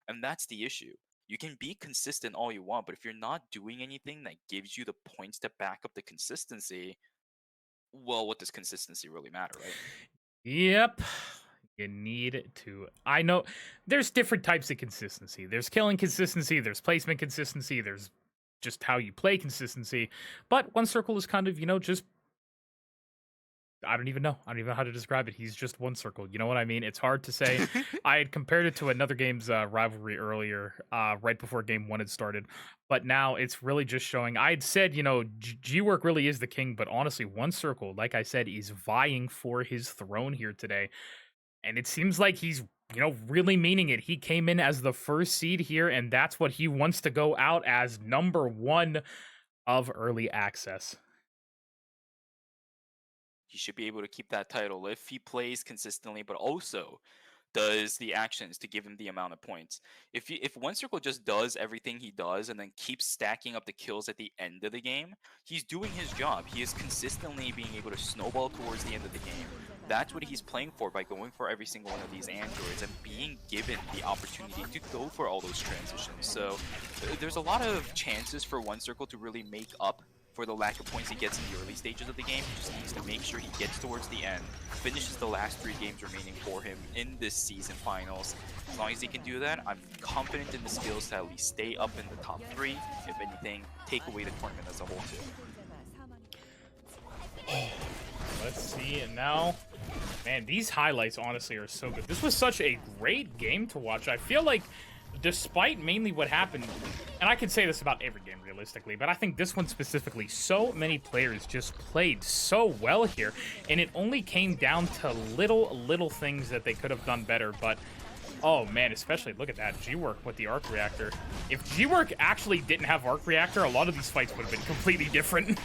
And that's the issue. You can be consistent all you want, but if you're not doing anything that gives you the points to back up the consistency, well, what does consistency really matter, right? Yep. You need to. I know there's different types of consistency. There's killing consistency, there's placement consistency, there's just how you play consistency. But one circle is kind of, just I don't even know how to describe it. He's just one circle. You know what I mean? It's hard to say. I had compared it to another game's rivalry earlier, right before game 1 had started. But now it's really just showing. I had said, G-Work really is the king. But honestly, one circle, like I said, is vying for his throne here today. And it seems like he's, really meaning it. He came in as the first seed here, and that's what he wants to go out as, number 1 of early access. He should be able to keep that title if he plays consistently, but also does the actions to give him the amount of points. If one circle just does everything he does and then keeps stacking up the kills at the end of the game, he's doing his job. He is consistently being able to snowball towards the end of the game. That's what he's playing for by going for every single one of these androids and being given the opportunity to go for all those transitions. So there's a lot of chances for one circle to really make up for the lack of points he gets in the early stages of the game. He just needs to make sure he gets towards the end, finishes the last 3 games remaining for him in this season finals. As long as he can do that, I'm confident in the skills to at least stay up in the top 3. If anything, take away the tournament as a whole too. Let's see, and now, man, these highlights honestly are so good. This was such a great game to watch. I feel like, despite mainly what happened, and I could say this about every game realistically, but I think this one specifically, so many players just played so well here, and it only came down to little things that they could have done better. But oh man, especially look at that G-Work with the arc reactor. If G-Work actually didn't have arc reactor, a lot of these fights would have been completely different.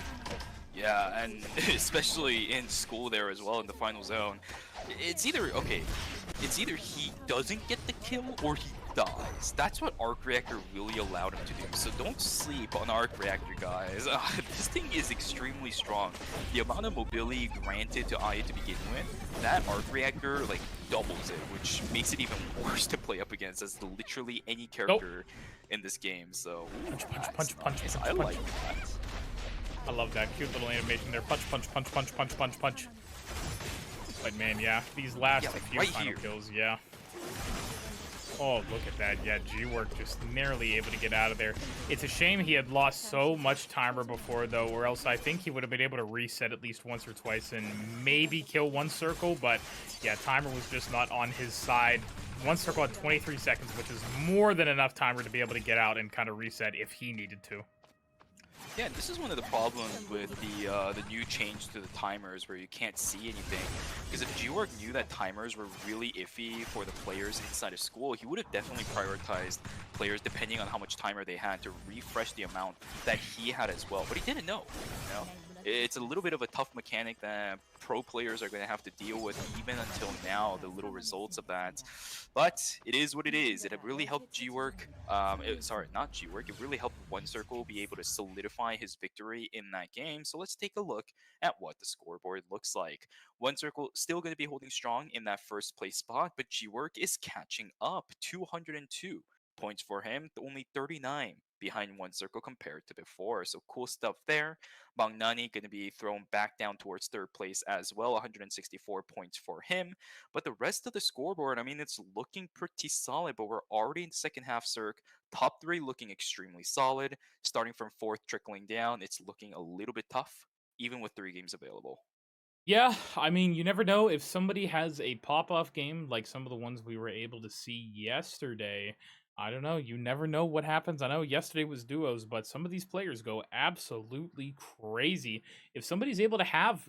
Yeah, and especially in school there as well in the final zone, it's either he doesn't get the kill or he dies. That's what Arc Reactor really allowed him to do. So don't sleep on Arc Reactor, guys. This thing is extremely strong. The amount of mobility granted to Aya to begin with, that Arc Reactor like doubles it, which makes it even worse to play up against as literally any character in this game. So punch. I like that. I love that cute little animation there. Punch. But man, yeah, these last few right final here. kills, yeah. Oh, look at that. Yeah, G-Work just narrowly able to get out of there. It's a shame he had lost so much timer before, though, or else I think he would have been able to reset at least once or twice and maybe kill one circle. But yeah, timer was just not on his side. One circle had 23 seconds, which is more than enough timer to be able to get out and kind of reset if he needed to. Yeah, this is one of the problems with the new change to the timers where you can't see anything. Because if G-Work knew that timers were really iffy for the players inside of school, he would have definitely prioritized players depending on how much timer they had to refresh the amount that he had as well. But he didn't know, It's a little bit of a tough mechanic that pro players are going to have to deal with even until now, the little results of that. But it is what it is. It really helped G-Work, sorry, not G-Work, it really helped One Circle be able to solidify his victory in that game. So let's take a look at what the scoreboard looks like. One Circle still going to be holding strong in that first place spot, but G-Work is catching up. 202 points for him, only 39 behind One Circle compared to before. So cool stuff there. Magnani going to be thrown back down towards third place as well, 164 points for him. But the rest of the scoreboard, I mean, it's looking pretty solid, but we're already in the second half, Cirque. Top 3 looking extremely solid. Starting from 4th, trickling down, it's looking a little bit tough, even with 3 games available. Yeah, I mean, you never know if somebody has a pop-off game like some of the ones we were able to see yesterday. I don't know. You never know what happens. I know yesterday was duos, but some of these players go absolutely crazy. If somebody's able to have,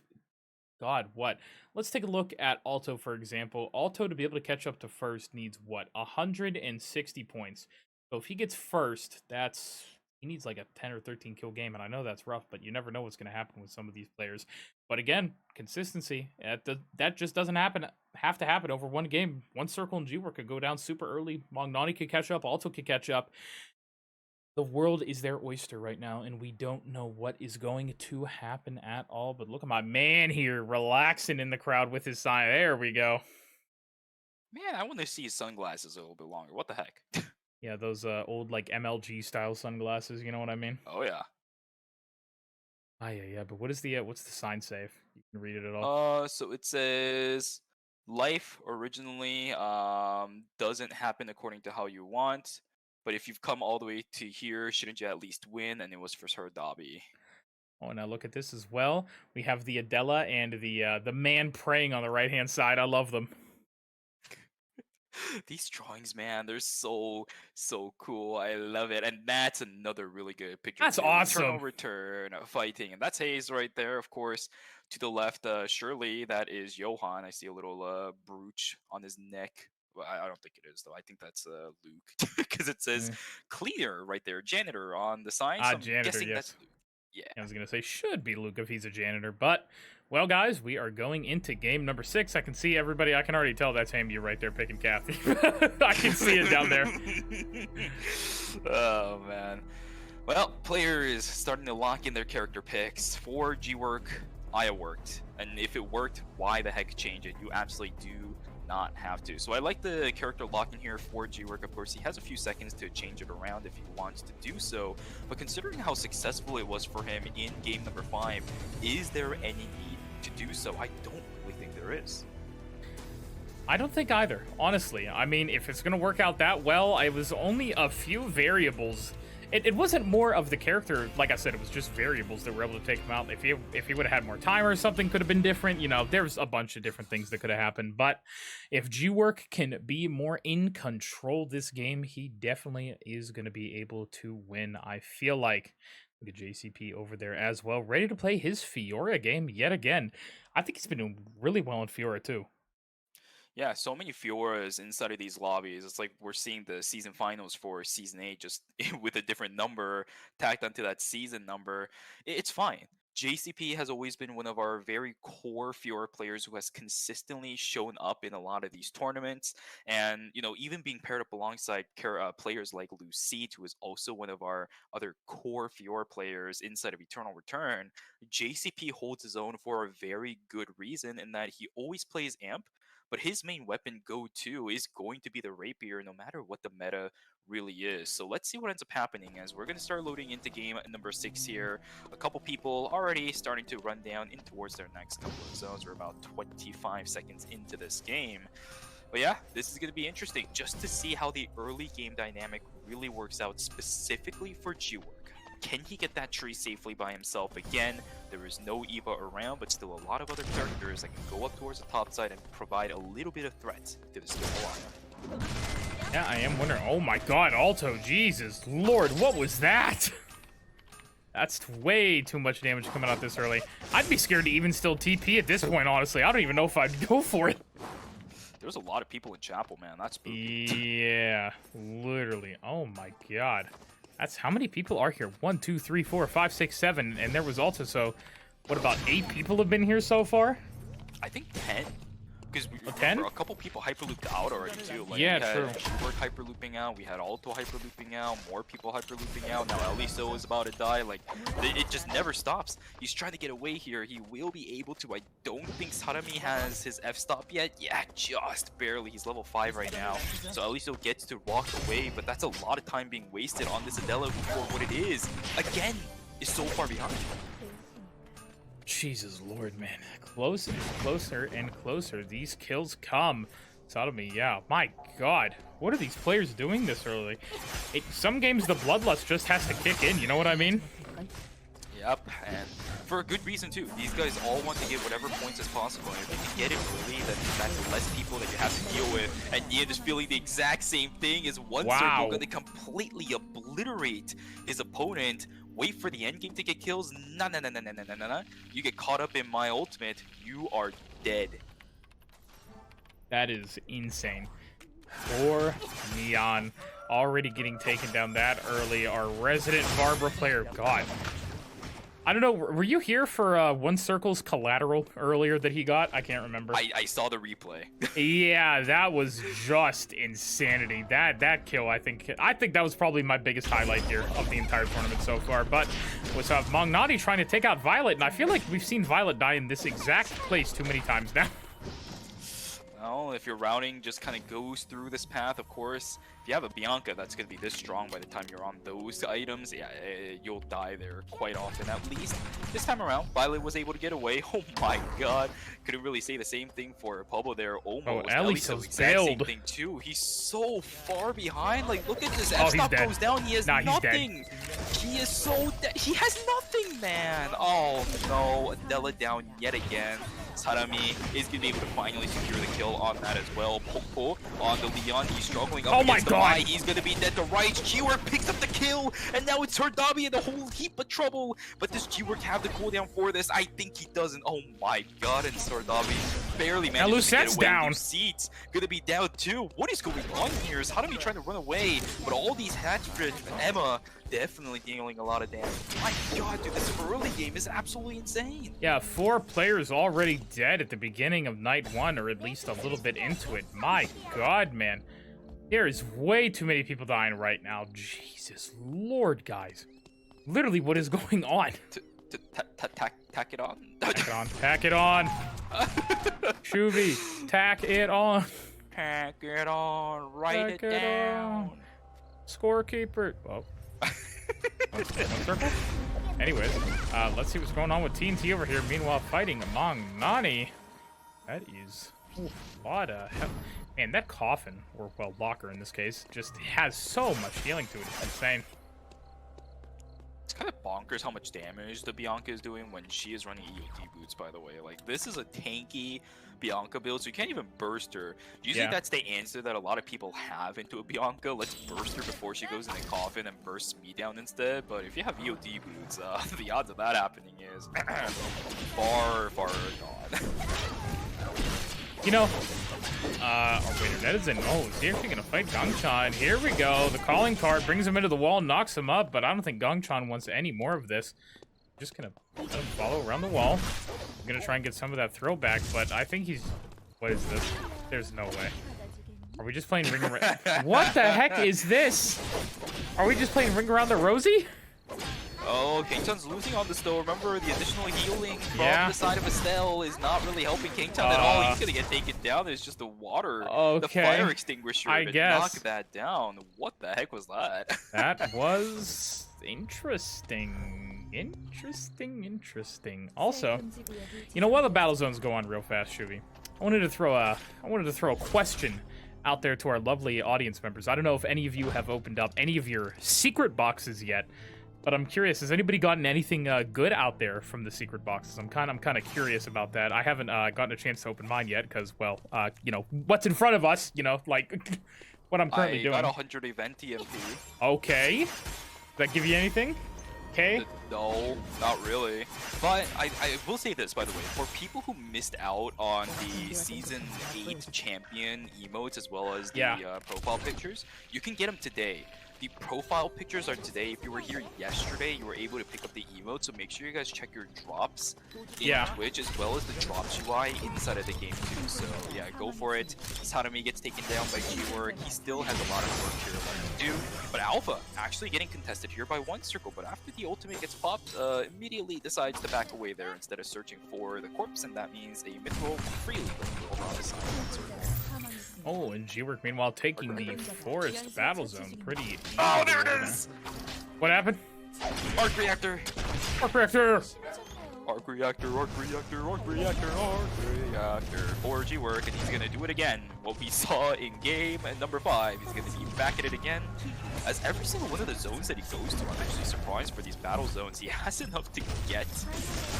God, what? Let's take a look at Alto, for example. Alto, to be able to catch up to first, needs what? 160 points. So if he gets first, he needs like a 10 or 13 kill game, and I know that's rough, but you never know what's going to happen with some of these players. But again, consistency, that just doesn't have to happen over one game. One Circle and G-Work could go down super early. Magnani could catch up, Alto could catch up. The world is their oyster right now, and we don't know what is going to happen at all. But look at my man here, relaxing in the crowd with his sign. There we go. Man, I want to see his sunglasses a little bit longer. What the heck? Yeah, those old like MLG style sunglasses, you know what I mean? Oh yeah. Yeah, but what's the sign say? You can read it at all. So it says life originally doesn't happen according to how you want, but if you've come all the way to here, shouldn't you at least win? And it was for Sir Dobby. Oh, now look at this as well. We have the Adela and the man praying on the right-hand side. I love them. These drawings, man, they're so cool. I love it. And that's another really good picture. That's too. awesome. Return, fighting. And that's Hayes right there, of course. To the left, Shirley, that is Johan. I see a little brooch on his neck. Well, I don't think it is, though. I think that's Luke. Because it says cleaner right there. Janitor on the sign. So I'm janitor, guessing yes. that's Luke. Yeah. I was going to say should be Luke if he's a janitor. But, well, guys, we are going into game number 6. I can see everybody. I can already tell that's you right there picking Kathy. I can see it down there. Oh, man. Well, players starting to lock in their character picks. For G-Work, Aya worked. And if it worked, why the heck change it? You absolutely do not have to. So I like the character lock in here for G-Work. Of course, he has a few seconds to change it around if he wants to do so. But considering how successful it was for him in game number 5, is there any need to do so? I don't really think there is. I don't think either, honestly. I mean, if it's going to work out that well, it was only a few variables. It wasn't more of the character. Like I said, it was just variables that were able to take him out. If he would have had more time or something could have been different. You know, there's a bunch of different things that could have happened. But if G-Work can be more in control this game, he definitely is going to be able to win. I feel like. Look at JCP over there as well, ready to play his Fiora game yet again. I think he's been doing really well in Fiora too. Yeah, so many Fioras inside of these lobbies. It's like we're seeing the season finals for Season 8 just with a different number tacked onto that season number. It's fine. JCP has always been one of our very core Fiora players who has consistently shown up in a lot of these tournaments. And, you know, even being paired up alongside players like Lucite, who is also one of our other core Fiora players inside of Eternal Return, JCP holds his own for a very good reason in that he always plays Amp. But his main weapon go-to is going to be the Rapier, no matter what the meta really is. So let's see what ends up happening as we're going to start loading into game number 6 here. A couple people already starting to run down in towards their next couple of zones. We're about 25 seconds into this game. But yeah, this is going to be interesting just to see how the early game dynamic really works out specifically for G-Work. Can he get that tree safely by himself? Again, there is no Eva around, but still a lot of other characters that can go up towards the top side and provide a little bit of threat to this game. Yeah, I am wondering. Oh my god, Alto, Jesus Lord, what was that? That's way too much damage coming out this early. I'd be scared to even still TP at this point, honestly. I don't even know if I'd go for it. There's a lot of people in Chapel, man. That's spooky. Yeah, literally. Oh my god. That's how many people are here? 1, 2, 3, 4, 5, 6, 7, and there was also what, about 8 people have been here so far? I think 10. Because 10? a couple people hyperlooped out already too. Like, yeah, we had true. Scoreboard hyperlooping out, we had Alto hyperlooping out, more people hyperlooping out. Now Eliso is about to die. Like, it just never stops. He's trying to get away here. He will be able to. I don't think Sarami has his F-stop yet. Yeah, just barely. He's level 5 right now. So Eliso gets to walk away, but that's a lot of time being wasted on this Adela who, for what it is, again, is so far behind. Jesus Lord, man. Closer and closer. These kills come. Sodomy, yeah. My God. What are these players doing this early? Some games the bloodlust just has to kick in, you know what I mean? Yep, and for a good reason too. These guys all want to get whatever points as possible, and if they can get it early, then that's less people that you have to deal with. And Nia is feeling the exact same thing as once they're going to completely obliterate his opponent. Wait for the end game to get kills. Nah. You get caught up in my ultimate, you are dead. That is insane. Poor Neon already getting taken down that early. Our resident Barbara player, God. I don't know, were you here for One Circle's collateral earlier that he got? I can't remember. I saw the replay. Yeah, that was just insanity. That kill, I think that was probably my biggest highlight here of the entire tournament so far. But with Mongnati trying to take out Violet, and I feel like we've seen Violet die in this exact place too many times now. Well, if your routing just kind of goes through this path, of course, if you have a Bianca that's going to be this strong by the time you're on those items, yeah, you'll die there quite often at least. This time around, Violet was able to get away. Oh my God. Couldn't really say the same thing for Pablo there, almost. Oh, Eliso's exact same bailed. thing too. He's so far behind. Like, look at this. F-stop goes down. He has nothing. He is so dead. He has nothing, man. Oh no. Adela down yet again. Sarami is going to be able to finally secure the kill on that as well. Popo on the Leon. He's struggling up against the Mai. He's going to be dead to right. G-Work picks up the kill. And now it's Sardabi in a whole heap of trouble. But does G-Work have the cooldown for this? I think he doesn't. Oh my God. And Sardabi barely managed to get away. Down. Seats going to be down too. What is going on here? Is Sarami trying to run away? But all these hatchet Emma definitely dealing a lot of damage. My God, dude, this early game is absolutely insane. Yeah, 4 players already dead at the beginning of night 1, or at least a little bit into it. My God, man. There is way too many people dying right now. Jesus Lord, guys. Literally, what is going on? Tack it on. Tack it on. Tack it on. Shuvi, tack it on. Tack it on. Write it down. Scorekeeper. Oh. One circle? Anyways, let's see what's going on with TNT over here. Meanwhile, fighting among Nani. That is a lot of hell. Man, that coffin, or well, locker in this case, just has so much healing to it. It's insane. It's kind of bonkers how much damage the Bianca is doing when she is running EOD boots, by the way. Like, this is a tanky Bianca build, so you can't even burst her. Usually that's the answer that a lot of people have into a Bianca. Let's burst her before she goes in the coffin and bursts me down instead. But if you have EOD boots, the odds of that happening is far, far gone. You know, oh wait, that is a no. Is he actually gonna fight Gongchan? Here we go. The calling card brings him into the wall, knocks him up, but I don't think Gongchan wants any more of this. Just gonna let him follow around the wall. I'm gonna try and get some of that throwback, but I think he's... What is this? There's no way. Are we just playing Ring Around... What the heck is this? Are we just playing Ring Around the Rosie? Oh, King-chan's losing on this though. Remember, the additional healing from the side of Estelle is not really helping King-chan at all. He's gonna get taken down. There's just the water, the fire extinguisher to knock that down. What the heck was that? That was interesting. Interesting. Also, you know, while the battle zones go on real fast, Shuvi, I wanted to throw a question out there to our lovely audience members. I don't know if any of you have opened up any of your secret boxes yet, but I'm curious, has anybody gotten anything good out there from the secret boxes? I'm kind of curious about that. I haven't gotten a chance to open mine yet because, well, you know, what's in front of us, you know, like what I'm currently doing. I got 100 event TMP. Okay. Does that give you anything? Okay. No, not really. But I will say this, by the way, for people who missed out on the Season 8 champion emotes as well as the profile pictures, you can get them today. the profile pictures are today. If you were here yesterday, you were able to pick up the emote, so make sure you guys check your drops in Twitch as well as the drops UI inside of the game too. So yeah, go for it. Sadami gets taken down by G-Work. He still has a lot of work here left to do. But Alpha actually getting contested here by one circle, but after the ultimate gets popped, immediately decides to back away there instead of searching for the corpse, and that means a mythical freely over on the side of one circle. Oh, and G-Work meanwhile taking the forest battle zone pretty easy. Oh, there it is! What happened? Arc reactor! Arc reactor! Arc reactor, arc reactor, arc reactor, arc reactor for G-Work, and he's gonna do it again. What we saw in game number 5, he's gonna be back at it again. As every single one of the zones that he goes to, I'm actually surprised for these battle zones. He has enough to get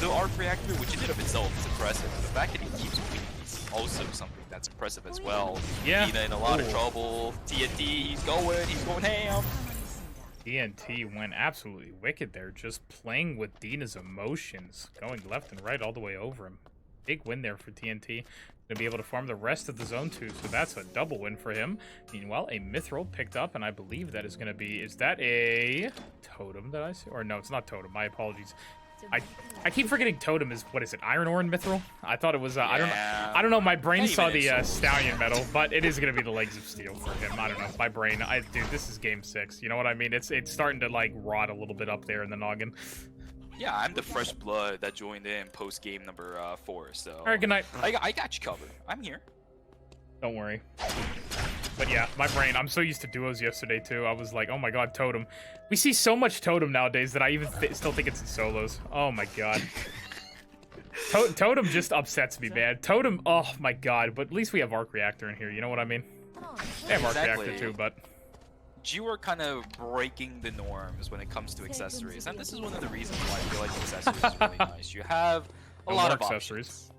the arc reactor, which in and of itself is impressive. The fact that he keeps winning is also something that's impressive as well. Yeah. Dina in a lot of trouble. TNT, he's going ham. TNT went absolutely wicked there, just playing with Dina's emotions, going left and right all the way over him. Big win there for TNT. Gonna be able to farm the rest of the zone too, so that's a double win for him. Meanwhile, a Mithril picked up, and I believe that is gonna be, is that a Totem that I see? Or no, it's not Totem, my apologies. I keep forgetting Totem is, what is it, Iron Ore and Mithril? I thought it was, yeah. I don't know, my brain saw the Stallion Metal, but it is gonna be the Legs of Steel for him. I don't know, my brain, dude, this is game 6, you know what I mean? It's starting to like rot a little bit up there in the noggin. Yeah, I'm the fresh blood that joined in post game number 4, so. Alright, good night. I got you covered. I'm here. Don't worry. But yeah, my brain, I'm so used to duos yesterday too. I was like, oh my god, Totem. We see so much Totem nowadays that I even still think it's in solos. Oh my god. Totem just upsets me, man. Totem, oh my god. But at least we have Arc Reactor in here, you know what I mean? They have Arc Reactor too, but... G-Work kind of breaking the norms when it comes to accessories, and this is one of the reasons why I feel like the accessories is really nice. You have a lot of accessories. Options.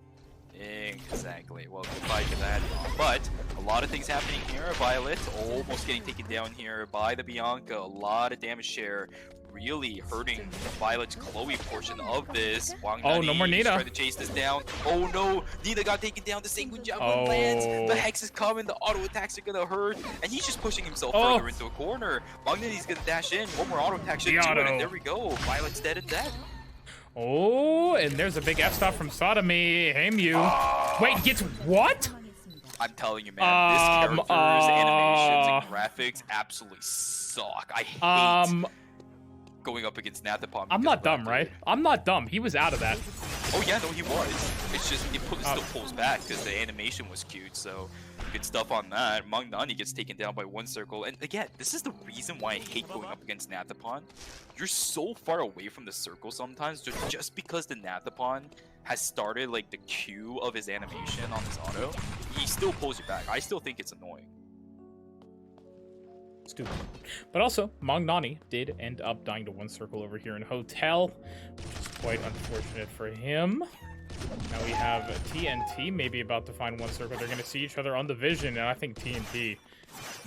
Exactly. Well, goodbye to that. But a lot of things happening here. Violet almost getting taken down here by the Bianca. A lot of damage share. Really hurting Violet's Chloe portion of this. Wang oh, no more Nina. Trying to chase this down. Oh no, Nina got taken down. The Sanguine Javelin lands. The Hex is coming. The auto attacks are gonna hurt, and he's just pushing himself further into a corner. Magnani's gonna dash in. One more auto attack should do it, and there we go. Violet's dead and dead. Oh, and there's a big F-stop from Sodomy. Hey, Mew. Wait, gets what? I'm telling you, man, this character's animations and graphics absolutely suck. I hate going up against Nathapon. I'm not dumb, right? I'm not dumb. He was out of that. Oh yeah, no, he was. It's just it still pulls back because the animation was cute. So good stuff on that. Magnani gets taken down by one circle, and again, this is the reason why I hate going up against Nathapon. You're so far away from the circle sometimes, just because the Nathapon has started like the cue of his animation on his auto, he still pulls you back. I still think it's annoying. Stupid. But also, Magnani did end up dying to one circle over here in Hotel, which is quite unfortunate for him. Now we have TNT maybe about to find one circle. They're going to see each other on the vision, and I think TNT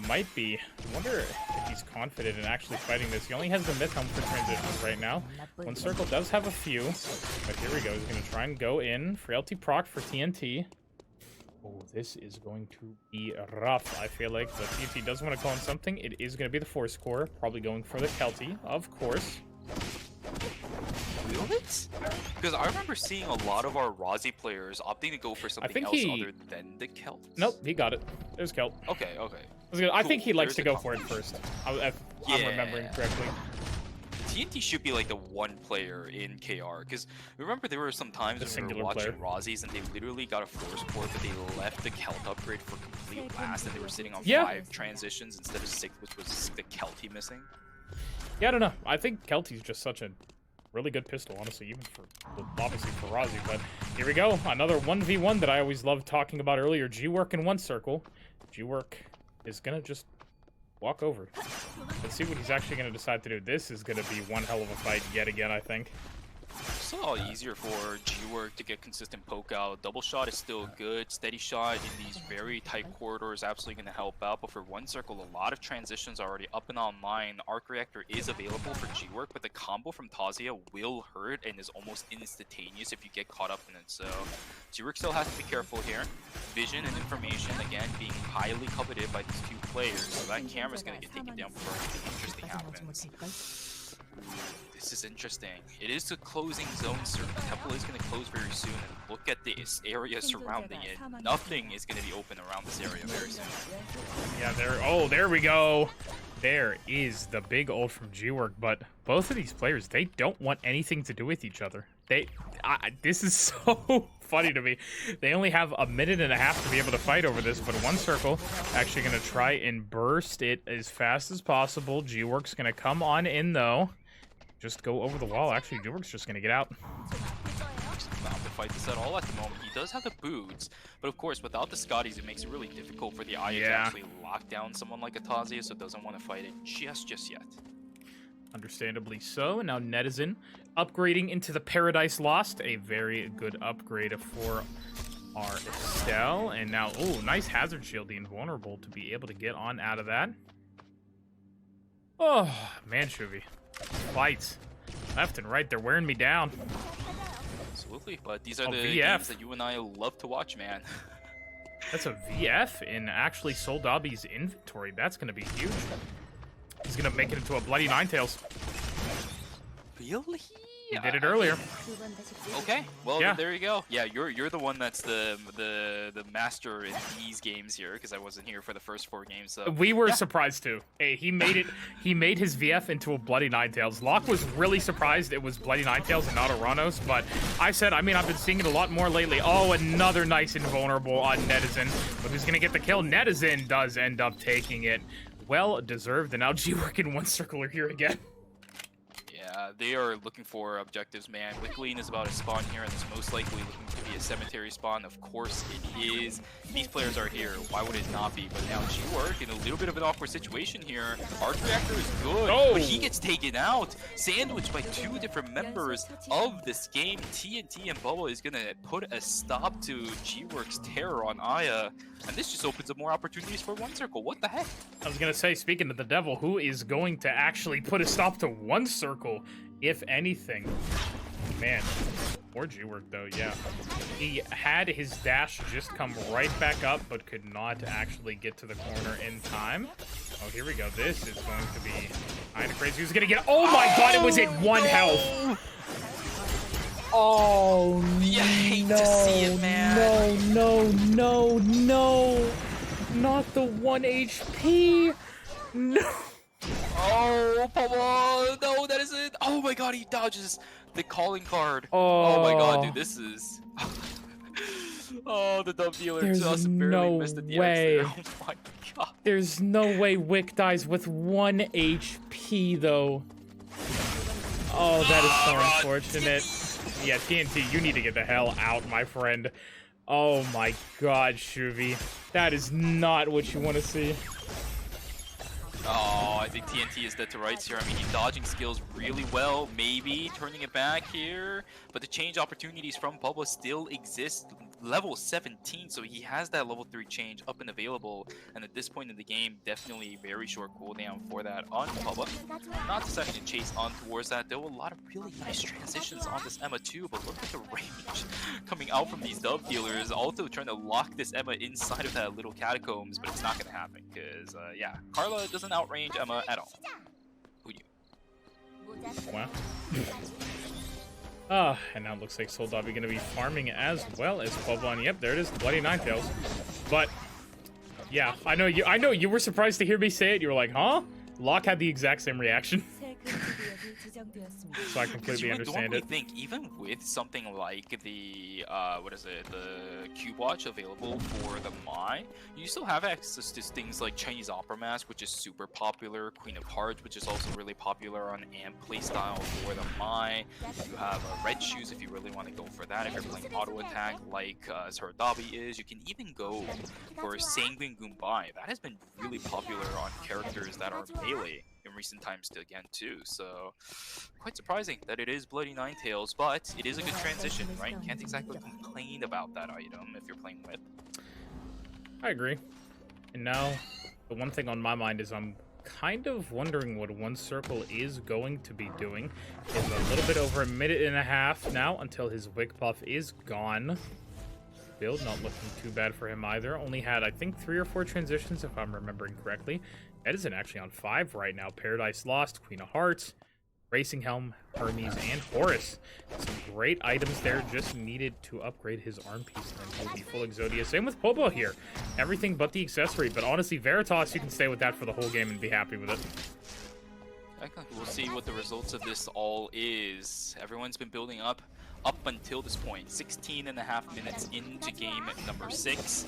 might be. I wonder if he's confident in actually fighting this. He only has the myth helm for transitions right now. One circle does have a few, but here we go. He's going to try and go in. Frailty proc for TNT. Oh, this is going to be rough, I feel like. But TNT does want to call in something. It is going to be the Force Core. Probably going for the Kelty, of course. Will it? Because I remember seeing a lot of our Rozzy players opting to go for something else other than the Kelt. Nope, he got it. There's Kelt. Okay. I think he likes to go for it first. If I'm remembering correctly. TNT should be like the one player in KR, because remember there were some times when we were watching Rozzies and they literally got a Force Core, but they left the Kelt upgrade for complete last, and they were sitting on 5 transitions instead of 6, which was the Kelty missing. Yeah, I don't know. I think Kelty's just such a really good pistol, honestly, even for, obviously for Rozzy. But here we go. Another 1v1 that I always loved talking about earlier. G-Work in one circle. G-Work is going to just walk over. Let's see what he's actually going to decide to do. This is going to be one hell of a fight yet again, I think. also a lot easier for G-Work to get consistent poke out. Double shot is still good. Steady shot in these very tight corridors absolutely going to help out. But for One Circle, a lot of transitions are already up and online. Arc Reactor is available for G-Work, but the combo from Tazia will hurt and is almost instantaneous if you get caught up in it. So G-Work still has to be careful here. Vision and information, again, being highly coveted by these two players. So that camera's going to get taken down before anything interesting happens. This is interesting. It is a closing zone, sir. Temple is going to close very soon. And look at this area surrounding it. Nothing is going to be open around this area very soon. Yeah, there we go. There is the big ult from G-Work, but both of these players, they don't want anything to do with each other. This is so funny to me. They only have a minute and a half to be able to fight over this, but One Circle actually going to try and burst it as fast as possible. G-Work's going to come on in, though. Just go over the wall. Actually, G-Work's just going to get out. Not to fight this at all at the moment. He does have the boots, but of course, without the Scotties, it makes it really difficult for the Aya to actually lock down someone like a Tazia, so doesn't want to fight it just yet. Understandably so. And now Netizen upgrading into the Paradise Lost. A very good upgrade for our Estelle. And now, oh, nice Hazard Shield, the Invulnerable, to be able to get on out of that. Oh, man, Shuvi. Fights. Left and right, they're wearing me down. Absolutely, but these are the VF. games that you and I love to watch, man. That's a VF in actually Soldabi's inventory. That's going to be huge. He's going to make it into a bloody Ninetales. Really? He did it earlier. Okay, well Yeah. there you go. Yeah, you're the one that's the master in these games here, because I wasn't here for the first 4 games. So We were surprised too. Hey, he made it. He made his VF into a bloody Ninetales. Locke was really surprised it was bloody Ninetales and not Oranos, but I said, I've been seeing it a lot more lately. Oh, another nice Invulnerable on Netizen, but who's gonna get the kill? Netizen does end up taking it. Well deserved, and now G-Work and One Circle are here again. Yeah, they are looking for objectives, man. Wickleen is about to spawn here, and it's most likely looking to be a cemetery spawn. Of course it is. These players are here. Why would it not be? But now G-Work in a little bit of an awkward situation here. Arc Reactor is good, but he gets taken out. Sandwiched by 2 different members of this game. TNT and Bubba is going to put a stop to G-Work's terror on Aya. And this just opens up more opportunities for One Circle. What the heck? I was gonna say, speaking of the devil, who is going to actually put a stop to One Circle, if anything? Man, or G-Work though, yeah. He had his dash just come right back up, but could not actually get to the corner in time. Oh, here we go. This is going to be kind of crazy. Who's gonna get? Oh my God! It was at 1 health. Oh, you hate to see it, man. No. Not the 1 HP. No. Oh, Pablo. No, that isn't. Oh my God, he dodges the calling card. Oh my God, dude, this is. Oh, the dub dealer just barely missed the DX there. Oh my God. There's no way Wick dies with 1 HP, though. Oh, that is so unfortunate. Yeah, TNT, you need to get the hell out, my friend. Oh my God, Shuvi. That is not what you want to see. Oh, I think TNT is dead to rights here. I mean, he's dodging skills really well, maybe turning it back here. But the change opportunities from Pablo still exist. Level 17, so he has that level 3 change up and available. And at this point in the game, definitely very short cooldown for that on Pablo. Not deciding to chase on towards that. There were a lot of really nice transitions on this Emma too, but look at the range coming out from these dub dealers. Also trying to lock this Emma inside of that little catacombs, but it's not going to happen because, yeah, Carla doesn't outrange Emma at all. Who knew? Wow. And now it looks like Soldabi gonna be farming as well as Pavlon. Yep, there it is, bloody Ninetales. But yeah, I know you were surprised to hear me say it. You were like, huh? Locke had the exact same reaction. So I completely understand it. Think even with something like the the Cube Watch available for the Mai, you still have access to things like Chinese Opera Mask, which is super popular, Queen of Hearts, which is also really popular on AMP playstyle for the Mai. You have Red Shoes if you really want to go for that. If you're playing auto attack like Saradabi is, you can even go for Sanguine Gumbai. That has been really popular on characters that are melee. in recent times again too. So quite surprising that it is Bloody Ninetales, but it is a good transition, right? Can't exactly complain about that item if you're playing with. I agree. And now, the one thing on my mind is I'm kind of wondering what One Circle is going to be doing. It's a little bit over a minute and a half now until his Wick Buff is gone. Build not looking too bad for him either. Only had, I think, 3 or 4 transitions, if I'm remembering correctly. Edison actually on 5 right now. Paradise Lost, Queen of Hearts, Racing Helm, Hermes, and Horus. Some great items there. Just needed to upgrade his arm piece, and then he'll be full Exodia. Same with Popo here. Everything but the accessory. But honestly, Veritas, you can stay with that for the whole game and be happy with it. We'll see what the results of this all is. Everyone's been building up until this point. 16.5 minutes into game number 6.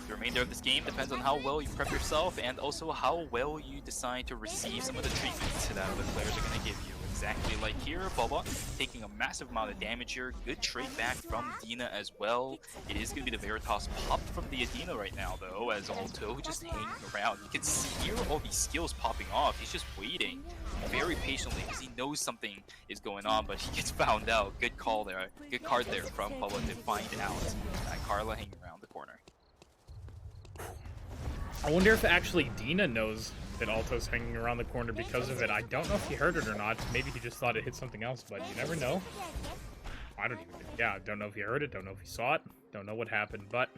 The remainder of this game depends on how well you prep yourself and also how well you decide to receive some of the treatments that other players are going to give you. Exactly like here, Bubba taking a massive amount of damage here. Good trade back from Dina as well. It is going to be the Veritas pop from the Adina right now, though, as Alto just hanging around. You can hear all these skills popping off. He's just waiting very patiently because he knows something is going on, but he gets found out. Good call there. Good card there from Bubba to find out that Carla hanging around the corner. I wonder if actually Dina knows that Alto's hanging around the corner because of it. I don't know if he heard it or not. Maybe he just thought it hit something else, but you never know. I don't even, yeah, don't know if he heard it, don't know if he saw it, don't know what happened, but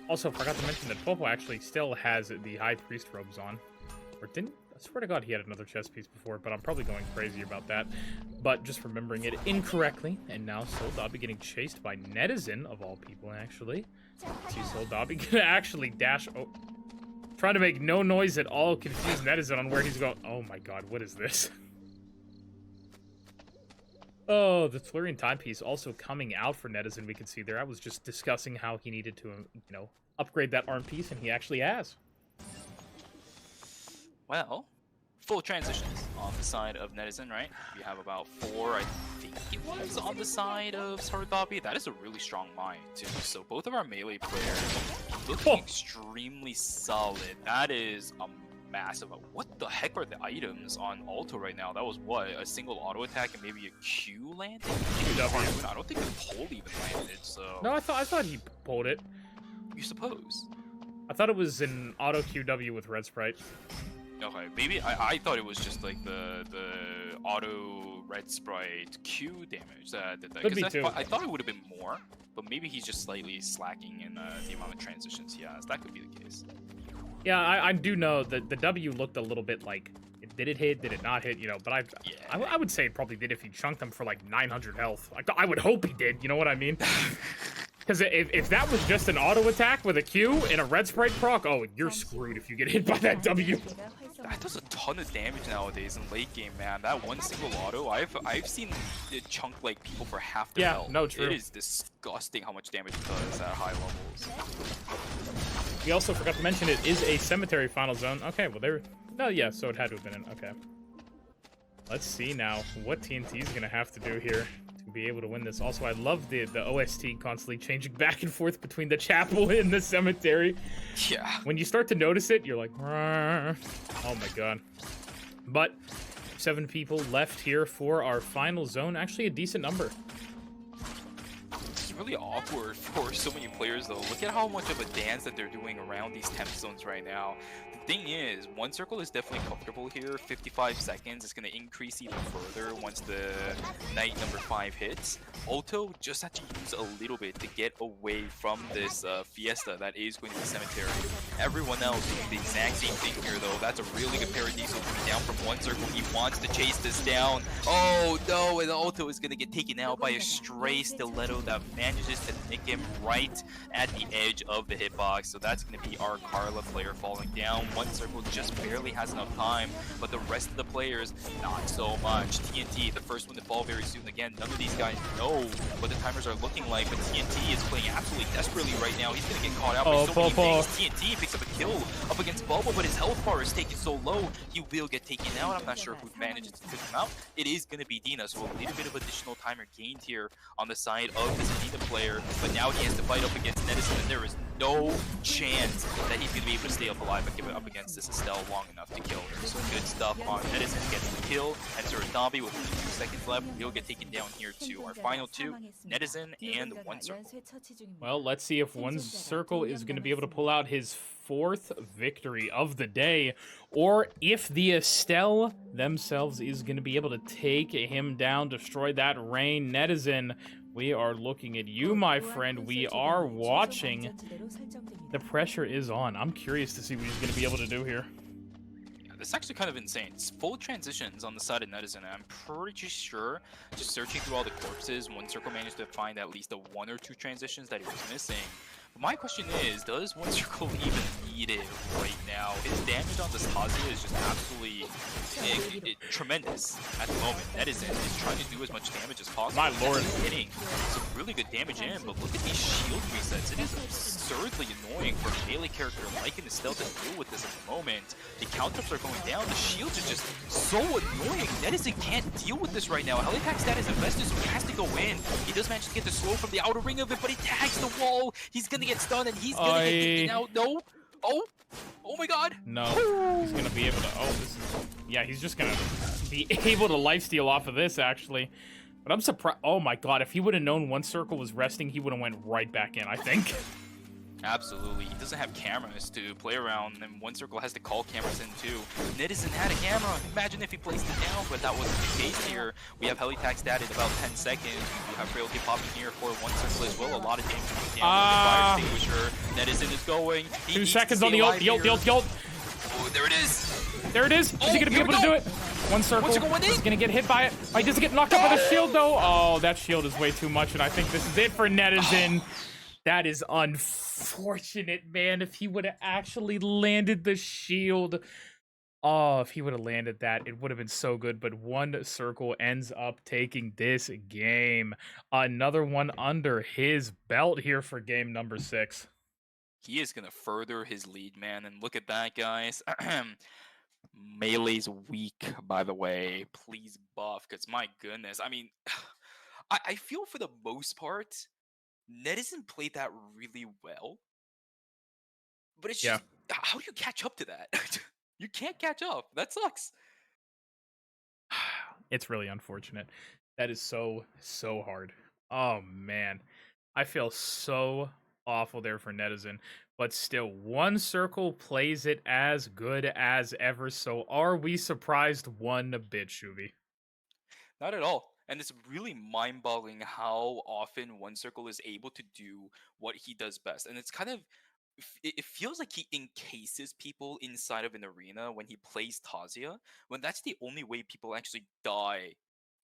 also forgot to mention that Popo actually still has the High Priest robes on. Or didn't, I swear to God he had another chest piece before, but I'm probably going crazy about that. But just remembering it incorrectly, and now Soldabi getting chased by Netizen, of all people, actually. See Soldabi gonna actually dash, trying to make no noise at all, confuse Netizen on where he's going. Oh my God, what is this? Oh, the Florian timepiece also coming out for Netizen, we can see there. I was just discussing how he needed to, you know, upgrade that arm piece, and he actually has. Well, full transitions on the side of Netizen, right? We have about 4, I think it was on the side of Sardabi. That is a really strong line, too. So both of our melee players looking extremely solid. That is a massive... What the heck are the items on Alto right now? That was what? A single auto attack and maybe a Q landing? I don't think the pole even landed, so... No, I thought he pulled it. You suppose? I thought it was an auto QW with Red Sprite. Okay, maybe I thought it was just like the auto Red Sprite Q damage that did that. Could be too. I thought it would have been more, but maybe he's just slightly slacking in the amount of transitions he has. That could be the case. Yeah, I do know that the W looked a little bit like, did it hit, did it not hit, you know, but I would say it probably did if he chunked him for like 900 health. I would hope he did, you know what I mean? Because if that was just an auto attack with a Q and a Red Sprite proc, oh, you're screwed if you get hit by that W. That does a ton of damage nowadays in late game, man. That one single auto, I've seen it chunk like people for half their health. No, true. It is disgusting how much damage it does at high levels. We also forgot to mention it is a cemetery final zone. Okay, well there. No, yeah, so it had to have been in. Okay. Let's see now what TNT is gonna have to do here to be able to win this. Also, I love the OST constantly changing back and forth between the chapel and the cemetery. Yeah. When you start to notice it, you're like, oh my God. But 7 people left here for our final zone. Actually, a decent number. It's really awkward for so many players, though. Look at how much of a dance that they're doing around these temp zones right now. The thing is, One Circle is definitely comfortable here. 55 seconds is going to increase even further once the night number 5 hits. Alto just had to use a little bit to get away from this fiesta that is going to be cemetery. Everyone else doing the exact same thing here, though. That's a really good Paradiso coming down from One Circle. He wants to chase this down. Oh no, and Alto is going to get taken out by a stray stiletto that manages to nick him right at the edge of the hitbox. So that's going to be our Carla player falling down. One Circle just barely has enough time, but the rest of the players, not so much. TNT, the first one to fall very soon. Again, none of these guys know what the timers are looking like, but TNT is playing absolutely desperately right now. He's going to get caught out by so many things. TNT picks up a kill up against Bubble, but his health bar is taken so low, he will get taken out. I'm not sure who manages to pick him out. It is going to be Dina, so a little bit of additional timer gained here on the side of this Dina player, but now he has to fight up against Netizen, and there is no chance that he's going to be able to stay up alive and give it up against this Estelle long enough to kill her. So good stuff on Netizen, getting the kill, and Zombie with 2 seconds left. He'll get taken down here too. Our final two, Netizen and One Circle. Well, let's see if One Circle is going to be able to pull out his 4th victory of the day, or if the Estelle themselves is going to be able to take him down, destroy that Rain. Netizen, we are looking at you, my friend. We are watching. The pressure is on. I'm curious to see what he's going to be able to do here. It's actually kind of insane. It's full transitions on the side of Netizen, and I'm pretty sure, just searching through all the corpses, One Circle managed to find at least 1 or 2 transitions that he was missing. But my question is, does One Circle even need it right now? His damage on this Tasia is just absolutely tremendous at the moment. Netizen is trying to do as much damage as possible. My lord. Hitting some really good damage in, but look at these shield resets. It is absurdly annoying for a melee character like an Estelle to deal with this at the moment. The counters are going down. The shields are just so annoying. Netizen can't deal with this right now. Helipack status invested, so he has to go in. He does manage to get the slow from the outer ring of it, but he tags the wall. He's gonna get stunned, and he's gonna get taken out. No. Oh my god. No. He's gonna be able to. Oh, this is. Yeah, he's just gonna be able to lifesteal off of this, actually. But I'm surprised. Oh my god, if he would have known One Circle was resting, he would have went right back in, I think. Absolutely. He doesn't have cameras to play around, and One Circle has to call cameras in too. Netizen had a camera. Imagine if he placed it down, but that wasn't the case here. We have Helitax stat in about 10 seconds. We have Frailty popping here for One Circle as well. A lot of damage coming down with the fire extinguisher. Netizen is going. 2 seconds on the ult. The ult. Oh, there it is. There it is. Is he going to be able to do it? One Circle is going to get hit by it. Oh, he doesn't get knocked out by the shield, though. Oh, that shield is way too much, and I think this is it for Netizen. That is unfortunate, man. If he would have actually landed the shield. Oh, if he would have landed that, it would have been so good. But One Circle ends up taking this game. Another one under his belt here for game number 6. He is going to further his lead, man. And look at that, guys. Melee's weak, by the way. Please buff, because my goodness. I mean, I feel for the most part, Netizen played that really well. But it's just, how do you catch up to that? You can't catch up. That sucks. It's really unfortunate. That is so hard. Oh, man. I feel so awful there for Netizen. But still, One Circle plays it as good as ever. So are we surprised one bit, Shuvi? Not at all. And it's really mind-boggling how often One Circle is able to do what he does best. And it's kind of, it feels like he encases people inside of an arena when he plays Tasia, when that's the only way people actually die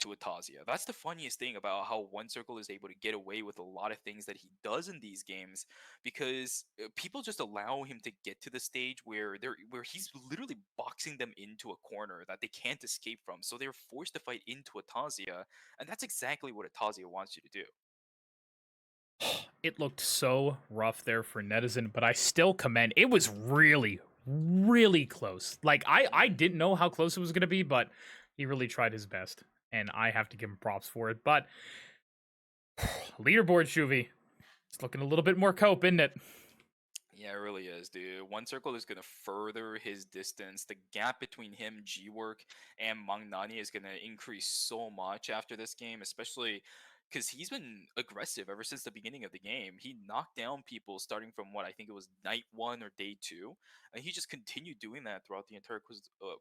to a Tasia. That's the funniest thing about how One Circle is able to get away with a lot of things that he does in these games, because people just allow him to get to the stage where he's literally boxing them into a corner that they can't escape from, so they're forced to fight into a Tasia, and that's exactly what a Tasia wants you to do. It looked so rough there for Netizen, but I still commend. It was really, really close. Like, I didn't know how close it was going to be, but he really tried his best. And I have to give him props for it. But leaderboard, Shuvi. It's looking a little bit more cope, isn't it? Yeah, it really is, dude. One Circle is going to further his distance. The gap between him, G-Work, and Mangnani is going to increase so much after this game, especially because he's been aggressive ever since the beginning of the game. He knocked down people starting from what I think it was night 1 or day 2, and he just continued doing that throughout the entire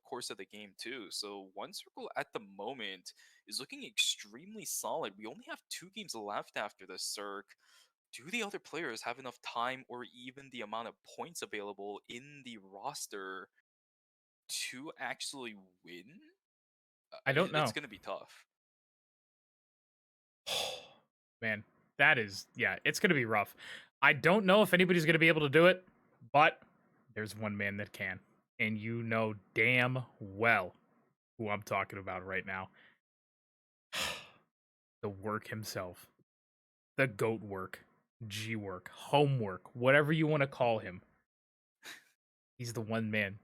course of the game too. So One Circle at the moment is looking extremely solid. We only have 2 games left after this, Cirque. Do the other players have enough time or even the amount of points available in the roster to actually win? I don't know. It's going to be tough. Man, that is, yeah, it's going to be rough. I don't know if anybody's going to be able to do it, but there's one man that can. And you know damn well who I'm talking about right now. The work himself. The GOAT work. G-Work. Homework. Whatever you want to call him. He's the one man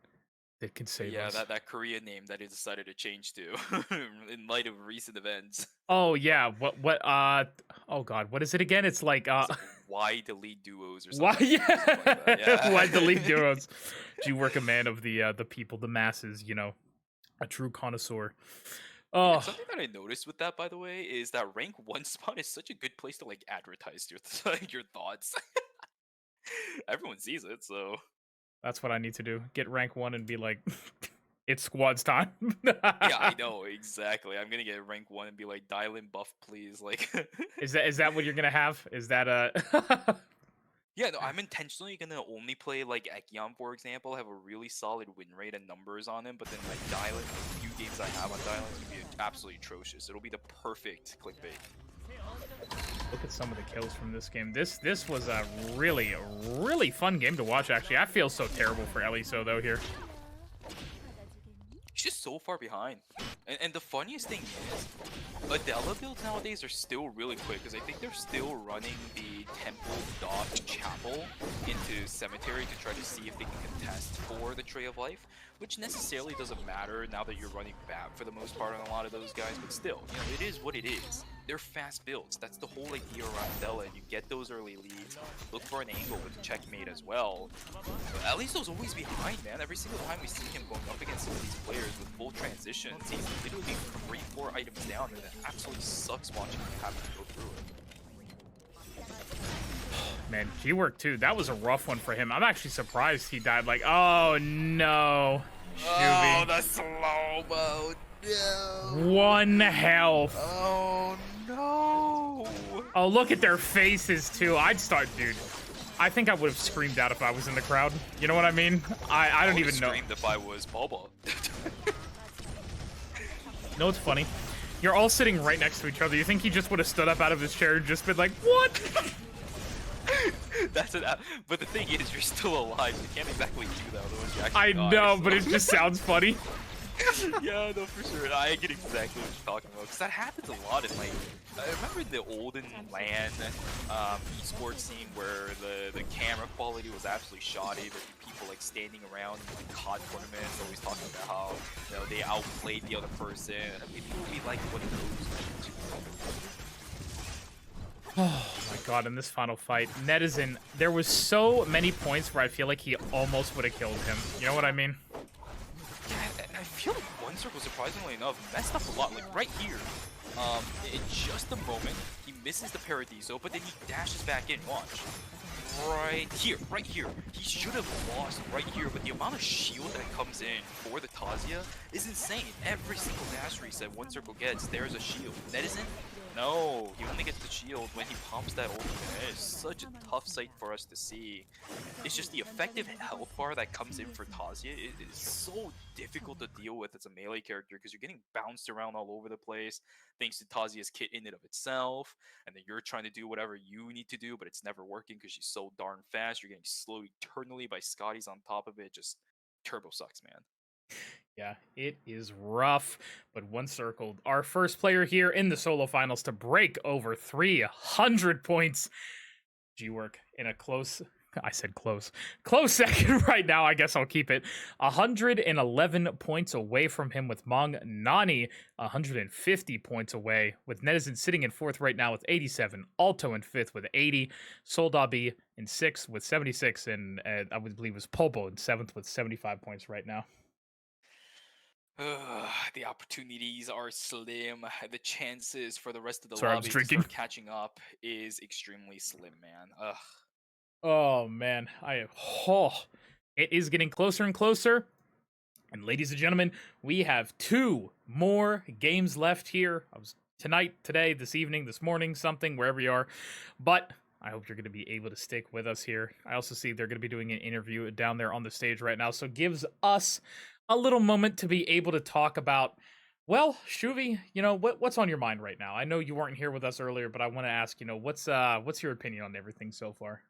that can save Yeah, us. that Korean name that he decided to change to in light of recent events. Oh yeah, oh god, what is it again? It's like It's like why delete duos or why something. yeah, why delete duos? Do you work a man of the people, the masses, you know, a true connoisseur. Yeah, Oh, something that I noticed with that, by the way, is that rank 1 spot is such a good place to like advertise your your thoughts. Everyone sees it, so that's what I need to do. Get rank 1 and be like, it's squads time. yeah, I know exactly. I'm gonna get rank 1 and be like, dial in buff, please. Like, Is that what you're gonna have? Is that yeah, no, I'm intentionally gonna only play like Ekion, for example, have a really solid win rate and numbers on him, but then like Dylan, the few games I have on Dylan is gonna be absolutely atrocious. It'll be the perfect clickbait. Look at some of the kills from this game. This was a really fun game to watch. Actually, I feel so terrible for Eliso though here. He's just so far behind. And the funniest thing is, Adela builds nowadays are still really quick because I think they're still running the Temple Dot Chapel into Cemetery to try to see if they can contest for the Tree of Life, which necessarily doesn't matter now that you're running BAP for the most part on a lot of those guys, but still, you know, it is what it is. They're fast builds. That's the whole idea around Adela. You get those early leads, look for an angle with checkmate as well. At least those always behind, man. Every single time we see him going up against some of these players with full transitions, he's literally 3-4 items down, and it absolutely sucks watching him have to go through it. Man, G-Work too. That was a rough one for him. I'm actually surprised he died. Like, oh no, Shuvi. Oh, the slow-mo. No. 1 health. Oh no. Oh, look at their faces too. I'd start, dude. I think I would have screamed out if I was in the crowd. You know what I mean? I don't even know. Screamed if I was Boba. You know what's funny? You're all sitting right next to each other. You think he just would have stood up out of his chair and just been like, what? That's it. But the thing is, you're still alive. You can't exactly do that. Otherwise, you actually I die, know, so. but it just sounds funny. Yeah, no, for sure. I get exactly what you're talking about, because that happens a lot in, like, I remember the olden LAN esports scene where the camera quality was absolutely shoddy. There'd be people, like, standing around in, like, COD tournaments, always talking about how, you know, they outplayed the other person. I mean, it would be like one of those. Oh my god, in this final fight, Netizen, there was so many points where I feel like he almost would have killed him. You know what I mean? Yeah, I feel like One Circle, surprisingly enough, messed up a lot. Like right here, in just a moment, he misses the Paradiso, but then he dashes back in. Watch. Right here. He should have lost right here, but the amount of shield that comes in for the Tazia is insane. Every single dash reset One Circle gets, there's a shield. Netizen? No, he only gets the shield when he pumps that ultimate. It is such a tough sight for us to see. It's just the effective health bar that comes in for Tazia. It is so difficult to deal with as a melee character because you're getting bounced around all over the place thanks to Tazia's kit in and of itself. And then you're trying to do whatever you need to do, but it's never working because she's so darn fast. You're getting slowed eternally by Scotty's on top of it. Just turbo sucks, man. Yeah, it is rough, but One Circle, our first player here in the solo finals to break over 300 points. G-Work in a close second right now. I guess I'll keep it. 111 points away from him with Mong. Nani 150 points away with Netizen sitting in 4th right now with 87. Alto in 5th with 80. Soldabi in 6th with 76. And I would believe it was Polpo in 7th with 75 points right now. The opportunities are slim. The chances for the rest of the Sorry, I was lobby to drinking. start catching up is extremely slim, man. Ugh. Oh man, it is getting closer and closer. And ladies and gentlemen, we have 2 more games left here. Tonight, today, this evening, this morning, something, wherever you are. But I hope you're going to be able to stick with us here. I also see they're going to be doing an interview down there on the stage right now. So gives us a little moment to be able to talk about, well, Shuvi, you know, what's on your mind right now? I know you weren't here with us earlier, but I want to ask, you know, what's your opinion on everything so far?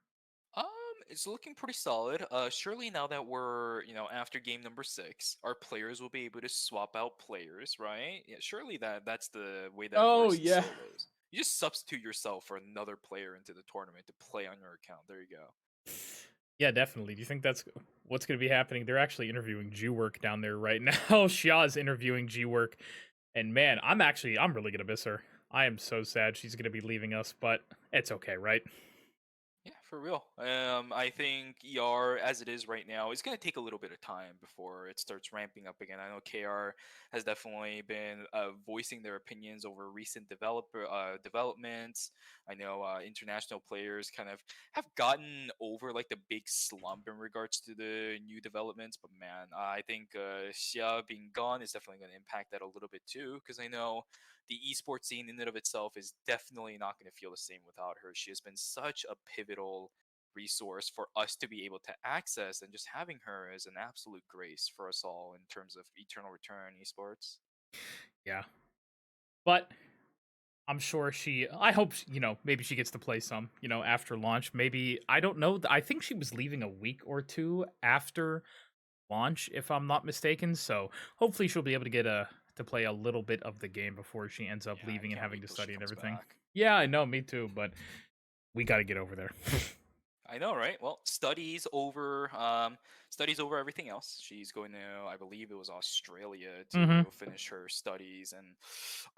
It's looking pretty solid. Surely now that we're, you know, after game number 6, our players will be able to swap out players, right? Yeah, surely that's the way that it works in solos. You just substitute yourself for another player into the tournament to play on your account. There you go. Yeah, definitely. Do you think that's what's going to be happening? They're actually interviewing G-Work down there right now. Xia is interviewing G-Work, and man, I'm really going to miss her. I am so sad she's going to be leaving us, but it's okay, right? Yeah, for real. I think ER as it is right now, it's gonna take a little bit of time before it starts ramping up again. I know KR has definitely been voicing their opinions over recent developments. I know international players kind of have gotten over like the big slump in regards to the new developments, but man, I think Xia being gone is definitely going to impact that a little bit too, because I know the esports scene in and of itself is definitely not going to feel the same without her. She has been such a pivotal resource for us to be able to access, and just having her is an absolute grace for us all in terms of Eternal Return esports. Yeah. But I'm sure I hope, maybe she gets to play some, after launch. Maybe, I don't know. I think she was leaving a week or two after launch, if I'm not mistaken. So hopefully she'll be able to get to play a little bit of the game before she ends up Yeah, I leaving and can't having wait to till she study and comes everything. back. Yeah, I know, me too, but we got to get over there. I know, right? Well, studies over everything else. She's going to, I believe it was Australia to Mhm. finish her studies, and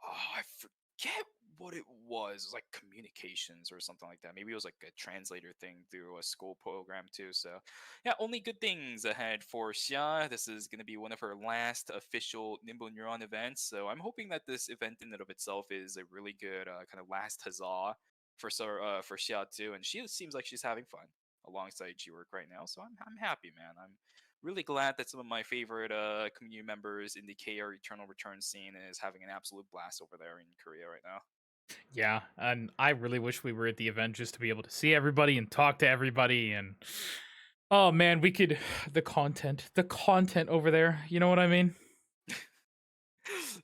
I forget what it was. It was like communications or something like that. Maybe it was like a translator thing through a school program too. So, yeah, only good things ahead for Xia. This is going to be one of her last official Nimble Neuron events. So I'm hoping that this event in and of itself is a really good kind of last huzzah for Xia too, and she seems like she's having fun alongside G-Work right now. So I'm happy, man. I'm really glad that some of my favorite community members in the KR Eternal Return scene is having an absolute blast over there in Korea right now. Yeah, and I really wish we were at the event just to be able to see everybody and talk to everybody. And oh man, we could the content over there. You know what I mean?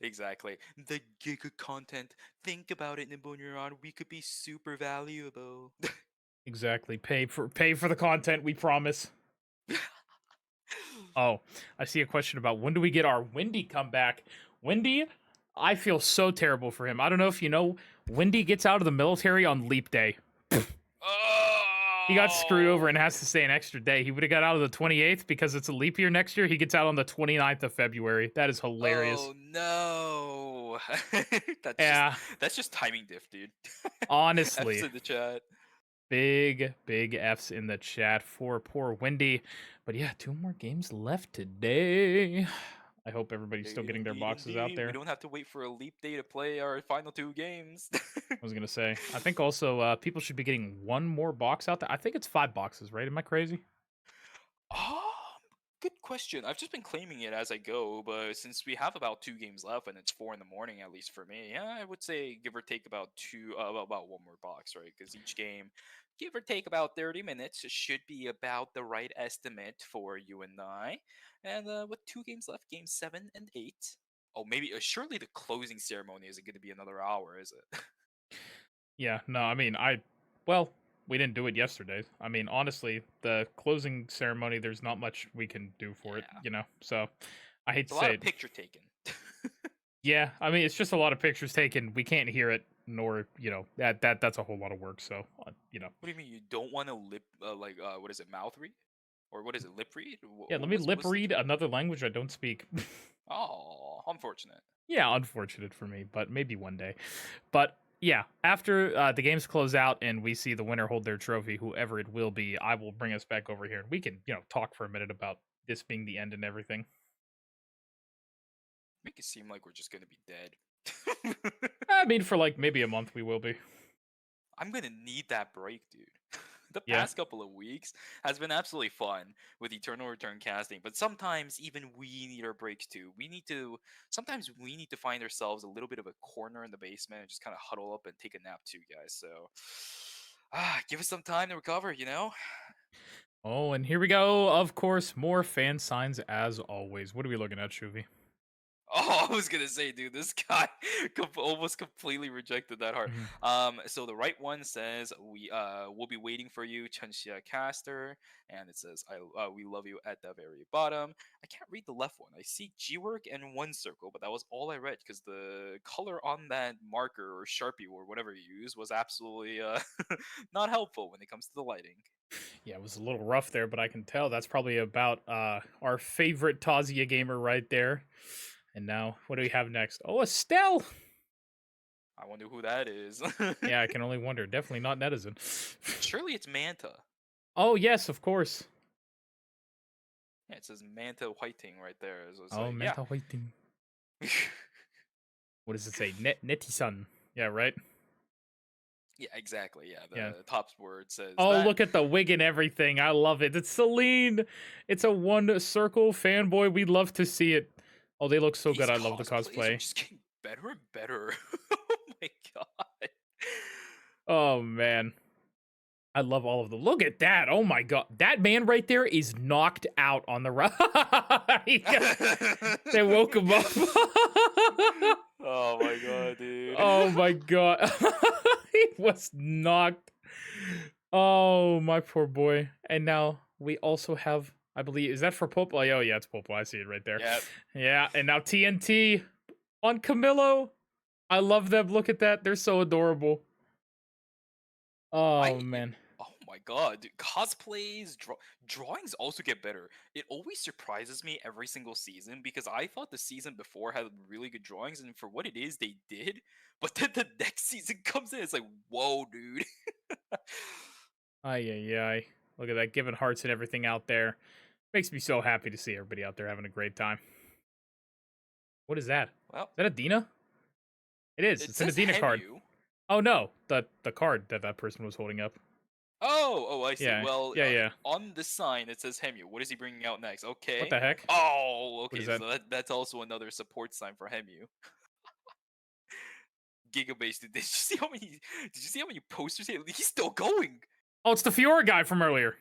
Exactly. The giga content. Think about it, Nimble Neuron. We could be super valuable. Exactly. Pay for the content. We promise. Oh, I see a question about when do we get our Wendy comeback? Wendy, I feel so terrible for him. I don't know if you know, Wendy gets out of the military on leap day. He got screwed over and has to stay an extra day. He would have got out of the 28th because it's a leap year next year. He gets out on the 29th of February. That is hilarious. Oh no. Yeah. That's just timing diff, dude. Honestly. F's in the chat. Big F's in the chat for poor Wendy. But yeah, 2 more games left today. I hope everybody's still getting their boxes out there. We don't have to wait for a leap day to play our final 2 games. I was gonna say. I think also people should be getting 1 more box out there. I think it's 5 boxes, right? Am I crazy? Good question. I've just been claiming it as I go, but since we have about 2 games left and it's 4 in the morning, at least for me, yeah, I would say give or take about about 1 more box, right? Because each game, give or take about 30 minutes, should be about the right estimate for you and I. And with 2 games left, games 7 and 8. Oh, maybe surely the closing ceremony isn't going to be another hour, is it? Yeah, no, I mean, we didn't do it yesterday. I mean, honestly, the closing ceremony, there's not much we can do for it, So, I hate It's to a lot say of it. picture taken. Yeah, I mean, it's just a lot of pictures taken. We can't hear it, nor that's a whole lot of work. So, What do you mean you don't want to what is it, mouth read, or what is it, lip read? Yeah, let me lip read another language I don't speak. Oh, unfortunate. Yeah, unfortunate for me, but maybe one day. But yeah, after the games close out and we see the winner hold their trophy, whoever it will be, I will bring us back over here and we can, talk for a minute about this being the end and everything. Make it seem like we're just gonna be dead. I mean, for like maybe a month we will be. I'm gonna need that break, dude. The Yeah. past couple of weeks has been absolutely fun with Eternal Return casting, but sometimes even we need our breaks too. Sometimes we need to find ourselves a little bit of a corner in the basement and just kind of huddle up and take a nap too, guys. So, give us some time to recover, Oh, and here we go. Of course, more fan signs as always. What are we looking at, Shuvi? Oh, I was gonna say, dude, this guy almost completely rejected that heart. So the right one says we'll be waiting for you, Chunxia Caster, and it says we love you at the very bottom. I can't read the left one. I see G-Work and one circle, but that was all I read because the color on that marker or Sharpie or whatever you use was absolutely not helpful when it comes to the lighting. Yeah, it was a little rough there, but I can tell that's probably about our favorite Tazia gamer right there. And now, what do we have next? Oh, Estelle! I wonder who that is. Yeah, I can only wonder. Definitely not Netizen. Surely it's Manta. Oh, yes, of course. Yeah, it says Manta Whiting right there. So it's Oh, like, Manta Whiting. What does it say? Netizen. Yeah, right? Yeah, exactly. Yeah, the Yeah. top word says. Oh, that. look at the wig and everything. I love it. It's Celine. It's a one circle fanboy. We'd love to see it. Oh, they look so These good. I love the cosplays are cosplay. just getting better and better. Oh my god. Oh, man. I love all of them. Look at that. Oh, my God. That man right there is knocked out on the ride. They woke him up. Oh my god, dude. Oh, my God. He was knocked. Oh, my poor boy. And now we also have, I believe, is that for Popo? Oh, yeah, it's Popo. I see it right there. Yep. Yeah, and now TNT on Camillo. I love them. Look at that. They're so adorable. Oh, man. Oh my god, dude. Cosplays, drawings also get better. It always surprises me every single season because I thought the season before had really good drawings, and for what it is, they did. But then the next season comes in, it's like, whoa, dude. Ay. Look at that, giving hearts and everything out there. Makes me so happy to see everybody out there having a great time. What is that? Well, Is that a Dina? It is. It's an says Adina card. Hemu. Oh, no. The card that person was holding up. Oh, I see. Yeah, Well, yeah. on the sign it says Hemu. What is he bringing out next? Okay. What the heck? Oh, okay. is that? So that's also another support sign for Hemu. Gigabase, dude. Did you see how many posters he? He's still going. Oh, it's the Fiora guy from earlier.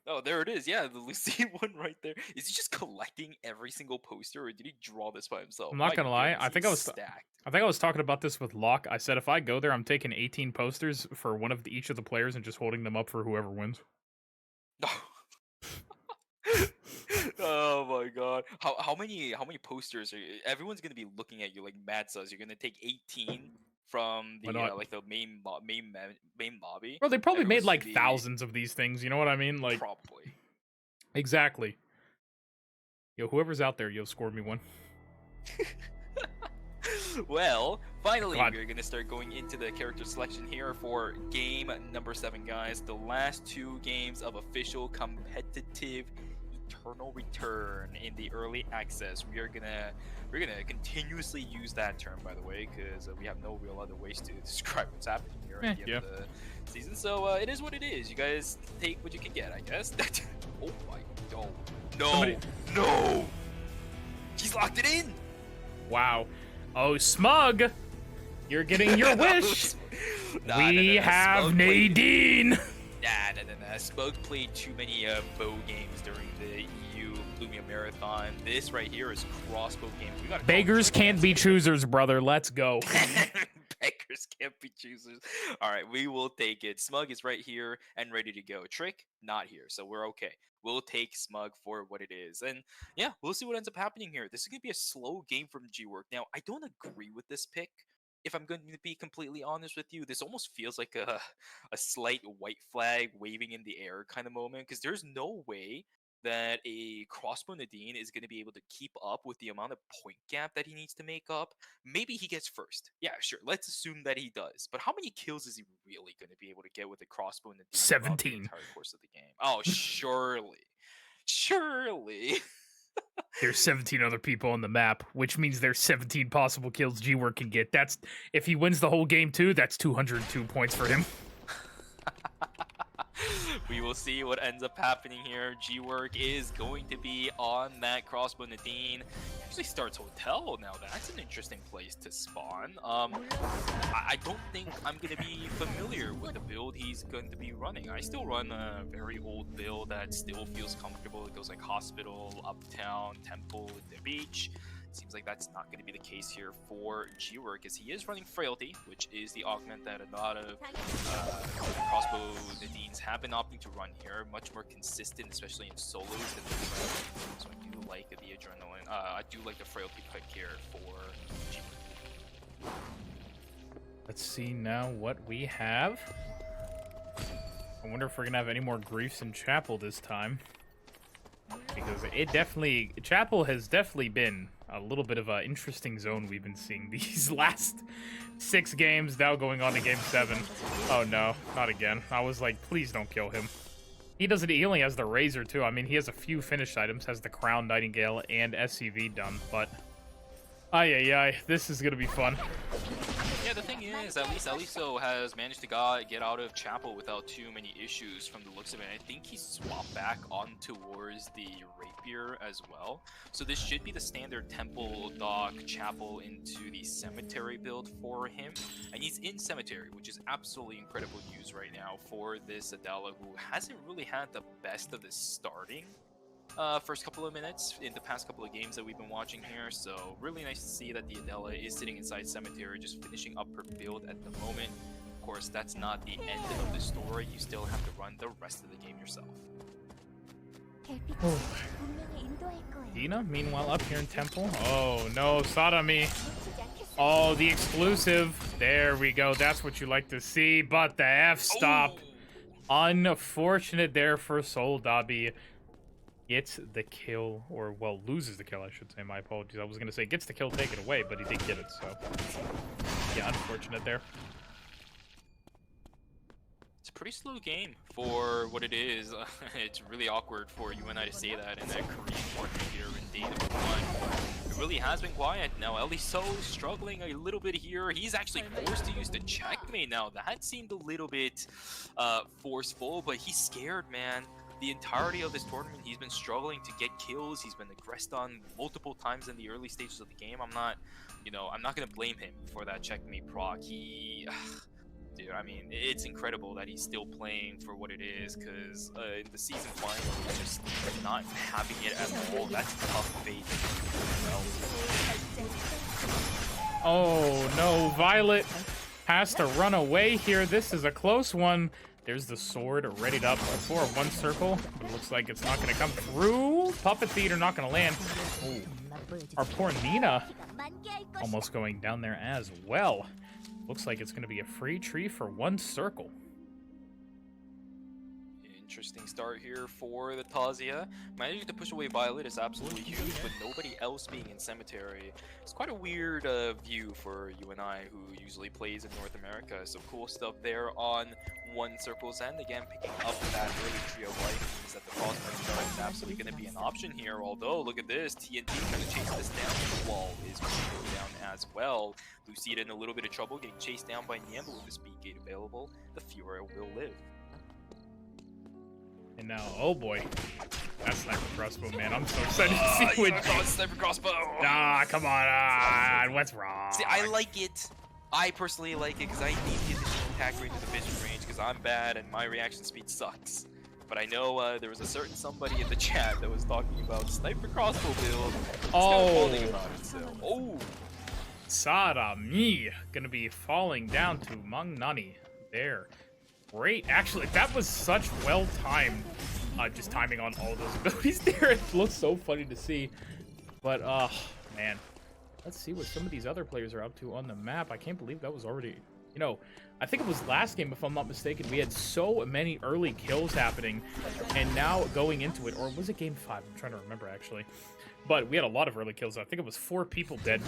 Oh, there it is. Yeah, the Lucy one right there. Is he just collecting every single poster, or did he draw this by himself? I'm not My gonna lie. goodness, I think he's I was stacked. I think I was talking about this with Locke. I said if I go there, I'm taking 18 posters for one of each of the players and just holding them up for whoever wins. Oh my god! How many posters are you? Everyone's gonna be looking at you like mad sus. You're gonna take 18 from the like the main lobby. Bro, they probably made Everyone's like gonna be- thousands of these things. You know what I mean? Like Probably. exactly. Yo, whoever's out there, score me one. Well, finally, God. we're gonna start going into the character selection here for game number 7, guys. The last 2 games of official competitive Eternal Return in the early access. We're gonna continuously use that term, by the way, because we have no real other ways to describe what's happening here at the end of the season. So it is what it is. You guys take what you can get, I guess. Oh my god! No! He's locked it in. Wow. Oh, Smug, you're getting your wish. We have Smug Nadine. Nah. Smug played too many bow games during the EU Lumia Marathon. This right here is crossbow games. We gotta Beggars can't be choosers, brother. Let's go. Beggars can't be choosers. All right, we will take it. Smug is right here and ready to go. Trick, not here, so we're okay. We'll take Smug for what it is. And yeah, we'll see what ends up happening here. This is going to be a slow game from G-Work. Now, I don't agree with this pick. If I'm going to be completely honest with you, this almost feels like a slight white flag waving in the air kind of moment. Because there's no way that a crossbow Nadine is going to be able to keep up with the amount of point gap that he needs to make up. Maybe he gets first. Yeah, sure. Let's assume that he does. But how many kills is he really going to be able to get with a crossbow Nadine? 17. The entire course of the game. Oh, surely. Surely. There's 17 other people on the map, which means there's 17 possible kills G-Work can get. That's if he wins the whole game too, that's 202 points for him. We will see what ends up happening here. G-Work is going to be on that crossbow Nadine. Usually starts Hotel. Now that's an interesting place to spawn. I don't think I'm going to be familiar with the build he's going to be running. I still run a very old build that still feels comfortable. It goes like Hospital, Uptown, Temple, the Beach. seems like that's not going to be the case here for G-Work, as he is running Frailty, which is the augment that a lot of crossbow Nadines have been opting to run here. Much more consistent, especially in solos than the so I do like the adrenaline. I do like the Frailty pick here for G-Work. Let's see now what we have. I wonder if we're gonna have any more griefs in Chapel this time. Because Chapel has definitely been a little bit of an interesting zone we've been seeing these last 6 games, now going on to game 7. Oh no, not again. I was like, please don't kill him. He only has the Razor too. I mean, he has a few finished items, has the Crown, Nightingale, and SCV done, but... Ay, this is gonna be fun. Yeah, the thing is, at least Eliso has managed to get out of Chapel without too many issues from the looks of it. I think he swapped back on towards the Rapier as well. So this should be the standard Temple, Dock, Chapel into the Cemetery build for him. And he's in Cemetery, which is absolutely incredible news right now for this Adela, who hasn't really had the best of the starting first couple of minutes in the past couple of games that we've been watching here. So really nice to see that the Adela is sitting inside Cemetery, just finishing up her build at the moment. Of course, that's not the end of the story. You still have to run the rest of the game yourself. Dina, meanwhile, up here in Temple. Oh no, Sadami. Oh, the exclusive. There we go. That's what you like to see. But the F-stop. Unfortunate there for Soul Dabi. Gets the kill, or well, loses the kill, I should say. My apologies. I was gonna say gets the kill, take it away, but he did get it, so yeah, unfortunate there. It's a pretty slow game for what it is. It's really awkward for you and I to say that in that Korean tournament here in day number 1. It really has been quiet. Now Eliso struggling a little bit here. He's actually forced to use the checkmate now. That seemed a little bit forceful, but he's scared, man. The entirety of this tournament, he's been struggling to get kills. He's been aggressed on multiple times in the early stages of the game. I'm not gonna blame him for that checkmate proc. Dude, I mean, it's incredible that he's still playing for what it is, because in the season final, he's just not having it at all. That's tough fate. Oh no, Violet has to run away here. This is a close one. There's the sword readied up for one circle, but it looks like it's not going to come through. Puppet Theater not going to land. Ooh. Our poor Nina almost going down there as well. Looks like it's going to be a free tree for one circle. Interesting start here for the Tazia. Managing to push away Violet is absolutely huge, but nobody else being in Cemetery. It's quite a weird view for you and I, who usually plays in North America. So cool stuff there on one circle's end. Again, picking up that early trio life means that the Frostbite start is absolutely going to be an option here. Although, look at this, TNT kind of chase this down. The wall is going to go down as well. Lucida in a little bit of trouble, getting chased down by Niamba with the speed gate available. The Fury will live. And now, oh boy, that sniper crossbow, man! I'm so excited to see what. Sniper crossbow. Ah, come on! What's wrong? See, I like it. I personally like it because I need to get the attack rate to the vision range because I'm bad and my reaction speed sucks. But I know there was a certain somebody in the chat that was talking about sniper crossbow build. Oh, Sadami gonna be falling down to Mangnani there. Great, actually, that was such well-timed, just timing on all those abilities there. It looks so funny to see. But, man, let's see what some of these other players are up to on the map. I can't believe that was already, you know, I think it was last game, if I'm not mistaken, we had so many early kills happening, and now going into it, or was it game 5? I'm trying to remember, actually. But we had a lot of early kills. I think it was 4 people dead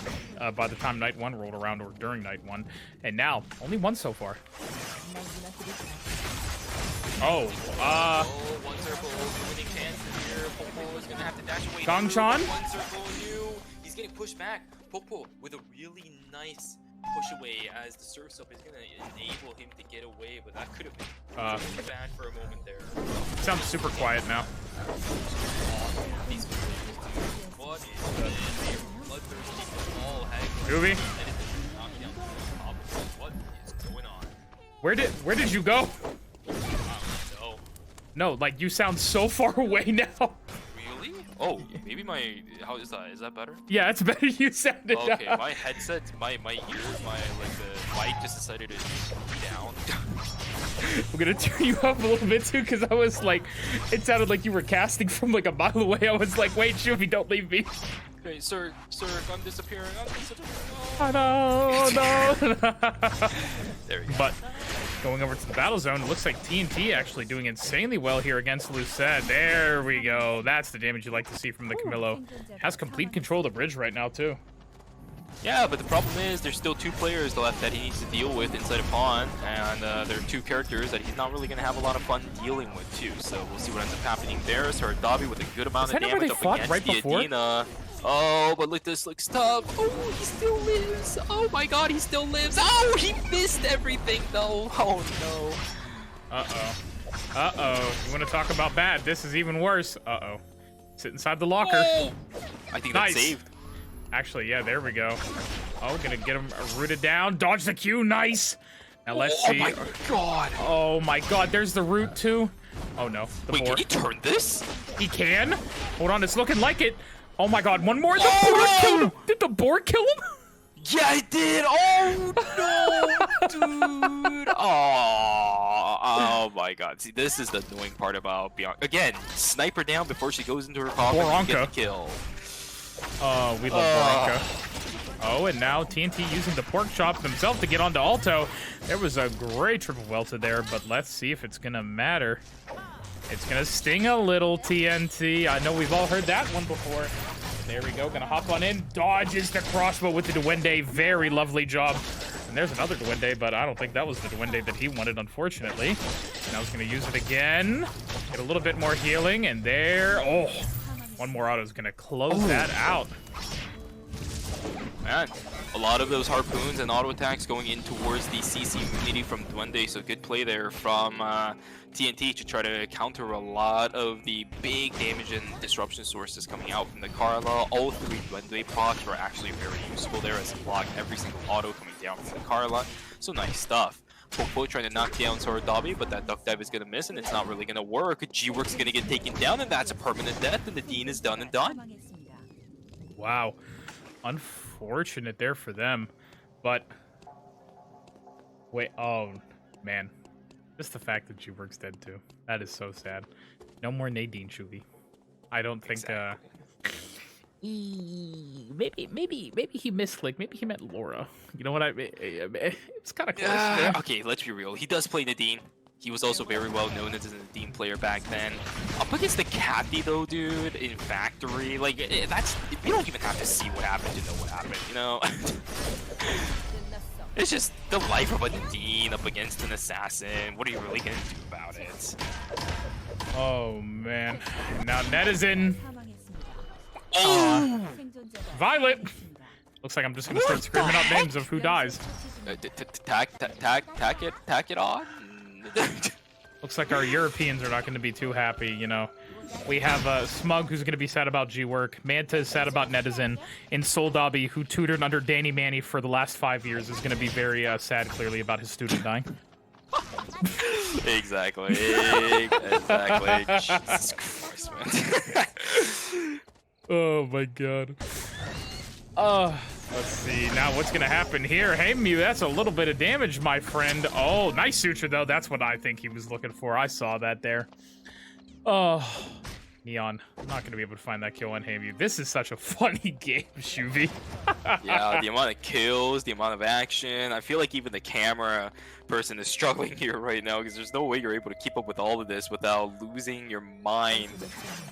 by the time Night 1 rolled around, or during Night 1. And now, only 1 so far. Oh, one circle, winning chance here. Popo is gonna have to dash away. Gongchan? One circle, he's getting pushed back. Popo with a really nice push away as the surf's up is gonna enable him to get away, but that could have been really bad for a moment there. Sounds super quiet now. These what is this? Bloodthirsty ball head. Doobie? What is going on? Where did you go? No. No, like you sound so far away now. Really? Oh, maybe my how is that? Is that better? Yeah, it's better you sounded. Okay, my headset, my ears, the mic just decided to be down. I'm gonna turn you up a little bit too, because I was like, it sounded like you were casting from like a mile away. I was like, wait, Shuvi, don't leave me. Okay, sir, I'm disappearing. Oh, no. There we go. But going over to the battle zone, it looks like TNT actually doing insanely well here against Lucette. There we go. That's the damage you like to see from the Camillo. Has complete control of the bridge right now too. Yeah, but the problem is there's still 2 players left that he needs to deal with inside of Pawn, and there are 2 characters that he's not really going to have a lot of fun dealing with too. So we'll see what ends up happening there. So Dabi with a good amount of damage up against right the before? Adina. Oh, but look, this looks tough. Oh, he still lives. Oh my god, he still lives. Oh, he missed everything though. Oh no. Uh-oh. Uh-oh. You want to talk about bad? This is even worse. Uh-oh. Sit inside the locker. Oh! I think that's saved. Actually, yeah, there we go. Oh, gonna get him rooted down. Dodge the Q, nice. Now let's see. Oh my god. Oh my god, there's the root too. Oh no, the Wait, boar. can he turn this? He can? Hold on, it's looking like it. Oh my god, one more. The boar killed him. Did the boar kill him? Yeah, it did. Oh no, dude. Oh my god. See, this is the annoying part about Bianca. Again, sniper down before she goes into her coffin and get the kill. Oh, we love Boranka. Oh, and now TNT using the pork chop themselves to get onto Alto. There was a great triple welter there, but let's see if it's gonna matter. It's gonna sting a little, TNT. I know we've all heard that one before. There we go, gonna hop on in. Dodges the crossbow with the Duende. Very lovely job. And there's another Duende, but I don't think that was the Duende that he wanted, unfortunately. Now he's gonna use it again. Get a little bit more healing, and there. Oh, one more auto is gonna close that out. Man, a lot of those harpoons and auto attacks going in towards the CC immunity from Duende, so good play there from TNT to try to counter a lot of the big damage and disruption sources coming out from the Carla. All 3 Duende procs were actually very useful there as it blocked every single auto coming down from the Carla, so nice stuff. Popo trying to knock down Soradabi, but that duck dive is going to miss and it's not really going to work. G-Work's going to get taken down and that's a permanent death and the Dean is done and done. Wow. Unfortunate there for them, but wait, oh man, just the fact that G-Work's dead too. That is so sad. No more Nadine Shuvi. I don't think. Maybe he missed. Like maybe he meant Laura. You know what I mean? It's kind of close. Okay, let's be real. He does play Nadine. He was also very well known as a Nadine player back then. Up against the Kathy though, dude, in Factory, like that's we don't even have to see what happened to know what happened, you know? It's just the life of a Nadine up against an assassin. What are you really gonna do about it? Oh man! Now Netizen. Oh! Violet. Looks like I'm just gonna start screaming out names of who dies. Tack it on. Looks like our Europeans are not going to be too happy, you know. We have Smug, who's going to be sad about G-Work. Manta is sad about Netizen. And Soldabi, who tutored under Danny Manny for the last 5 years, is going to be very sad, clearly, about his student dying. Exactly. Exactly. Jesus Christ, man. Oh, my God. Let's see. Now what's going to happen here? Hey, Mew, that's a little bit of damage, my friend. Oh, nice suture, though. That's what I think he was looking for. I saw that there. Oh, Neon. I'm not going to be able to find that kill on Haymew. This is such a funny game, Shuvi. Yeah, the amount of kills, the amount of action. I feel like even the camera person is struggling here right now because there's no way you're able to keep up with all of this without losing your mind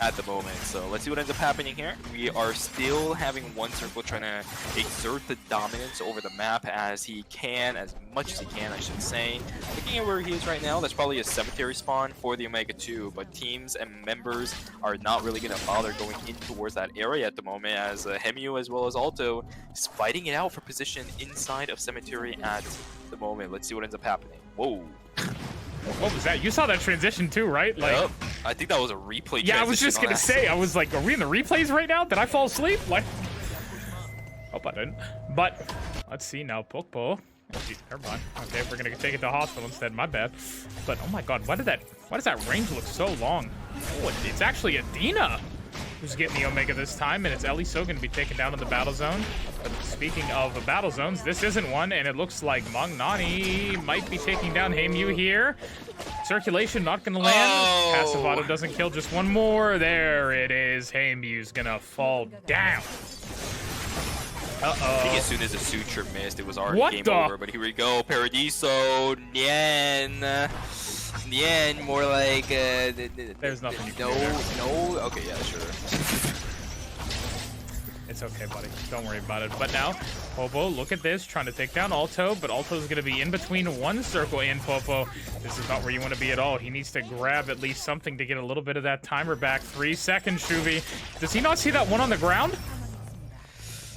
at the moment. So let's see what ends up happening here. We are still having one circle trying to exert the dominance over the map as he can, as much as he can, I should say. Looking at where he is right now, that's probably a cemetery spawn for the Omega 2, but teams and members are not really going to bother going in towards that area at the moment as Hemu as well as Alto is fighting it out for position inside of cemetery at the moment. Let's see what ends up happening. Whoa. What was that? You saw that transition too, right? Like, yep. I think that was a replay. Yeah, I was just gonna say, I was like, are we in the replays right now? Did I fall asleep? Like, hope I didn't. But let's see now, Pokpo. Never mind. Okay, we're gonna take it to hospital instead. My bad. But oh my god, why does that range look so long? Oh, it's actually Adina. who's getting the Omega this time, and it's Eliso going to be taken down in the battle zone. But speaking of battle zones, this isn't one, and it looks like Magnani might be taking down Heimu here. Circulation not going to land. Oh. Passive auto doesn't kill, just one more. There it is. Heimu's going to fall down. I think as soon as the suture missed, it was already What game the? over. But here we go, Paradiso, Nien, more like. There's nothing you can no, do there. no. Okay, yeah, sure. It's okay, buddy. Don't worry about it. But now, Popo, look at this, trying to take down Alto, but Alto's going to be in between one circle and Popo. This is not where you want to be at all. He needs to grab at least something to get a little bit of that timer back. 3 seconds, Shuvi. Does he not see that one on the ground?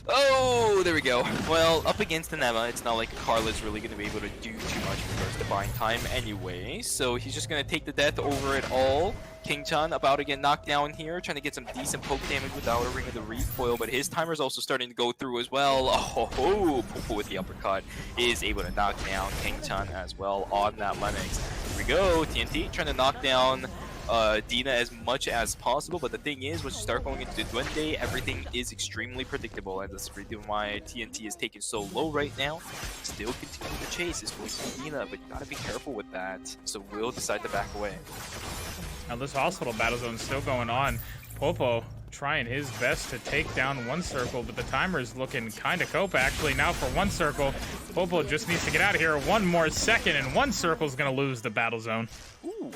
Oh, there we go. Well, up against an Emma, it's not like Carla's really going to be able to do too much in regards to buying time anyway. So he's just going to take the death over it all. King-chan about to get knocked down here, trying to get some decent poke damage without a ring of the recoil, but his timer's also starting to go through as well. Oh, Popo with the uppercut is able to knock down King-chan as well on that Lennox. Here we go, TNT trying to knock down Dina as much as possible, but the thing is, once you start going into Duende, everything is extremely predictable, and that's the reason why TNT is taken so low right now. Still continuing the chase is going to Dina, but you gotta be careful with that, so we'll decide to back away. Now this hospital battle zone is still going on. Popo trying his best to take down one circle, but the timer's looking kind of cope actually now for one circle. Popo just needs to get out of here 1 more second, and one circle's gonna lose the battle zone. Ooh.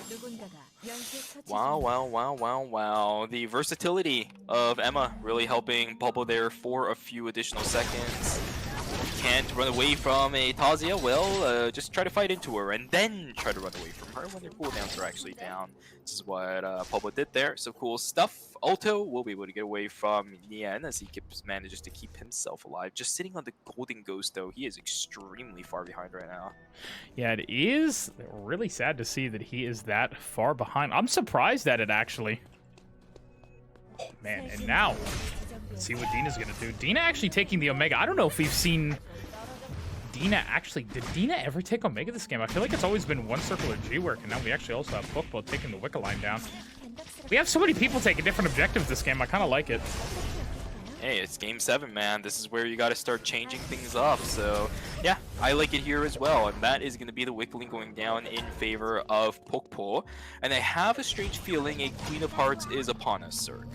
Wow. The versatility of Emma really helping Popo there for a few additional seconds. Can't run away from a Tazia, well, just try to fight into her and then try to run away from her when their cooldowns are actually down. This is what Popo did there, so cool stuff. Alto will be able to get away from Nien as he manages to keep himself alive. Just sitting on the golden ghost though, he is extremely far behind right now. Yeah, it is really sad to see that he is that far behind. I'm surprised at it actually. Oh man, and now let's see what Dina's gonna do. Dina actually taking the Omega. I don't know if we've seen Dina actually. Did Dina ever take Omega this game? I feel like it's always been one circle or G-Work, and now we actually also have Football taking the Wicca line down. We have so many people taking different objectives this game. I kind of like it. Hey, it's game 7, man. This is where you got to start changing things up. So, yeah, I like it here as well. And that is going to be the Wickling going down in favor of Pokpo. And I have a strange feeling a Queen of Hearts is upon us, Cirque.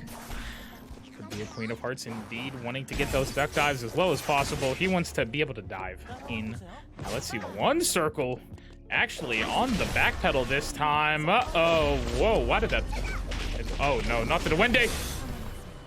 Could be a Queen of Hearts indeed, wanting to get those duck dives as low as possible. He wants to be able to dive in. Now, let's see. One circle actually on the back pedal this time. Uh-oh. Whoa, why did that... Oh, no, not the Duende.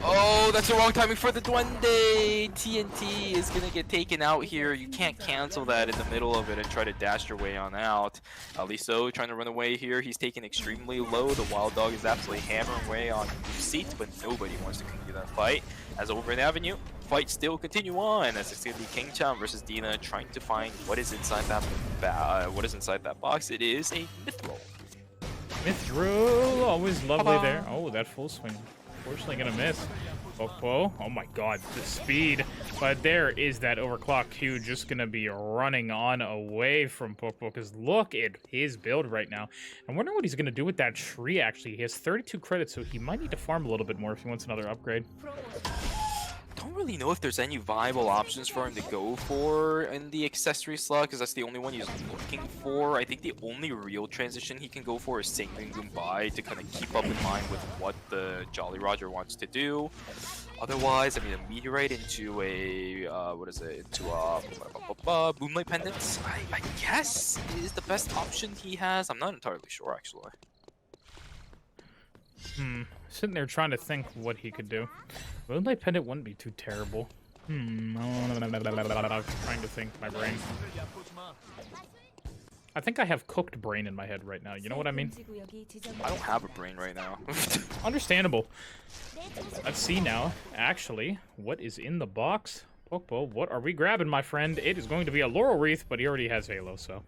Oh, that's the wrong timing for the Duende. TNT is going to get taken out here. You can't cancel that in the middle of it and try to dash your way on out. Aliso trying to run away here. He's taken extremely low. The Wild Dog is absolutely hammering away on seats, but nobody wants to continue that fight. As over in Avenue, fight still continue on as it's going to be King-chan versus Dina trying to find what is inside that box. It is a Mithril. Mithril, always lovely there. Oh, that full swing. Unfortunately gonna miss. Pokpo, oh my god, the speed. But there is that overclock Q just gonna be running on away from Pokpo, because look at his build right now. I'm wondering what he's gonna do with that tree actually. He has 32 credits, so he might need to farm a little bit more if he wants another upgrade. Don't really know if there's any viable options for him to go for in the accessory slot, because that's the only one he's looking for. I think the only real transition he can go for is Sanguine Goombai to kind of keep up in line with what the Jolly Roger wants to do. Otherwise, I mean, a Meteorite into a, Moonlight Pendants, I guess is the best option he has. I'm not entirely sure, actually. Sitting there trying to think what he could do. Moonlight Pendant wouldn't be too terrible. Trying to think, my brain. I think I have cooked brain in my head right now. You know what I mean? I don't have a brain right now. Understandable. Let's see now. Actually, what is in the box? Pokpo, what are we grabbing, my friend? It is going to be a Laurel Wreath, but he already has Halo, so...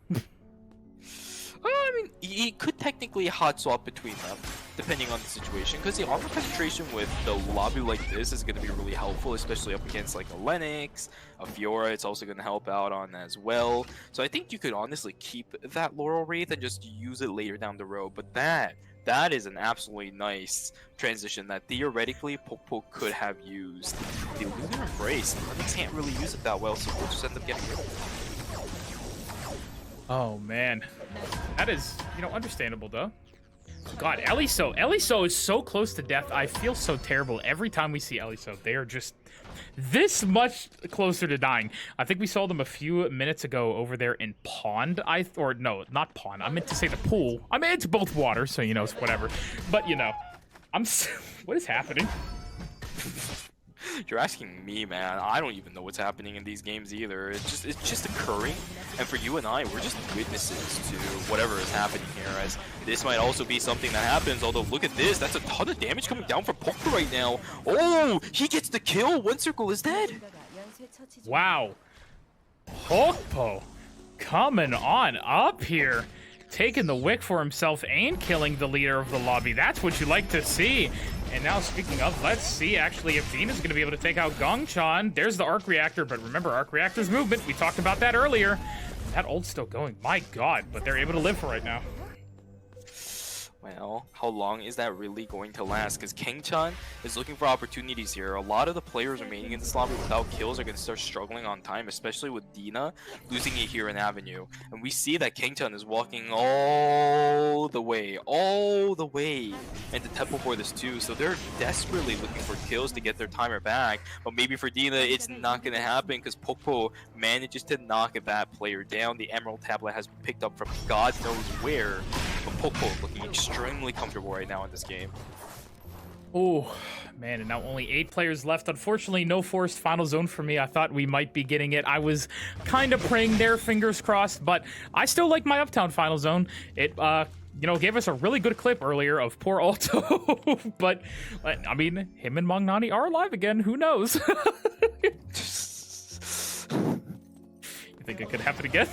I mean, he could technically hot swap between them, depending on the situation, because the armor penetration with the lobby like this is going to be really helpful, especially up against like a Lennox, a Fiora. It's also going to help out on as well. So I think you could honestly keep that Laurel Wreath and just use it later down the road, but that that is an absolutely nice transition that theoretically Pokpo could have used. The Lunar Embrace, they can't really use it that well, so we'll just end up getting rid of it. Oh man, that is, you know, understandable though. God, Eliso is so close to death. I feel so terrible every time we see Eliso. They are just this much closer to dying. I think we saw them a few minutes ago over there in Pond. Or no, not Pond. I meant to say the pool. I mean, it's both water, so you know, it's whatever. But you know, what is happening? You're asking me, man. I don't even know what's happening in these games either. It's just occurring, and for you and I, we're just witnesses to whatever is happening here. As this might also be something that happens. Although, look at this. That's a ton of damage coming down from Pokpo right now. Oh, he gets the kill. One circle is dead. Wow, Pokpo coming on up here, taking the wick for himself and killing the leader of the lobby. That's what you like to see. And now, speaking of, let's see actually if Dina's going to be able to take out Gongchan. There's the arc reactor, but remember, arc reactor's movement. We talked about that earlier. That ult's still going. My God, but they're able to live for right now. Well, how long is that really going to last? Because Kangchan is looking for opportunities here. A lot of the players remaining in this lobby without kills are going to start struggling on time, especially with Dina losing it here in Avenue. And we see that Kangchan is walking all the way into Temple for this too. So they're desperately looking for kills to get their timer back. But maybe for Dina, it's not going to happen because Pokpo manages to knock that player down. The Emerald Tablet has been picked up from God knows where. But Pokpo looking extremely comfortable right now in this game. Oh, man, and now only 8 players left. Unfortunately, no forced final zone for me. I thought we might be getting it. I was kind of praying there, fingers crossed, but I still like my Uptown final zone. It, you know, gave us a really good clip earlier of poor Alto, but, I mean, him and Magnani are alive again. Who knows? You think it could happen again?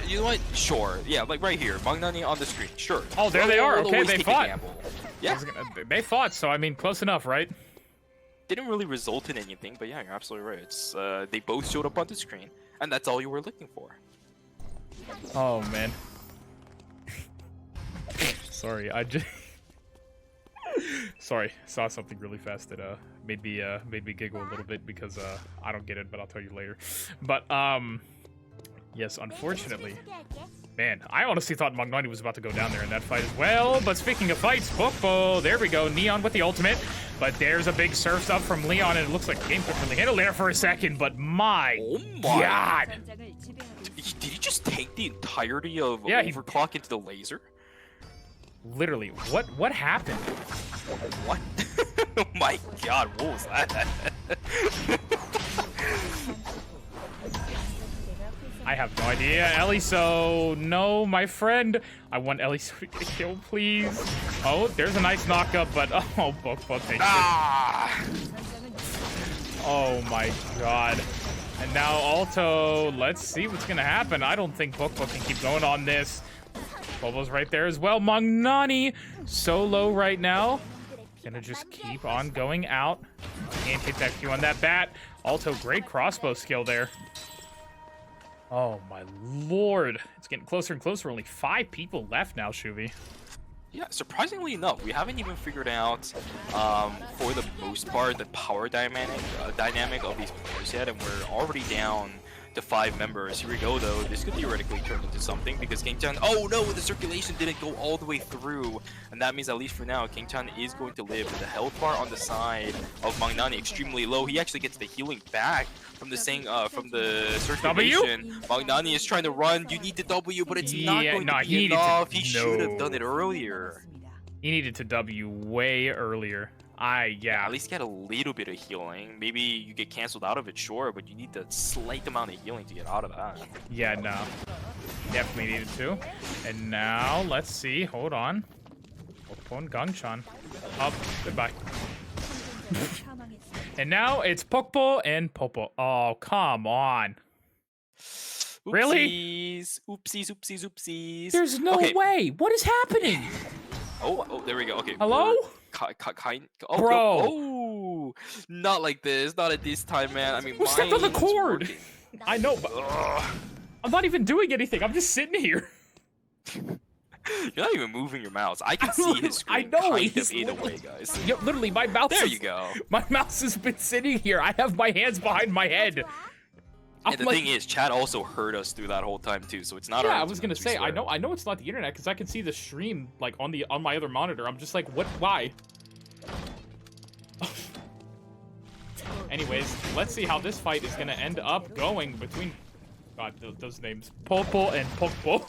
You know what? Sure. Yeah, like right here. Magnani on the screen. Sure. Oh, there they are. Okay, they fought. Yeah. They fought, so I mean, close enough, right? Didn't really result in anything, but yeah, you're absolutely right. It's they both showed up on the screen, and that's all you were looking for. Oh man. Sorry, Sorry, saw something really fast that made me giggle a little bit because I don't get it, but I'll tell you later. But yes, unfortunately, man, I honestly thought Magnani was about to go down there in that fight as well. But speaking of fights, Pokpo, there we go, Neon with the ultimate. But there's a big surf up from Leon, and it looks like the game could really handle there for a second. But my God, did he just take the entirety of Overclock into the laser? Literally, what happened? What? Oh my God, what was that? I have no idea. Eliso, no, my friend. I want Eliso to get a kill, please. Oh, there's a nice knockup, but oh, Pokpo takes it. Oh my God. And now Alto, let's see what's gonna happen. I don't think Pokpo can keep going on this. Bobo's right there as well. Magnani, so low right now. Gonna just keep on going out. Can't hit that Q on that bat. Alto, great crossbow skill there. Oh my Lord. It's getting closer and closer. Only 5 people left now, Shuvi. Yeah, surprisingly enough, we haven't even figured out, for the most part, the power dynamic of these players yet, and we're already down to 5 members. Here we go, though. This could theoretically turn into something because Kangchan... Oh, no! The circulation didn't go all the way through. And that means, at least for now, Kangchan is going to live. The health bar on the side of Magnani extremely low. He actually gets the healing back from the circulation. Magnani is trying to run. You need the W, but it's not going to be enough. He should have done it earlier. He needed to W way earlier. Yeah. At least get a little bit of healing. Maybe you get canceled out of it, sure, but you need the slight amount of healing to get out of that. Yeah, no. Definitely needed to. And now, let's see. Hold on. Pokpo and Gongchan. Up. Goodbye. And now it's Pokpo and Popo. Oh, come on. Oopsies. Really? Oopsies. There's no way. What is happening? Oh, there we go. Okay. Hello? Bro. Oh, not like this. Not at this time, man. I mean, who stepped on the cord? I know, but I'm not even doing anything. I'm just sitting here. You're not even moving your mouse. I can see his screen know, kind he's of either way, guys. Yo, literally, my mouse. There you go. My mouse has been sitting here. I have my hands behind my head. And the thing is, Chad also heard us through that whole time too, so it's not. Yeah, our I was gonna say, internet, I know it's not the internet because I can see the stream like on my other monitor. I'm just like, what? Why? Anyways, let's see how this fight is gonna end up going between. God, those names, Popo and Pokpo.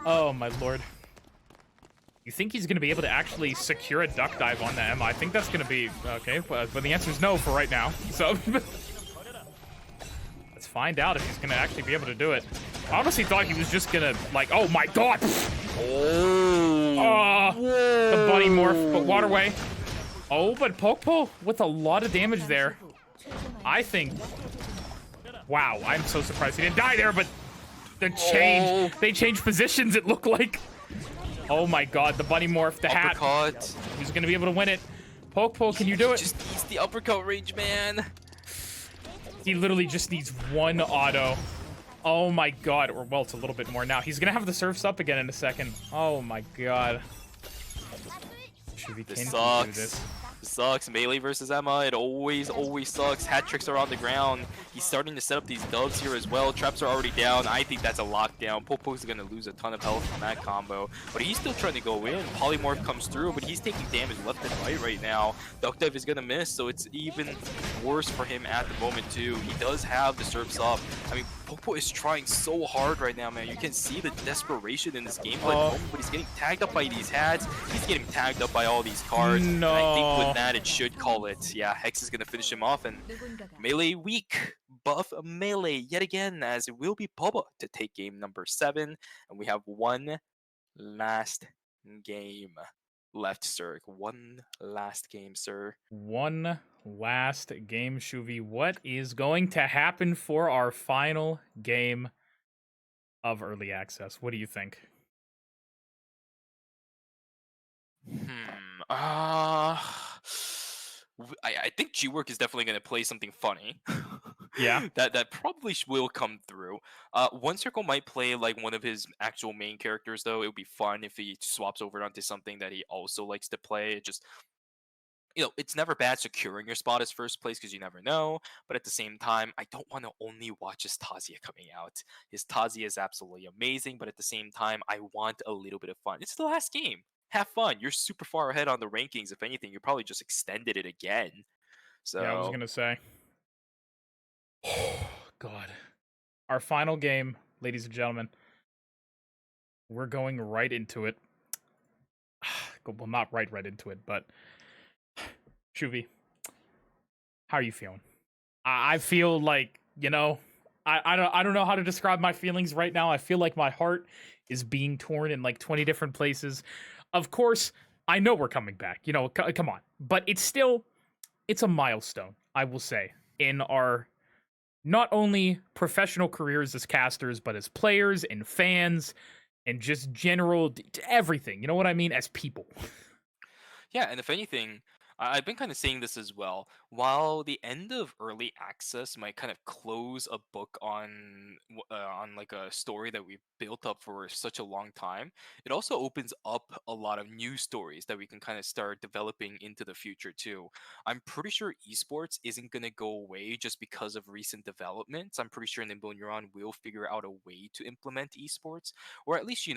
Oh my lord. You think he's gonna be able to actually secure a duck dive on the Emma? I think that's gonna be okay, but the answer is no for right now. So. Let's find out if he's gonna actually be able to do it. I honestly thought he was just gonna like, oh my god! Oh, the bunny morph, but waterway. Oh, but Popo with a lot of damage there. I think. Wow, I'm so surprised he didn't die there, but the change, they changed positions. It looked like. Oh my god, the bunny morph, the uppercut. hat. He's gonna be able to win it. Popo, can you do it? Just needs the uppercut range, man. He literally just needs one auto. Oh my god. Or, well, it's a little bit more now. He's gonna have the surfs up again in a second. Oh my god. This sucks. Sucks. Melee versus Emma. It always sucks. Hat tricks are on the ground. He's starting to set up these dubs here as well. Traps are already down. I think that's a lockdown. Popo's going to lose a ton of health from that combo. But he's still trying to go in. Polymorph comes through, but he's taking damage left and right now. Duck Dive is going to miss, so it's even worse for him at the moment too. He does have the surfs up. I mean, Popo is trying so hard right now, man. You can see the desperation in this gameplay, but he's getting tagged up by these hats. He's getting tagged up by all these cards. No. And I think with that, it should call it. Yeah, Hex is going to finish him off, and Melee weak. Buff Melee yet again, as it will be Bubba to take game number 7. And we have one last game left, sir. One last game, sir. One last game, Shuvi. What is going to happen for our final game of early access? What do you think? I think G-Work is definitely going to play something funny. Yeah. that probably will come through. One Circle might play like one of his actual main characters, though. It would be fun if he swaps over onto something that he also likes to play. It just, it's never bad securing your spot as first place because you never know. But at the same time, I don't want to only watch his Tazia coming out. His Tazia is absolutely amazing, but at the same time, I want a little bit of fun. It's the last game. Have fun. You're super far ahead on the rankings. If anything, you probably just extended it again. So yeah, I was gonna say. God. Our final game, ladies and gentlemen. We're going right into it. Well, not right into it, but Shuvi, how are you feeling? I feel like, I don't know how to describe my feelings right now. I feel like my heart is being torn in like 20 different places. Of course, I know we're coming back. Come on. But it's a milestone, I will say, in our not only professional careers as casters, but as players and fans and just general everything. You know what I mean? As people. Yeah, and if anything, I've been kind of saying this as well. While the end of early access might kind of close a book on like a story that we've built up for such a long time, it also opens up a lot of new stories that we can kind of start developing into the future too. I'm pretty sure esports isn't going to go away just because of recent developments. I'm pretty sure Nimble Neuron will figure out a way to implement esports, or at least,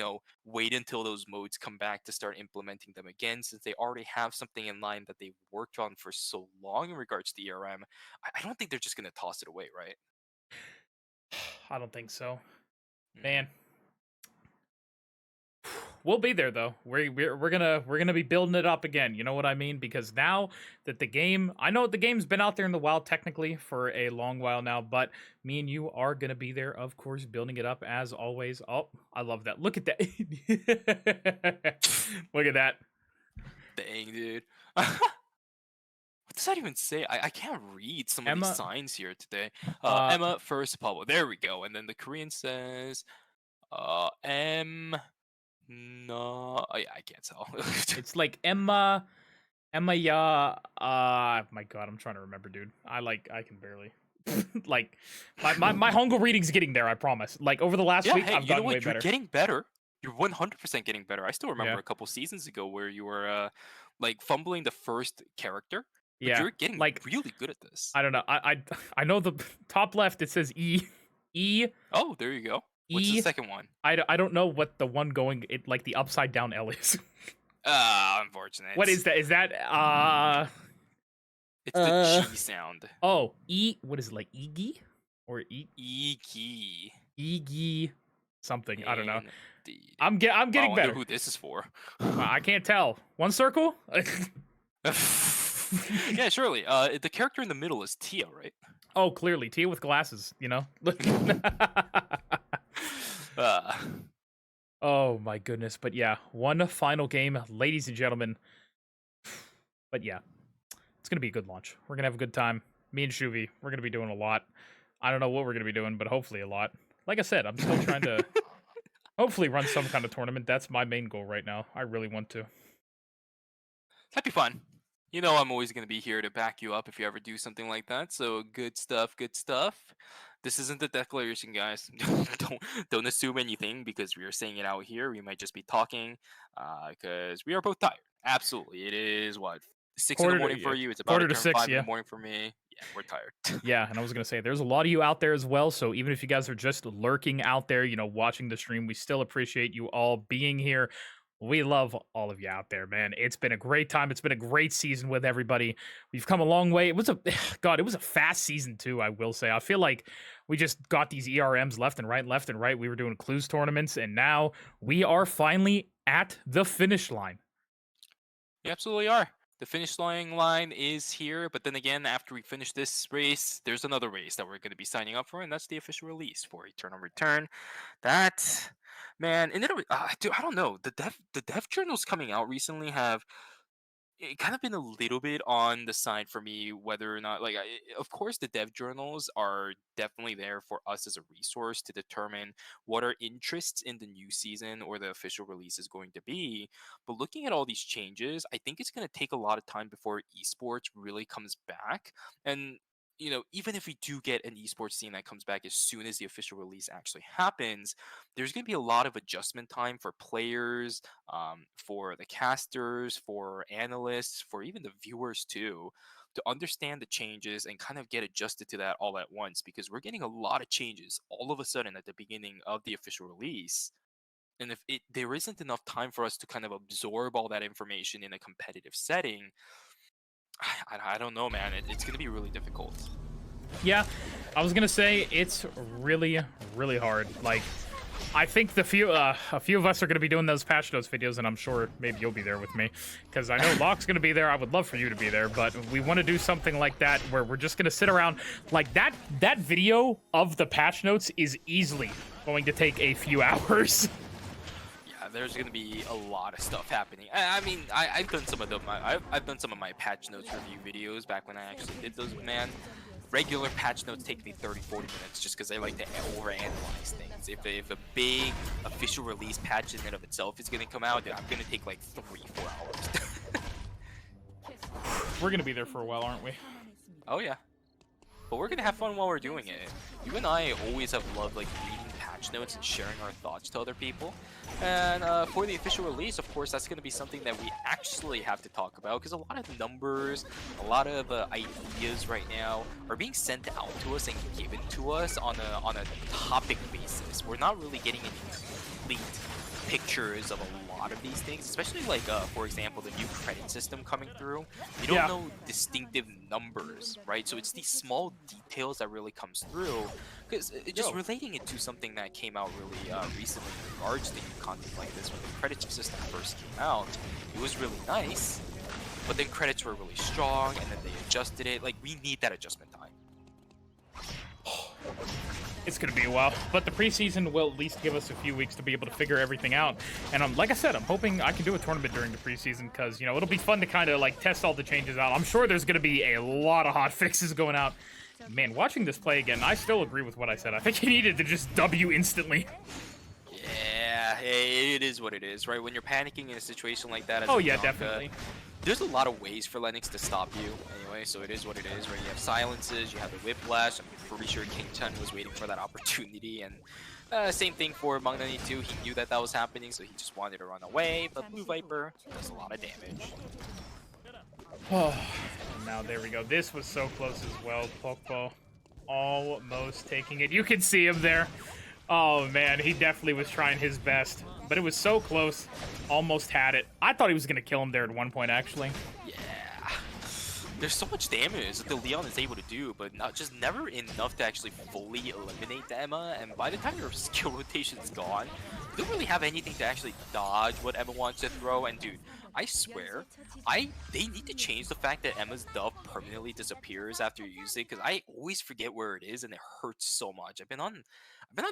wait until those modes come back to start implementing them again, since they already have something in line that they've worked on for so long in regards to ERM. I don't think they're just going to toss it away, right? I don't think so. Man. We'll be there though. We're gonna be building it up again. You know what I mean? Because now that I know the game's been out there in the wild technically for a long while now, but me and you are gonna be there, of course, building it up as always. Oh, I love that. Look at that. Look at that. Dang, dude. What does that even say? I can't read some of these signs here today. Emma first Pablo. There we go. And then the Korean says M. No, I can't tell. It's like Emma ya. My God, I'm trying to remember, dude. I can barely. Like my Hangul reading's getting there. I promise. Like over the last week, I've gotten way better. You're getting better. You're 100% getting better. I still remember Yeah. a couple seasons ago where you were like fumbling the first character. But Yeah, you're getting like really good at this. I don't know. I know the top left it says E. Oh, there you go. What's the E. second one? I don't know what the one going it like the upside down L is. Unfortunate. What is that? Is that It's the G sound. oh what is it like Egi or E-key. Egi something? I don't know. Indeed. I'm getting I wonder better. who this is for. I can't tell. One circle? Yeah, surely. The character in the middle is Tia, right? Oh, clearly Tia with glasses. You know. Oh my goodness. But yeah, one final game, ladies and gentlemen. But yeah, it's gonna be a good launch. We're gonna have a good time. Me and Shuvi, we're gonna be doing a lot. I don't know what we're gonna be doing, but hopefully a lot. Like I said, I'm still trying to hopefully run some kind of tournament. That's my main goal right now. I really want to. That'd be fun. You know I'm always going to be here to back you up if you ever do something like that. So good stuff, good stuff. This isn't the declaration, guys. don't assume anything because we are saying it out here. We might just be talking because we are both tired. Absolutely. It is what 6 in the morning for you. It's about quarter to to turn 6, 5 in yeah. the morning for me. Yeah, we're tired. Yeah, and I was gonna say there's a lot of you out there as well. So even if you guys are just lurking out there, you know, watching the stream, we still appreciate you all being here. We love all of you out there, man. It's been a great time. It's been a great season with everybody. We've come a long way. It was a fast season too, I will say. I feel like we just got these ERMs left and right. We were doing clues tournaments, and now we are finally at the finish line. We absolutely are. The finish line is here, but then again, after we finish this race, there's another race that we're going to be signing up for, and that's the official release for Eternal Return. That, man, and then, dude, I don't know. The dev journals coming out recently have kind of been a little bit on the side for me, whether or not, of course, the dev journals are definitely there for us as a resource to determine what our interests in the new season or the official release is going to be. But looking at all these changes, I think it's going to take a lot of time before esports really comes back. And you know, even if we do get an esports scene that comes back as soon as the official release actually happens, there's going to be a lot of adjustment time for players, for the casters, for analysts, for even the viewers too, to understand the changes and kind of get adjusted to that all at once, because we're getting a lot of changes all of a sudden at the beginning of the official release. And if there isn't enough time for us to kind of absorb all that information in a competitive setting, I don't know, man. It's going to be really difficult. Yeah, I was gonna say it's really, really hard. Like, I think a few of us are gonna be doing those patch notes videos, and I'm sure maybe you'll be there with me, because I know Locke's gonna be there. I would love for you to be there, but we want to do something like that where we're just gonna sit around. Like that video of the patch notes is easily going to take a few hours. There's gonna be a lot of stuff happening. I mean, I've done some of them. I've done some of my patch notes review videos back when I actually did those. Man, regular patch notes take me 30-40 minutes just because I like to overanalyze things. If a big official release patch in and of itself is gonna come out, then I'm gonna take like 3-4 hours. We're gonna be there for a while, aren't we? Oh yeah, but we're gonna have fun while we're doing it. You and I always have loved like reading patch notes and sharing our thoughts to other people. And for the official release, of course, that's going to be something that we actually have to talk about, because a lot of numbers, a lot of ideas right now are being sent out to us and given to us on a topic basis. We're not really getting any complete pictures of a lot of these things, especially like for example, the new credit system coming through. You don't know distinctive numbers, right? So it's these small details that really comes through, because just relating it to something that came out really recently in regards to new content like this. When the credit system first came out, it was really nice, but then credits were really strong, and then they adjusted it. Like, we need that adjustment time. It's going to be a while, but the preseason will at least give us a few weeks to be able to figure everything out. And like I said, I'm hoping I can do a tournament during the preseason, because, you know, it'll be fun to kind of like test all the changes out. I'm sure there's going to be a lot of hot fixes going out. Man, watching this play again, I still agree with what I said. I think he needed to just W instantly. Yeah, it is what it is, right? When you're panicking in a situation like that, as Oh a yeah, Blanca, definitely. There's a lot of ways for Lennox to stop you anyway, so it is what it is, right? You have silences, you have the whiplash. I'm pretty sure King Chen was waiting for that opportunity, and Same thing for Magnani too. He knew that was happening, so he just wanted to run away. But Blue Viper does a lot of damage. Oh, now there we go. This was so close as well. Pokpo almost taking it. You can see him there. Oh man, he definitely was trying his best, but it was so close. Almost had it. I thought he was gonna kill him there at one point, actually. Yeah. There's so much damage that the Leon is able to do, but never enough to actually fully eliminate the Emma. And by the time your skill rotation's gone, you don't really have anything to actually dodge what Emma wants to throw. And dude, I swear, they need to change the fact that Emma's dove permanently disappears after you use it, because I always forget where it is and it hurts so much. I've been on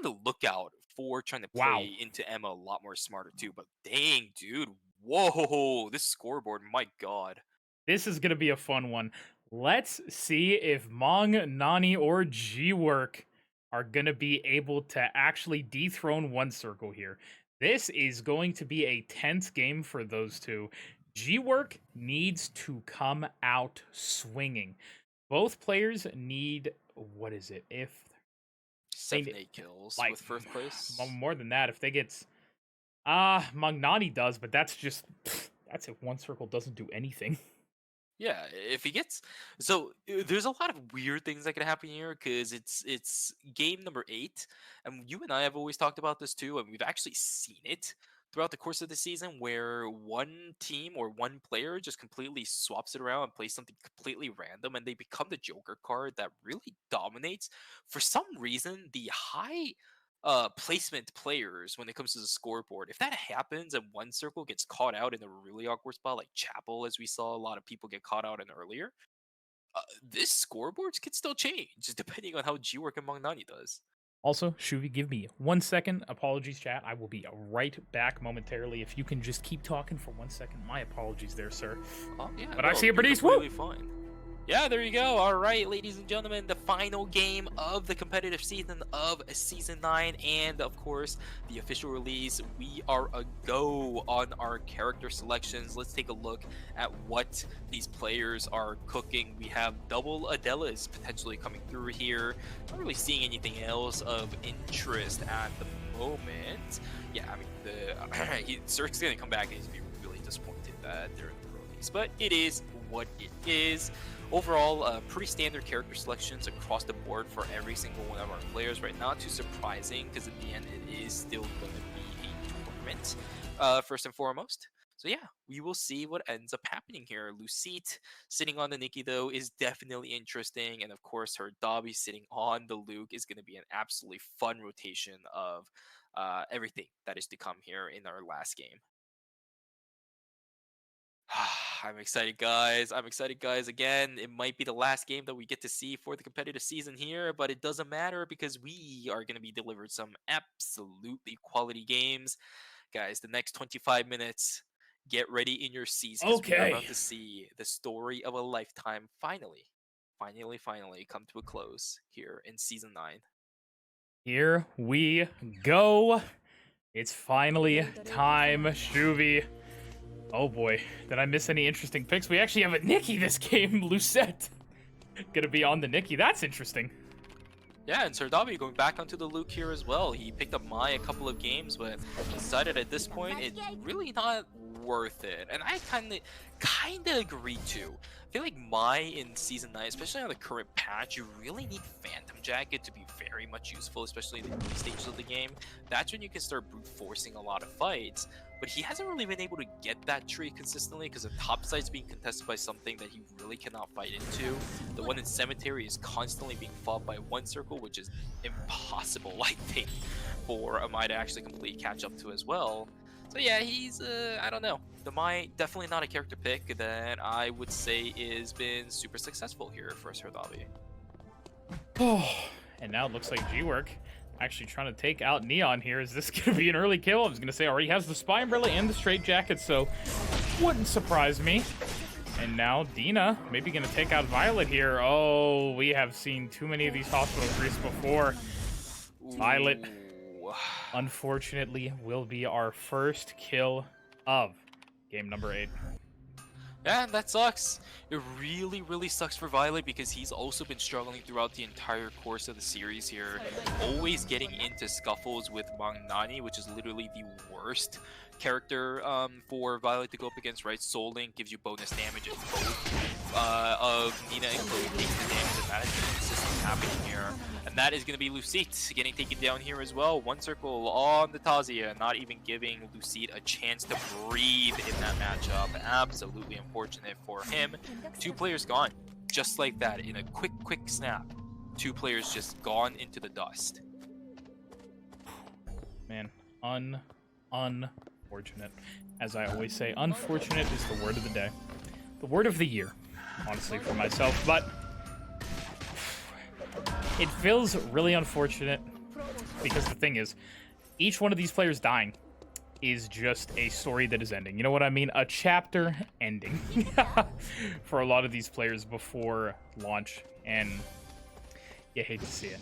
the lookout for trying to play into Emma a lot more smarter too. But dang, dude, whoa, this scoreboard, my god. This is going to be a fun one. Let's see if Mong, Nani, or G-Work are going to be able to actually dethrone One Circle here. This is going to be a tense game for those two. G-Work needs to come out swinging. Both players need, what is it? If 7-8 kills with first place. More than that, if they get... Magnani does, but that's just... That's if One Circle doesn't do anything. Yeah, if he gets... So, there's a lot of weird things that could happen here, because it's game number 8, and you and I have always talked about this too, and we've actually seen it throughout the course of the season, where one team or one player just completely swaps it around and plays something completely random, and they become the Joker card that really dominates. For some reason, the high... placement players when it comes to the scoreboard, if that happens and One Circle gets caught out in a really awkward spot like Chapel, as we saw a lot of people get caught out in earlier, this scoreboards could still change depending on how G-Work and Magnani does. Also, Shuvi, give me 1 second. Apologies, chat. I will be right back momentarily. If you can just keep talking for 1 second. My apologies there, sir. Yeah, but I see it, Bernice. Woo! Fine. Yeah, there you go. All right, ladies and gentlemen, the final game of the competitive season of Season 9, and of course, the official release. We are a go on our character selections. Let's take a look at what these players are cooking. We have double Adelas potentially coming through here. Not really seeing anything else of interest at the moment. Yeah, I mean, Cirque's going to come back and he's going to be really disappointed that they're in the release, but it is what it is. Overall, pretty standard character selections across the board for every single one of our players, right? Not too surprising, because in the end, it is still going to be a tournament, first and foremost. So yeah, we will see what ends up happening here. Lucite sitting on the Nikki, though, is definitely interesting, and of course, her Dobby sitting on the Luke is going to be an absolutely fun rotation of everything that is to come here in our last game. I'm excited, guys. Again, it might be the last game that we get to see for the competitive season here, but it doesn't matter because we are going to be delivered some absolutely quality games. Guys, the next 25 minutes, get ready in your seats, because we are about to see the story of a lifetime finally come to a close here in Season 9. Here we go. It's finally time, Shuvi. Oh boy, did I miss any interesting picks? We actually have a Nikki this game, Lucette. Gonna be on the Nikki, that's interesting. Yeah, and Sir Dobby going back onto the Luke here as well. He picked up Mai a couple of games, but decided at this point it's really not worth it. And I kinda agree too. I feel like Mai in Season 9, especially on the current patch, you really need Phantom Jacket to be very much useful, especially in the early stages of the game. That's when you can start brute forcing a lot of fights. But he hasn't really been able to get that tree consistently because the top side's being contested by something that he really cannot fight into. The one in Cemetery is constantly being fought by One Circle, which is impossible, I think, for Amai to actually completely catch up to as well. So yeah, he's, I don't know. The Mai, definitely not a character pick that I would say has been super successful here for Sir Dobby. And now it looks like G-Work actually trying to take out Neon here. Is this going to be an early kill? I was going to say already has the Spy Umbrella and the Straight Jacket, so wouldn't surprise me. And now Dina maybe going to take out Violet here. Oh, we have seen too many of these hospital grease before. Violet, unfortunately, will be our first kill of game number 8. Yeah, and that sucks. It really, really sucks for Violet because he's also been struggling throughout the entire course of the series here. Always getting into scuffles with Magnani, which is literally the worst character for Violet to go up against, right? Soul Link gives you bonus damage and both of Nina and Chloe takes the damage, and that is consistently happening here. And that is going to be Lucite getting taken down here as well. One circle on the Tazia, not even giving Lucite a chance to breathe in that matchup. Absolutely unfortunate for him. 2 players gone, just like that, in a quick snap. 2 players just gone into the dust. Man, unfortunate. As I always say, unfortunate is the word of the day. The word of the year, honestly, for myself. But it feels really unfortunate because the thing is, each one of these players dying is just a story that is ending. You know what I mean? A chapter ending for a lot of these players before launch, and you hate to see it.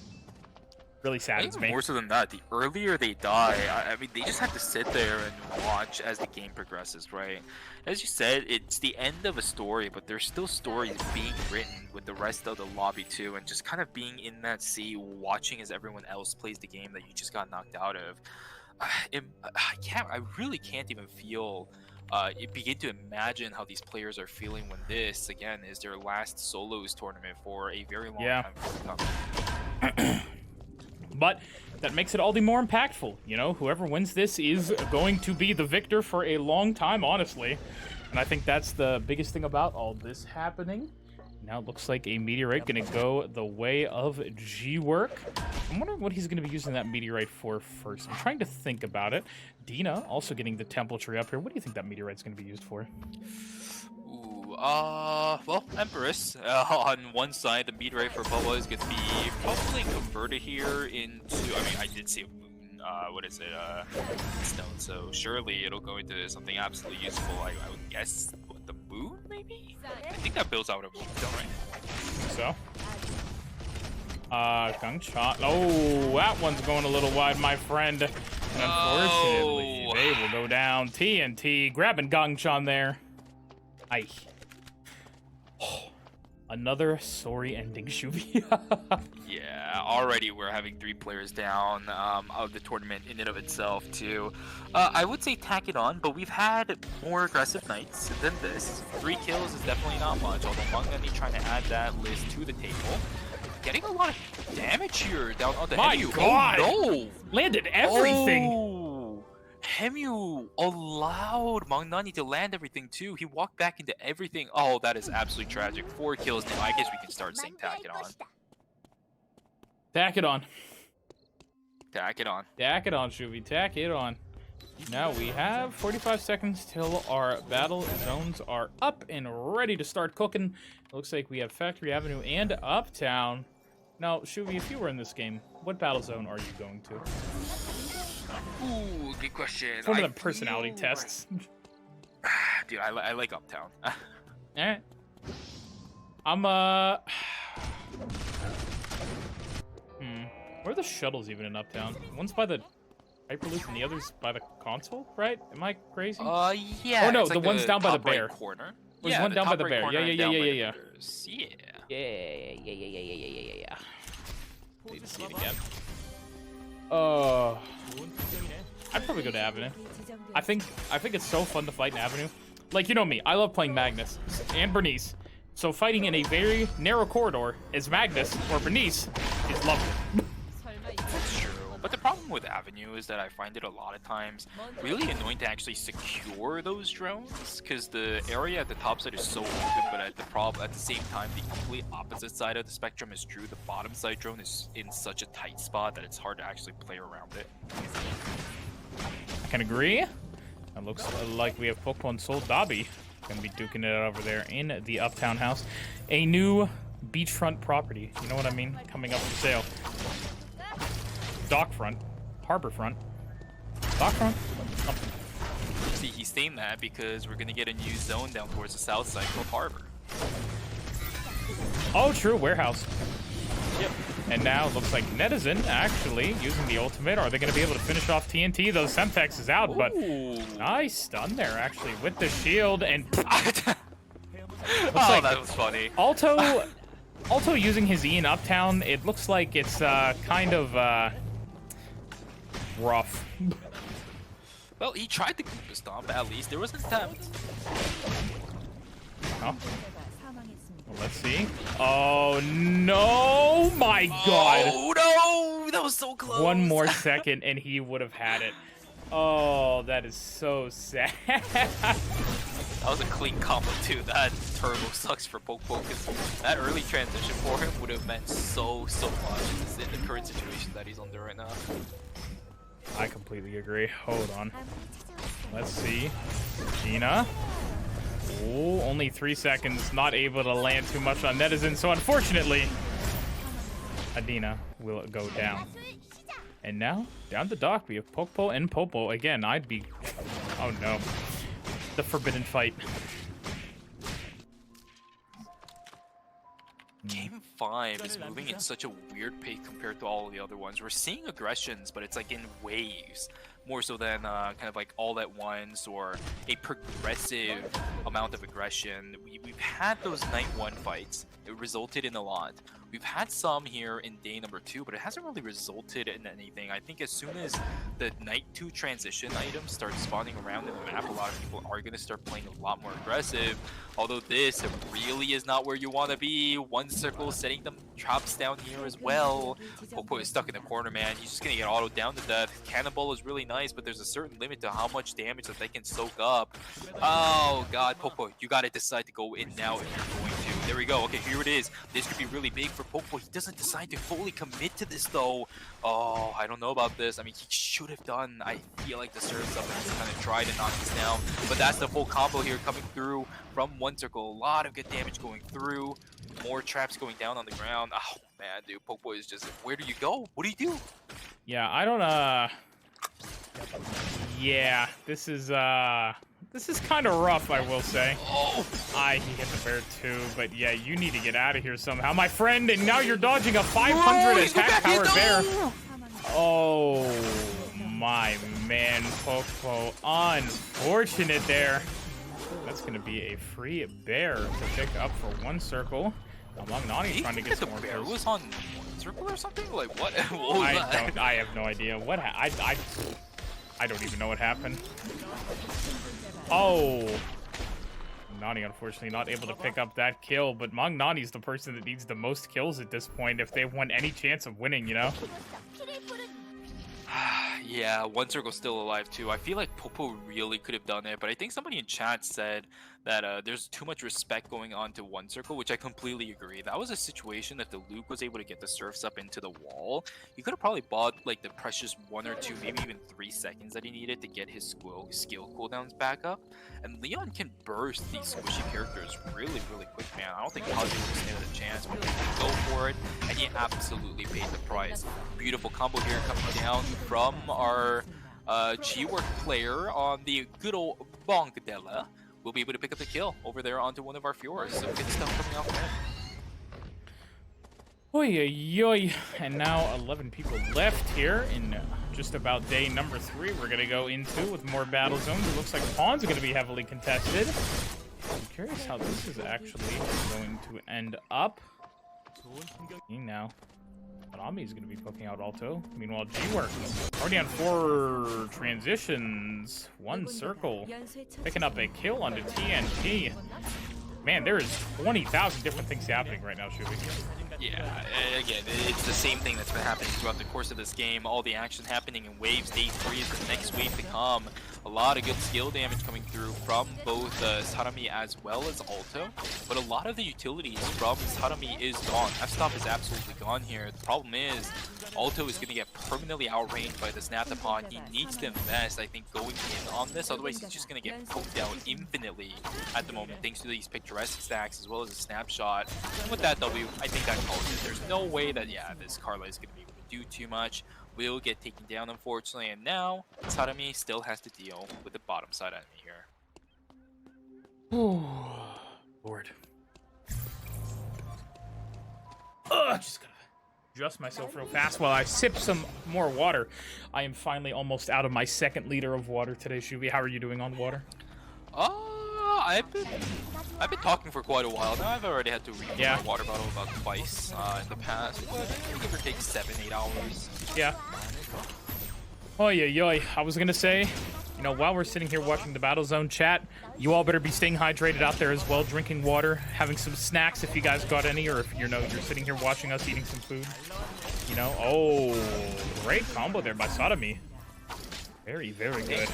Really saddens me. More so than that, the earlier they die, I mean, they just have to sit there and watch as the game progresses, right? As you said, it's the end of a story, but there's still stories being written with the rest of the lobby too, and just kind of being in that seat, watching as everyone else plays the game that you just got knocked out of. I really can't even feel, begin to imagine how these players are feeling when this, again, is their last solos tournament for a very long time to come. But that makes it all the more impactful. You know, whoever wins this is going to be the victor for a long time, honestly. And I think that's the biggest thing about all this happening. Now it looks like a meteorite going to go the way of G-Work. I'm wondering what he's going to be using that meteorite for first. I'm trying to think about it. Dina also getting the temple tree up here. What do you think that meteorite's going to be used for? Well, Empress, on one side, the meteorite for Bubba is going to be probably converted here into, I mean, I did see a moon, stone, so surely it'll go into something absolutely useful. I would guess, what, the moon, maybe? I think that builds out a moonstone, right? So? Gungshot. Oh, that one's going a little wide, my friend. And unfortunately, they will go down. TNT, grabbing Gungshot there. Aye. Another sorry ending, Shuvi. Yeah, already we're having 3 players down of the tournament in and of itself, too. I would say tack it on, but we've had more aggressive nights than this. 3 kills is definitely not much, although Mangani trying to add that list to the table. Getting a lot of damage here down on the Hemu. God! Oh, no! Landed everything! Oh. Hemu allowed Magnani to land everything too. He walked back into everything. Oh, that is absolutely tragic. 4 kills now. I guess we can start saying tack it on. Tack it on. Tack it on. Tack it on, Shuvi. Tack it on. Now we have 45 seconds till our battle zones are up and ready to start cooking. It looks like we have Factory Avenue and Uptown. Now, Shuvi, if you were in this game, what battle zone are you going to? Ooh, good question. It's one of the personality tests. Dude, I like Uptown. Alright. I'm, Where are the shuttles even in Uptown? One's by the Hyperloop and the other's by the console, right? Am I crazy? Yeah. Oh, no, it's the like one's down by the top right bear. corner. There's Yeah, one the down by top the right bear. corner and down by the Yeah. bears. Yeah. Need to see it again. I'd probably go to Avenue. I think it's so fun to fight in Avenue. Like, you know me, I love playing Magnus and Bernice. So fighting in a very narrow corridor as Magnus or Bernice is lovely. That's true. But the problem with Avenue is that I find it a lot of times really annoying to actually secure those drones, because the area at the top side is so open, but at the same time, the complete opposite side of the spectrum is true. The bottom side drone is in such a tight spot that it's hard to actually play around it. I can agree. It looks like we have Pokemon Soul Dobby gonna be duking it out over there in the Uptown house. A new beachfront property, you know what I mean? Coming up for sale. Dockfront, harborfront, dockfront. Something. See, he's saying that because we're gonna get a new zone down towards the south side called Harbor. Oh, true, warehouse. Yep. And now it looks like Netizen actually using the ultimate. Are they going to be able to finish off TNT? Though Semtex is out, but nice stun there actually with the shield and Oh, that was funny. Alto using his E in Uptown, it looks like it's kind of rough. Well, he tried the Koopa Stomp, at least. There was an attempt. Oh. Well, let's see. Oh, no! My God! Oh, no! That was so close! One more second and he would have had it. Oh, that is so sad. That was a clean combo, too. That turbo sucks for Poke because that early transition for him would have meant so much in the current situation that he's under right now. I completely agree. Hold on. Let's see. Gina. Oh, only 3 seconds. Not able to land too much on Netizen, so unfortunately, Adina will go down. And now, down the dock, we have Popo and Popo. Again, I'd be... Oh no. The forbidden fight. Game 5 is moving in such a weird pace compared to all the other ones. We're seeing aggressions, but it's like in waves. More so than kind of like all at once or a progressive amount of aggression. We've had those night 1 fights. It resulted in a lot. We've had some here in day number 2, but it hasn't really resulted in anything. I think as soon as the night 2 transition items start spawning around in the map, a lot of people are going to start playing a lot more aggressive. Although this really is not where you want to be. One circle setting them traps down here as well. Popo is stuck in the corner, man. He's just going to get autoed down to death. Cannonball is really nice, but there's a certain limit to how much damage that they can soak up. Oh god, Popo, you got to decide to go in now if you're going to. There we go. Okay, here it is. This could be really big for Popo. He doesn't decide to fully commit to this though. Oh, I don't know about this. I mean, he should have done, I feel like, the surge up and kind of try to knock this down. But that's the full combo here coming through from one circle. A lot of good damage going through. More traps going down on the ground. Oh man, dude, Popo is just, where do you go? What do you do? Yeah, I don't, yeah, this is kind of rough, I will say. Oh! He hit the bear too, but yeah, you need to get out of here somehow, my friend, and now you're dodging a 500 attack power bear. Oh, my man, Popo. Unfortunate there. That's going to be a free bear to pick up for one circle. Magnani trying to get some more bear kills. was on one circle or something? Like, what? What was that? I have no idea. What I don't even know what happened. Oh. Nani, unfortunately, not able to pick up that kill, but Magnani's the person that needs the most kills at this point if they want any chance of winning, you know? Yeah, one circle's still alive too. I feel like Popo really could have done it, but I think somebody in chat said that there's too much respect going on to one circle, which I completely agree. That was a situation that the Luke was able to get the surfs up into the wall. He could have probably bought like the precious 1 or 2, maybe even 3 seconds that he needed to get his skill cooldowns back up. And Leon can burst these squishy characters really quick, man. I don't think Kazi would stand a chance, but he did go for it, and he absolutely paid the price. Beautiful combo here coming down from our G-Work player on the good old Bonkadella. We'll be able to pick up the kill over there onto one of our fjords. So good stuff coming out from him. Oy, oy, oy. And now 11 people left here in just about day number 3. We're going to go into with more battle zones. It looks like pawns are going to be heavily contested. I'm curious how this is actually going to end up. Now, Konami is going to be poking out Alto. Meanwhile, G-Work already on 4 transitions. One circle. Picking up a kill onto TNT. Man, there is 20,000 different things happening right now, Shubi. Yeah, again, it's the same thing that's been happening throughout the course of this game. All the action happening in waves. Day 3 is the next wave to come. A lot of good skill damage coming through from both Sarami as well as Alto. But a lot of the utilities from Sarami is gone. F-Stop is absolutely gone here. The problem is, Alto is going to get permanently outranged by the Snap-to-Pod. He needs to invest, I think, going in on this. Otherwise, he's just going to get poked out infinitely at the moment, thanks to these picturesque stacks as well as a snapshot. And with that W, I think that calls it. There's no way that, yeah, this Carla is going to be able to do too much. Will get taken down, unfortunately, and now Sarami still has to deal with the bottom side enemy here. Oh, Lord. Just gotta adjust myself real fast while I sip some more water. I am finally almost out of my 2nd liter of water today, Shubi. How are you doing on water? I've been talking for quite a while now. I've already had to refill Yeah. my water bottle about twice in the past. But give or take 7-8 hours. Yeah. Oy, oy, oy. I was gonna say, you know, while we're sitting here watching the Battle Zone chat, you all better be staying hydrated out there as well, drinking water, having some snacks if you guys got any, or if you know you're sitting here watching us eating some food. You know, oh, great combo there by Sodomy. Very, very good.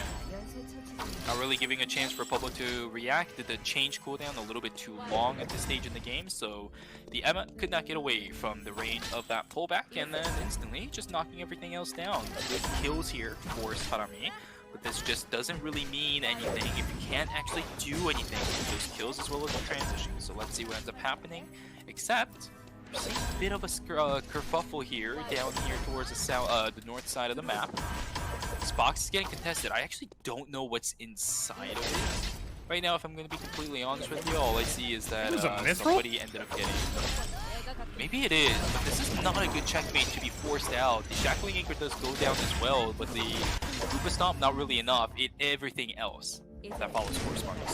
Not really giving a chance for Pablo to react. Did the change cooldown a little bit too long at this stage in the game, so the Emma could not get away from the range of that pullback, and then instantly just knocking everything else down. Good kills here for Sarami, but this just doesn't really mean anything if you can't actually do anything with those kills as well as the transitions. So let's see what ends up happening, except we're seeing a bit of a kerfuffle here down here towards the north side of the map. This box is getting contested. I actually don't know what's inside of it. Right now, if I'm going to be completely honest with you, all I see is that somebody ended up getting... Maybe it is, but this is not a good checkmate to be forced out. The Shackling Anchor does go down as well, but the Koopa Stomp, not really enough. Everything else that follows Force Marks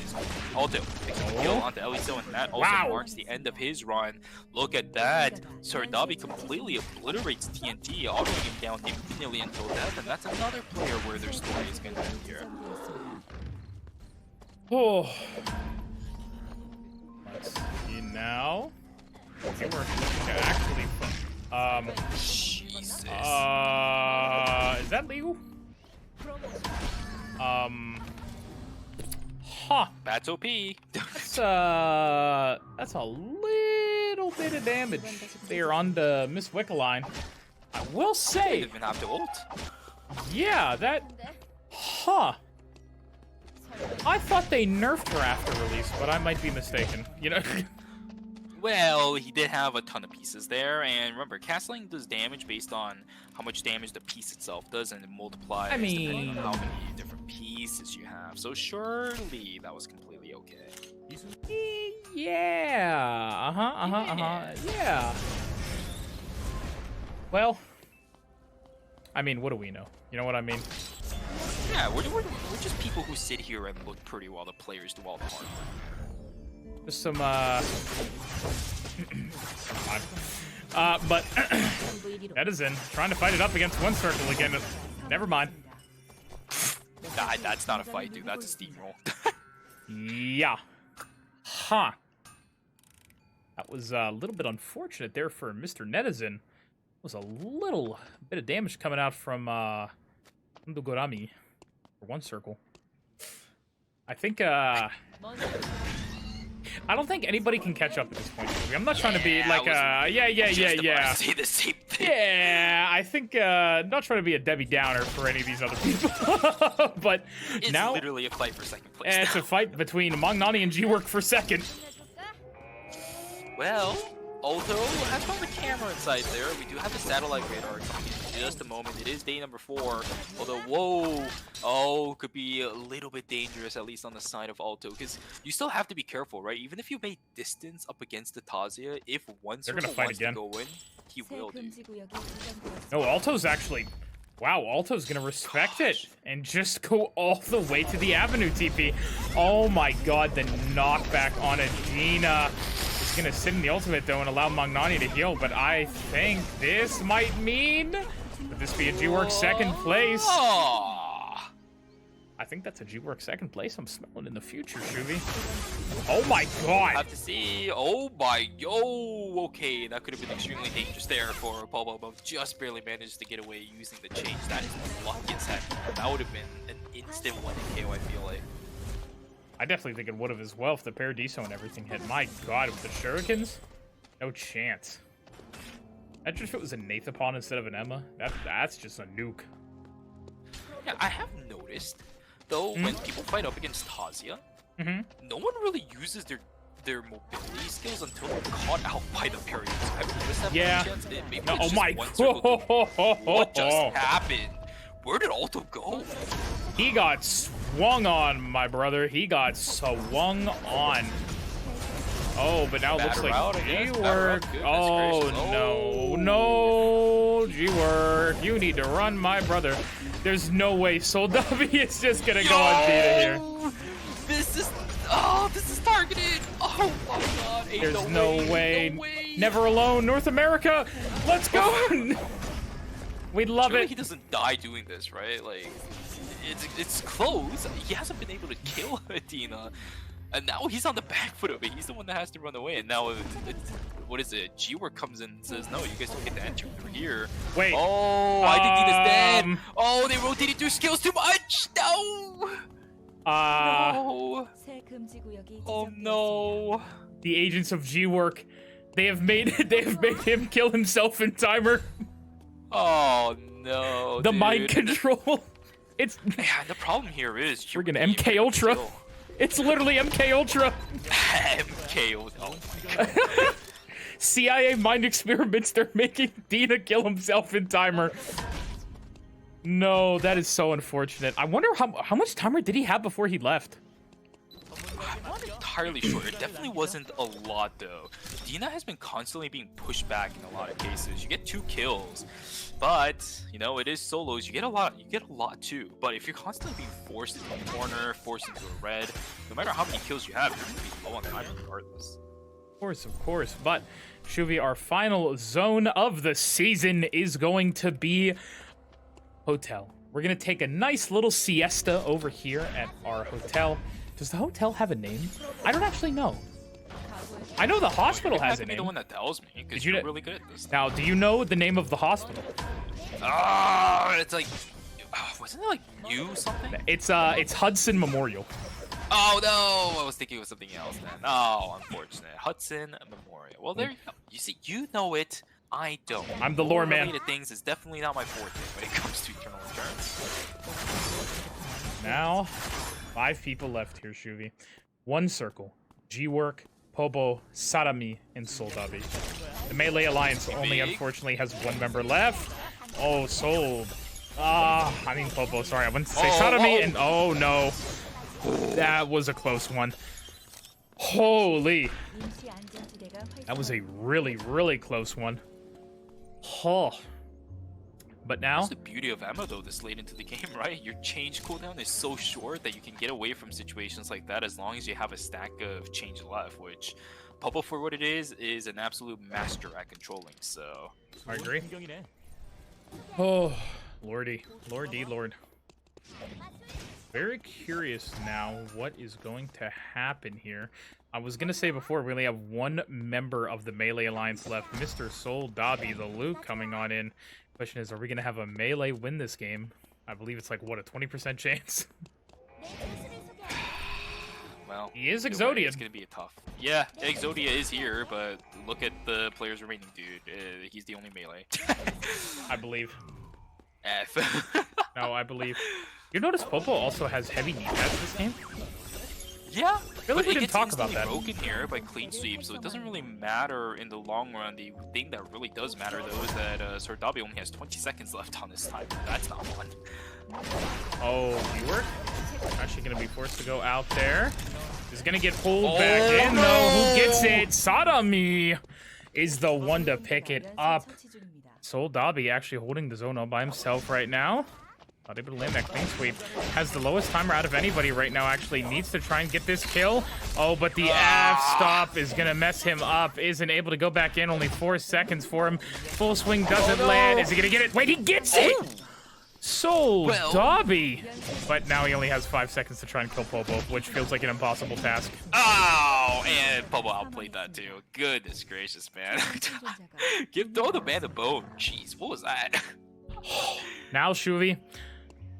is Alto picks up a kill onto Eliso, and that also marks the end of his run. Look at that. Sardabi completely obliterates TNT, autoing him down infinitely until death, and that's another player where their story is going to end here. Oh. Let's see now. Okay, we're actually Jesus. is that legal? Huh. That's OP. That's a little bit of damage there on the Miss Wickeline. I will say. Didn't even have to ult. Yeah, that. Huh. I thought they nerfed her after release, but I might be mistaken. You know. Well, he did have a ton of pieces there, and remember, castling does damage based on how much damage the piece itself does, and it multiplies depending on how many different pieces you have. So surely that was completely okay. Yeah. Yeah. Well, I mean, what do we know? You know what I mean? Yeah, we're just people who sit here and look pretty while the players do all the hard work. Just some, but Edison trying to fight it up against one circle again. Never mind. Nah, that's not a fight, dude. That's a steamroll. Yeah. Huh. That was a little bit unfortunate there for Mr. Netizen. Was a little bit of damage coming out from Ndogorami for one circle. I think I don't think anybody can catch up at this point. I'm not trying to be like yeah. Say the same thing. Yeah, I think not trying to be a Debbie Downer for any of these other people, but it's now literally a fight for second place. it's a fight between Magnani and G-Work for second. Well, Alto has found the camera inside there. We do have the satellite radar coming in just a moment. It is day number 4. Although, could be a little bit dangerous, at least on the side of Alto, because you still have to be careful, right? Even if you made distance up against the Tazia, if one circle wants to go in, he will do. No, Alto's actually... Wow, Alto's gonna respect it and just go all the way to the Avenue TP. Oh my god, the knockback on Adina. Is gonna sit in the ultimate though and allow Magnani to heal, but I think this might mean that this be a G-Work second place. I think that's a G-Work second place. I'm smelling in the future, Shuvi. Oh my god! Have to see. Okay, that could have been extremely dangerous there for Bobo, but just barely managed to get away using the change. That is the luckiest heck. That would have been an instant 1 KO, I feel like. I definitely think it would have as well if the Paradiso and everything hit. My god, with the Shurikens? No chance. Imagine if it was a Nathapon instead of an Emma. That's just a nuke. Yeah, I have noticed, though, when people fight up against Tazia, no one really uses their mobility skills until they're caught out by the Paradiso. I've noticed that chance. Maybe it's oh just my one circle. What just happened? Where did Alto go? He got swung on, my brother. He got swung on. Oh, but now it looks like G-Work. Oh, no, G-Work. You need to run, my brother. There's no way Soldavi is just gonna go on Vita here. This is... Oh, this is targeted. Oh my god. Ain't There's no way. No way. Never alone, North America. Let's go. We love Surely it. he doesn't die doing this, right? Like, it's close. He hasn't been able to kill Athena, and now he's on the back foot of it. He's the one that has to run away, and now what is it? G-Work comes in and says, "No, you guys don't get to enter through here." Wait. Oh, I think Dina's dead. Oh, they rotated through skills too much. No. No. Oh no. The agents of G-Work. They have made him kill himself in timer. Oh no. The dude. mind control. It's Yeah, the problem here is friggin' MK Ultra. It's literally MK Ultra. MK Ultra. Oh my god. CIA mind experiments. They're making Dina kill himself in timer. No, that is so unfortunate. I wonder how much timer did he have before he left? I'm not entirely sure. It definitely wasn't a lot though. Dina has been constantly being pushed back in a lot of cases. You get 2 kills, but you know it is solos. You get a lot. You get a lot too. But if you're constantly being forced into a corner, forced into a red, no matter how many kills you have, you're gonna be low on time regardless. Of course. But Shuvi, our final zone of the season is going to be hotel. We're gonna take a nice little siesta over here at our hotel. Does the hotel have a name? I don't actually know. I know the hospital has a Be name. the one that tells me because Did you you're kn- really good at this. Now, do you know the name of the hospital? Ah, it's like, wasn't it like you something? It's Hudson Memorial. Oh no, I was thinking of something else then. Oh, unfortunate. Hudson Memorial. Well, there you go. You see, you know it. I don't. I'm the lore man. Related things is definitely not my forte when it comes to Eternal Returns. Now, 5 people left here, Shuvi. 1 circle. G-Work, Pobo, Sarami, and Soldabi. The Melee Alliance only, unfortunately, has 1 member left. Oh, Sold. Pobo, sorry. I went to say Sarami, and oh no. That was a close one. Holy. That was a really, really close one. Oh. But now... That's the beauty of Emma, though, this late into the game, right? Your change cooldown is so short that you can get away from situations like that as long as you have a stack of change left, which, Popo, for what it is an absolute master at controlling, so... I agree. Oh, Lordy. Lord. Very curious now what is going to happen here. I was going to say before, we only have 1 member of the Melee Alliance left. Mr. Soul Dobby, the Luke, coming on in. Question is, are we going to have a Melee win this game? I believe it's like, what, a 20% chance? Well, he is either way, Exodian. It's going to be a tough. Yeah, Exodia is here, but look at the players remaining, dude. He's the only Melee. I believe. F. No, I believe. You notice Popo also has heavy knee pads this game? Yeah, feel like we didn't talk about that. Broken here by clean sweep, so it doesn't really matter in the long run. The thing that really does matter though is that Sordabi only has 20 seconds left on his time. That's not fun. Oh, G-Work actually gonna be forced to go out there. He's gonna get pulled back in though. Who gets it? Sadami is the one to pick it up. Soul Dobby actually holding the zone all by himself right now. Not able to land that clean sweep. Has the lowest timer out of anybody right now. Actually needs to try and get this kill. Oh, but the F-stop is going to mess him up. Isn't able to go back in. Only 4 seconds for him. Full swing doesn't land. Is he going to get it? Wait, he gets it! Soul Dobby! But now he only has 5 seconds to try and kill Popo, which feels like an impossible task. Oh, and Popo outplayed that too. Goodness gracious, man. Throw the man a bone. Jeez, what was that? Now, Shuvi,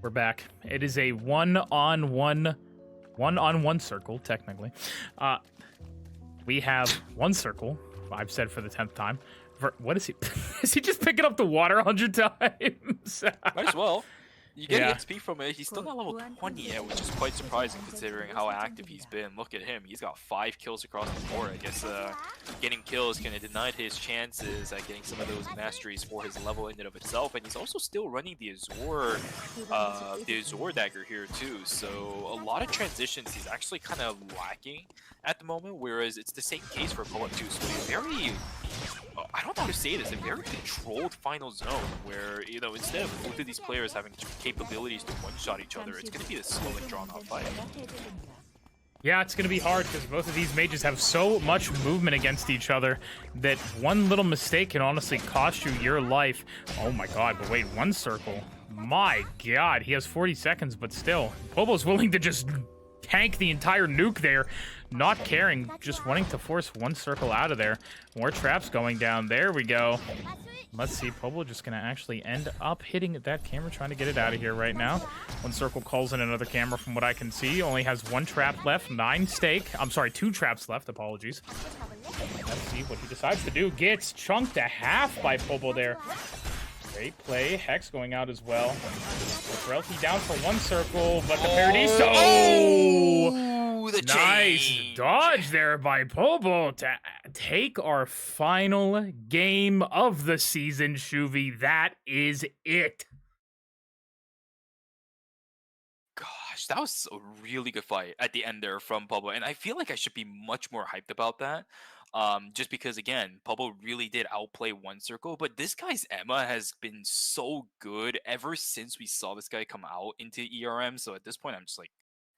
we're back. It is a one-on-one circle, technically. We have 1 circle. I've said for the 10th time. What is he? Is he just picking up the water 100 times? Might as well. You get XP from it. He's still not level 20 yet, which is quite surprising considering how active he's been. Look at him. He's got 5 kills across the board. I guess getting kills kind of denied his chances at getting some of those masteries for his level in and of itself. And he's also still running the Azor dagger here too. So a lot of transitions he's actually kind of lacking at the moment, whereas it's the same case for Poet too. So he's very... I don't know how to say this, a very controlled final zone where, you know, instead of both of these players having capabilities to one-shot each other, it's going to be a slow and drawn-out fight. Yeah, it's going to be hard because both of these mages have so much movement against each other that one little mistake can honestly cost you your life. Oh my god, but wait, one circle. My god, he has 40 seconds, but still. Pobo's willing to just tank the entire nuke there, not caring, just wanting to force one circle out of there. More traps going down. There we go. Let's see, Pobo just gonna actually end up hitting that camera, trying to get it out of here right now. One circle calls in another camera from what I can see. Only has one trap left, 9 stake. I'm sorry, 2 traps left, apologies. Let's see what he decides to do. Gets chunked to half by Pobo there. Great play. Hex going out as well. Frailty down for one circle, but the Paradiso. Oh! The Nice change. dodge there by Pobo to take our final game of the season, Shuvi. That is it. Gosh, that was a really good fight at the end there from Pablo, and I feel like I should be much more hyped about that. Just because again, Pablo really did outplay one circle, but this guy's Emma has been so good ever since we saw this guy come out into ERM. So at this point, I'm just like,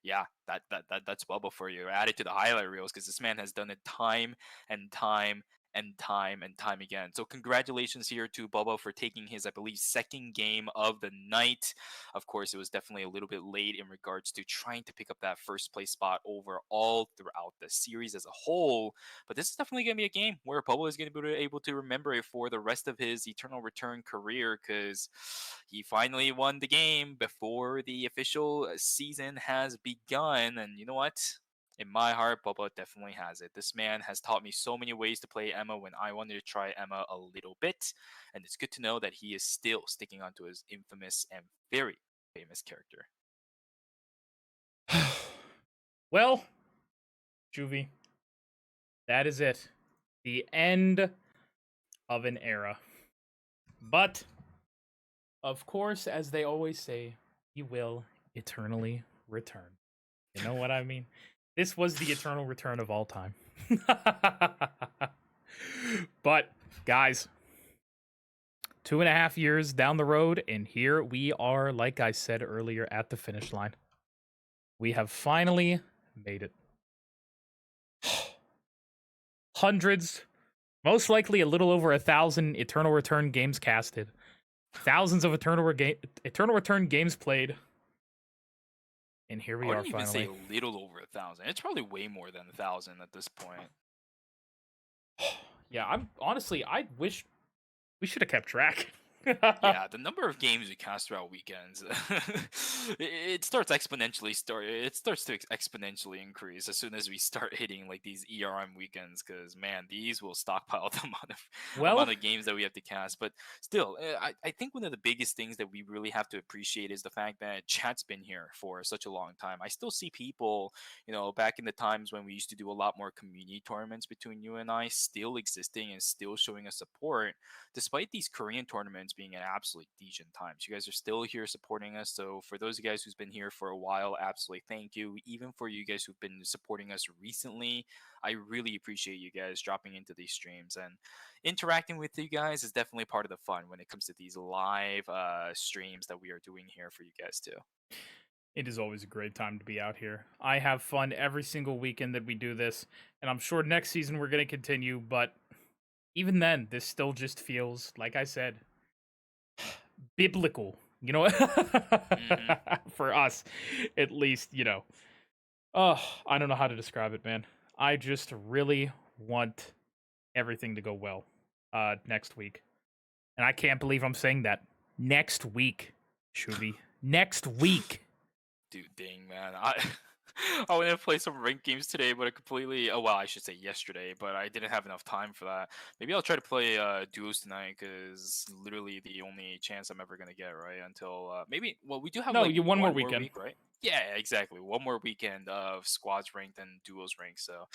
yeah, that's Bubba for you. Add it to the highlight reels because this man has done it time and time and time again. So congratulations here to Bubba for taking his, I believe, second game of the night. Of course, it was definitely a little bit late in regards to trying to pick up that first place spot overall throughout the series as a whole. But this is definitely going to be a game where Bubba is going to be able to remember it for the rest of his Eternal Return career, because he finally won the game before the official season has begun. And you know what? In my heart, Bubba definitely has it. This man has taught me so many ways to play Emma when I wanted to try Emma a little bit. And it's good to know that he is still sticking onto his infamous and very famous character. Well, Juvie, that is it. The end of an era. But, of course, as they always say, he will eternally return. You know what I mean? This was the eternal return of all time. But, guys, 2.5 years down the road, and here we are, like I said earlier, at the finish line. We have finally made it. Hundreds, most likely a little over 1,000 Eternal Return games casted. Thousands of Eternal Return games played. And here we are finally. I wouldn't even say a little over 1,000. It's probably way more than 1,000 at this point. Yeah, I wish we should have kept track. Yeah, the number of games we cast throughout weekends, it starts to exponentially increase as soon as we start hitting like these ERM weekends, because man, these will stockpile the amount of games that we have to cast. But still, I think one of the biggest things that we really have to appreciate is the fact that chat's been here for such a long time. I still see people, back in the times when we used to do a lot more community tournaments between you and I, still existing and still showing us support, despite these Korean tournaments being an absolute decent times. You guys are still here supporting us. So for those of you guys who's been here for a while, absolutely thank you. Even for you guys who've been supporting us recently, I really appreciate you guys dropping into these streams, and interacting with you guys is definitely part of the fun when it comes to these live streams that we are doing here for you guys too. It is always a great time to be out here. I have fun every single weekend that we do this, and I'm sure next season we're going to continue, but even then, this still just feels, like I said, biblical, for us, at least, Oh, I don't know how to describe it, man. I just really want everything to go well next week. And I can't believe I'm saying that. Next week, Shuvi. Next week. Dude, dang, man. I wanted to play some ranked games today, but I should say yesterday, but I didn't have enough time for that. Maybe I'll try to play duos tonight, because literally the only chance I'm ever going to get, right? Until we do have one more weekend. Week, right? Yeah, exactly. One more weekend of squads ranked and duos ranked. So,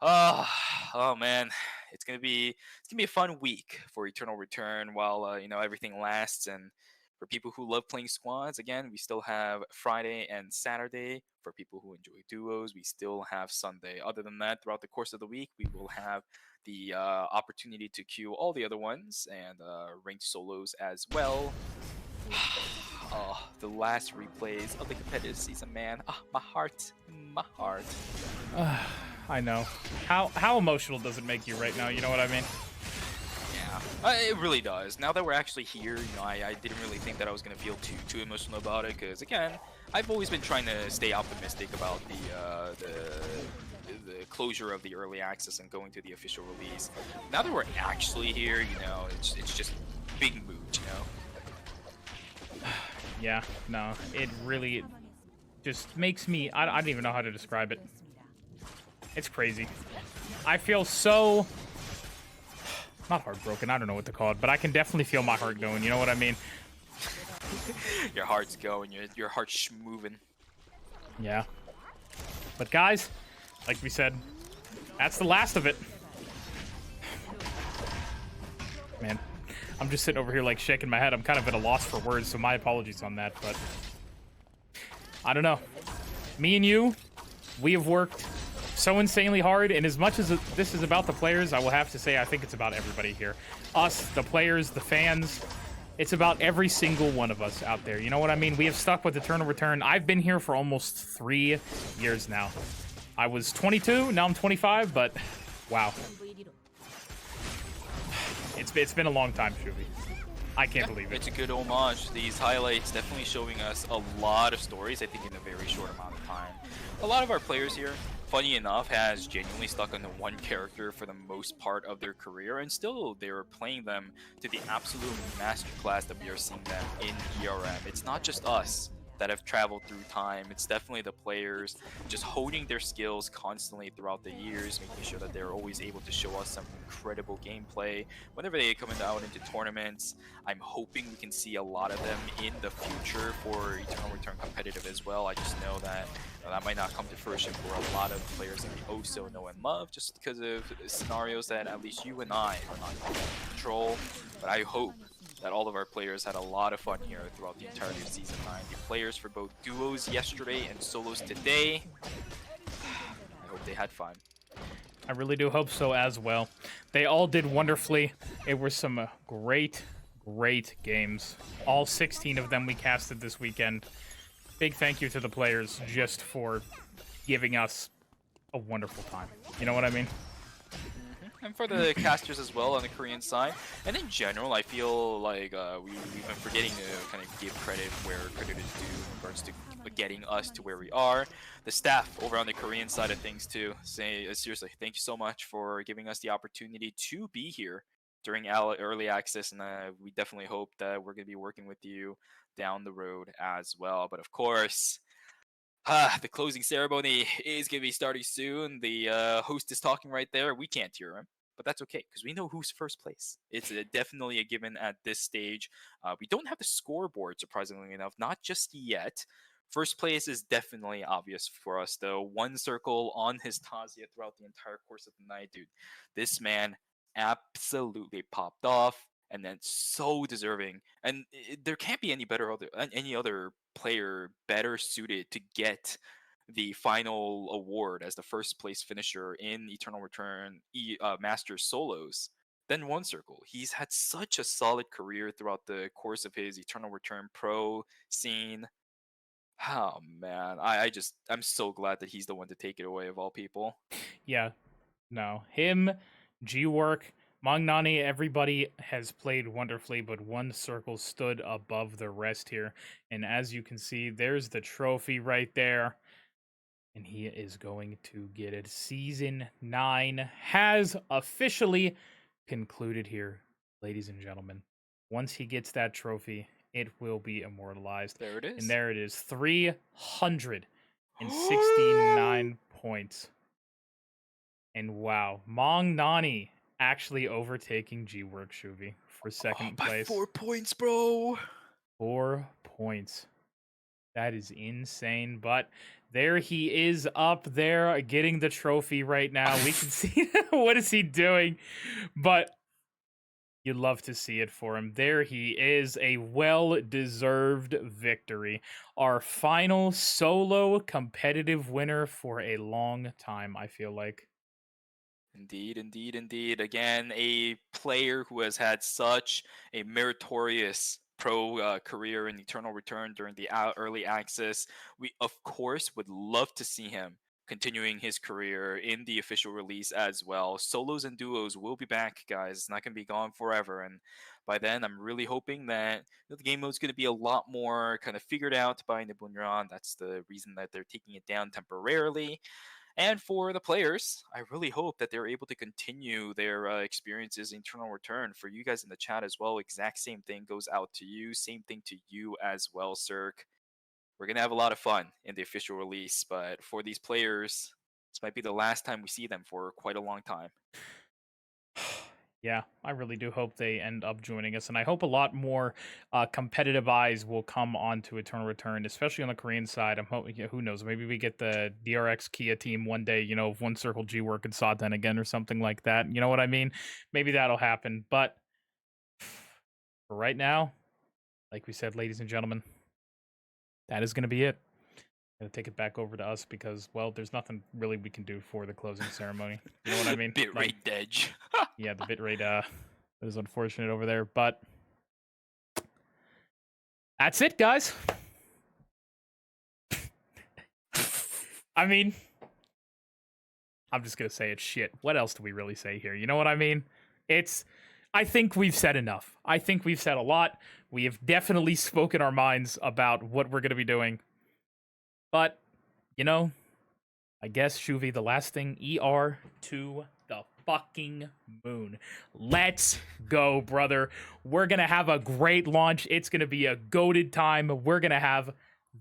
oh man, it's gonna be a fun week for Eternal Return while everything lasts. And for people who love playing squads, again, we still have Friday and Saturday. For people who enjoy duos, we still have Sunday. Other than that, throughout the course of the week, we will have the opportunity to queue all the other ones and ranked solos as well. Oh, the last replays of the competitive season, man. Ah, my heart. My heart. I know. How emotional does it make you right now? You know what I mean? Yeah, it really does. Now that we're actually here, I didn't really think that I was gonna feel too emotional about it, because again, I've always been trying to stay optimistic about the closure of the early access and going to the official release. Now that we're actually here, it's just big mood, Yeah, no, it really just makes me, I don't even know how to describe it. It's crazy. I feel so, not heartbroken, I don't know what to call it, but I can definitely feel my heart going, you know what I mean? Your heart's going, your heart's moving. Yeah. But guys, like we said, that's the last of it. Man, I'm just sitting over here like shaking my head. I'm kind of at a loss for words, so my apologies on that, but I don't know. Me and you, we have worked so insanely hard, and as much as this is about the players, I will have to say I think it's about everybody here. Us, the players, the fans. It's about every single one of us out there. You know what I mean? We have stuck with Eternal Return. I've been here for almost 3 years now. I was 22, now I'm 25, but wow. It's been a long time, Shuvi. I can't believe it. It's a good homage. These highlights definitely showing us a lot of stories, I think, in a very short amount of time. A lot of our players here, funny enough, has genuinely stuck on the one character for the most part of their career, and still they're playing them to the absolute masterclass that we are seeing them in ERM. It's not just us that have traveled through time. It's definitely the players just honing their skills constantly throughout the years, making sure that they're always able to show us some incredible gameplay whenever they come out into tournaments. I'm hoping we can see a lot of them in the future for Eternal Return competitive as well. I just know that that might not come to fruition for a lot of players that we also know and love, just because of scenarios that at least you and I are not going to control. But I hope that all of our players had a lot of fun here throughout the entirety of Season 9. The players for both duos yesterday and solos today, I hope they had fun. I really do hope so as well. They all did wonderfully. It were some great games. All 16 of them we casted this weekend. Big thank you to the players just for giving us a wonderful time. You know what I mean? And for the casters as well on the Korean side. And in general, I feel like we've been forgetting to kind of give credit where credit is due in regards to getting us to where we are. The staff over on the Korean side of things too. Seriously, thank you so much for giving us the opportunity to be here during early access, and we definitely hope that we're going to be working with you down the road as well. But of course, the closing ceremony is going to be starting soon. The host is talking right there. We can't hear him, but that's okay because we know who's first place. It's definitely a given at this stage. We don't have the scoreboard, surprisingly enough, not just yet. First place is definitely obvious for us, though. One circle on his Tazia throughout the entire course of the night, dude. This man absolutely popped off, and then so deserving. And there can't be any other player better suited to get the final award as the first place finisher in Eternal Return Masters solos than One Circle. He's had such a solid career throughout the course of his Eternal Return pro scene. Oh man, I'm so glad that he's the one to take it away of all people. Yeah, no, him, G-Work, Magnani, everybody has played wonderfully, but One Circle stood above the rest here. And as you can see, there's the trophy right there. And he is going to get it. Season 9 has officially concluded here, ladies and gentlemen. Once he gets that trophy, it will be immortalized. There it is. And there it is, 369 points. And wow, Magnani actually overtaking G-Work Shuvi for second place. By 4 points, bro. 4 points. That is insane. But there he is up there getting the trophy right now. We can see what is he doing. But you'd love to see it for him. There he is, a well-deserved victory. Our final solo competitive winner for a long time, I feel like. Indeed, indeed, indeed. Again, a player who has had such a meritorious pro career in Eternal Return during the early access. We, of course, would love to see him continuing his career in the official release as well. Solos and duos will be back, guys. It's not going to be gone forever. And by then, I'm really hoping that the game mode's going to be a lot more kind of figured out by Nibunran. That's the reason that they're taking it down temporarily. And for the players, I really hope that they're able to continue their experiences in Eternal Return. For you guys in the chat as well, exact same thing goes out to you. Same thing to you as well, Cirque. We're going to have a lot of fun in the official release, but for these players, this might be the last time we see them for quite a long time. Yeah, I really do hope they end up joining us, and I hope a lot more competitive eyes will come onto Eternal Return, especially on the Korean side. I'm hoping, who knows, maybe we get the DRX Kia team one day, One Circle G work and Sawten again or something like that. You know what I mean? Maybe that'll happen, but for right now, like we said, ladies and gentlemen, that is going to be it. Gonna take it back over to us because, well, there's nothing really we can do for the closing ceremony. You know what I mean? Bitrate Dedge. Yeah, the bitrate is unfortunate over there, but that's it, guys. I mean, I'm just gonna say it's shit. What else do we really say here? You know what I mean? I think we've said enough. I think we've said a lot. We have definitely spoken our minds about what we're gonna be doing. But, I guess, Shuvi, the last thing, ER to the fucking moon. Let's go, brother. We're going to have a great launch. It's going to be a goated time. We're going to have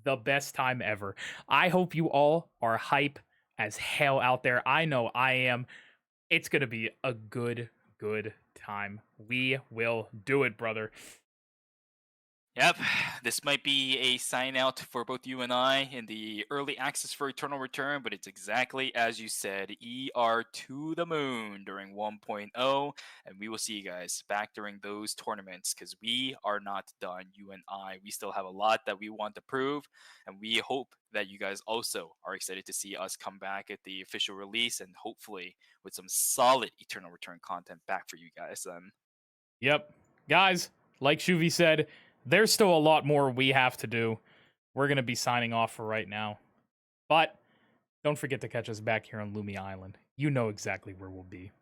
the best time ever. I hope you all are hype as hell out there. I know I am. It's going to be a good time. We will do it, brother. Yep, this might be a sign out for both you and I in the early access for Eternal Return, but it's exactly as you said, ER to the moon during 1.0, and we will see you guys back during those tournaments because we are not done, you and I. We still have a lot that we want to prove, and we hope that you guys also are excited to see us come back at the official release and hopefully with some solid Eternal Return content back for you guys then. Yep. Guys, like Shuvi said, there's still a lot more we have to do. We're going to be signing off for right now. But don't forget to catch us back here on Lumi Island. You know exactly where we'll be.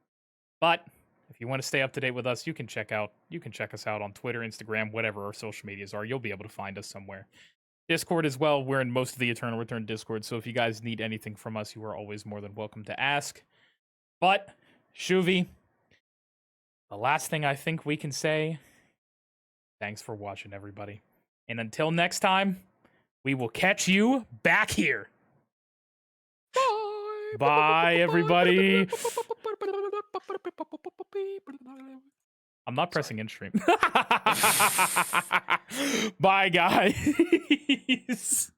But if you want to stay up to date with us, you can check us out on Twitter, Instagram, whatever our social medias are. You'll be able to find us somewhere. Discord as well. We're in most of the Eternal Return Discord, so if you guys need anything from us, you are always more than welcome to ask. But, Shuvi, the last thing I think we can say, thanks for watching, everybody. And until next time, we will catch you back here. Bye. Bye, everybody. I'm not pressing in stream. Bye, guys.